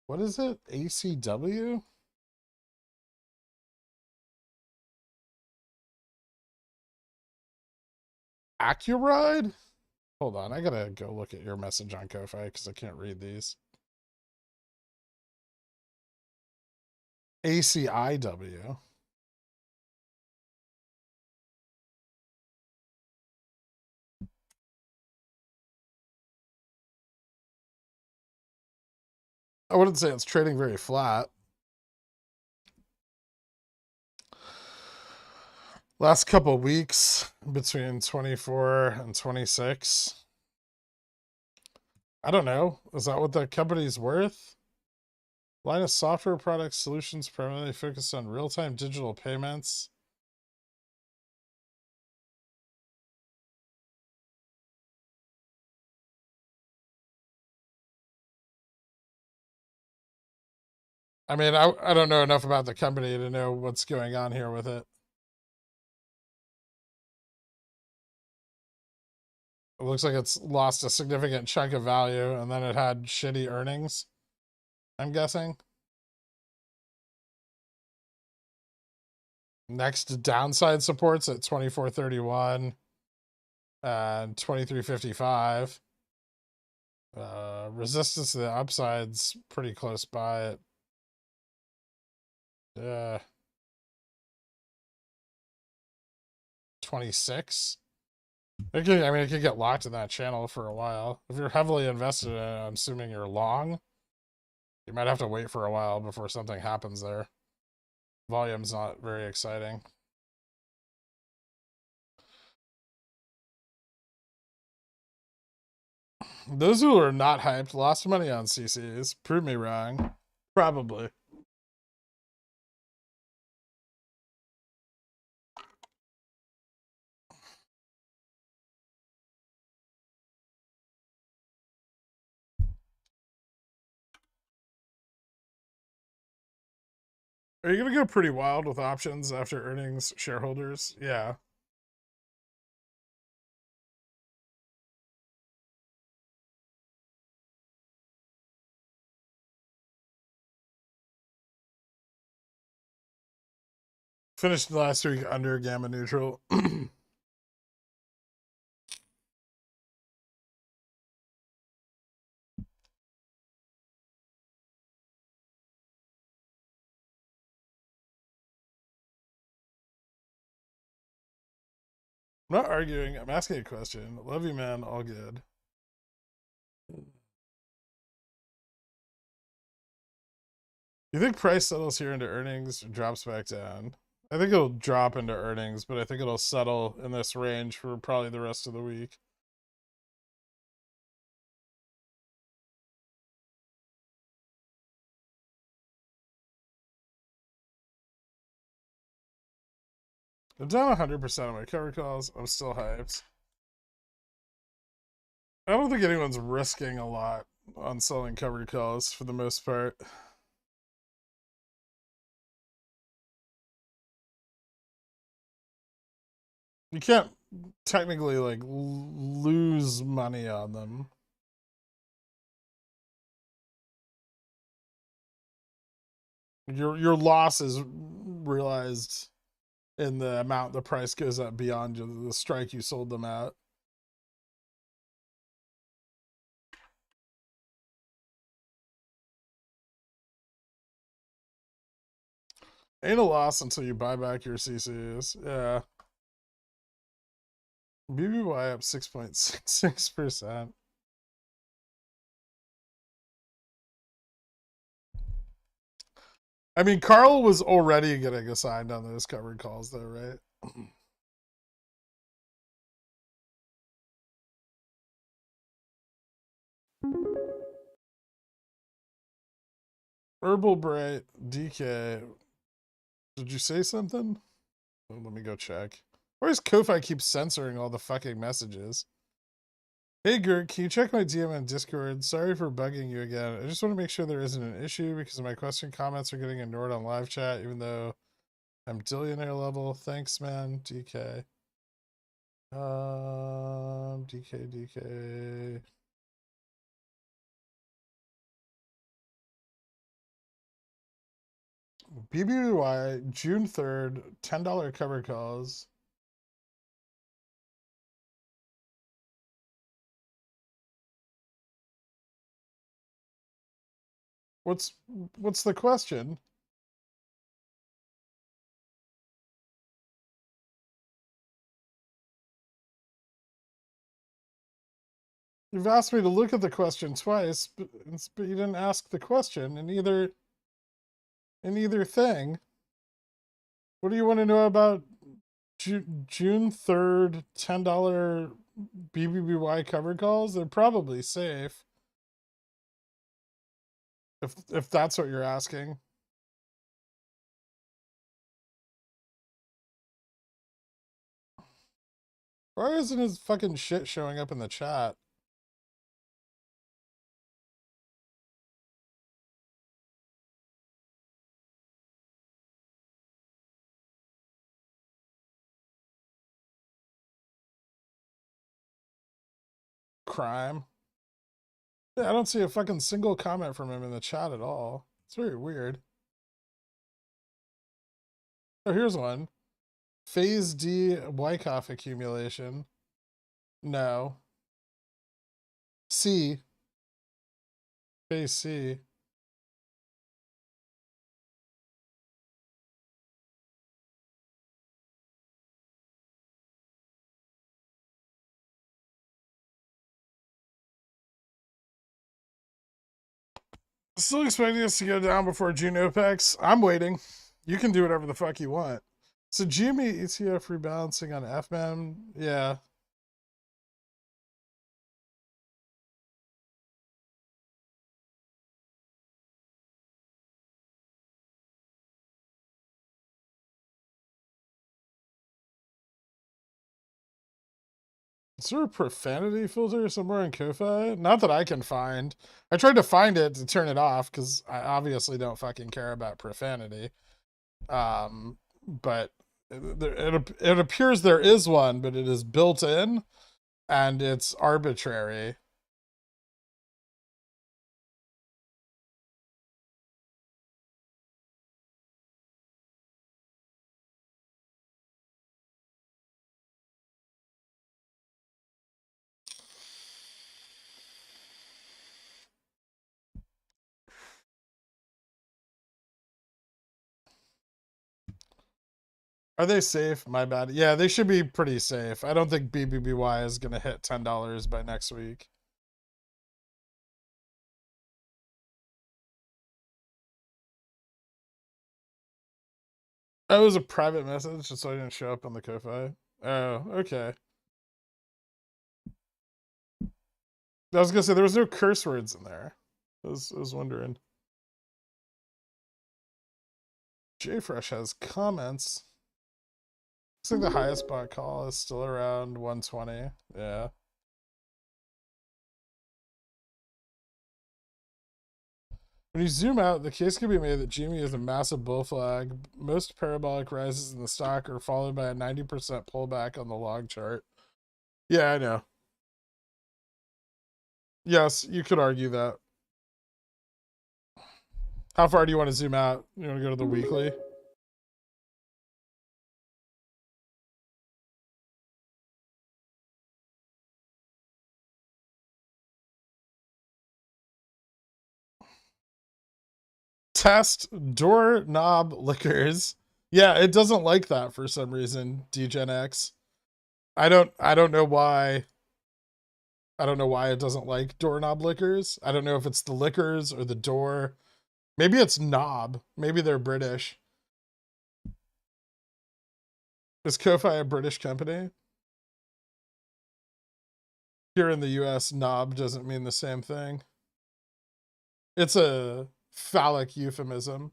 What is it? ACW? Accuride? Hold on, I gotta go look at your message on Ko-Fi because I can't read these. ACIW. I wouldn't say it's trading very flat. Last couple weeks between 24 and 26. I don't know. Is that what the company's worth? Line of software products solutions primarily focused on real-time digital payments. I mean, I don't know enough about the company to know what's going on here with it. It looks like it's lost a significant chunk of value and then it had shitty earnings, I'm guessing. Next downside supports at 24.31 and 23.55. Resistance to the upside's pretty close by it. 26. It could get locked in that channel for a while. If you're heavily invested in it, I'm assuming you're long. You might have to wait for a while before something happens there. Volume's not very exciting. Those who are not hyped lost money on CCs. Prove me wrong. Probably. Are you going to go pretty wild with options after earnings, shareholders? Yeah. Finished last week under gamma neutral. I'm not arguing. I'm asking a question. Love you, man. All good. You think price settles here into earnings or drops back down? I think it'll drop into earnings, but I think it'll settle in this range for probably the rest of the week. I'm down 100% on my cover calls. I'm still hyped. I don't think anyone's risking a lot on selling covered calls for the most part. You can't technically like lose money on them. Your loss is realized in the amount the price goes up beyond the strike you sold them at. Ain't a loss until you buy back your CCs. Yeah. BBY up 6.66%. I mean, Carl was already getting assigned on those covered calls, though, right? Herbal Bright, DK. Did you say something? Oh, let me go check. Why does Ko-Fi keep censoring all the fucking messages? Hey Gert, can you check my DM on Discord? Sorry for bugging you again. I just want to make sure there isn't an issue because my question comments are getting ignored on live chat, even though I'm billionaire level. Thanks, man. DK. DK. BBY, June 3rd, $10 cover calls. What's the question? You've asked me to look at the question twice, but you didn't ask the question in either thing. What do you want to know about June 3rd, $10 BBBY cover calls? They're probably safe. If that's what you're asking. Why isn't his fucking shit showing up in the chat? Crime. Yeah, I don't see a fucking single comment from him in the chat at all. It's very weird. Oh, here's one. Phase D Wyckoff accumulation. No. C. Phase C. Still expecting us to go down before June OPEX. I'm waiting. You can do whatever the fuck you want. So GME ETF rebalancing on FMM. Yeah. Is there a profanity filter somewhere in Ko-Fi? Not that I can find. I tried to find it to turn it off because I obviously don't fucking care about profanity. But it appears there is one, but it is built in and it's arbitrary. Are they safe? My bad. Yeah, they should be pretty safe. I don't think BBBY is going to hit $10 by next week. That was a private message, so I didn't show up on the Ko-Fi. Oh, okay. I was gonna say there was no curse words in there. I was wondering. JFresh has comments. Looks like the highest bot call is still around 120. Yeah. When you zoom out, the case can be made that GME is a massive bull flag. Most parabolic rises in the stock are followed by a 90% pullback on the log chart. Yeah, I know. Yes, you could argue that. How far do you want to zoom out? You want to go to the weekly? Test doorknob liquors. Yeah, it doesn't like that for some reason, DGenX. I don't know why. I don't know why it doesn't like doorknob liquors. I don't know if it's the liquors or the door. Maybe it's knob. Maybe they're British. Is Ko-Fi a British company? Here in the US, knob doesn't mean the same thing. It's a phallic euphemism.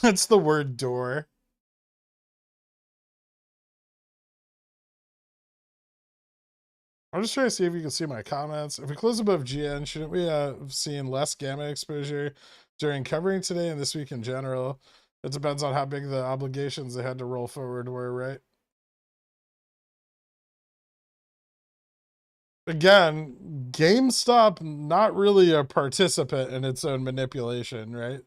It's the word door. I'm just trying to see if you can see my comments. If we close above GN, shouldn't we have seen less gamma exposure during covering today and this week in general? It depends on how big the obligations they had to roll forward were, right? Again, GameStop not really a participant in its own manipulation, right?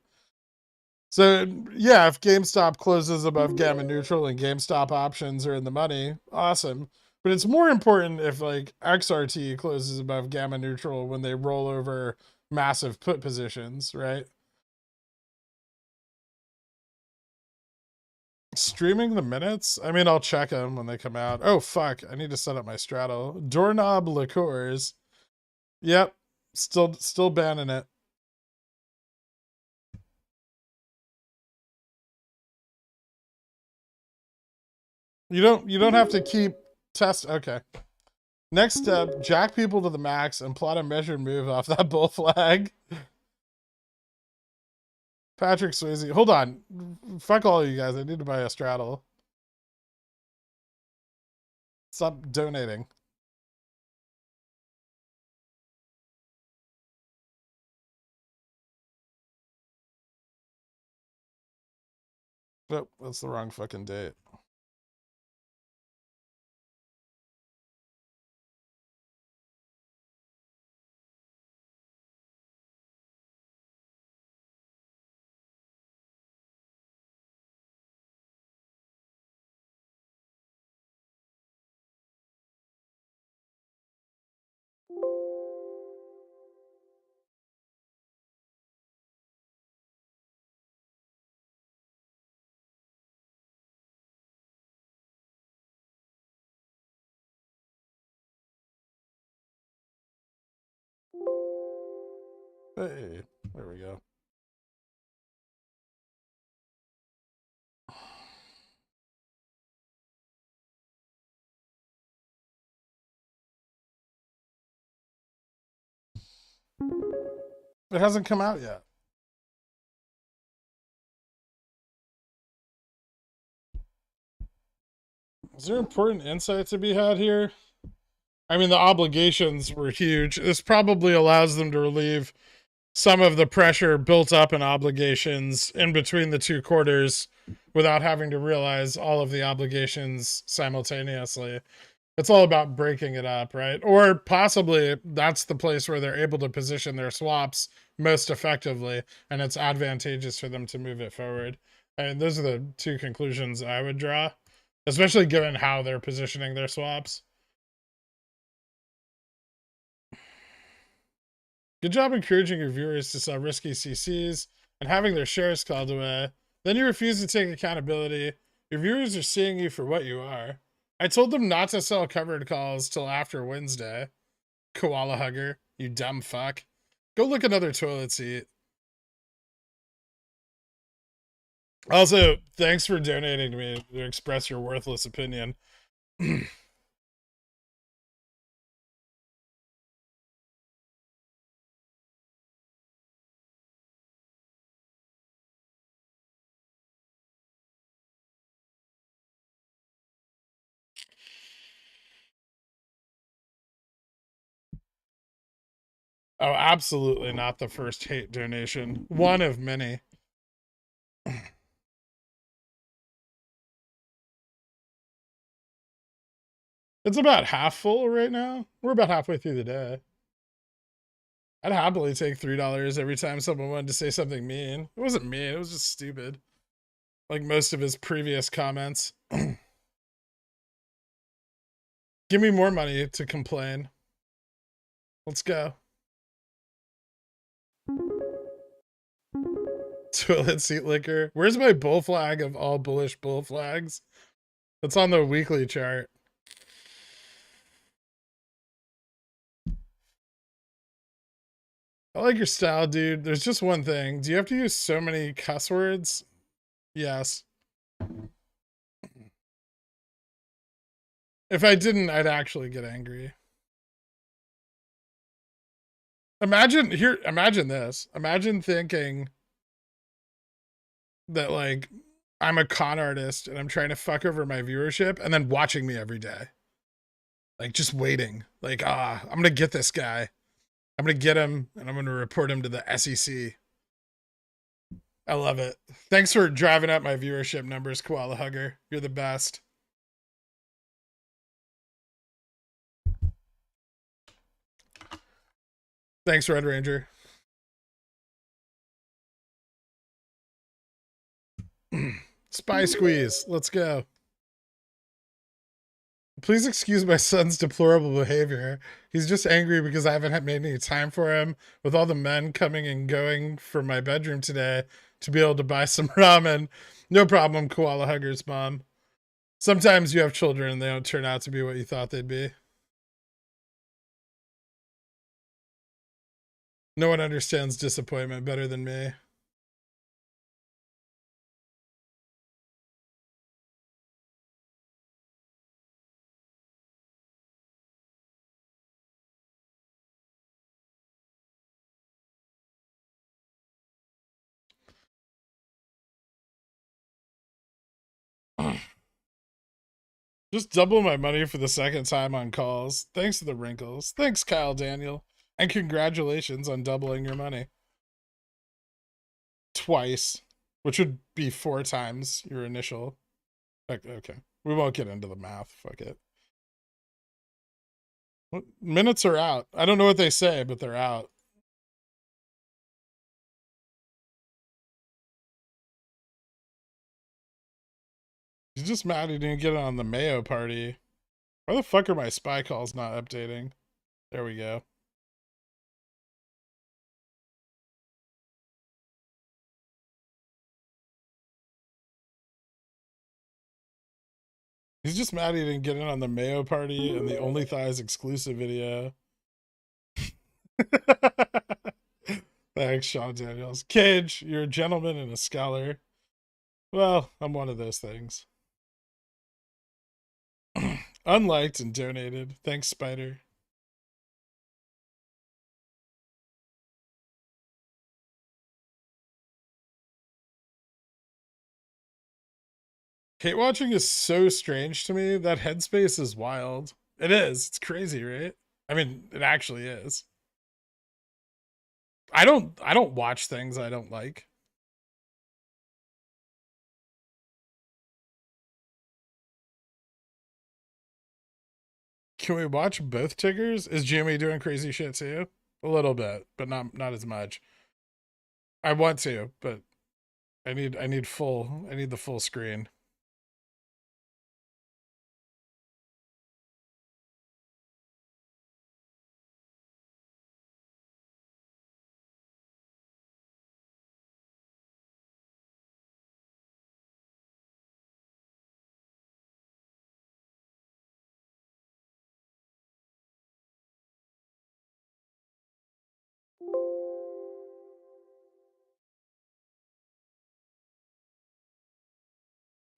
So yeah, if GameStop closes above gamma neutral and GameStop options are in the money, awesome. But it's more important if like XRT closes above gamma neutral when they roll over massive put positions, right? Streaming the minutes? I mean, I'll check them when they come out. Oh, fuck. I need to set up my straddle. Doorknob liqueurs. Yep. Still banning it. You don't have to keep test. Okay. Next step, jack people to the max and plot a measured move off that bull flag. Patrick Swayze. Hold on. Fuck all of you guys. I need to buy a straddle. Stop donating. Nope, that's the wrong fucking date. Hey, there we go. It hasn't come out yet. Is there important insight to be had here? I mean, the obligations were huge. This probably allows them to relieve some of the pressure built up in obligations in between the two quarters without having to realize all of the obligations simultaneously. It's all about breaking it up, right? Or possibly that's the place where they're able to position their swaps most effectively, and it's advantageous for them to move it forward. And those are the two conclusions I would draw, especially given how they're positioning their swaps. Good job encouraging your viewers to sell risky CCs and having their shares called away. Then you refuse to take accountability. Your viewers are seeing you for what you are. I told them not to sell covered calls till after Wednesday. Koala hugger, you dumb fuck. Go look another toilet seat. Also, thanks for donating to me to express your worthless opinion. Oh, absolutely not the first hate donation. One of many. It's about half full right now. We're about halfway through the day. I'd happily take $3 every time someone wanted to say something mean. It wasn't mean, it was just stupid. Like most of his previous comments. Give me more money to complain. Let's go. Toilet seat liquor. Where's my bull flag of all bullish bull flags? It's on the weekly chart. I like your style, dude. There's just one thing. Do you have to use so many cuss words? Yes. If I didn't, I'd actually get angry. Imagine this. Imagine thinking that like I'm a con artist and I'm trying to fuck over my viewership and then watching me every day. Like just waiting. Like, I'm gonna get this guy. I'm gonna get him and I'm gonna report him to the SEC. I love it. Thanks for driving up my viewership numbers, Koala Hugger. You're the best. Thanks, Red Ranger. Spy squeeze. Let's go. Please excuse my son's deplorable behavior. He's just angry because I haven't made any time for him with all the men coming and going from my bedroom today to be able to buy some ramen. No problem, Koala Hugger's mom. Sometimes you have children and they don't turn out to be what you thought they'd be. No one understands disappointment better than me. Just double my money for the second time on calls. Thanks to the wrinkles. Thanks, Kyle Daniel. And congratulations on doubling your money. Twice. Which would be 4 times your initial. Okay. We won't get into the math. Fuck it. Minutes are out. I don't know what they say, but they're out. He's just mad he didn't get it on the Mayo party. Why the fuck are my spy calls not updating? There we go. He's just mad he didn't get in on the Mayo party and the Only Thighs exclusive video. Thanks, Sean Daniels. Cage, you're a gentleman and a scholar. Well, I'm one of those things. Unliked and donated. Thanks, Spider. Hate watching is so strange to me. That headspace is wild. It is. It's crazy, right? I mean, it actually is. I don't watch things I don't like. Can we watch both Tiggers? Is Jimmy doing crazy shit too? A little bit, but not as much. I want to, but I need the full screen.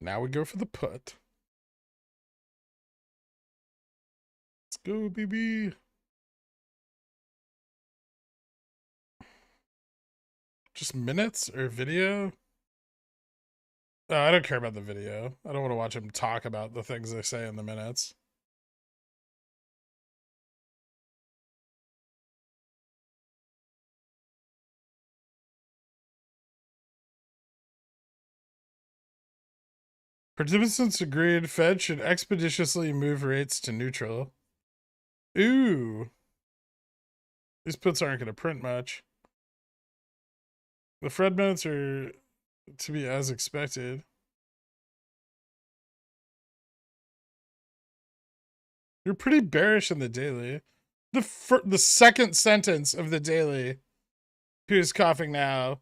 Now we go for the put. Let's go, baby. Just minutes or video? Oh, I don't care about the video. I don't want to watch him talk about the things they say in the minutes. Participants agreed Fed should expeditiously move rates to neutral. Ooh. These puts aren't going to print much. The Fred minutes are to be as expected. You're pretty bearish in the daily. The second sentence of the daily, who's coughing now,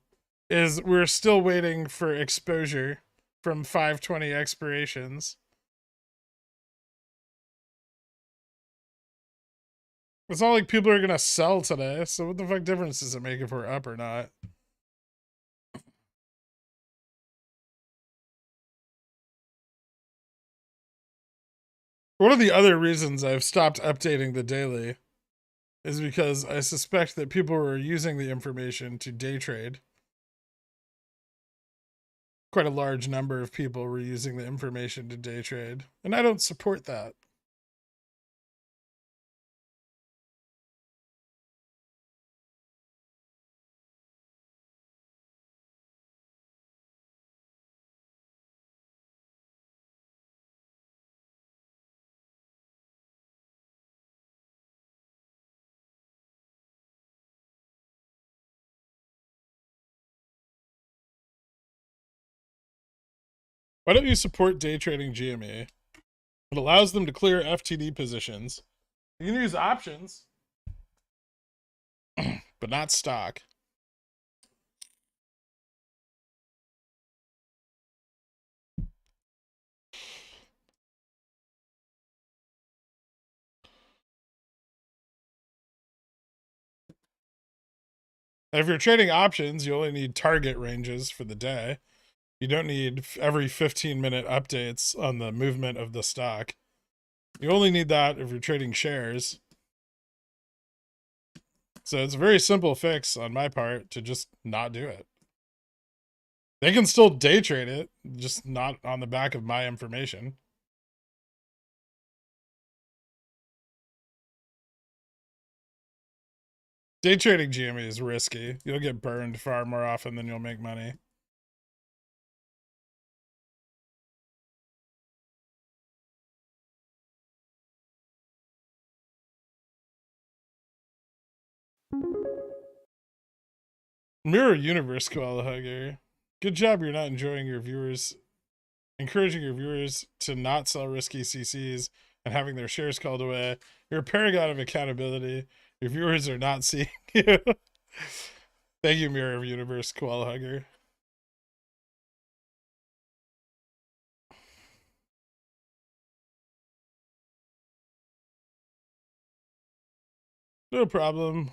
is we're still waiting for exposure from 520 expirations. It's not like people are going to sell today, so what the fuck difference does it make if we're up or not? One of the other reasons I've stopped updating the daily is because I suspect that people were using the information to day trade. Quite a large number of people were using the information to day trade, and I don't support that. Why don't you support day trading GME? It allows them to clear FTD positions. You can use options, but not stock. If you're trading options, you only need target ranges for the day. You don't need every 15-minute updates on the movement of the stock. You only need that if you're trading shares. So it's a very simple fix on my part to just not do it. They can still day trade it, just not on the back of my information. Day trading GME is risky. You'll get burned far more often than you'll make money. Mirror Universe Koala Hugger. Good job you're not enjoying your viewers, encouraging your viewers to not sell risky CCs and having their shares called away. You're a paragon of accountability. Your viewers are not seeing you. Thank you, Mirror of Universe Koala Hugger. No problem.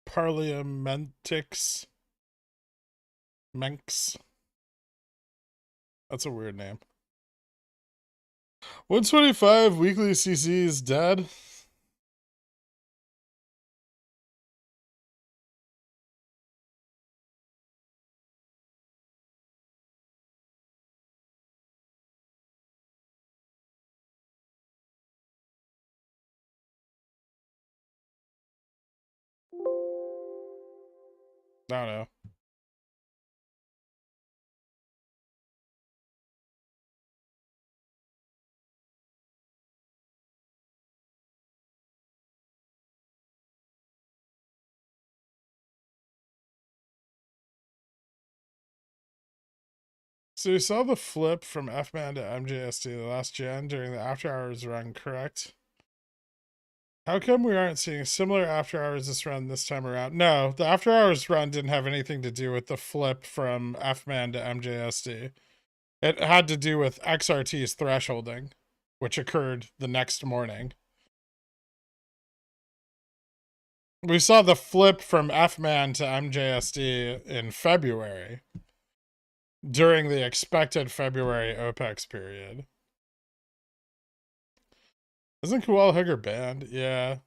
Parliamentix. Menx. That's a weird name. 125 weekly CCs dead. I don't know. So you saw the flip from F-Man to MJST the last gen during the after hours run, correct? How come we aren't seeing similar after hours this run this time around? No, the after hours run didn't have anything to do with the flip from F-Man to MJSD. It had to do with XRT's thresholding, which occurred the next morning. We saw the flip from F-Man to MJSD in February during the expected February OPEX period. Isn't Koala Hugger banned? Yeah.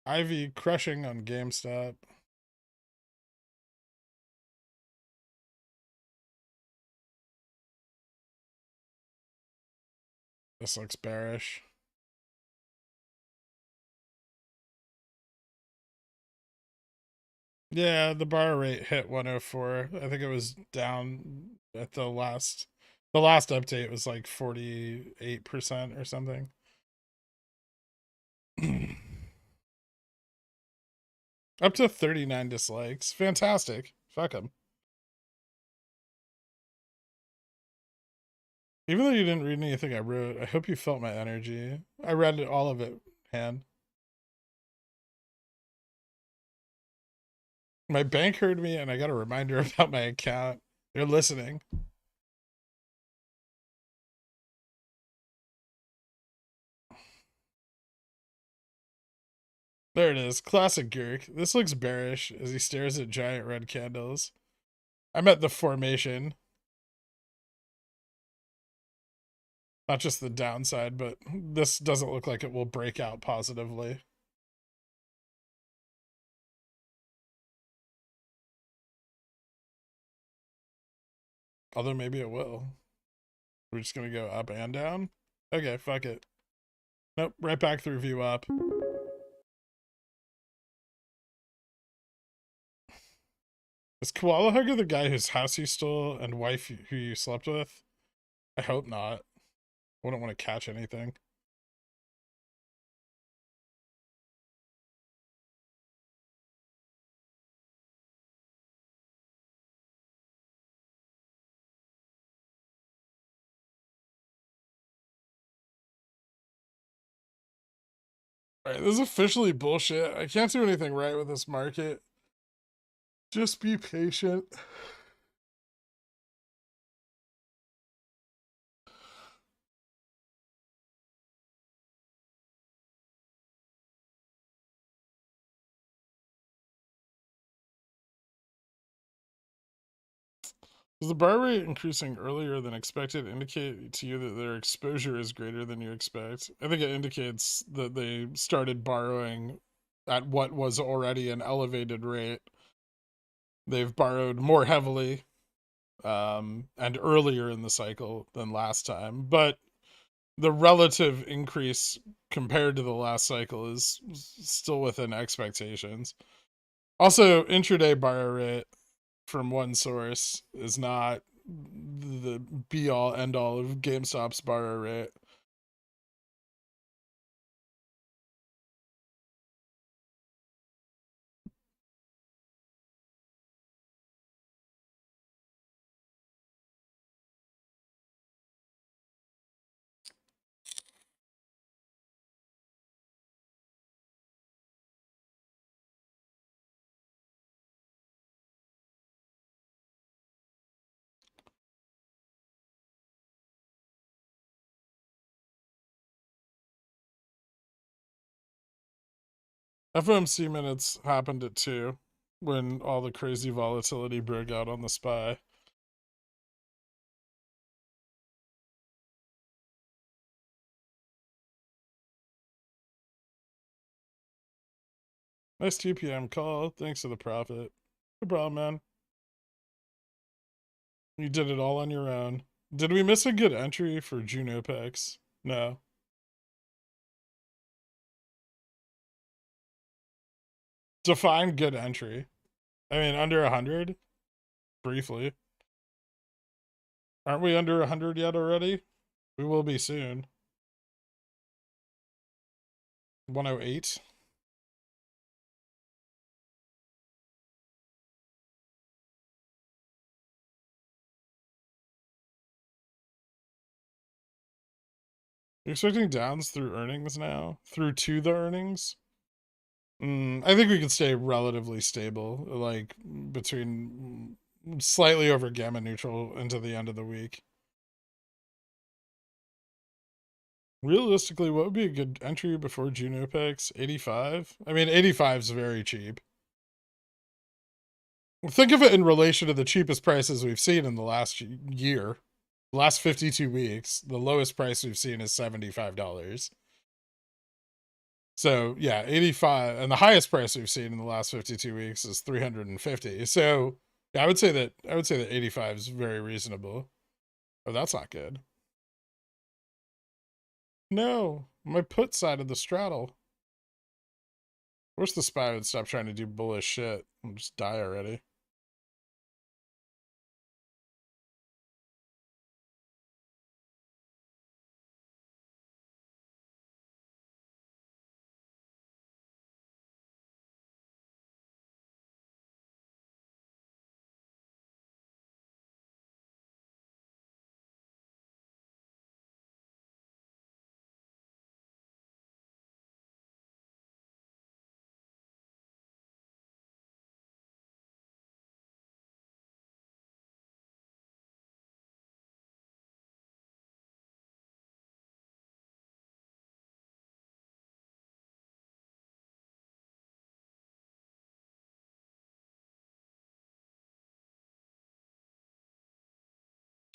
Ivy crushing on GameStop. This looks bearish. Yeah, the bar rate hit 104. I think it was down at the last update was like 48% or something. Up to 39 dislikes. Fantastic. Fuck them. Even though you didn't read anything I wrote, I hope you felt my energy. I read all of it, Han. My bank heard me and I got a reminder about my account. They're listening. There it is. Classic Gurk. This looks bearish as he stares at giant red candles. I meant the formation. Not just the downside, but this doesn't look like it will break out positively. Although maybe it will. We're just going to go up and down? Okay, fuck it. Nope, right back through view up. Is Koala Hugger the guy whose house you stole and wife who you slept with? I hope not. I wouldn't want to catch anything. Alright, this is officially bullshit. I can't do anything right with this market. Just be patient. Does the bar rate increasing earlier than expected indicate to you that their exposure is greater than you expect? I think it indicates that they started borrowing at what was already an elevated rate. They've borrowed more heavily and earlier in the cycle than last time, but the relative increase compared to the last cycle is still within expectations. Also, intraday borrow rate from one source is not the be all end all of GameStop's borrow rate. FOMC minutes happened at 2 when all the crazy volatility broke out on the SPY. Nice 2 p.m. call. Thanks for the profit. No problem, man. You did it all on your own. Did we miss a good entry for June OPEX? No. Define good entry. I mean, under 100? Briefly. Aren't we under 100 yet already? We will be soon. 108. You're expecting downs through earnings now? Through to the earnings? I think we can stay relatively stable, like between slightly over gamma neutral into the end of the week. Realistically, what would be a good entry before June OPEX? 85? I mean, 85 is very cheap. Think of it in relation to the cheapest prices we've seen in the last year. The last 52 weeks, the lowest price we've seen is $75. So yeah, 85, and the highest price we've seen in the last 52 weeks is 350. So yeah, I would say that 85 is very reasonable. Oh, that's not good. No, my put side of the straddle. Wish the SPY would stop trying to do bullish shit and just die already.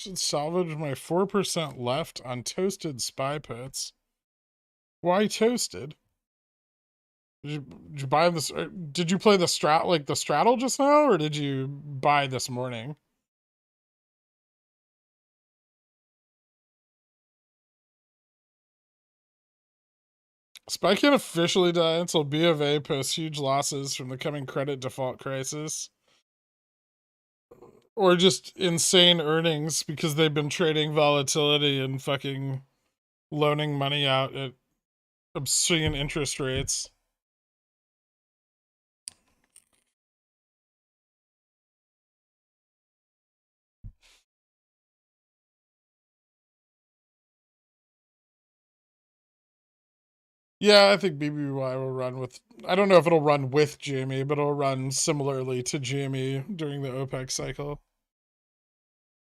Should salvage my 4% left on toasted SPY puts. Why toasted? Did you buy this? Did you play the straddle just now, or did you buy this morning? SPY can't officially die until B of A posts huge losses from the coming credit default crisis. Or just insane earnings because they've been trading volatility and fucking loaning money out at obscene interest rates. Yeah, I think BBY will run with... I don't know if it'll run with GME, but it'll run similarly to GME during the OPEC cycle.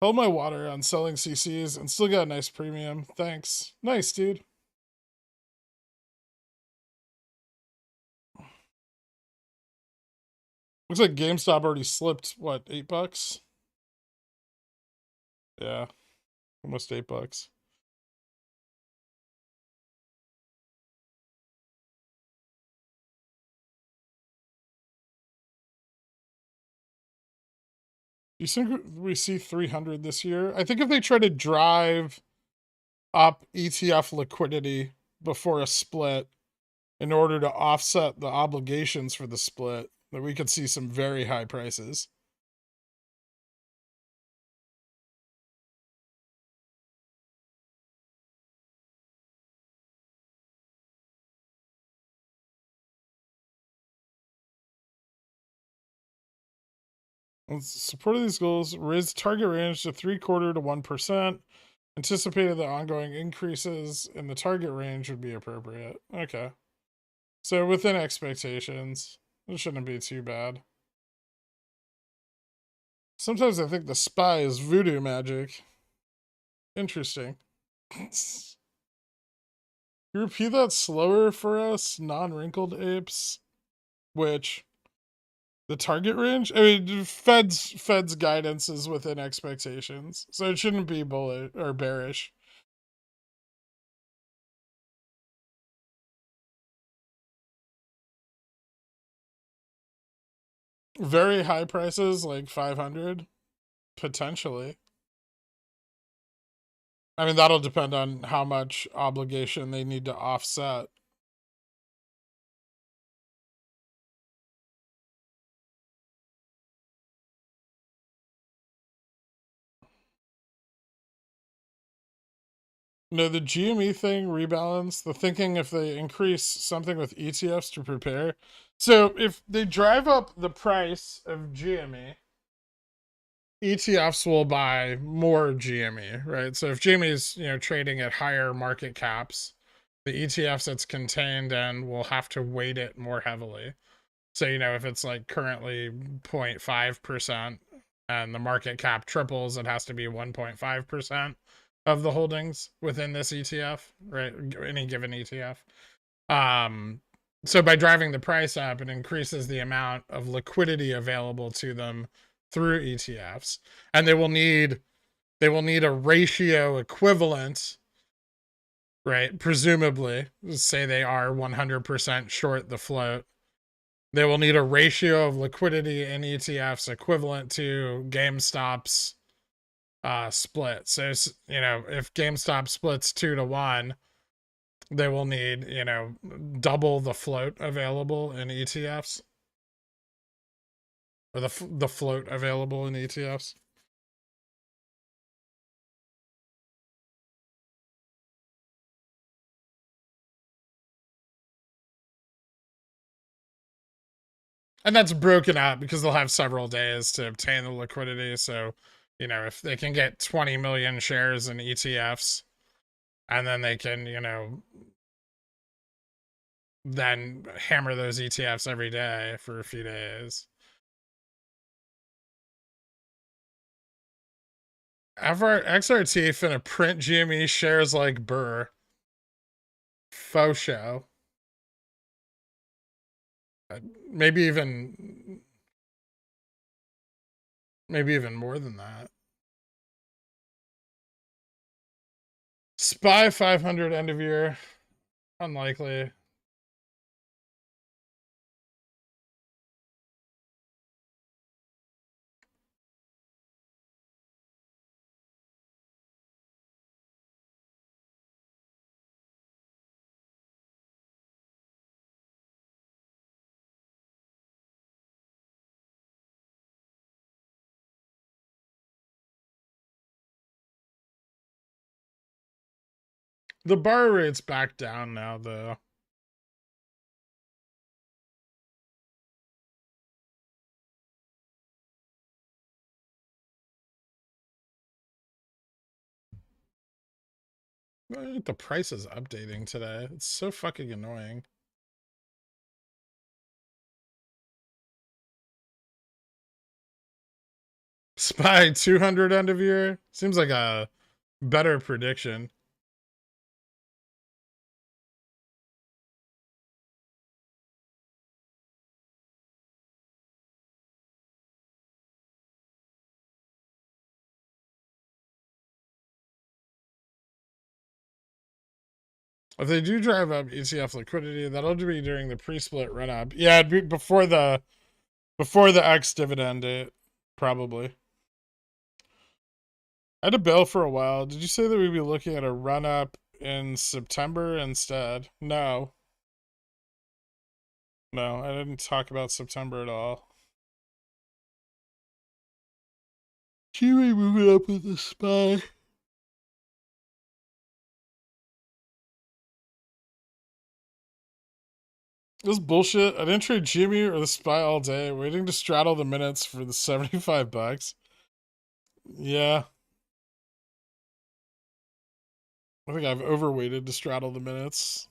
Held my water on selling CCs and still got a nice premium. Thanks. Nice, dude. Looks like GameStop already slipped, what, $8? Yeah, almost $8. Do you think we see 300 this year? I think if they try to drive up ETF liquidity before a split in order to offset the obligations for the split, that we could see some very high prices. Support of these goals, raise target range to 0.75% to 1%. Anticipated that ongoing increases in the target range would be appropriate. Okay. So within expectations, it shouldn't be too bad. Sometimes I think the SPY is voodoo magic. Interesting. Can you repeat that slower for us? Non-wrinkled apes, which the target range. I mean, Fed's guidance is within expectations, so it shouldn't be bullish or bearish. Very high prices, like 500, potentially. I mean, that'll depend on how much obligation they need to offset. No, the GME thing, rebalance, the thinking if they increase something with ETFs to prepare. So if they drive up the price of GME, ETFs will buy more GME, right? So if GME is, trading at higher market caps, the ETFs it's contained in will have to weight it more heavily. So, if it's like currently 0.5% and the market cap triples, it has to be 1.5% of the holdings within this ETF, right? Any given ETF. So by driving the price up, it increases the amount of liquidity available to them through ETFs, and they will need a ratio equivalent, right? Presumably, say they are 100% short the float. They will need a ratio of liquidity in ETFs equivalent to GameStop's split. So, if GameStop splits 2 to 1, they will need, you know, double the float available in ETFs, or the float available in ETFs. And that's broken up because they'll have several days to obtain the liquidity. So, you know, if they can get 20 million shares in ETFs, and then they can, you know, then hammer those ETFs every day for a few days. XRT finna print GME shares like Burr. Faux show. Maybe even more than that. SPY 500 end of year. Unlikely. The bar rate's back down now, though. The price is updating today. It's so fucking annoying. SPY 200 end of year seems like a better prediction. If they do drive up ETF liquidity, that'll be during the pre-split run up. Yeah, it'd be before the X dividend date, probably. I had a bill for a while. Did you say that we'd be looking at a run up in September instead? No. No, I didn't talk about September at all. Kiwi moving up with the SPY. This is bullshit. I didn't trade Jimmy or the SPY all day, waiting to straddle the minutes for the 75 bucks. Yeah. I think I've overweighted to straddle the minutes.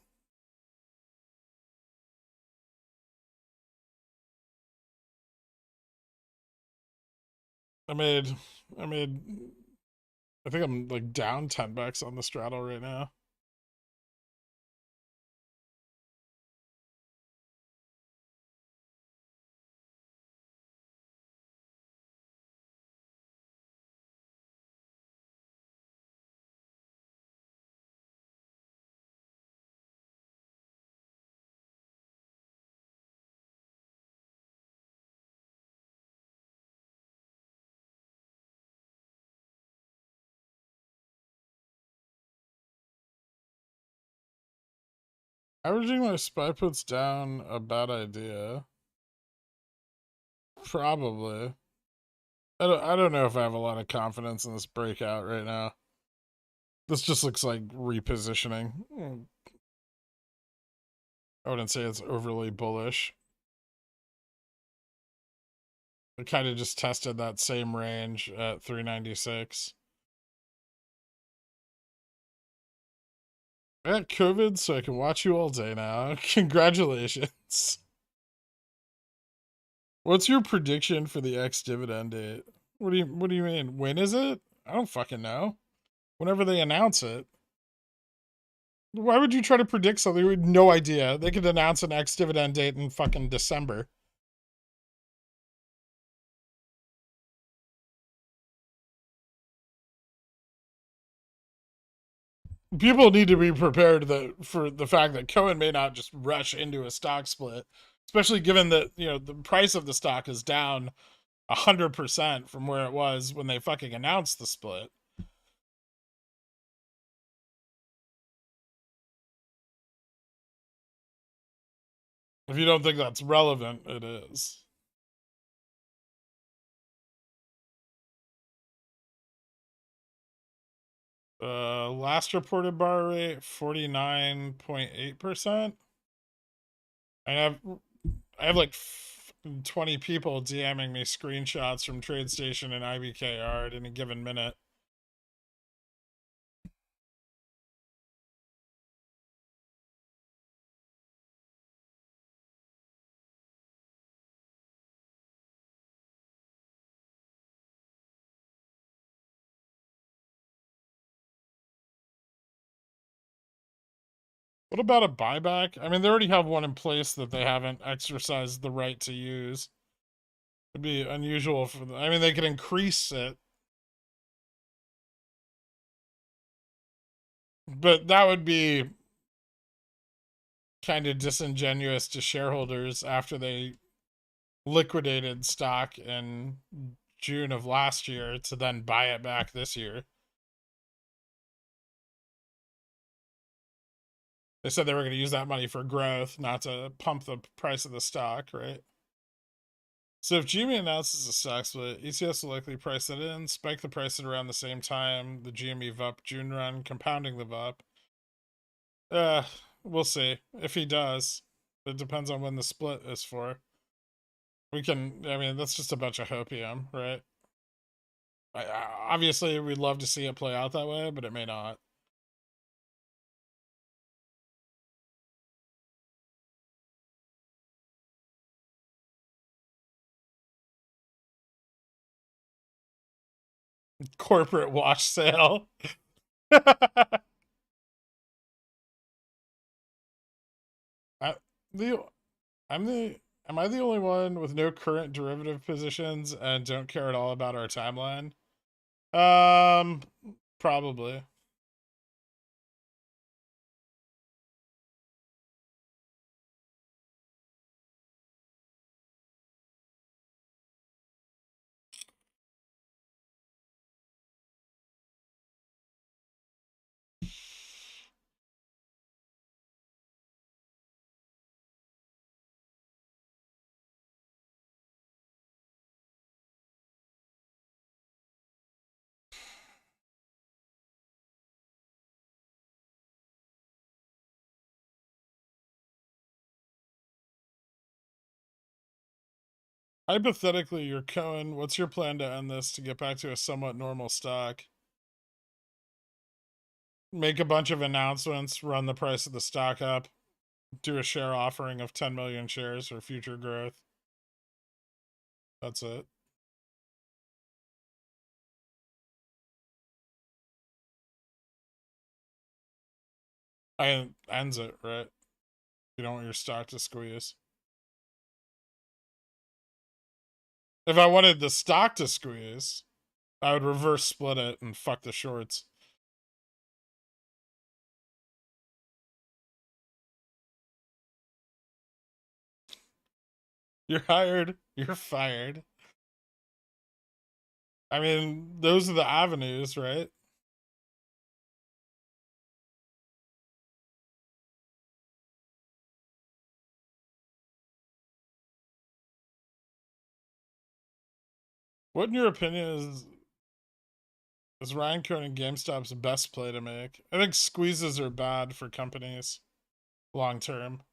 I think I'm like down 10 bucks on the straddle right now. Averaging my SPY puts down a bad idea. Probably. I don't know if I have a lot of confidence in this breakout right now. This just looks like repositioning. I wouldn't say it's overly bullish. It kind of just tested that same range at 396. I got COVID, so I can watch you all day now. Congratulations. What's your prediction for the X dividend date? What do you mean? When is it? I don't fucking know. Whenever they announce it. Why would you try to predict something with no idea? They could announce an X dividend date in fucking December. People need to be prepared for the fact that Cohen may not just rush into a stock split, especially given that, you know, the price of the stock is down 100% from where it was when they fucking announced the split. If you don't think that's relevant, it is. Last reported bar rate 49.8%. And I have like 20 people DMing me screenshots from TradeStation and IBKR at any given minute. What about a buyback? I mean, they already have one in place that they haven't exercised the right to use. It'd be unusual for them. I mean, they could increase it, but that would be kind of disingenuous to shareholders after they liquidated stock in June of last year to then buy it back this year. They said they were going to use that money for growth, not to pump the price of the stock, right? So if GME announces a stock split, ETFs will likely price it in, spike the price at around the same time, the GME VUP June run, compounding the VUP. We'll see. If he does, it depends on when the split is for. I mean, that's just a bunch of hopium, right? Obviously, we'd love to see it play out that way, but it may not. Corporate watch sale. I, am I the only one with no current derivative positions and don't care at all about our timeline? Probably. Hypothetically, you're Cohen. What's your plan to end this to get back to a somewhat normal stock? Make a bunch of announcements, run the price of the stock up, do a share offering of 10 million shares for future growth. That's it. Ends it, right? You don't want your stock to squeeze. If I wanted the stock to squeeze, I would reverse split it and fuck the shorts. You're hired. You're fired. I mean, those are the avenues, right? What, in your opinion, is Ryan Cohen and GameStop's best play to make? I think squeezes are bad for companies long term.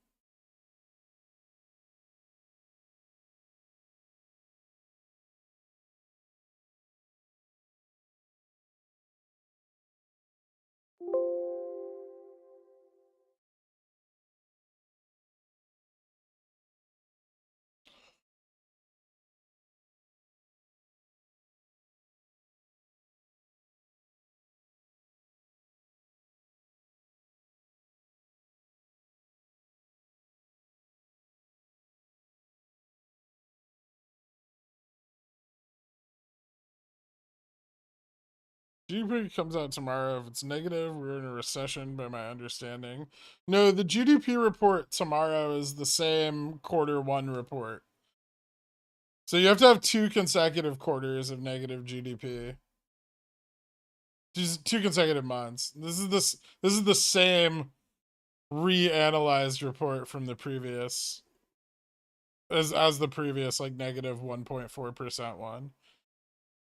GDP comes out tomorrow. If it's negative, we're in a recession, by my understanding. No, the GDP report tomorrow is the same Q1 report. So you have to have 2 consecutive quarters of negative GDP. Just 2 consecutive months. This is the same reanalyzed report from the previous as the previous like negative 1.4% one.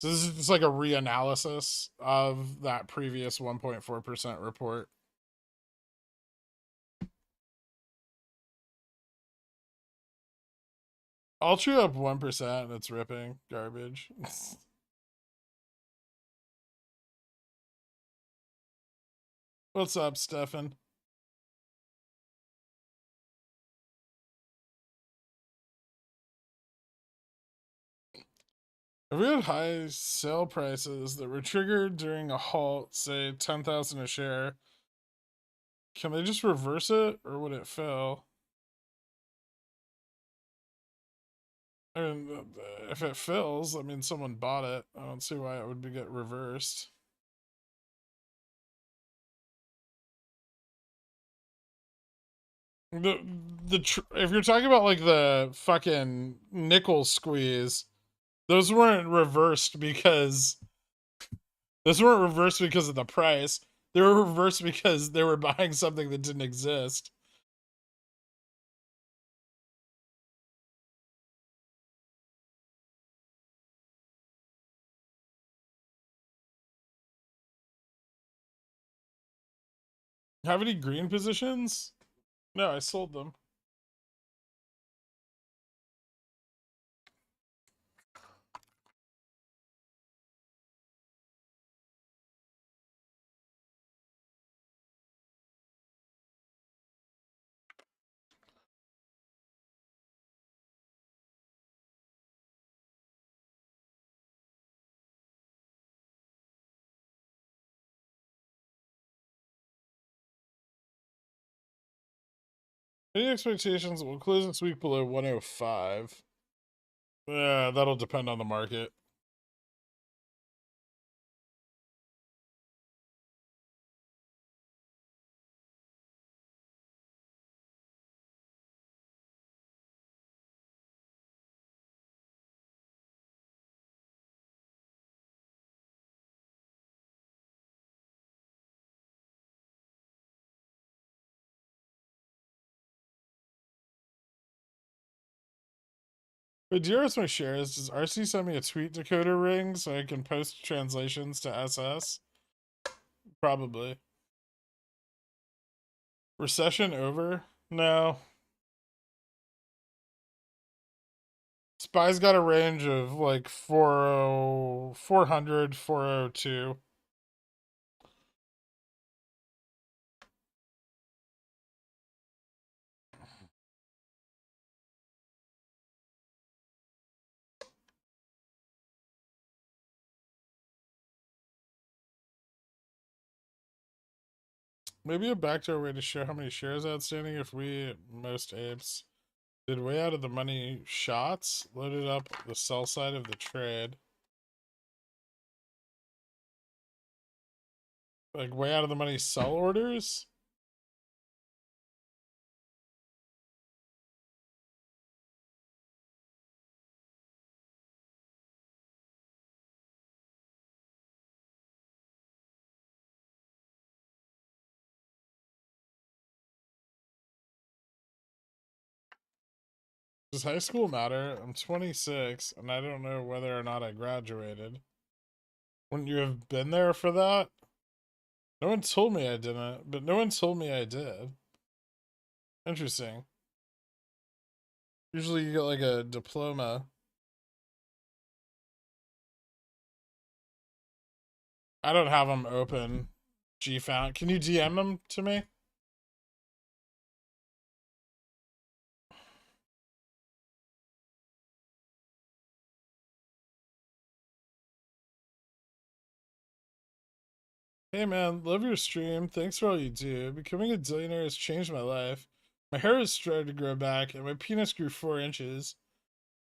So this is just like a reanalysis of that previous 1.4% report. I'll chew up 1% and it's ripping garbage. What's up, Stefan? If we had high sale prices that were triggered during a halt, say 10,000 a share, can they just reverse it or would it fail? I mean, if it fills, I mean, someone bought it. I don't see why it would get reversed. If you're talking about like the fucking nickel squeeze, those weren't reversed because of the price. They were reversed because they were buying something that didn't exist. Have any green positions? No, I sold them. Any expectations will close this week below 105? Yeah, that'll depend on the market. Wait, do you ask my shares? Does RC send me a tweet decoder ring so I can post translations to SS? Probably. Recession over? No. Spy's got a range of like 400, 402. Maybe a backdoor way to show how many shares outstanding if we, most apes, did way out of the money shots, loaded up the sell side of the trade. Like way out of the money sell orders? Does high school matter? I'm 26 and I don't know whether or not I graduated. Wouldn't you have been there for that? No one told me I didn't, but no one told me I did. Interesting. Usually you get like a diploma. I don't have them open. Gfound. Can you DM them to me? Hey man, love your stream. Thanks for all you do. Becoming a billionaire has changed my life. My hair has started to grow back, and my penis grew 4 inches.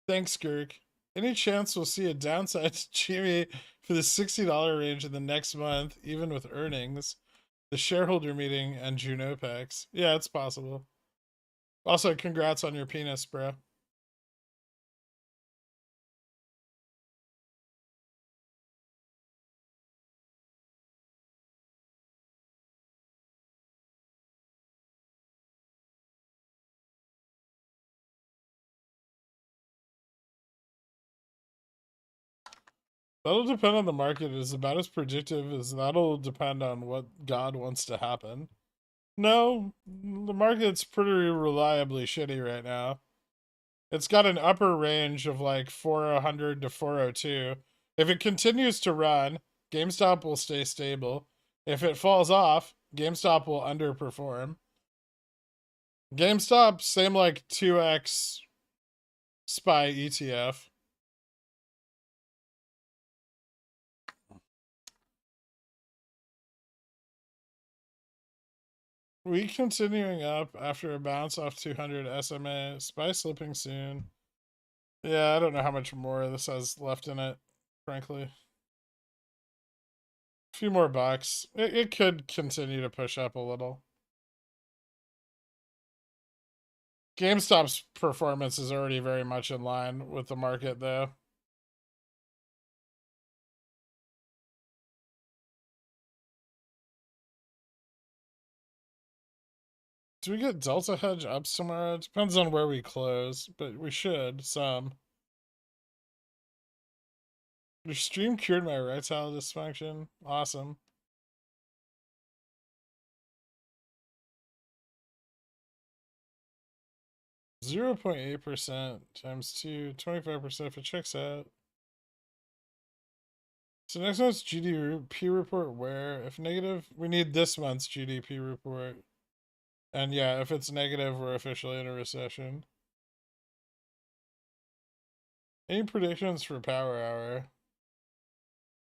Thanks, Girk. Any chance we'll see a downside to Jimmy for the $60 range in the next month, even with earnings, the shareholder meeting, and June OPEX? Yeah, it's possible. Also, congrats on your penis, bro. That'll depend on the market. It's about as predictive as that'll depend on what God wants to happen. No, the market's pretty reliably shitty right now. It's got an upper range of like 400 to 402. If it continues to run, GameStop will stay stable. If it falls off, GameStop will underperform. GameStop, same like 2x SPY ETF. We continuing up after a bounce off 200 SMA. SPY slipping soon. Yeah, I don't know how much more this has left in it, frankly. A few more bucks. It could continue to push up a little. GameStop's performance is already very much in line with the market, though. Do we get Delta Hedge ups tomorrow? It depends on where we close, but we should, some. Your stream cured my erectile dysfunction. Awesome. .8% times 2, 25% if it checks out. So next month's GDP report where? If negative, we need this month's GDP report. And yeah, if it's negative, we're officially in a recession. Any predictions for Power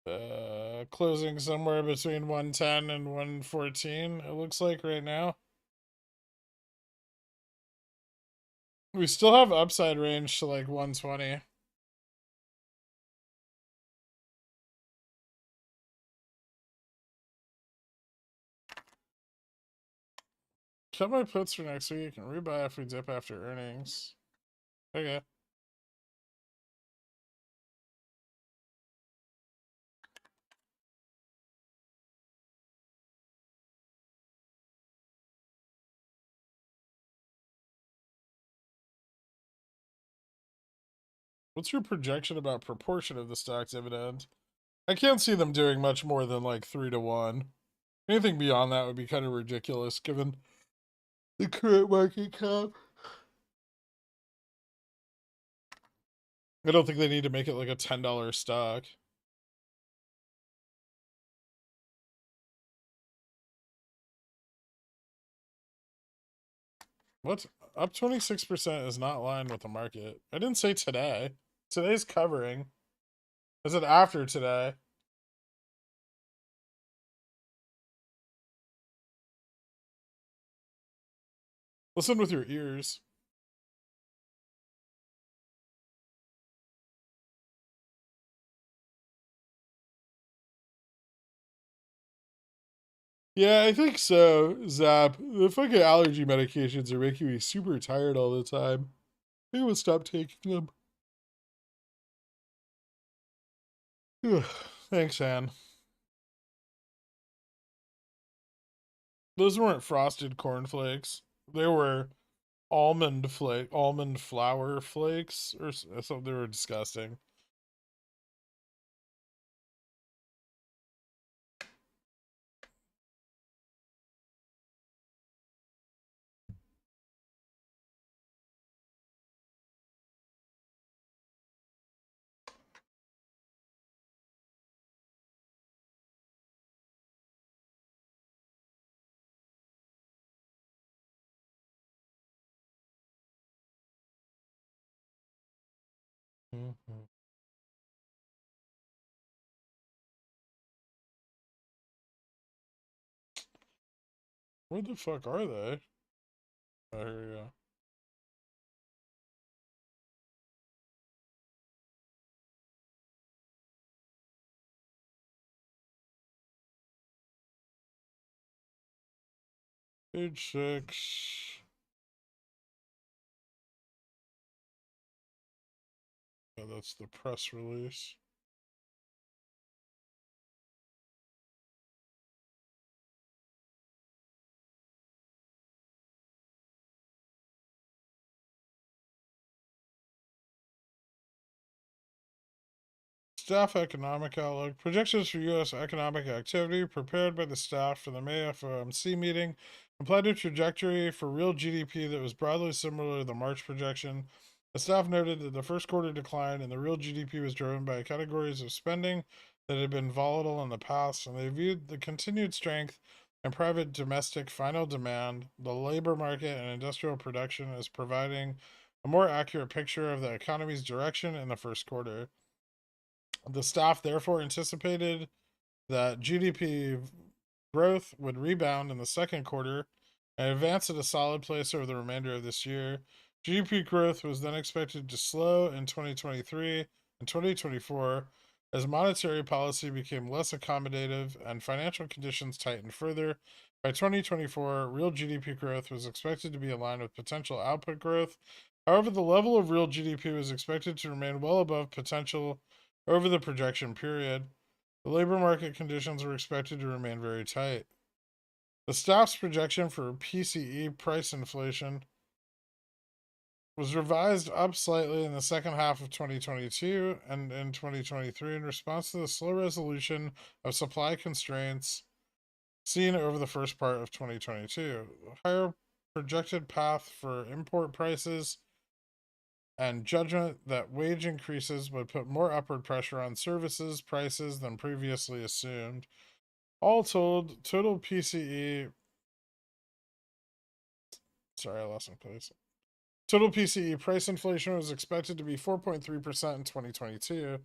Hour? Closing somewhere between 110 and 114, it looks like right now. We still have upside range to like 120. Cut my puts for next week and rebuy if we dip after earnings. Okay. What's your projection about proportion of the stock dividend? I can't see them doing much more than like 3-1. Anything beyond that would be kind of ridiculous given the current market cap. I don't think they need to make it like a $10 stock. What? Up 26% is not aligned with the market. I didn't say today. Today's covering. I said after today. Listen with your ears. Yeah, I think so, Zap. The fucking allergy medications are making me super tired all the time. I will stop taking them. Ugh, thanks, Anne. Those weren't frosted cornflakes. They were almond flour flakes, or something. They were disgusting. Mm-hmm. Where the fuck are they? Oh, here we go. Page 6. Yeah, that's the press release. Staff economic outlook. Projections for U.S. economic activity prepared by the staff for the May FOMC meeting implied a trajectory for real GDP that was broadly similar to the March projection. The staff noted that the first quarter decline in the real GDP was driven by categories of spending that had been volatile in the past, and they viewed the continued strength in private domestic final demand, the labor market, and industrial production as providing a more accurate picture of the economy's direction in the first quarter. The staff therefore anticipated that GDP growth would rebound in the second quarter and advance at a solid place over the remainder of this year. GDP growth was then expected to slow in 2023 and 2024 as monetary policy became less accommodative and financial conditions tightened further. By 2024, real GDP growth was expected to be aligned with potential output growth. However, the level of real GDP was expected to remain well above potential over the projection period. The labor market conditions were expected to remain very tight. The staff's projection for PCE price inflation was revised up slightly in the second half of 2022 and in 2023 in response to the slow resolution of supply constraints seen over the first part of 2022. The higher projected path for import prices and judgment that wage increases would put more upward pressure on services prices than previously assumed. All told, total PCE. Sorry, I lost my place. Total PCE price inflation was expected to be 4.3% in 2022.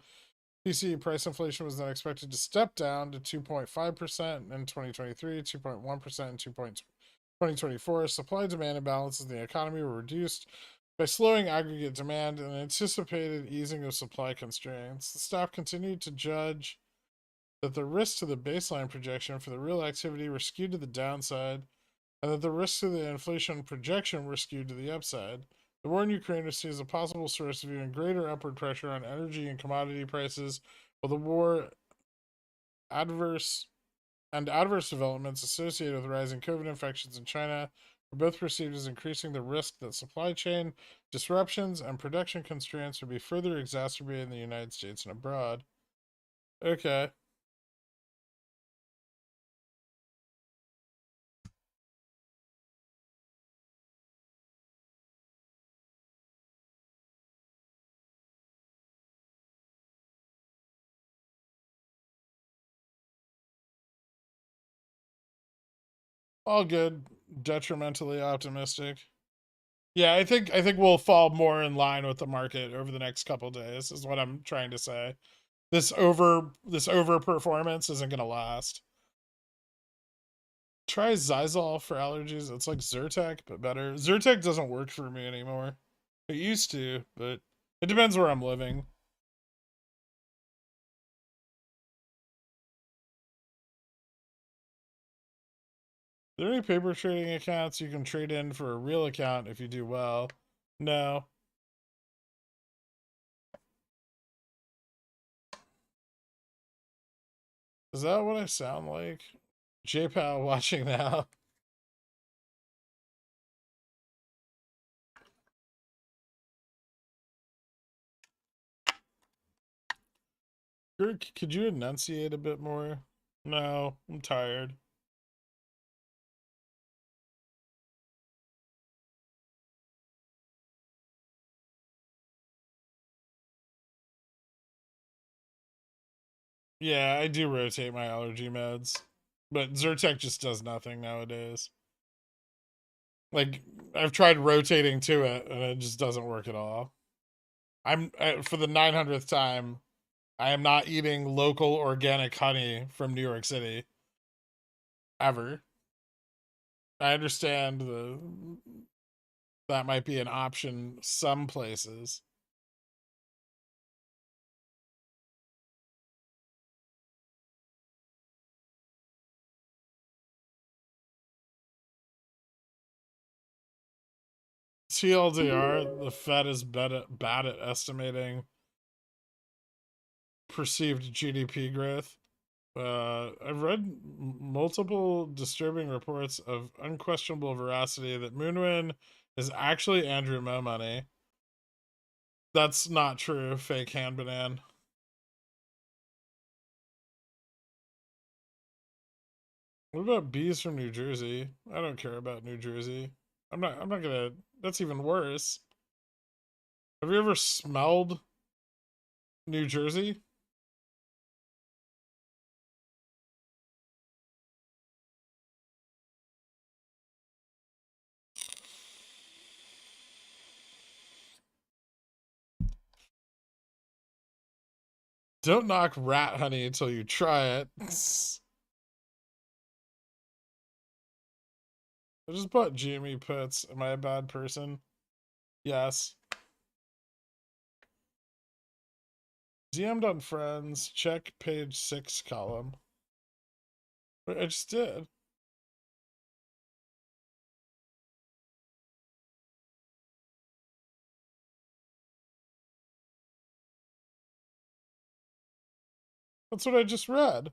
PCE price inflation was then expected to step down to 2.5% in 2023, 2.1% in 2024. Supply demand imbalances in the economy were reduced by slowing aggregate demand and anticipated easing of supply constraints. The staff continued to judge that the risks to the baseline projection for the real activity were skewed to the downside, and that the risks to the inflation projection were skewed to the upside. The war in Ukraine was seen as a possible source of even greater upward pressure on energy and commodity prices, while the war adverse developments associated with rising COVID infections in China were both perceived as increasing the risk that supply chain disruptions and production constraints would be further exacerbated in the United States and abroad. Okay. All good. Detrimentally optimistic. Yeah, I think we'll fall more in line with the market over the next couple days, is what I'm trying to say. This over performance isn't gonna last. Try Xyzal for allergies. It's like Zyrtec, but better. Zyrtec doesn't work for me anymore. It used to, but it depends where I'm living. Are there any paper trading accounts you can trade in for a real account if you do well? No. Is that what I sound like? JPal watching now. Could you enunciate a bit more? No, I'm tired. Yeah, I do rotate my allergy meds, but Zyrtec just does nothing nowadays. Like, I've tried rotating to it, and it just doesn't work at all. For the 900th time, I am not eating local organic honey from New York City. Ever. I understand that might be an option some places. TLDR, the Fed is bad at estimating perceived GDP growth. I've read multiple disturbing reports of unquestionable veracity that Moonwin is actually Andrew Mo money. That's not true, fake hand banan. What about bees from New Jersey? I don't care about New Jersey. I'm not gonna. That's even worse. Have you ever smelled New Jersey? Don't knock rat honey until you try it. I just bought GME puts. Am I a bad person? Yes. DM'd on friends. Check page 6 column. I just did. That's what I just read.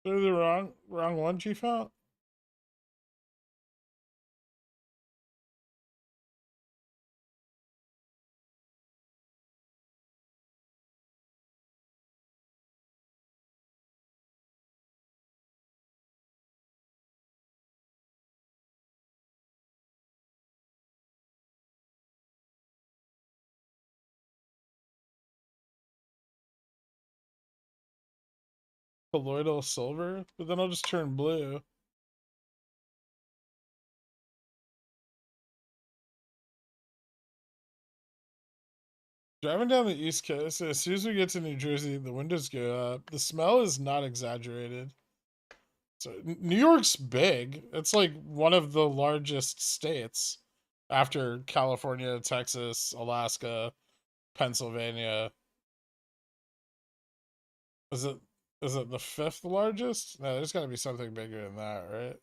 They're the wrong one, G-Fount? Colloidal silver? But then I'll just turn blue. Driving down the East Coast, as soon as we get to New Jersey, the windows go up. The smell is not exaggerated. So New York's big. It's like one of the largest states after California, Texas, Alaska, Pennsylvania. Is it the fifth largest? No, there's got to be something bigger than that, right?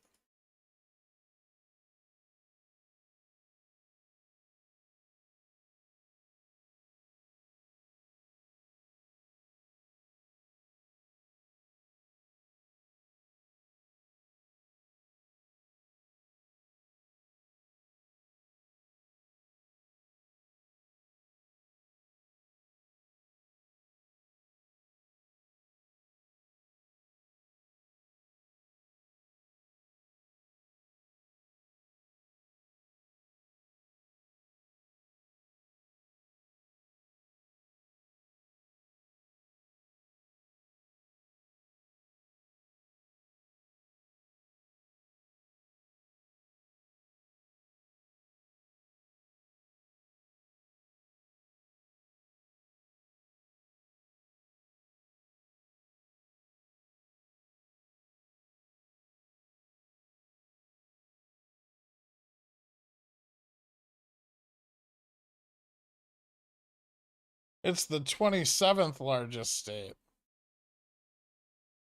It's the 27th largest state.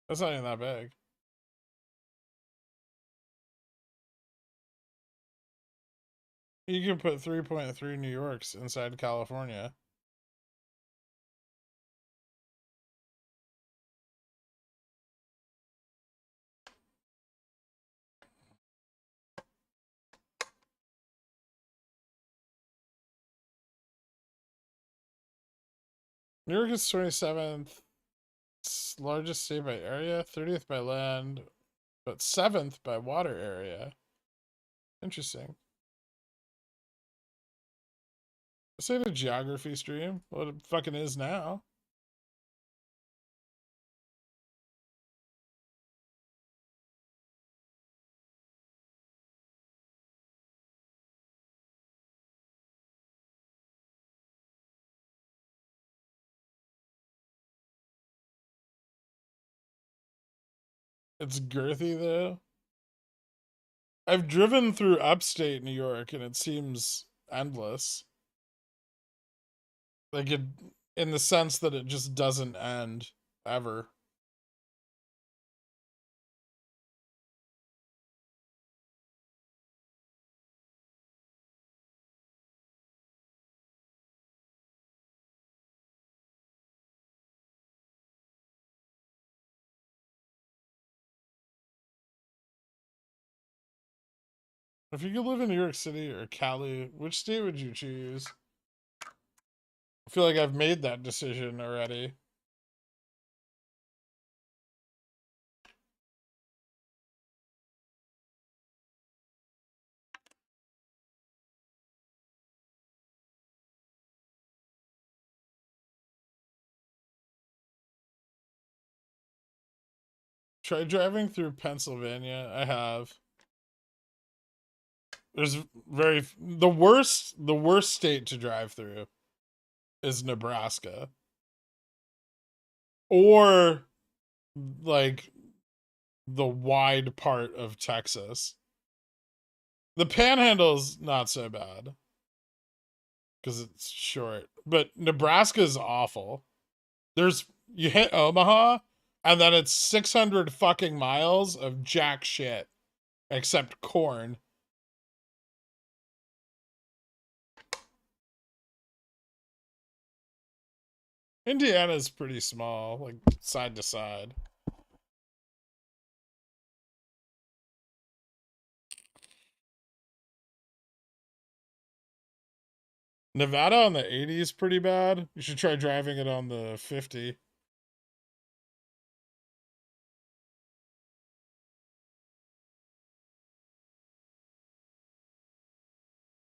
That's not even that big. You can put 3.3 New Yorks inside California. New York is 27th largest state by area, 30th by land, but 7th by water area. Interesting. This ain't a geography stream. What it fucking is now. It's girthy though. I've driven through upstate New York and it seems endless. Like it, in the sense that it just doesn't end ever. If you could live in New York City or Cali, which state would you choose? I feel like I've made that decision already. Try driving through Pennsylvania. I have. There's the worst state to drive through is Nebraska. Or like the wide part of Texas. The Panhandle's not so bad because it's short, but Nebraska's awful. You hit Omaha, and then it's 600 fucking miles of jack shit, except corn. Indiana's pretty small, like side to side. Nevada on the 80 is pretty bad. You should try driving it on the 50.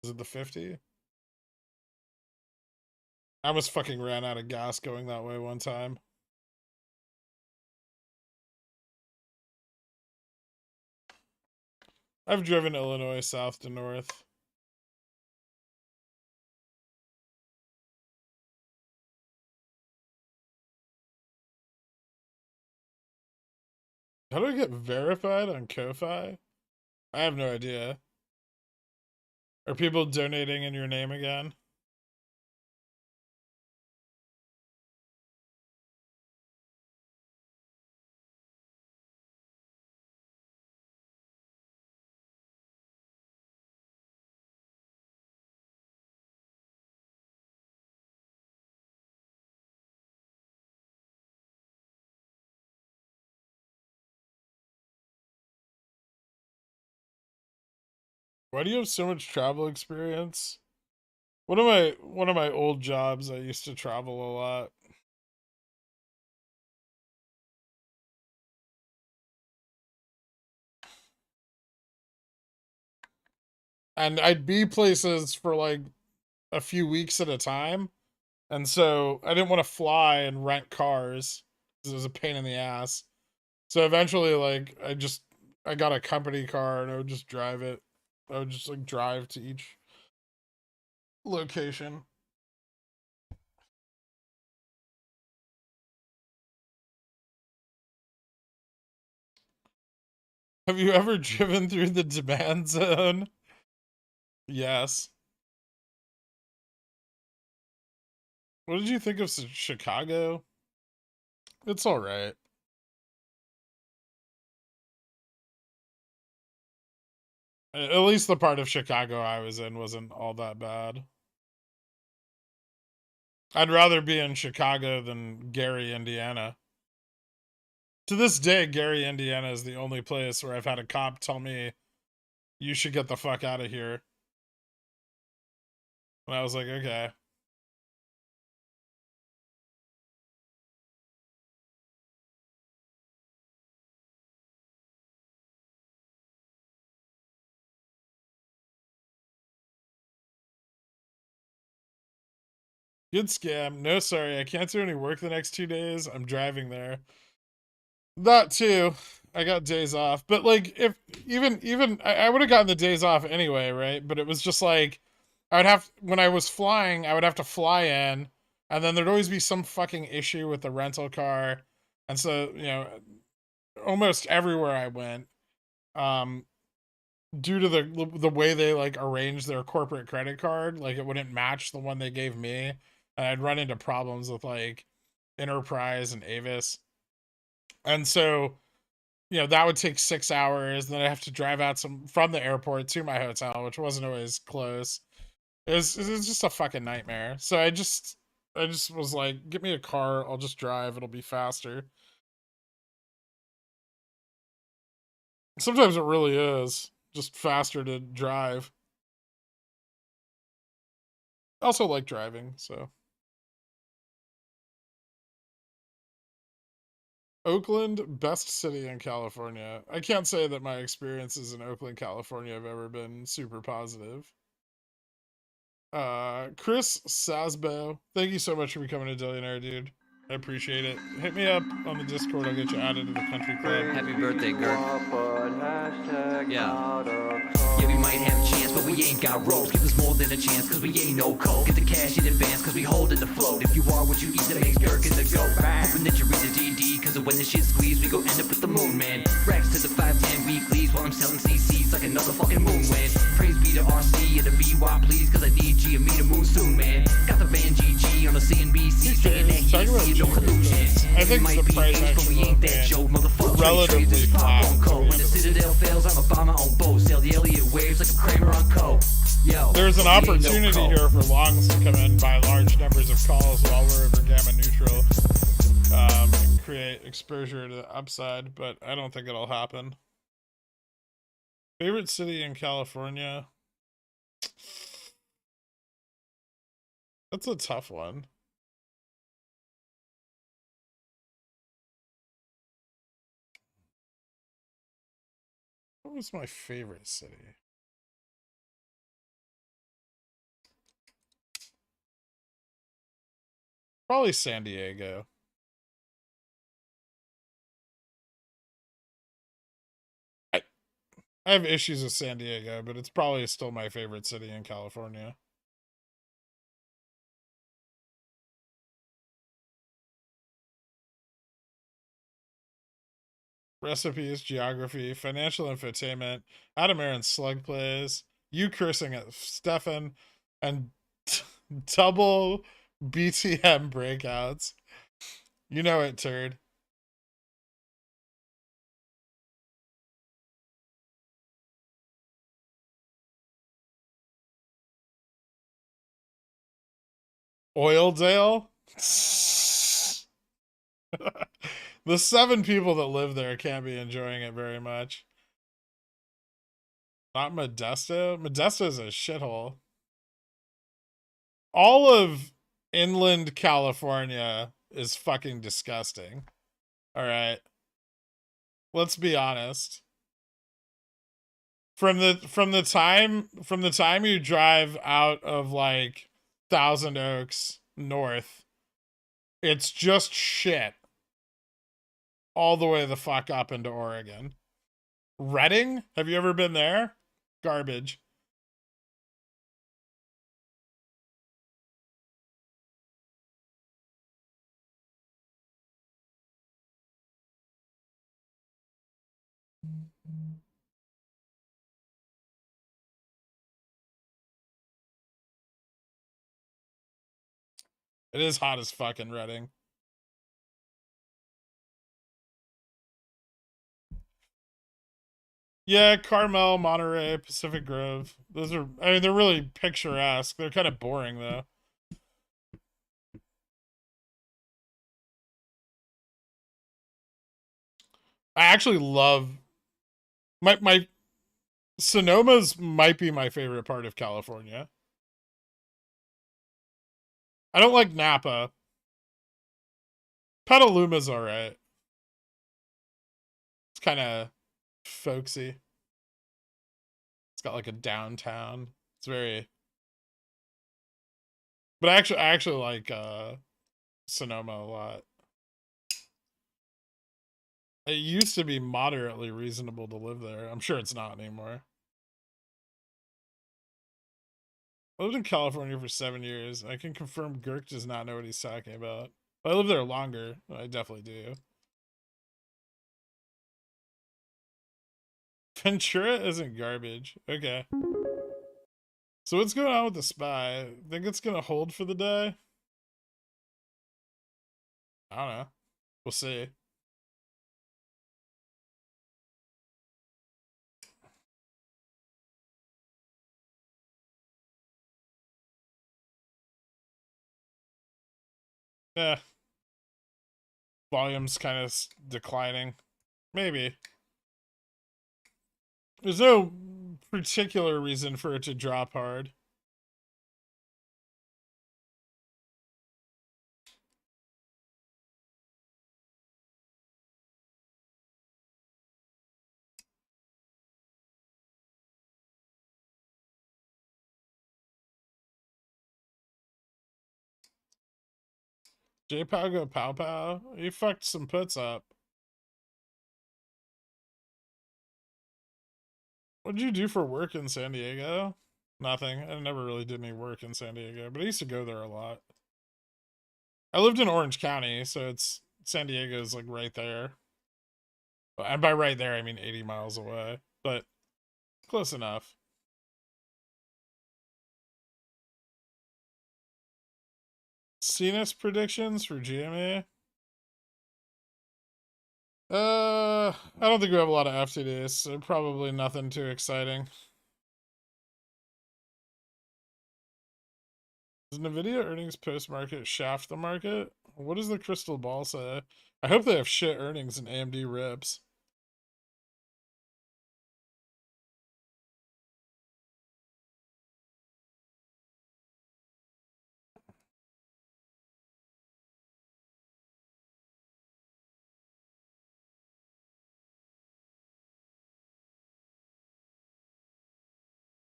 Is it the 50? I almost fucking ran out of gas going that way one time. I've driven Illinois south to north. How do I get verified on Ko-Fi? I have no idea. Are people donating in your name again? Why do you have so much travel experience? One of my old jobs, I used to travel a lot. And I'd be places for like a few weeks at a time. And so I didn't want to fly and rent cars because it was a pain in the ass. So eventually, like, I got a company car and I would just drive it. I would just like drive to each location. Have you ever driven through the demand zone? Yes. What did you think of Chicago? It's all right. At least the part of Chicago I was in wasn't all that bad. I'd rather be in Chicago than Gary, Indiana. To this day, Gary, Indiana is the only place where I've had a cop tell me, you should get the fuck out of here. And I was like, okay. Good scam. No, sorry, I can't do any work the next 2 days. I'm driving there. That too. I got days off. But like if even I would have gotten the days off anyway, right? But it was just like when I was flying, I would have to fly in, and then there'd always be some fucking issue with the rental car. And so, almost everywhere I went, due to the way they like arranged their corporate credit card, like it wouldn't match the one they gave me. And I'd run into problems with like Enterprise and Avis. And so, that would take 6 hours. Then I have to drive out from the airport to my hotel, which wasn't always close. It was just a fucking nightmare. So I just was like, get me a car. I'll just drive. It'll be faster. Sometimes it really is. just faster to drive. I also like driving, so. Oakland, best city in California. I can't say that my experiences in Oakland, California have ever been super positive. Chris Sasbo, thank you so much for becoming a Dillionaire, dude. I appreciate it. Hit me up on the Discord. I'll get you added to the country club. Happy birthday, Gurk. Yeah. Yeah, we might have a chance, but we ain't got ropes. Give us more than a chance, cause we ain't no coke. Get the cash in advance, cause we hold in the float. If you are what you eat, that makes Gherkin the goat. Hoping that you read the DD, cause when the shit squeeze, we go end up with the moon, man. Racks to the 510 weeklies, while I'm selling CCs like another fucking moon win. Praise be to RC and the BY, please, cause I need G and me to moon soon, man. Got the van GG on the CNBC, saying that he ain't see no collusion. I think the price action is relatively flat. When the Citadel fails, I'm Obama on both. Sail the Elliott waves like a Kramer on coke. Yo, there's an opportunity here for longs to come in, buy large numbers of calls while we're over gamma neutral, and create exposure to the upside, but I don't think it'll happen. Favorite city in California? That's a tough one. What was my favorite city? Probably San Diego. I have issues with San Diego, but it's probably still my favorite city in California. Recipes, geography, financial infotainment, Adam Aaron's slug plays, you cursing at Stefan, and double BTM breakouts. You know it, turd. Oildale? The 7 people that live there can't be enjoying it very much. Not Modesto? Modesto is a shithole. All of inland California is fucking disgusting. All right. Let's be honest. From the time you drive out of like Thousand Oaks north, it's just shit all the way the fuck up into Oregon. Redding? Have you ever been there? Garbage. It is hot as fuck in Redding. Yeah, Carmel, Monterey, Pacific Grove. Those are, I mean, they're really picturesque. They're kind of boring, though. I actually love... My Sonoma's might be my favorite part of California. I don't like Napa. Petaluma's alright. It's kind of folksy. It's got like a downtown. It's very... But I actually like Sonoma a lot. It used to be moderately reasonable to live there. I'm sure it's not anymore. I lived in California for 7 years. I can confirm Gurk does not know what he's talking about. But I lived there longer. I definitely do. Ventura isn't garbage. Okay. So what's going on with the SPY? Think it's going to hold for the day? I don't know. We'll see. Yeah. Volume's kind of declining. Maybe. There's no particular reason for it to drop hard. J-Pow go pow pow. He fucked some puts up. What'd you do for work in San Diego? Nothing. I never really did any work in San Diego, but I used to go there a lot. I lived in Orange County, so it's San Diego's like right there. And by right there, I mean 80 miles away, but close enough. CNS predictions for GME? I don't think we have a lot of FTDs, so probably nothing too exciting. Does NVIDIA earnings post-market shaft the market? What does the crystal ball say? I hope they have shit earnings and AMD rips.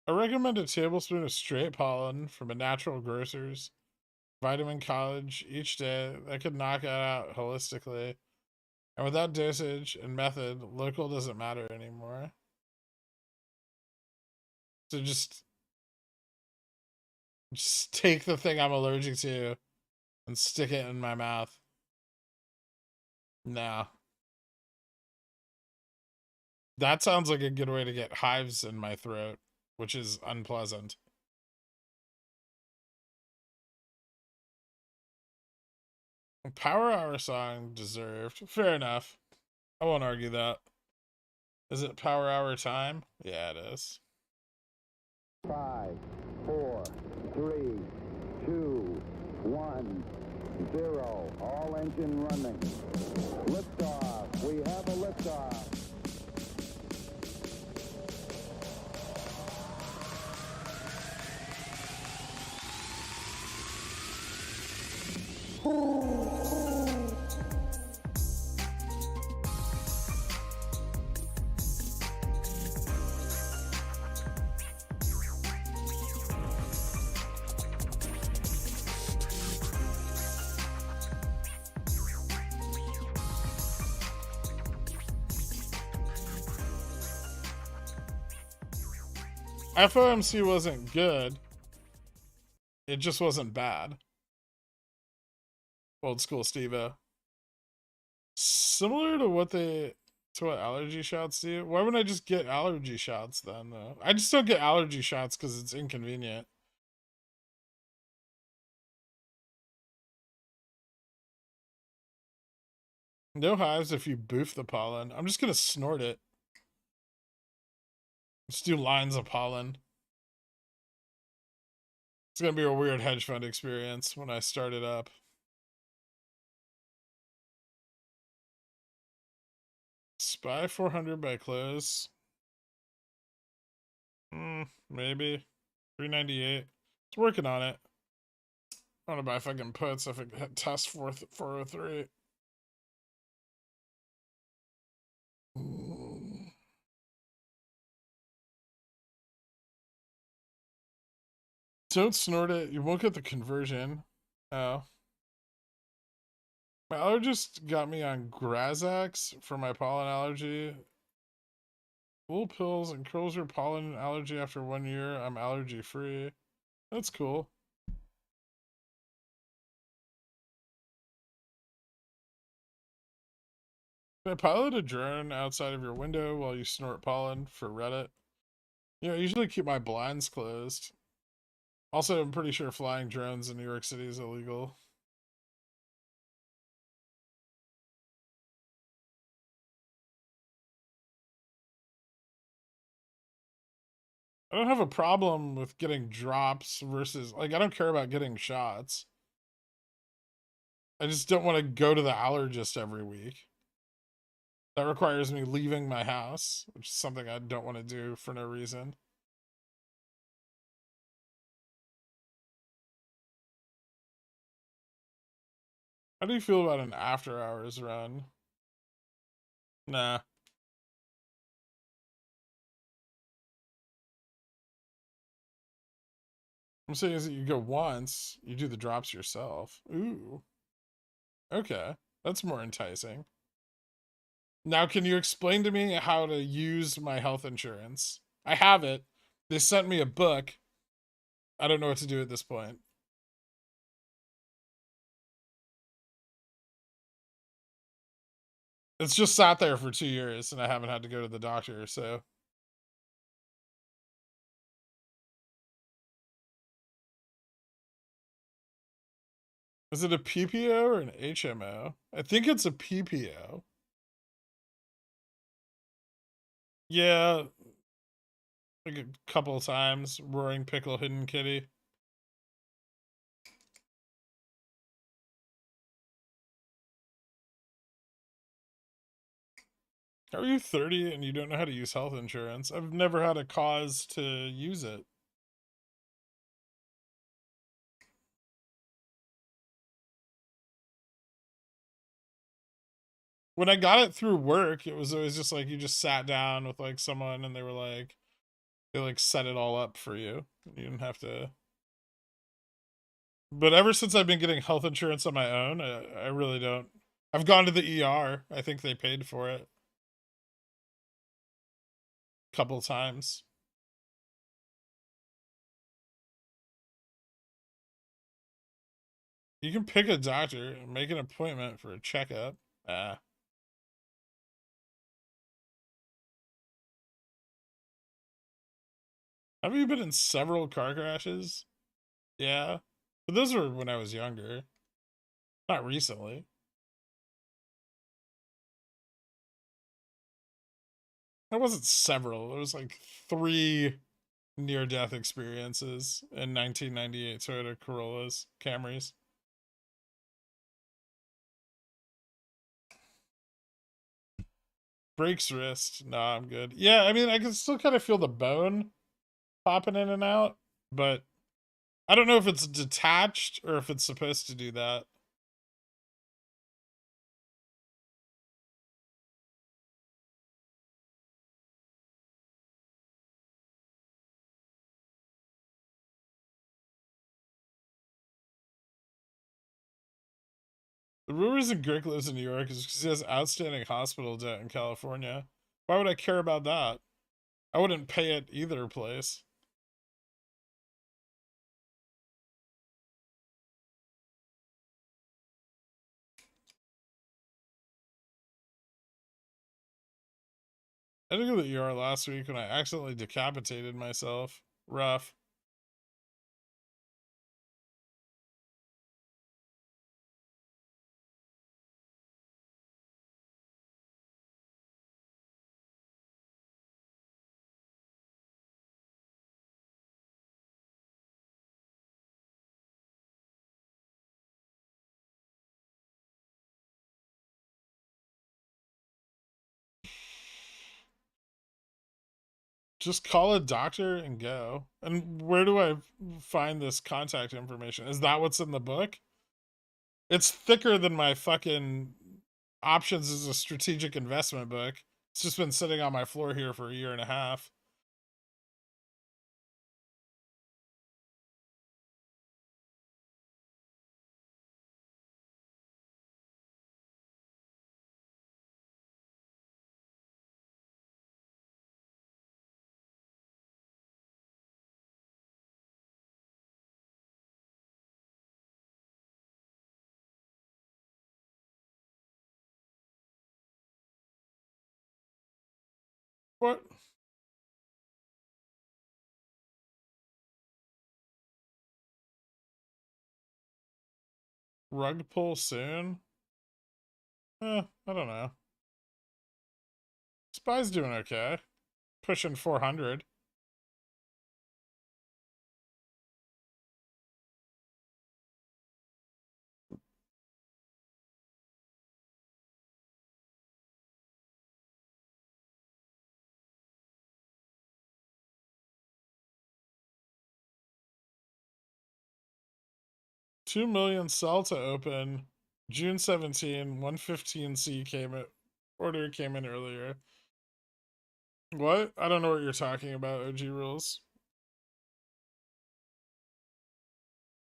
I recommend a tablespoon of straight pollen from a natural grocer's vitamin college each day. That could knock it out holistically. And without dosage and method, local doesn't matter anymore. So just take the thing I'm allergic to and stick it in my mouth. No. That sounds like a good way to get hives in my throat, which is unpleasant. Power Hour song deserved. Fair enough. I won't argue that. Is it Power Hour time? Yeah, it is. 5, 4, 3, 2, 1, 0. All engine running. Liftoff. We have a liftoff. FOMC wasn't good. It just wasn't bad. Old school Steve-O. Similar to what allergy shots do. Why wouldn't I just get allergy shots then, though? I just don't get allergy shots because it's inconvenient. No hives if you boof the pollen. I'm just gonna snort it. Let's do lines of pollen. It's gonna be a weird hedge fund experience when I start it up. Spy 400 by close. Maybe. 398. It's working on it. I want to buy fucking puts if it tests 403. Don't snort it. You won't get the conversion. Oh. My allergist got me on Grazax for my pollen allergy. Full pills and curls your pollen allergy after 1 year. I'm allergy free. That's cool. Can I pilot a drone outside of your window while you snort pollen for Reddit? I usually keep my blinds closed. Also, I'm pretty sure flying drones in New York City is illegal. I don't have a problem with getting drops versus, like, I don't care about getting shots. I just don't want to go to the allergist every week. That requires me leaving my house, which is something I don't want to do for no reason. How do you feel about an after hours run? Nah. I'm saying is that you go once, you do the drops yourself. Ooh. Okay. That's more enticing. Now, can you explain to me how to use my health insurance? I have it. They sent me a book. I don't know what to do at this point. It's just sat there for 2 years and I haven't had to go to the doctor, so. Is it a PPO or an HMO? I think it's a PPO. Yeah. Like a couple of times. Roaring Pickle, Hidden Kitty. How are you 30 and you don't know how to use health insurance? I've never had a cause to use it. When I got it through work, it was always just like you just sat down with like someone and they were like, they like set it all up for you. You didn't have to. But ever since I've been getting health insurance on my own, I really don't. I've gone to the ER. I think they paid for it a couple of times. You can pick a doctor and make an appointment for a checkup. Ah. Have you been in several car crashes? Yeah. But those were when I was younger. Not recently. It wasn't several. It was like 3 near-death experiences in 1998 Toyota Corollas, Camrys. Breaks wrist. Nah, I'm good. Yeah, I mean, I can still kind of feel the bone popping in and out, but I don't know if it's detached or if it's supposed to do that. The reason Girk lives in New York is because he has outstanding hospital debt in California. Why would I care about that? I wouldn't pay it either place. I had to go to the ER last week when I accidentally decapitated myself. Rough. Just call a doctor and go. And where do I find this contact information? Is that what's in the book? It's thicker than my fucking options as a strategic investment book. It's just been sitting on my floor here for a year and a half. What? Rug pull soon? I don't know. Spy's doing okay. Pushing 400. $2 million sell to open. June 17, 115C order came in earlier. What? I don't know what you're talking about, OG rules.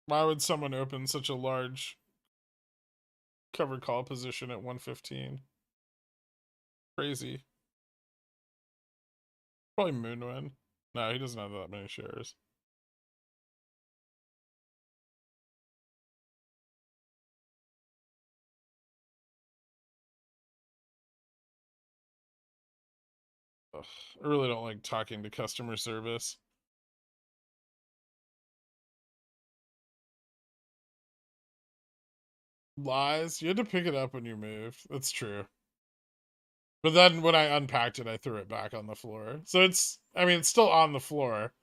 Why would someone open such a large covered call position at 115? Crazy. Probably Moonwind. No, he doesn't have that many shares. Ugh, I really don't like talking to customer service. Lies? You had to pick it up when you moved. That's true. But then when I unpacked it, I threw it back on the floor. So it's, I mean, it's still on the floor.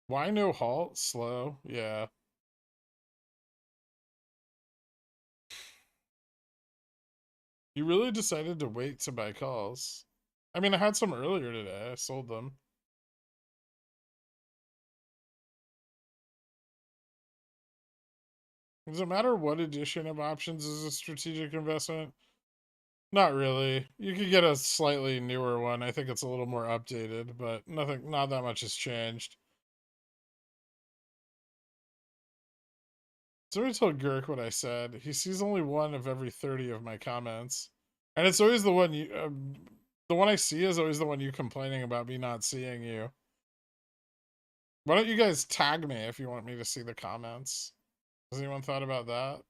Why no halt? Slow? Yeah. You really decided to wait to buy calls. I mean, I had some earlier today. I sold them. Does it matter what edition of options is a strategic investment? Not really. You could get a slightly newer one. I think it's a little more updated, but not that much has changed. Somebody told Gherk what I said. He sees only one of every 30 of my comments. And it's always the one the one I see is always the one you complaining about me not seeing you. Why don't you guys tag me if you want me to see the comments? Has anyone thought about that?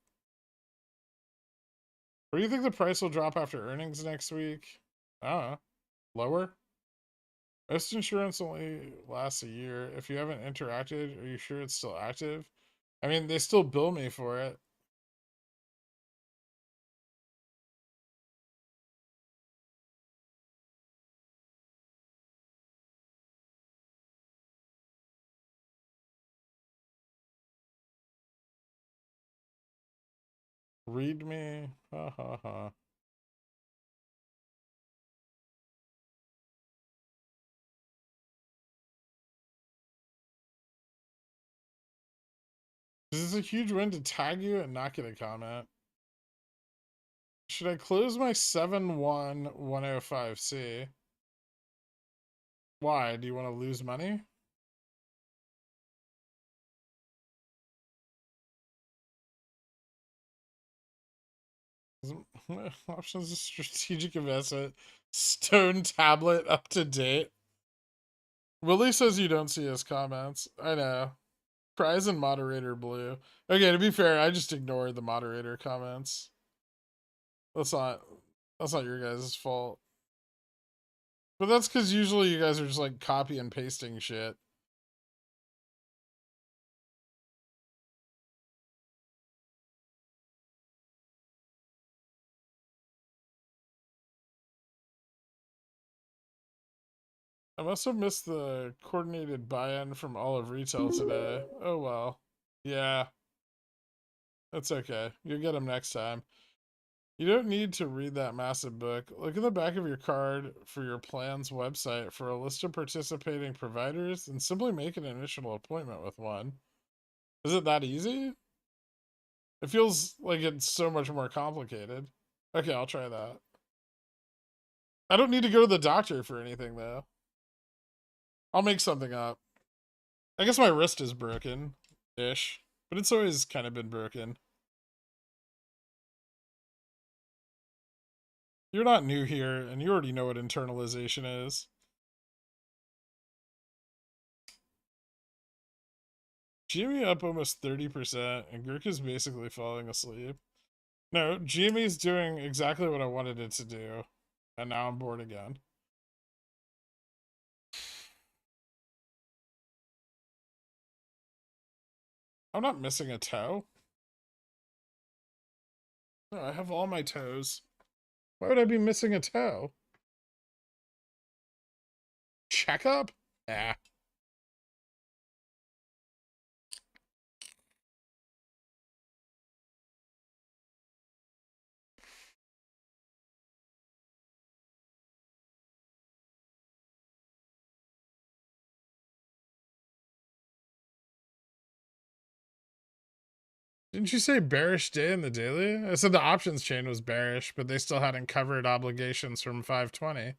Or do you think the price will drop after earnings next week? Lower? Most insurance only lasts a year. If you haven't interacted, are you sure it's still active? I mean, they still bill me for it. Read me. Ha ha ha. This is a huge win to tag you and not get a comment. Should I close my 71105C? Why? Do you want to lose money? Options of strategic investment. Stone tablet up to date. Willie says you don't see his comments. I know. Prize and moderator blue. Okay, to be fair, I just ignored the moderator comments. That's not your guys' fault. But that's because usually you guys are just like copy and pasting shit. I must have missed the coordinated buy-in from all of retail today. Oh well. Yeah. That's okay. You'll get them next time. You don't need to read that massive book. Look at the back of your card for your plan's website for a list of participating providers and simply make an initial appointment with one. Is it that easy? It feels like it's so much more complicated. Okay, I'll try that. I don't need to go to the doctor for anything, though. I'll make something up. I guess my wrist is broken-ish, but it's always kind of been broken. You're not new here, and you already know what internalization is. GME up almost 30%, and Gurk is basically falling asleep. No, GME's doing exactly what I wanted it to do, and now I'm bored again. I'm not missing a toe. No, I have all my toes. Why would I be missing a toe? Checkup? Nah. Didn't you say bearish day in the daily? I said the options chain was bearish, but they still hadn't covered obligations from 520.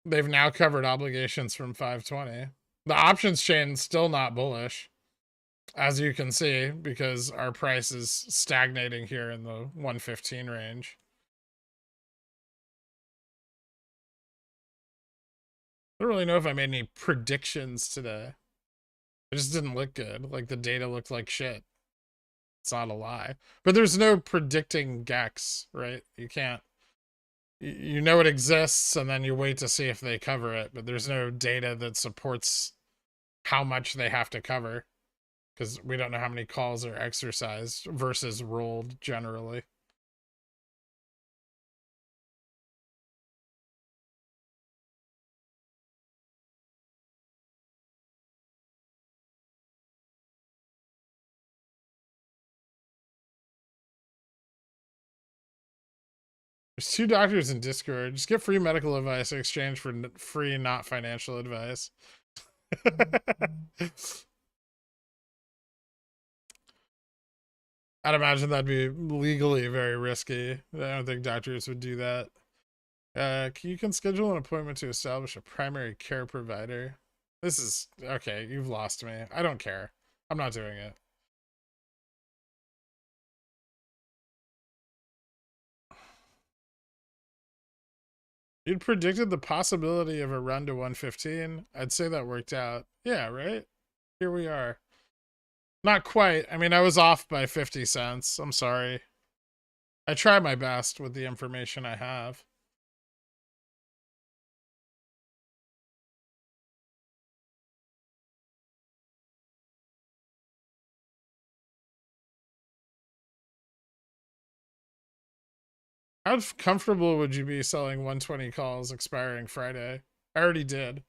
They've now covered obligations from 520. The options chain's still not bullish, as you can see, because our price is stagnating here in the 115 range. I don't really know if I made any predictions today. It just didn't look good. Like the data looked like shit. It's not a lie. But there's no predicting GEX, right? You can't. You know it exists, and then you wait to see if they cover it, but there's no data that supports how much they have to cover, because we don't know how many calls are exercised versus rolled generally. There's 2 doctors in Discord. Just get free medical advice in exchange for free not financial advice. I'd imagine that'd be legally very risky. I don't think doctors would do that. You can schedule an appointment to establish a primary care provider. This is okay. You've lost me. I don't care. I'm not doing it. You'd predicted the possibility of a run to 115. I'd say that worked out. Yeah, right? Here we are. Not quite. I mean, I was off by 50 cents. I'm sorry. I try my best with the information I have. How comfortable would you be selling 120 calls expiring Friday? I already did.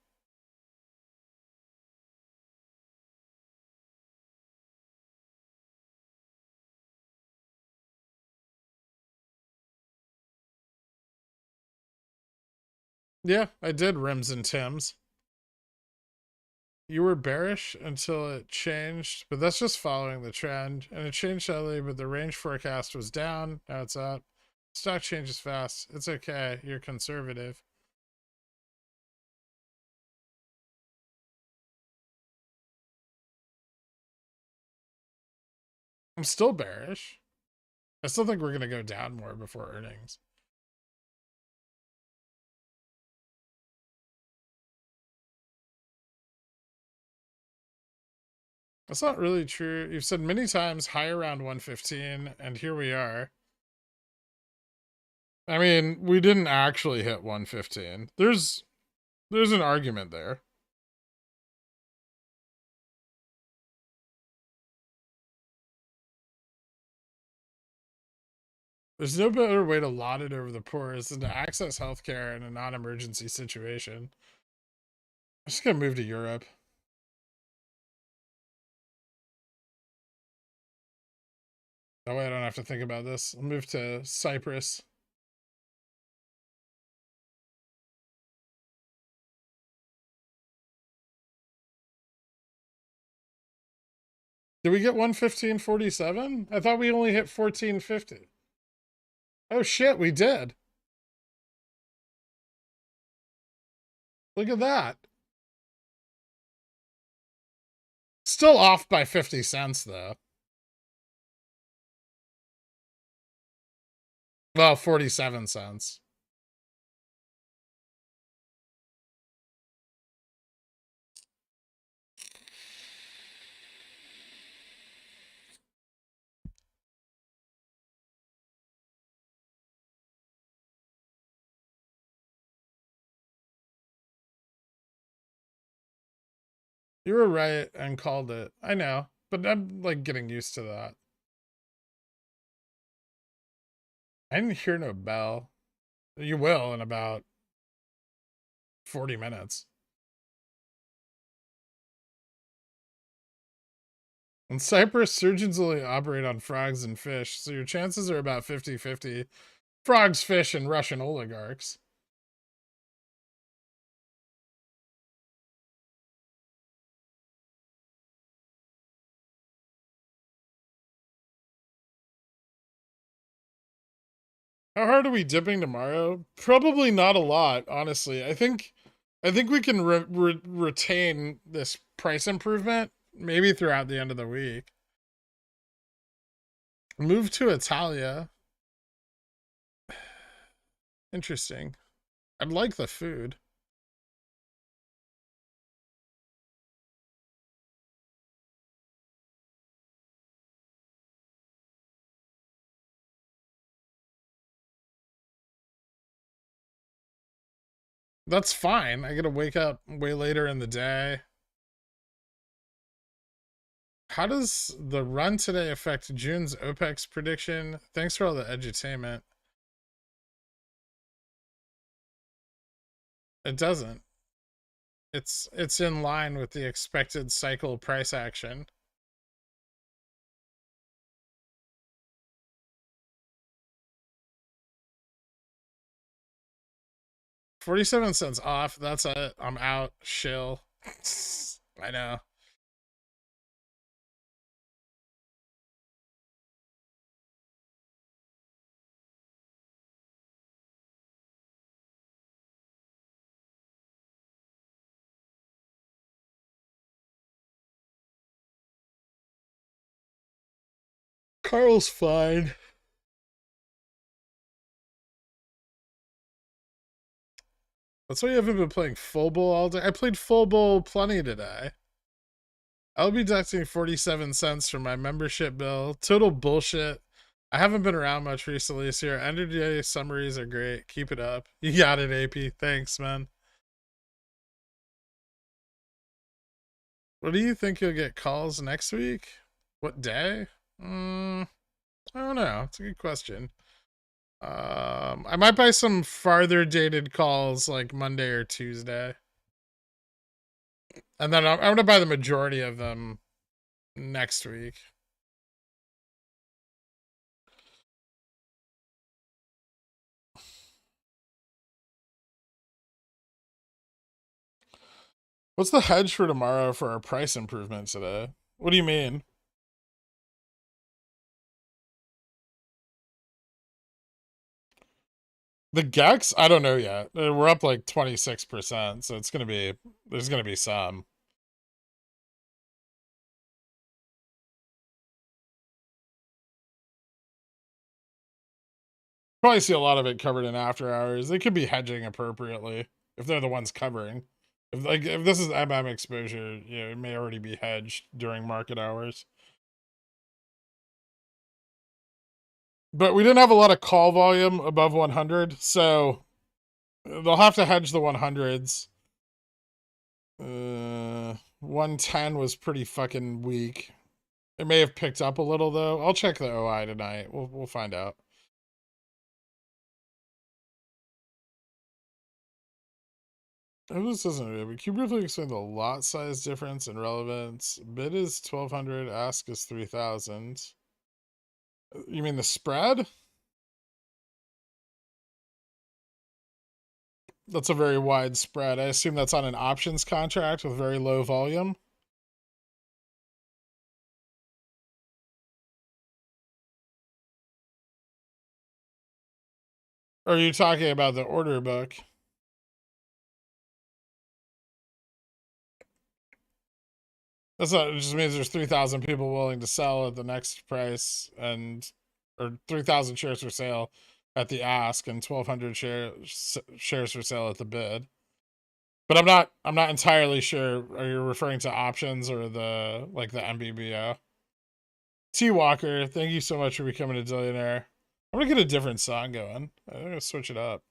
Yeah, I did Rims and Tims. You were bearish until it changed, but that's just following the trend. And it changed suddenly, but the range forecast was down. Now it's up. Stock changes fast. It's okay. You're conservative. I'm still bearish. I still think we're going to go down more before earnings. That's not really true. You've said many times high around 115, and here we are. I mean, we didn't actually hit 115. There's an argument there. There's no better way to lot it over the poorest than to access healthcare in a non-emergency situation. I'm just gonna move to Europe. That way I don't have to think about this. I'll move to Cyprus. Did we get 115.47? I thought we only hit 14.50. Oh shit, we did. Look at that. Still off by 50 cents though. Well, 47 cents. You were right and called it. I know, but I'm like getting used to that. I didn't hear no bell. You will in about 40 minutes. In Cyprus, surgeons only operate on frogs and fish, so your chances are about 50-50. Frogs, fish, and Russian oligarchs. How hard are we dipping tomorrow? Probably not a lot, honestly. I think we can retain this price improvement maybe throughout the end of the week. Move to Italia. Interesting. I'd like the food. That's fine. I gotta wake up way later in the day. How does the run today affect June's OPEX prediction? Thanks for all the edutainment. It doesn't. It's in line with the expected cycle price action. $0.47 off. That's it. I'm out. Shill. I know. Carl's fine. That's why you haven't been playing full bowl all day. I played full bowl plenty today. I'll be deducting 47 cents from my membership bill. Total bullshit. I haven't been around much recently, so your end of day summaries are great. Keep it up. You got it, AP. Thanks, man. What do you think you'll get calls next week? What day? I don't know. It's a good question. I might buy some farther dated calls like Monday or Tuesday. And then I'm gonna buy the majority of them next week. What's the hedge for tomorrow for our price improvement today? What do you mean? The Gex? I don't know yet. We're up like 26%, so there's gonna be some. Probably see a lot of it covered in after hours. They could be hedging appropriately if they're the ones covering. If this is MM exposure, it may already be hedged during market hours. But we didn't have a lot of call volume above 100, so they'll have to hedge the 100s. 110 was pretty fucking weak. It may have picked up a little though. I'll check the OI tonight. We'll find out. This doesn't really. Can you briefly explain the lot size difference and relevance? Bid is 1,200. Ask is 3,000. You mean the spread? That's a very wide spread. I assume that's on an options contract with very low volume. Or are you talking about the order book? That's not, it just means there's 3,000 people willing to sell at the next price, or 3,000 shares for sale at the ask, and 1,200 shares for sale at the bid. But I'm not entirely sure. Are you referring to options or the MBBO? T Walker, thank you so much for becoming a billionaire. I'm gonna get a different song going. I'm gonna switch it up.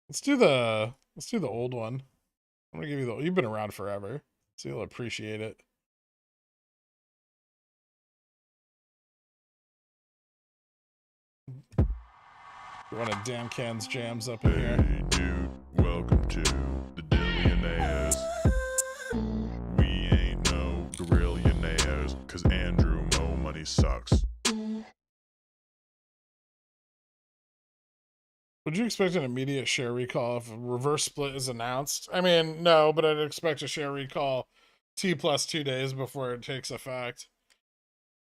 Let's do the old one. I'm gonna give you you've been around forever, so you'll appreciate it. You want a Dan Cans jams up in here? Hey dude, welcome to the Dillionaires. We ain't no gorillionaires, cause Andrew Mo money sucks. Would you expect an immediate share recall if a reverse split is announced? I mean, no, but I'd expect a share recall T plus 2 days before it takes effect.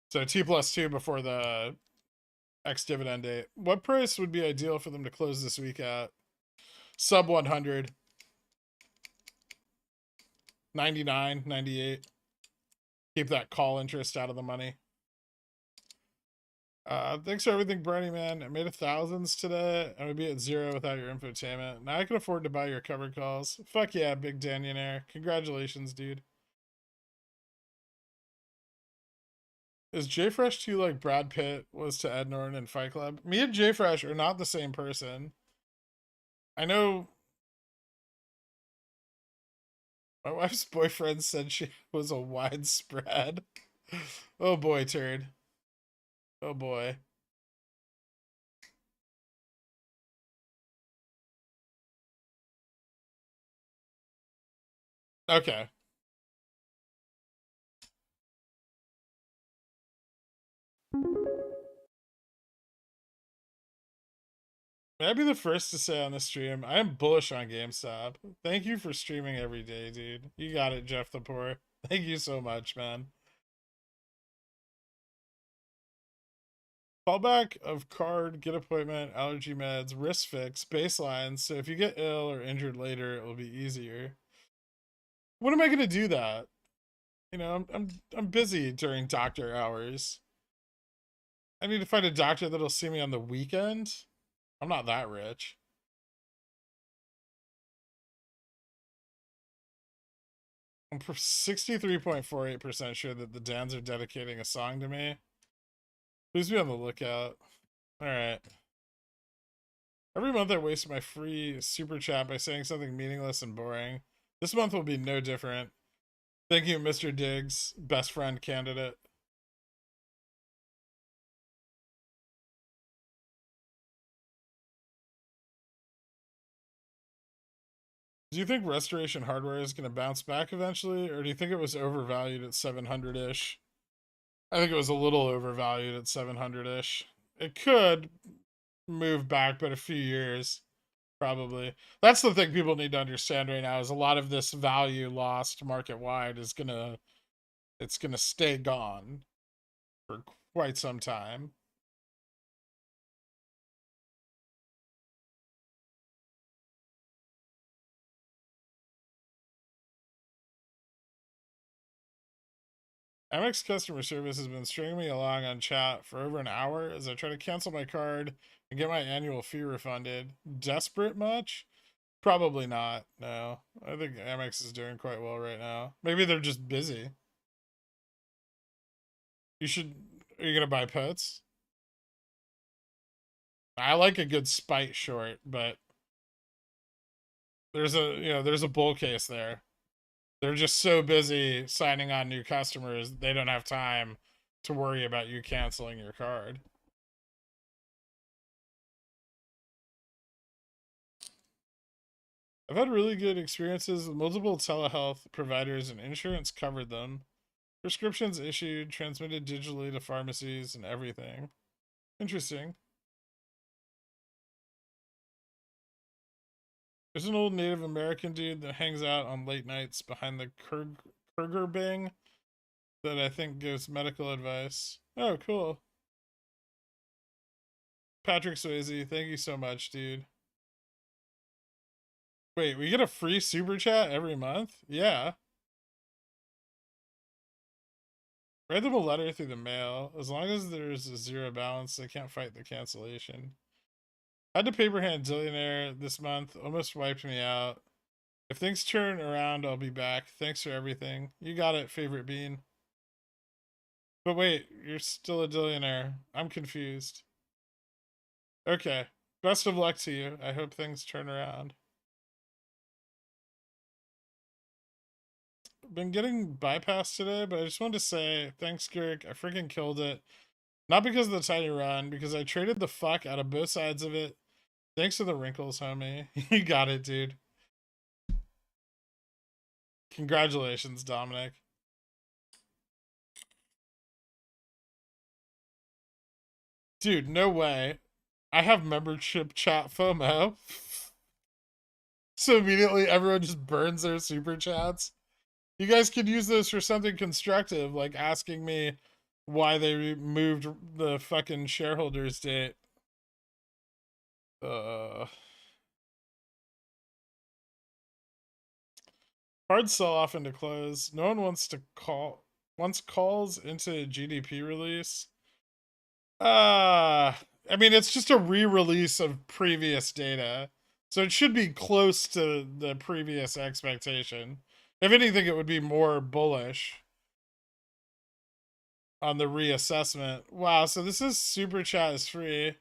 So T plus 2 before the ex-dividend date. What price would be ideal for them to close this week at? Sub 100. 99, 98. Keep that call interest out of the money. Thanks for everything, Bernie, man. I made thousands today, and would be at zero without your infotainment. Now I can afford to buy your covered calls. Fuck yeah, big Danionaire. Congratulations, dude. Is JFresh to you like Brad Pitt was to Ed Norton in Fight Club? Me and JFresh are not the same person. I know my wife's boyfriend said she was a widespread. Oh boy, turd. Oh boy. Okay. May I be the first to say on the stream, I am bullish on GameStop. Thank you for streaming every day, dude. You got it, Jeff the Poor. Thank you so much, man. Fallback of card, get appointment, allergy meds, risk fix, baselines. So if you get ill or injured later, it will be easier. When am I going to do that? You know, I'm busy during doctor hours. I need to find a doctor that'll see me on the weekend. I'm not that rich. I'm 63.48% sure that the Dans are dedicating a song to me. Please be on the lookout. Alright. Every month I waste my free super chat by saying something meaningless and boring. This month will be no different. Thank you, Mr. Diggs, best friend candidate. Do you think Restoration Hardware is going to bounce back eventually, or do you think it was overvalued at 700-ish? I think it was a little overvalued at 700-ish. It could move back, but a few years, probably. That's the thing people need to understand right now, is a lot of this value lost market-wide is it's gonna stay gone for quite some time. Amex customer service has been stringing me along on chat for over an hour as I try to cancel my card and get my annual fee refunded. Desperate much? Probably not, no. I think Amex is doing quite well right now. Maybe they're just busy. Are you gonna buy puts? I like a good spite short, but there's a bull case there. They're just so busy signing on new customers, they don't have time to worry about you canceling your card. I've had really good experiences with multiple telehealth providers, and insurance covered them. Prescriptions issued, transmitted digitally to pharmacies, and everything. Interesting. There's an old Native American dude that hangs out on late nights behind the Kruger Bing that I think gives medical advice. Oh, cool. Patrick Swayze, thank you so much, dude. Wait, we get a free super chat every month? Yeah. Write them a letter through the mail. As long as there's a zero balance, they can't fight the cancellation. I had to paper hand Zillionaire this month. Almost wiped me out. If things turn around, I'll be back. Thanks for everything. You got it, favorite bean. But wait, you're still a Dillionaire. I'm confused. Okay. Best of luck to you. I hope things turn around. Been getting bypassed today, but I just wanted to say thanks, Girk. I freaking killed it. Not because of the tiny run, because I traded the fuck out of both sides of it. Thanks to the wrinkles, homie. You got it, dude. Congratulations, Dominic. Dude, no way. I have membership chat FOMO. So immediately everyone just burns their super chats. You guys could use those for something constructive, like asking me why they moved the fucking shareholders date. Hard sell off into close. No one wants to call. Once calls into GDP release. I mean, it's just a re-release of previous data, so it should be close to the previous expectation. If anything, it would be more bullish on the reassessment. Wow, so this is super chat is free.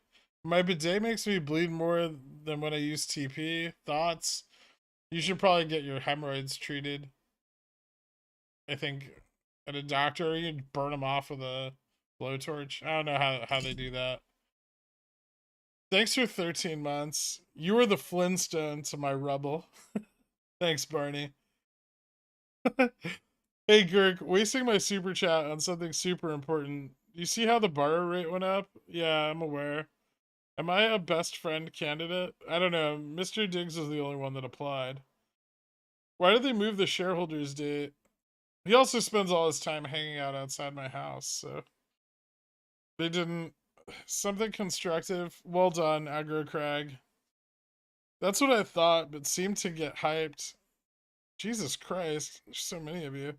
My bidet makes me bleed more than when I use TP. Thoughts? You should probably get your hemorrhoids treated. I think at a doctor, or you'd burn them off with a blowtorch. I don't know how they do that. Thanks for 13 months. You were the Flintstone to my rubble. Thanks, Barney. Hey, Gherk, wasting my super chat on something super important. You see how the borrow rate went up? Yeah, I'm aware. Am I a best friend candidate? I don't know. Mr. Diggs was the only one that applied. Why did they move the shareholders date? He also spends all his time hanging out outside my house, so they didn't. Something constructive. Well done, Aggro Crag. That's what I thought, but seemed to get hyped. Jesus Christ, there's so many of you.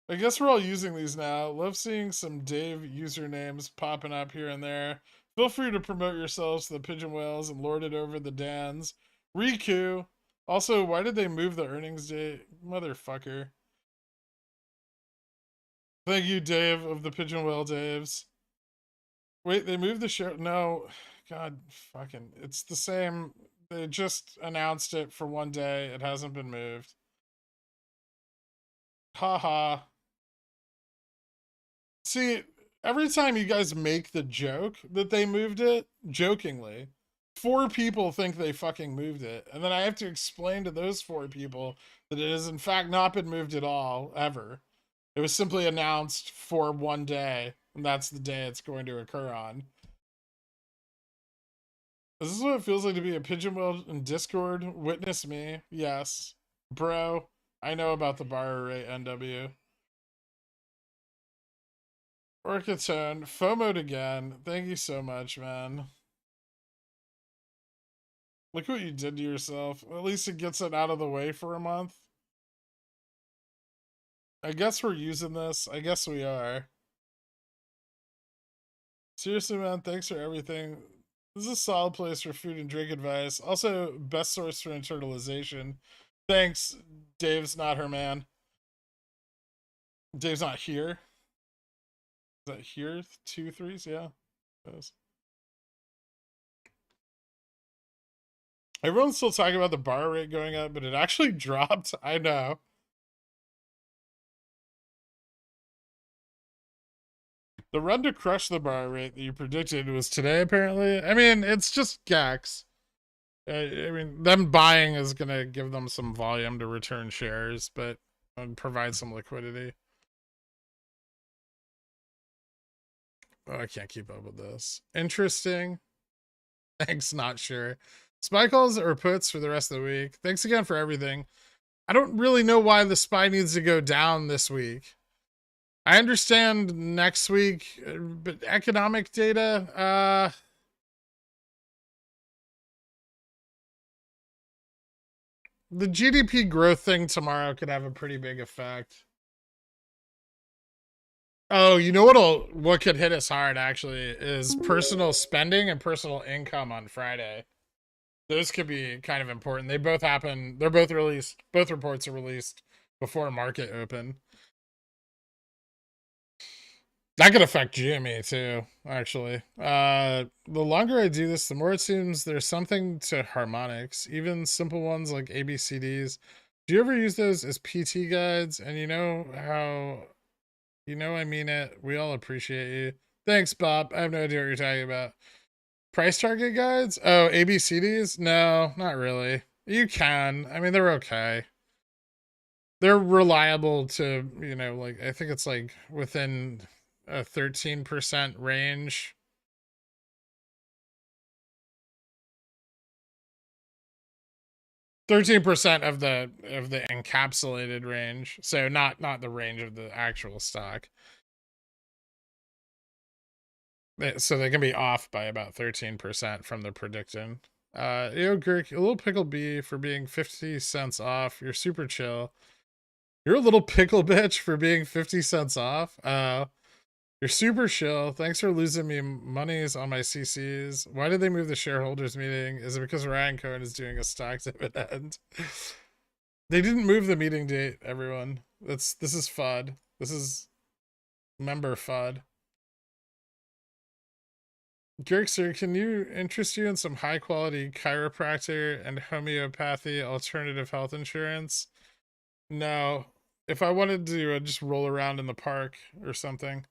I guess we're all using these now. Love seeing some Dave usernames popping up here and there. Feel free to promote yourselves to the Pigeon Whales and lord it over the Dans. Riku. Also, why did they move the earnings date? Motherfucker. Thank you, Dave of the Pigeon Whale Daves. Wait, they moved the share? No. God, fucking. It's the same. They just announced it for one day. It hasn't been moved. Haha. See, every time you guys make the joke that they moved it, jokingly, 4 people think they fucking moved it. And then I have to explain to those 4 people that it has in fact not been moved at all, ever. It was simply announced for one day, and that's the day it's going to occur on. Is this what it feels like to be a pigeon whale in Discord? Witness me. Yes. Bro, I know about the borrow rate, NW. Orcatone, FOMO'd again. Thank you so much, man. Look what you did to yourself. At least it gets it out of the way for a month. I guess we're using this. I guess we are. Seriously, man, thanks for everything. This is a solid place for food and drink advice. Also, best source for internalization. Thanks, Dave's not her man. Dave's not here. Is that here? 2 3s? Yeah. Those. Everyone's still talking about the borrow rate going up, but it actually dropped. I know. The run to crush the borrow rate that you predicted was today, apparently. I mean, it's just gax. I mean, them buying is going to give them some volume to return shares, but provide some liquidity. Oh, I can't keep up with this. Interesting. Thanks, not sure. SPY calls or puts for the rest of the week. Thanks again for everything. I don't really know why the SPY needs to go down this week. I understand next week, but economic data, the GDP growth thing tomorrow could have a pretty big effect. Oh, you know what could hit us hard actually is personal spending and personal income on Friday. Those could be kind of important. They both happen. They're both released. Both reports are released before market open. That could affect GME too, actually. The longer I do this, the more it seems there's something to harmonics, even simple ones like ABCDs. Do you ever use those as PT guides? And you know how, I mean it. We all appreciate you. Thanks, Bob. I have no idea what you're talking about. Price target guides? Oh, ABCDs? No, not really. You can. I mean, they're okay. They're reliable to, like, I think it's like within a 13% range. %13% of the encapsulated range. So not the range of the actual stock. So they can be off by about 13% from the prediction. Yo, Gherk, a little pickle B for being 50 cents off. You're super chill. You're a little pickle bitch for being 50 cents off. You're super chill. Thanks for losing me monies on my CCs. Why did they move the shareholders meeting? Is it because Ryan Cohen is doing a stock dividend? They didn't move the meeting date, everyone. This is FUD. This is member FUD. Gherk, sir, can you interest you in some high quality chiropractor and homeopathy alternative health insurance? No. If I wanted to just roll around in the park or something.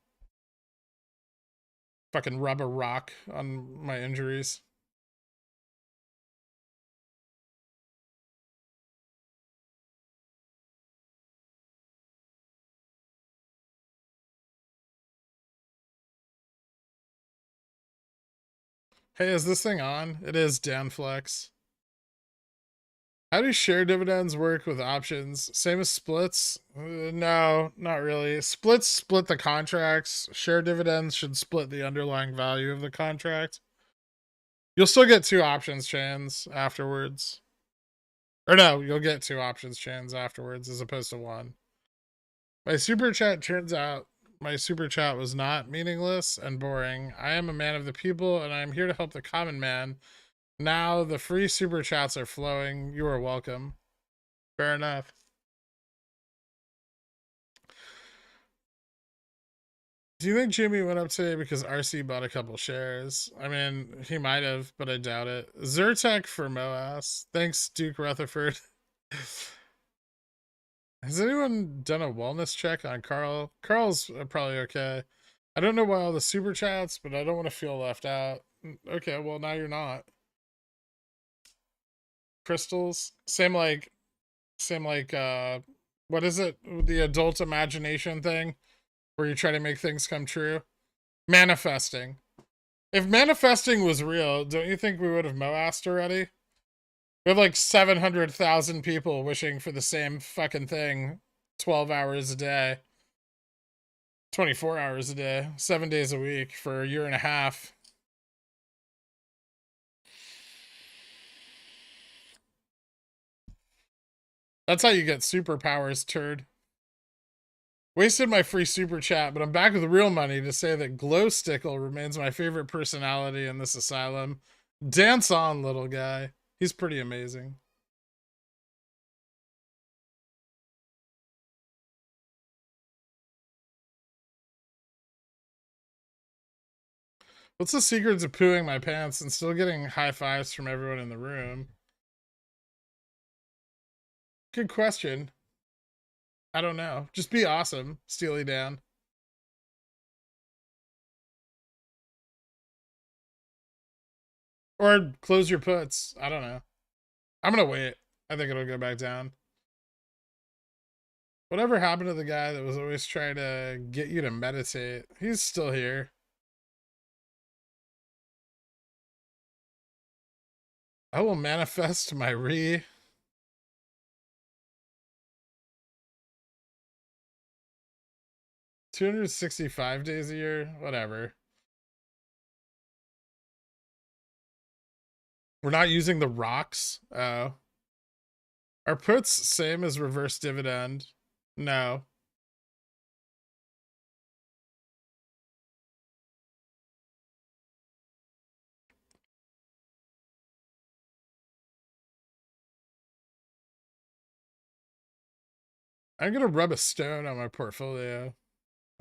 Fucking rub a rock on my injuries. Hey, is this thing on? It is, Danflex. How do share dividends work with options? Same as splits? No, not really. Splits split the contracts. Share dividends should split the underlying value of the contract. You'll still get 2 options chains afterwards. Or no, you'll get 2 options chains afterwards as opposed to 1. My super chat turns out my super chat was not meaningless and boring. I am a man of the people and I am here to help the common man. Now the free super chats are flowing. You are welcome. Fair enough. Do you think Jimmy went up today because RC bought a couple shares? I mean, he might have, but I doubt it. Zyrtec for MOASS. Thanks, Duke Rutherford. Has anyone done a wellness check on Carl? Carl's probably okay. I don't know why all the super chats, but I don't want to feel left out. Okay, well, now you're not. Crystals. Same like, what is it? The adult imagination thing where you try to make things come true. Manifesting. If manifesting was real, don't you think we would have MOAS'd already? We have like 700,000 people wishing for the same fucking thing 12 hours a day. 24 hours a day. 7 days a week for a year and a half. That's how you get superpowers, turd. Wasted my free super chat, but I'm back with real money to say that Glowstickle remains my favorite personality in this asylum. Dance on, little guy. He's pretty amazing. What's the secret to pooing my pants and still getting high fives from everyone in the room? Good question. I don't know. Just be awesome, Steely Dan. Or close your puts. I don't know. I'm gonna wait. I think it'll go back down. Whatever happened to the guy that was always trying to get you to meditate? He's still here. I will manifest my 265 days a year? Whatever. We're not using the rocks? Oh. Are puts same as reverse dividend? No. I'm gonna rub a stone on my portfolio.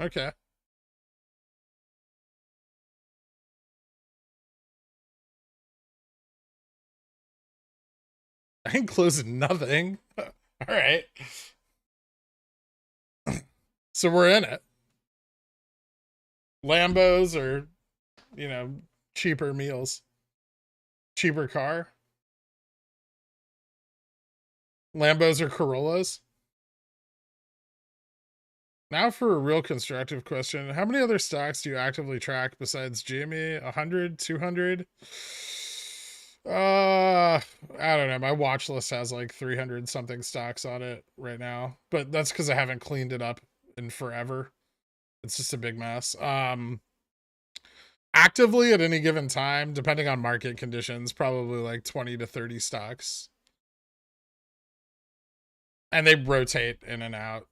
Okay. I ain't closing nothing. All right. So we're in it. Lambos or, cheaper meals. Cheaper car. Lambos or Corollas. Now for a real constructive question. How many other stocks do you actively track besides GME? 100? 200? I don't know. My watch list has like 300 something stocks on it right now, but that's because I haven't cleaned it up in forever. It's just a big mess. actively at any given time, depending on market conditions, probably like 20 to 30 stocks. And they rotate in and out.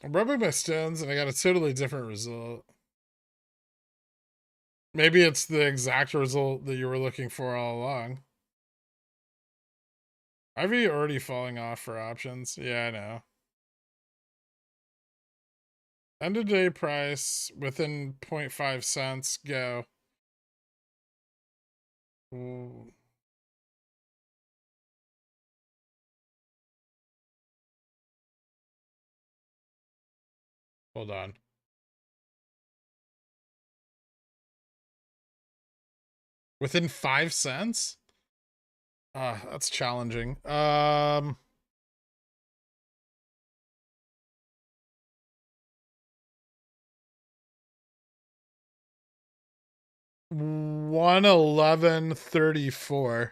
I'm rubbing my stones and I got a totally different result. Maybe it's the exact result that you were looking for all along. Ivy already falling off for options. Yeah, I know. End of day price within 0.5 cents. Go. Ooh. Hold on. Within 5 cents? That's challenging. $111.34.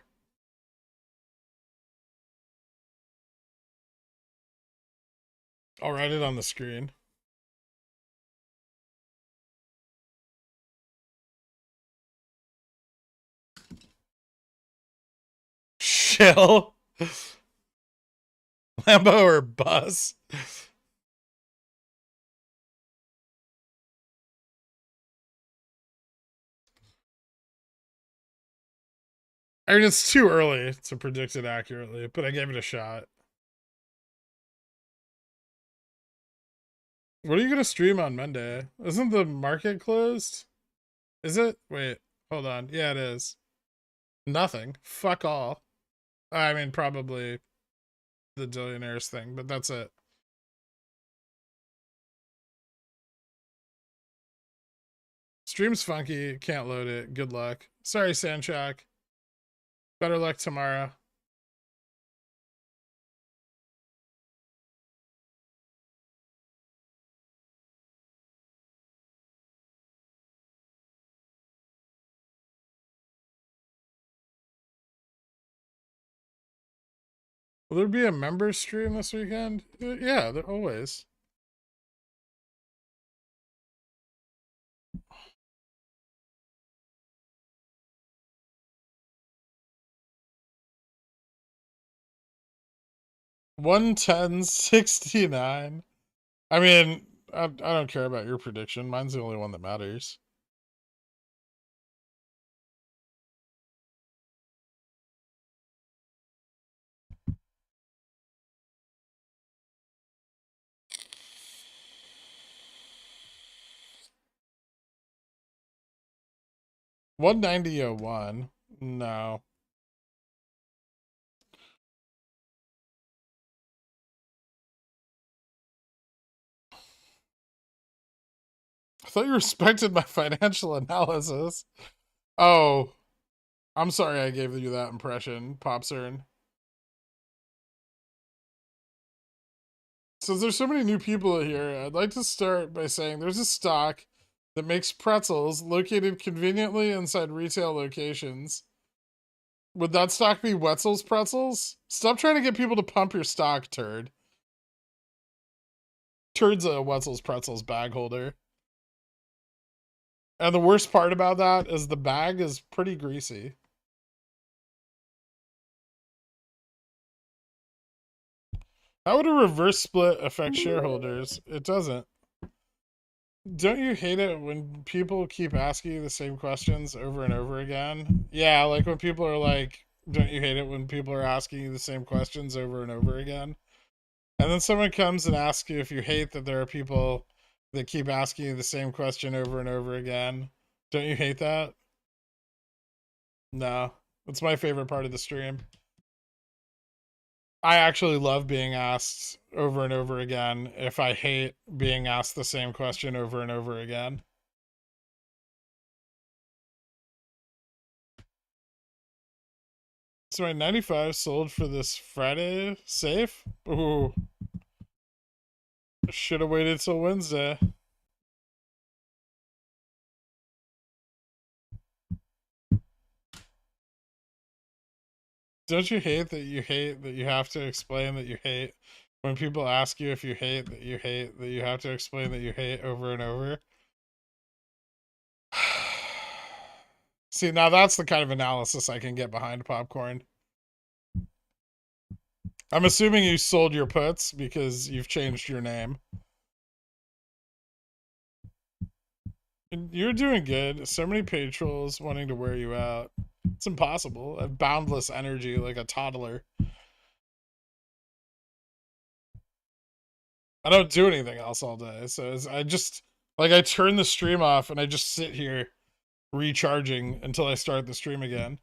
I'll write it on the screen. Shill. Lambo or bus? I mean, it's too early to predict it accurately, but I gave it a shot. What are you going to stream on Monday? Isn't the market closed? Is it? Wait, hold on. Yeah, it is. Nothing. Fuck all. I mean, probably the Billionaires thing, but that's it. Stream's funky. Can't load it. Good luck. Sorry, Sandchak. Better luck tomorrow. Will there be a member stream this weekend? Yeah, there always. $110.69. I mean, I don't care about your prediction. Mine's the only one that matters. $190.01. No. I thought you respected my financial analysis. Oh, I'm sorry I gave you that impression, Popcern. Since there's so many new people here, I'd like to start by saying there's a stock that makes pretzels located conveniently inside retail locations. Would that stock be Wetzel's Pretzels? Stop trying to get people to pump your stock, turd. Turd's a Wetzel's Pretzels bag holder. And the worst part about that is the bag is pretty greasy. How would a reverse split affect shareholders? It doesn't. Don't you hate it when people keep asking you the same questions over and over again? Yeah, like when people are like, don't you hate it when people are asking you the same questions over and over again? And then someone comes and asks you if you hate that there are people that keep asking you the same question over and over again. Don't you hate that? No. That's my favorite part of the stream. I actually love being asked over and over again if I hate being asked the same question over and over again. So my 95 sold for this Friday safe? Ooh. Should have waited till Wednesday. Don't you hate that you have to explain that you hate when people ask you if you hate that you have to explain that you hate over and over? See, now that's the kind of analysis I can get behind, Popcorn. I'm assuming you sold your puts because you've changed your name. You're doing good. So many paid trolls wanting to wear you out. It's impossible. I have boundless energy like a toddler. I don't do anything else all day. So I just, like, I turn the stream off and I just sit here recharging until I start the stream again.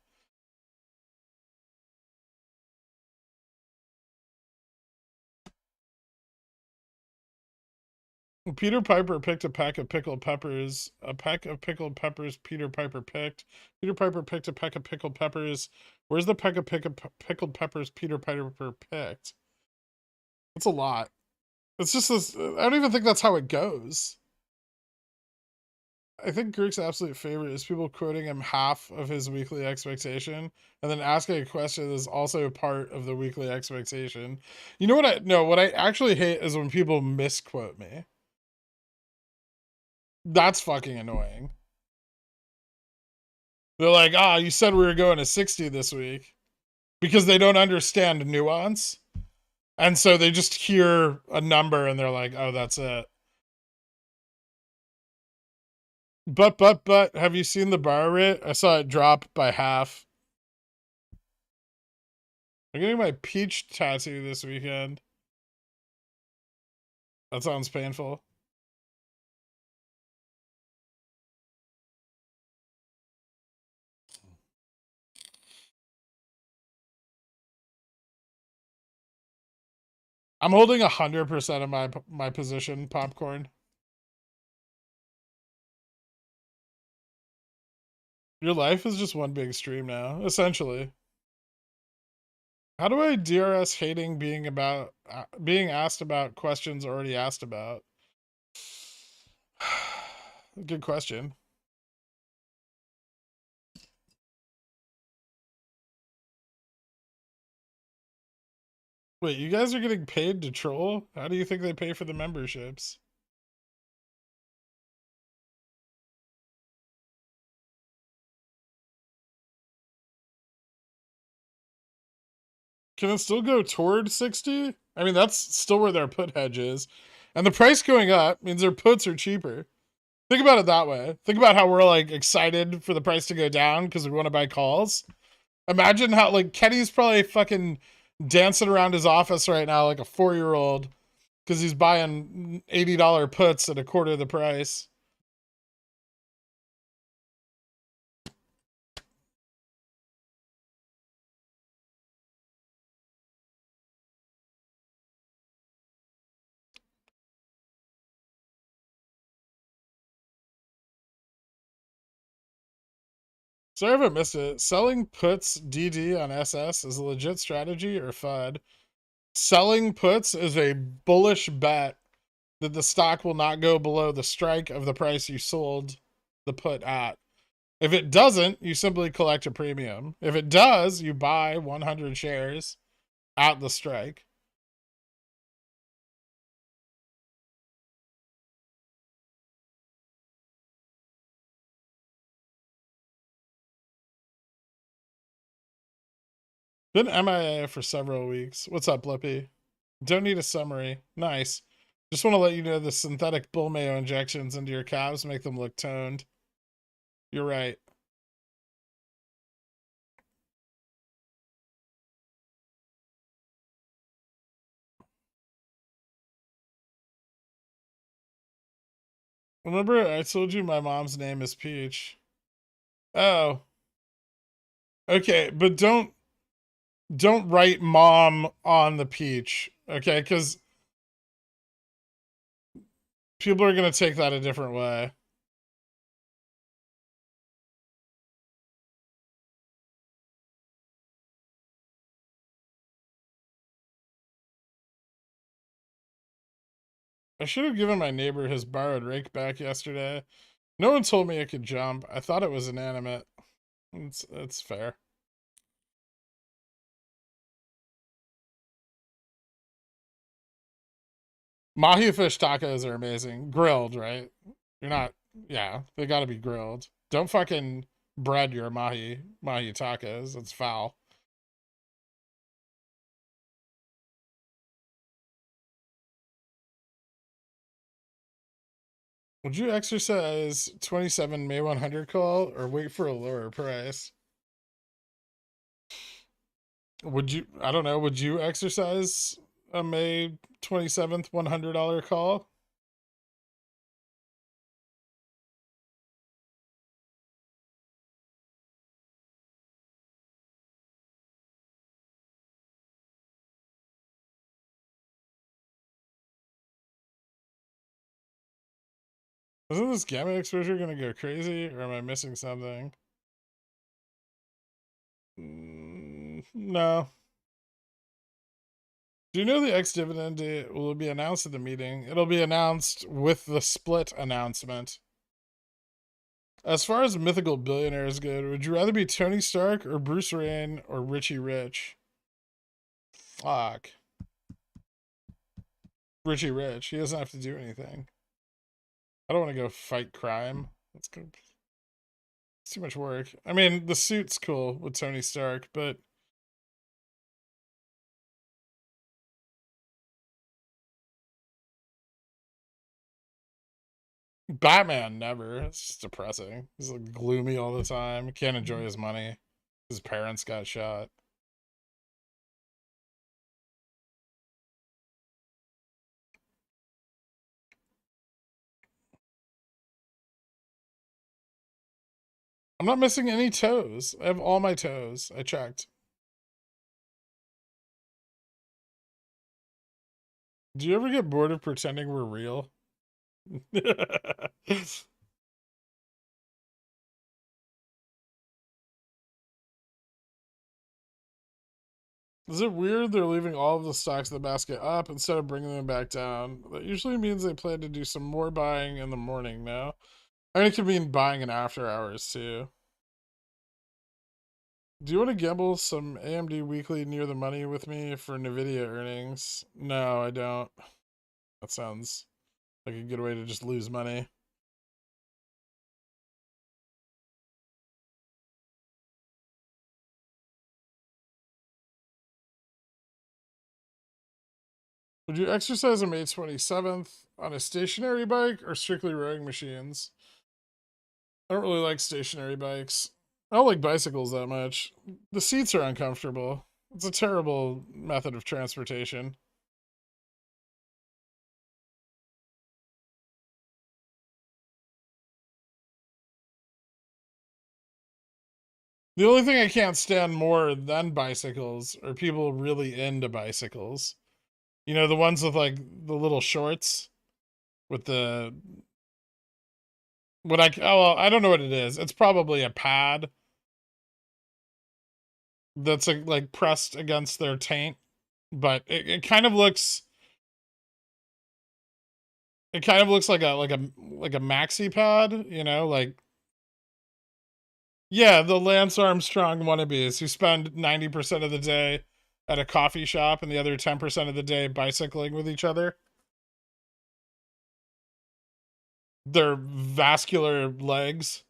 Peter Piper picked a peck of pickled peppers. A peck of pickled peppers Peter Piper picked. Peter Piper picked a peck of pickled peppers. Where's the peck of pickled peppers Peter Piper picked? That's a lot. It's just this. I don't even think that's how it goes. I think Grook's absolute favorite is people quoting him half of his weekly expectation and then asking a question that is also part of the weekly expectation. You know what what I actually hate is when people misquote me. That's fucking annoying. They're like, you said we were going to 60 this week, because they don't understand nuance. And so they just hear a number and they're like, oh, that's it. But, have you seen the bar rate? I saw it drop by half. I'm getting my peach tattoo this weekend. That sounds painful. I'm holding 100% of my position, Popcorn. Your life is just one big stream now, essentially. How do I DRS hating being asked about questions already asked about? Good question. Wait, you guys are getting paid to troll? How do you think they pay for the memberships? Can it still go toward 60? I mean, that's still where their put hedge is. And the price going up means their puts are cheaper. Think about it that way. Think about how we're like excited for the price to go down because we want to buy calls. Imagine how like Kenny's probably fucking dancing around his office right now like a 4-year-old because he's buying $80 puts at a quarter of the price. Sorry if I missed it. Selling puts DD on SS is a legit strategy or FUD? Selling puts is a bullish bet that the stock will not go below the strike of the price you sold the put at. If it doesn't, you simply collect a premium. If it does, you buy 100 shares at the strike. Been MIA for several weeks. What's up, Lippy? Don't need a summary. Nice. Just want to let you know the synthetic bull mayo injections into your calves make them look toned. You're right. Remember, I told you my mom's name is Peach. Oh. Okay, but don't write mom on the peach, okay? Because people are going to take that a different way. I should have given my neighbor his borrowed rake back yesterday. No one told me it could jump. I thought it was inanimate. It's fair. Mahi fish tacos are amazing. Grilled, right? You're not, yeah, they gotta be grilled. Don't fucking bread your mahi tacos. It's foul. Would you exercise 27 May 100 call or wait for a lower price? Would you, I don't know, would you exercise a May 27th $100 call? Isn't this gamma exposure gonna go crazy, or am I missing something? No. Do you know the ex-dividend date will be announced at the meeting? It'll be announced with the split announcement. As far as mythical billionaires go, would you rather be Tony Stark or Bruce Wayne or Richie Rich? Fuck. Richie Rich. He doesn't have to do anything. I don't want to go fight crime. It's too much work. I mean, the suit's cool with Tony Stark, but Batman never. It's just depressing. He's like gloomy all the time. Can't enjoy his money. His parents got shot. I'm not missing any toes. I have all my toes. I checked. Do you ever get bored of pretending we're real? Is it weird they're leaving all of the stocks in the basket up instead of bringing them back down? That usually means they plan to do some more buying in the morning now. I mean, it could mean buying in after hours too. Do you want to gamble some AMD weekly near the money with me for NVIDIA earnings? No, I don't. That sounds like a good way to just lose money. Would you exercise on May 27th on a stationary bike or strictly rowing machines? I don't really like stationary bikes. I don't like bicycles that much. The seats are uncomfortable. It's a terrible method of transportation. The only thing I can't stand more than bicycles are people really into bicycles. You know, the ones with like the little shorts with the what I oh well, I don't know what it is. It's probably a pad that's like pressed against their taint, but it kind of looks like a maxi pad, you know, like yeah, the Lance Armstrong wannabes who spend 90% of the day at a coffee shop and the other 10% of the day bicycling with each other. Their vascular legs.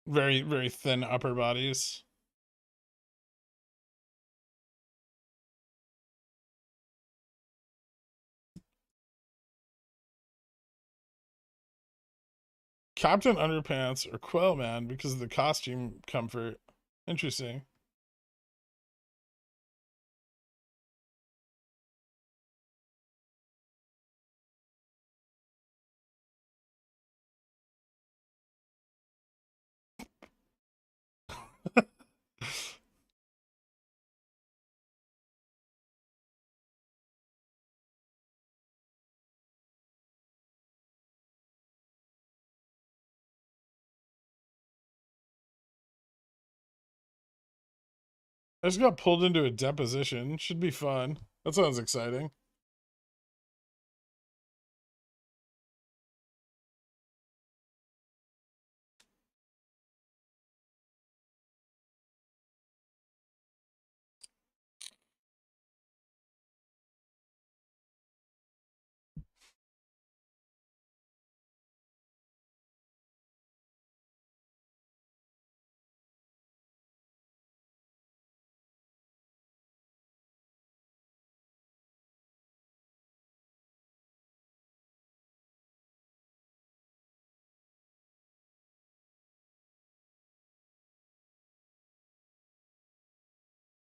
Very, very thin upper bodies. Captain Underpants or Quailman because of the costume comfort. Interesting. I just got pulled into a deposition. Should be fun. That sounds exciting.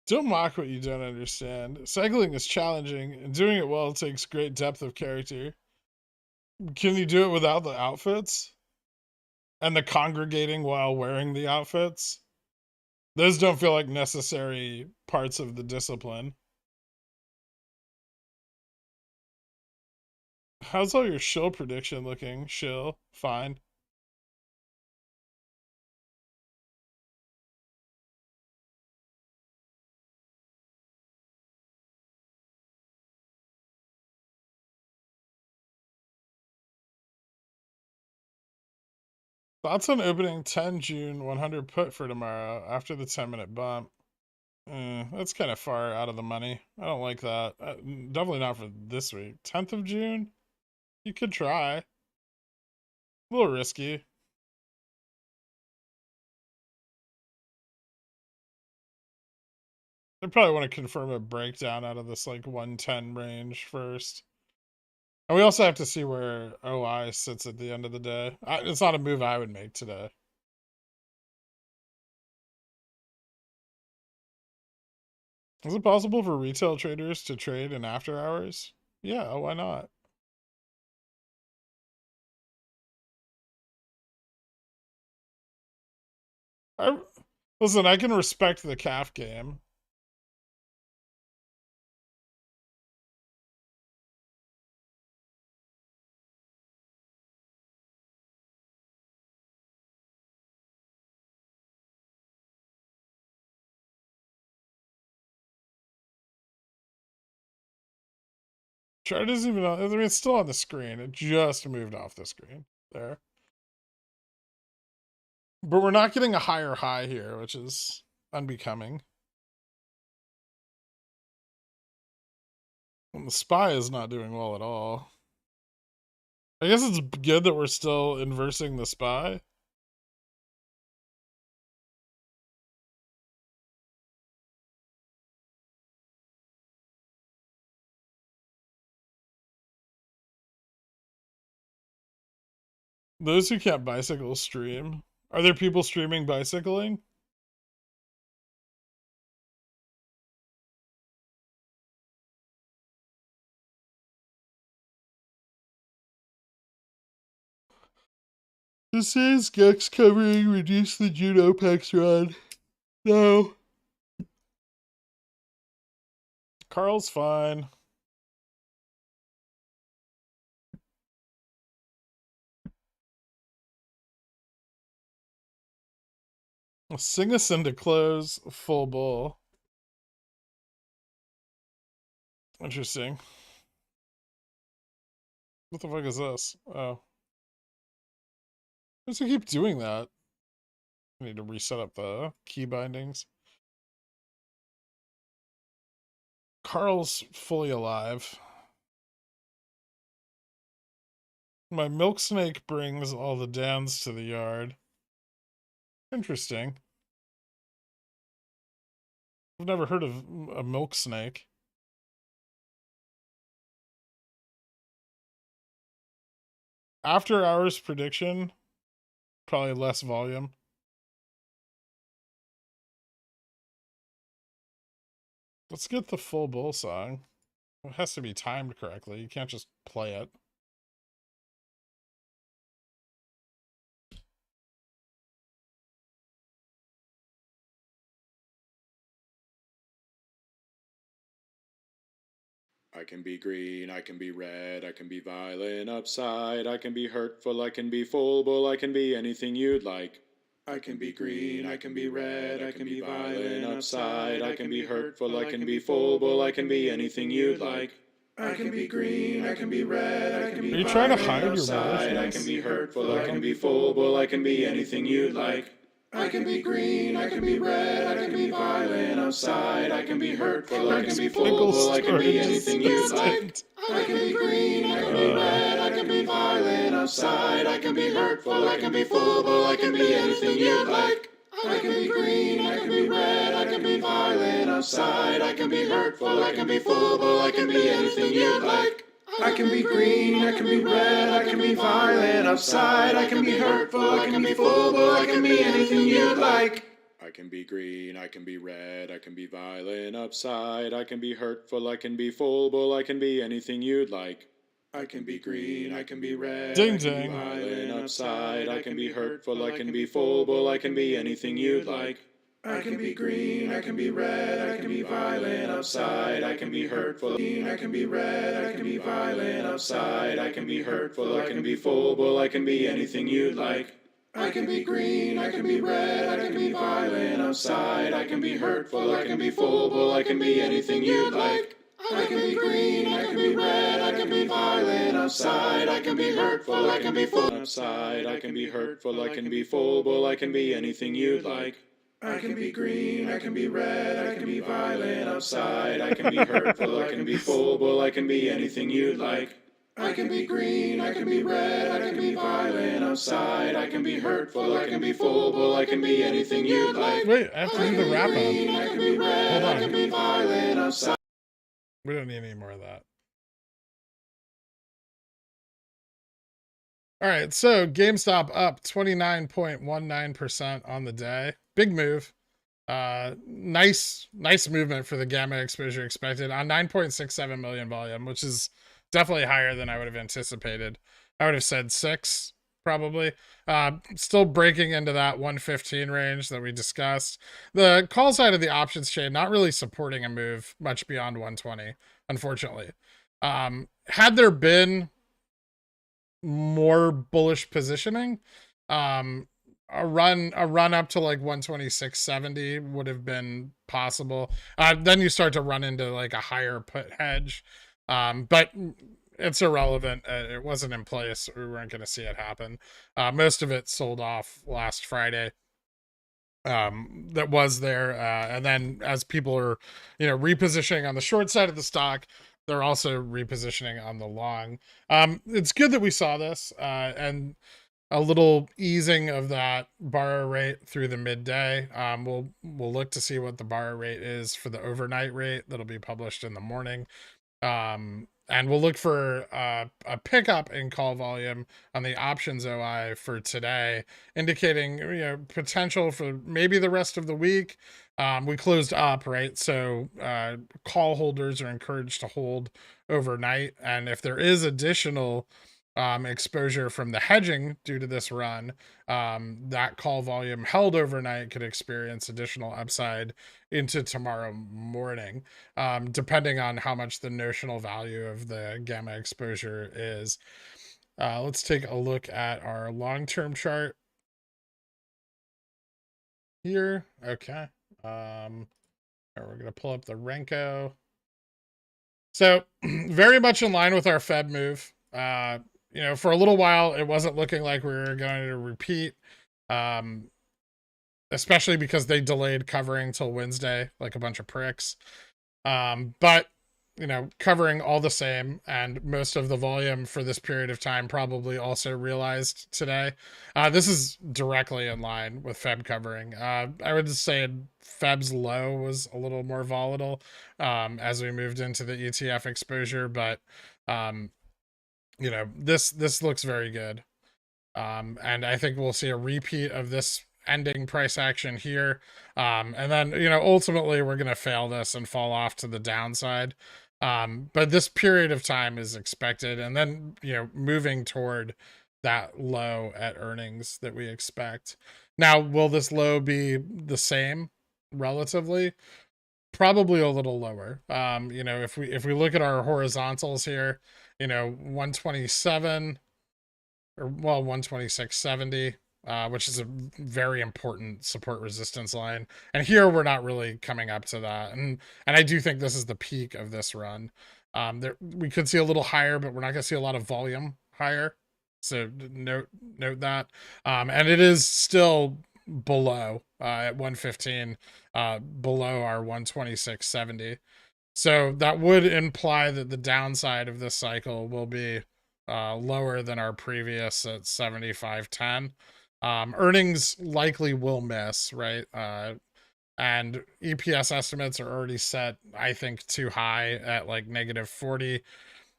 Don't mock what you don't understand. Cycling is challenging, and doing it well takes great depth of character. Can you do it without the outfits? And the congregating while wearing the outfits? Those don't feel like necessary parts of the discipline. How's all your shill prediction looking? Shill? Fine. Thoughts on opening 10 June 100 put for tomorrow after the 10-minute bump? That's kind of far out of the money. I don't like that. Definitely not for this week. 10th of June? You could try. A little risky. I probably want to confirm a breakdown out of this like 110 range first. And we also have to see where OI sits at the end of the day. It's not a move I would make today. Is it possible for retail traders to trade in after hours? Yeah, why not? Listen, I can respect the calf game. Chart isn't even on. I mean, it's still on the screen. It just moved off the screen. There. But we're not getting a higher high here, which is unbecoming. And the SPY is not doing well at all. I guess it's good that we're still inversing the SPY. Those who can't bicycle stream. Are there people streaming bicycling? This is Gex covering reduce the June OPEX run. No. Carl's fine. Sing us into close full bull. Interesting. What the fuck is this? Oh. Why does it keep doing that? I need to reset up the key bindings. Carl's fully alive. My milk snake brings all the Dans to the yard. Interesting. I've never heard of a milk snake. After hours prediction, probably less volume. Let's get the full bull song. It has to be timed correctly. You can't just play it. I can be green, I can be red, I can be violent upside, I can be hurtful, I can be full bull, I can be anything you'd like. I can be green, I can be red, I can be violent upside, I can be hurtful, I can be full bull, I can be anything you'd like. I can be green, I can be red, I can be Are you trying to hide your upside, I can be hurtful, I can be full bull, I can be anything you'd like. I can be green, I can be red, I can be violent upside, I can be hurtful, I can be full bull, I can be anything you'd like. I can be green, I can be red, I can be violent upside, I can be hurtful, I can be full bull, I can be anything you'd like. I can be green, I can be red, I can be violent upside, I can be hurtful, I can be full bull, I can be anything you'd like. I can be green, I can be red, I can be violent upside, I can be hurtful, I can be full bull, I can be anything you'd like. I can be green, I can be red, I can be violent upside, I can be hurtful, I can be full, I can be anything you'd like. I can be green, I can be red, Ding, I can be ding. violent upside, I can be hurtful, I can be full, I can be anything you'd like. I can be green, I can be red, I can be violent upside, I can be hurtful, I can be red, I can be violent upside, I can be hurtful, I can be full, I can be anything you'd like. I can be green, I can be red, I can be violent upside, I can be hurtful, I can be full, I can be anything you'd like. I can be green, I can be red, I can be violent upside, I can be hurtful, I can be full upside, I can be hurtful, I can be full, I can be anything you'd like. I can be green, I can be red, I can be violent upside, I can be hurtful, I can be full, I can be anything you'd like. I can be green, I can be red, I can be violent upside, I can be hurtful, I can be full, I can be anything you'd like. Wait, I have to do the wrap up. I can be red, I can be violent upside. We don't need any more of that. All right, so GameStop up 29.19% on the day. Big move. Nice movement for the gamma exposure expected on 9.67 million volume, which is definitely higher than I would have anticipated. I would have said 6 probably. Still breaking into that 115 range that we discussed. The call side of the options chain not really supporting a move much beyond 120, unfortunately. Had there been more bullish positioning, a run up to like 126.70 would have been possible. Then you start to run into like a higher put hedge, but it's irrelevant. It wasn't in place. We weren't going to see it happen. Most of it sold off last Friday. That was there, and then as people are, repositioning on the short side of the stock, they're also repositioning on the long. It's good that we saw this, and a little easing of that borrow rate through the midday. We'll look to see what the borrow rate is for the overnight rate that'll be published in the morning. And we'll look for a pickup in call volume on the options OI for today, indicating potential for maybe the rest of the week. We closed up, right? So call holders are encouraged to hold overnight, and if there is additional exposure from the hedging due to this run, that call volume held overnight could experience additional upside into tomorrow morning, depending on how much the notional value of the gamma exposure is. Let's take a look at our long-term chart here. Okay. We're going to pull up the Renko. So very much in line with our Fed move. For a little while, it wasn't looking like we were going to repeat, especially because they delayed covering till Wednesday, like a bunch of pricks. But, covering all the same, and most of the volume for this period of time probably also realized today. This is directly in line with Feb covering. I would say Feb's low was a little more volatile as we moved into the ETF exposure, but this looks very good. And I think we'll see a repeat of this ending price action here. And then, ultimately we're going to fail this and fall off to the downside. But this period of time is expected. And then, moving toward that low at earnings that we expect. Now, will this low be the same relatively? Probably a little lower. If we look at our horizontals here, 127 or 126.70, which is a very important support resistance line. And here we're not really coming up to that. And I do think this is the peak of this run. We could see a little higher, but we're not going to see a lot of volume higher. So note that. And it is still below at 115, below our 126.70. So that would imply that the downside of this cycle will be lower than our previous at 75.10. Earnings likely will miss, right? And EPS estimates are already set, I think, too high at like -40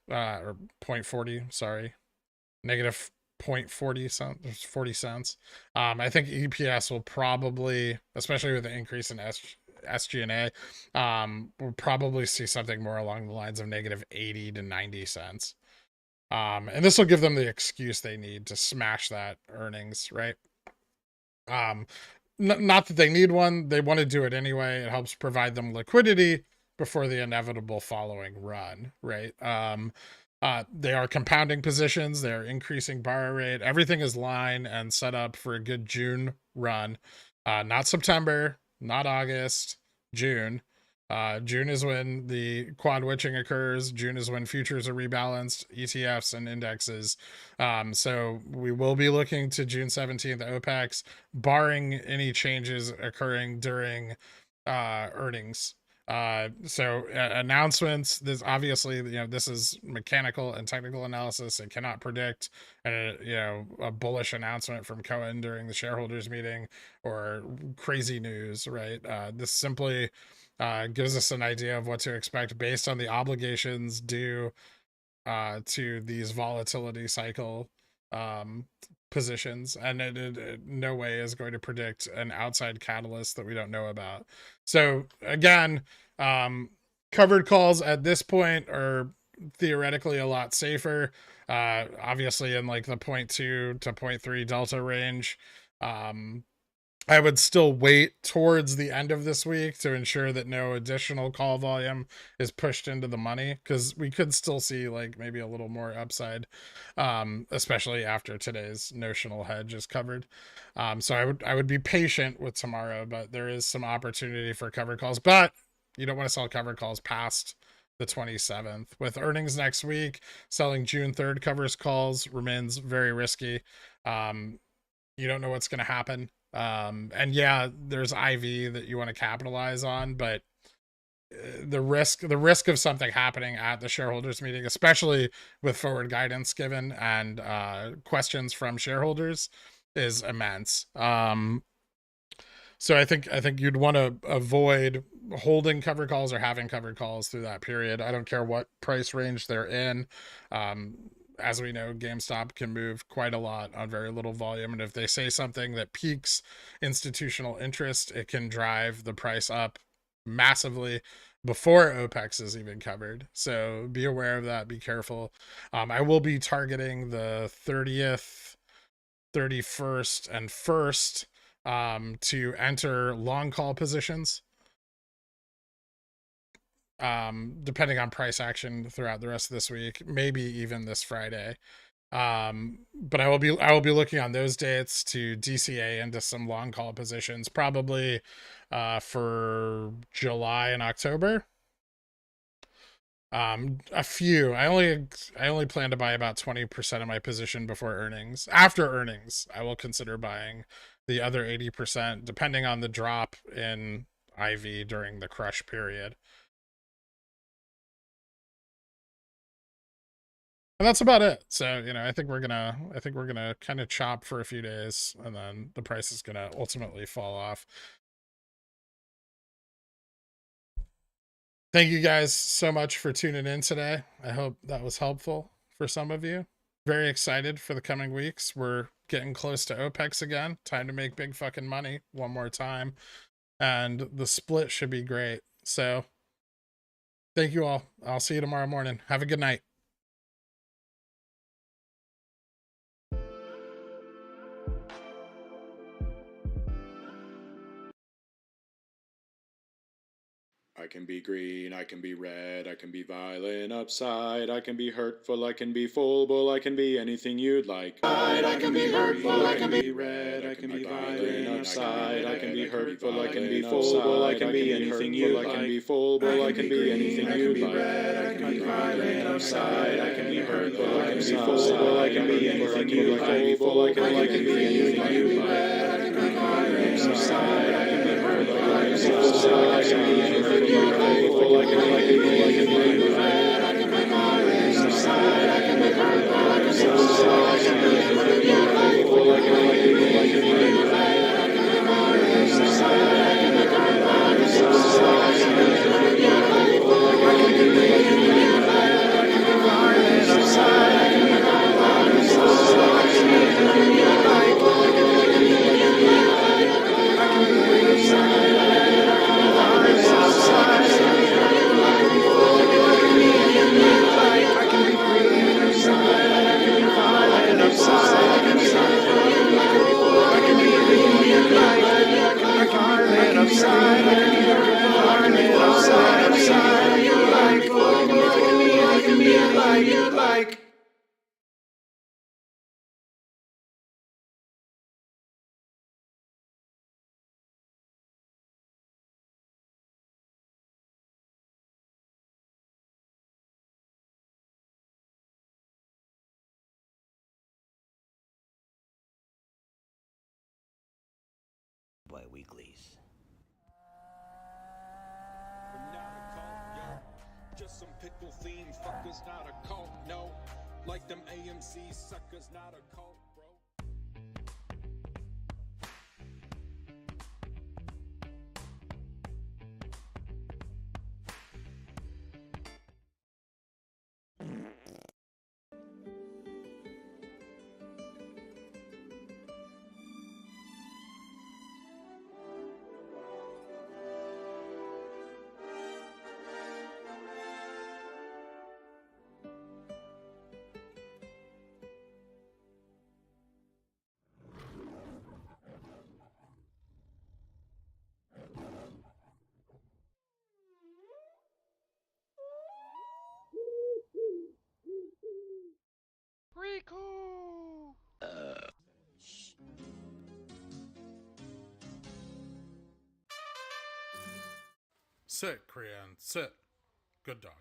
or 0.40, sorry. 40 cents. I think EPS will probably, especially with the increase in SG&A, we'll probably see something more along the lines of negative 80 to 90 cents. And this will give them the excuse they need to smash that earnings, right? Not that they need one, they want to do it anyway. It helps provide them liquidity before the inevitable following run, right? They are compounding positions, they're increasing borrow rate, everything is line and set up for a good June run. Not September, not August, June. June is when the quad witching occurs. June is when futures are rebalanced, ETFs and indexes. So we will be looking to June 17th OPEX, barring any changes occurring during earnings. So announcements, this obviously, this is mechanical and technical analysis. It cannot predict a bullish announcement from Cohen during the shareholders meeting or crazy news, right? This simply gives us an idea of what to expect based on the obligations due to these volatility cycle positions, and it no way is going to predict an outside catalyst that we don't know about. So again, covered calls at this point are theoretically a lot safer, obviously in like the 0.2 to 0.3 delta range. I would still wait towards the end of this week to ensure that no additional call volume is pushed into the money, because we could still see like maybe a little more upside, especially after today's notional hedge is covered. So I would be patient with tomorrow, but there is some opportunity for covered calls, but you don't want to sell covered calls past the 27th. With earnings next week, selling June 3rd covers calls remains very risky. You don't know what's going to happen. And yeah, there's IV that you want to capitalize on, but the risk of something happening at the shareholders meeting, especially with forward guidance given and questions from shareholders, is immense. So I think you'd want to avoid holding covered calls or having covered calls through that period. I don't care what price range they're in. As we know, GameStop can move quite a lot on very little volume. And if they say something that piques institutional interest, it can drive the price up massively before OPEX is even covered. So be aware of that. Be careful. I will be targeting the 30th, 31st, and 1st to enter long call positions, depending on price action throughout the rest of this week, maybe even this Friday. But I will be looking on those dates to DCA into some long call positions, probably for July and October. A few. I only plan to buy about 20% of my position before earnings. After earnings, I will consider buying the other 80%, depending on the drop in IV during the crush period. And that's about it. So, I think we're gonna kind of chop for a few days, and then the price is gonna ultimately fall off. Thank you guys so much for tuning in today. I hope that was helpful for some of you. Very excited for the coming weeks. We're getting close to OPEX again. Time to make big fucking money one more time. And the split should be great. So thank you all. I'll see you tomorrow morning. Have a good night. I can be green, I can be red, I can be violent upside, I can be hurtful, I can be full, I can be anything you'd like. I can be hurtful, I can be red, I can be violent upside, I can be hurtful, I can be full, I can be anything you'd like. I can be full, I can be anything you'd like. I can be violent upside, I can be hurtful, I can be full, I can be anything you'd like. I can be full, I can be anything you'd like. I can be violent upside, I can be hurtful, I can be full, I can be anything. I weeklies. We're not a cult, yo. Just some pitbull fiend fuckers, not a cult, no. Like them AMC suckers, not a cult, bro. Rico! Sit, Krian, sit. Good dog.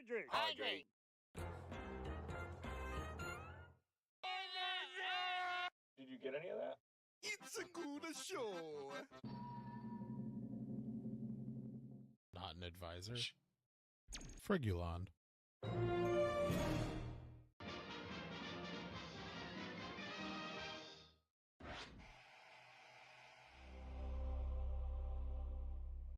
Hydrate! Hydrate! Did you get any of that? It's a good show. Not an advisor. Frigulon.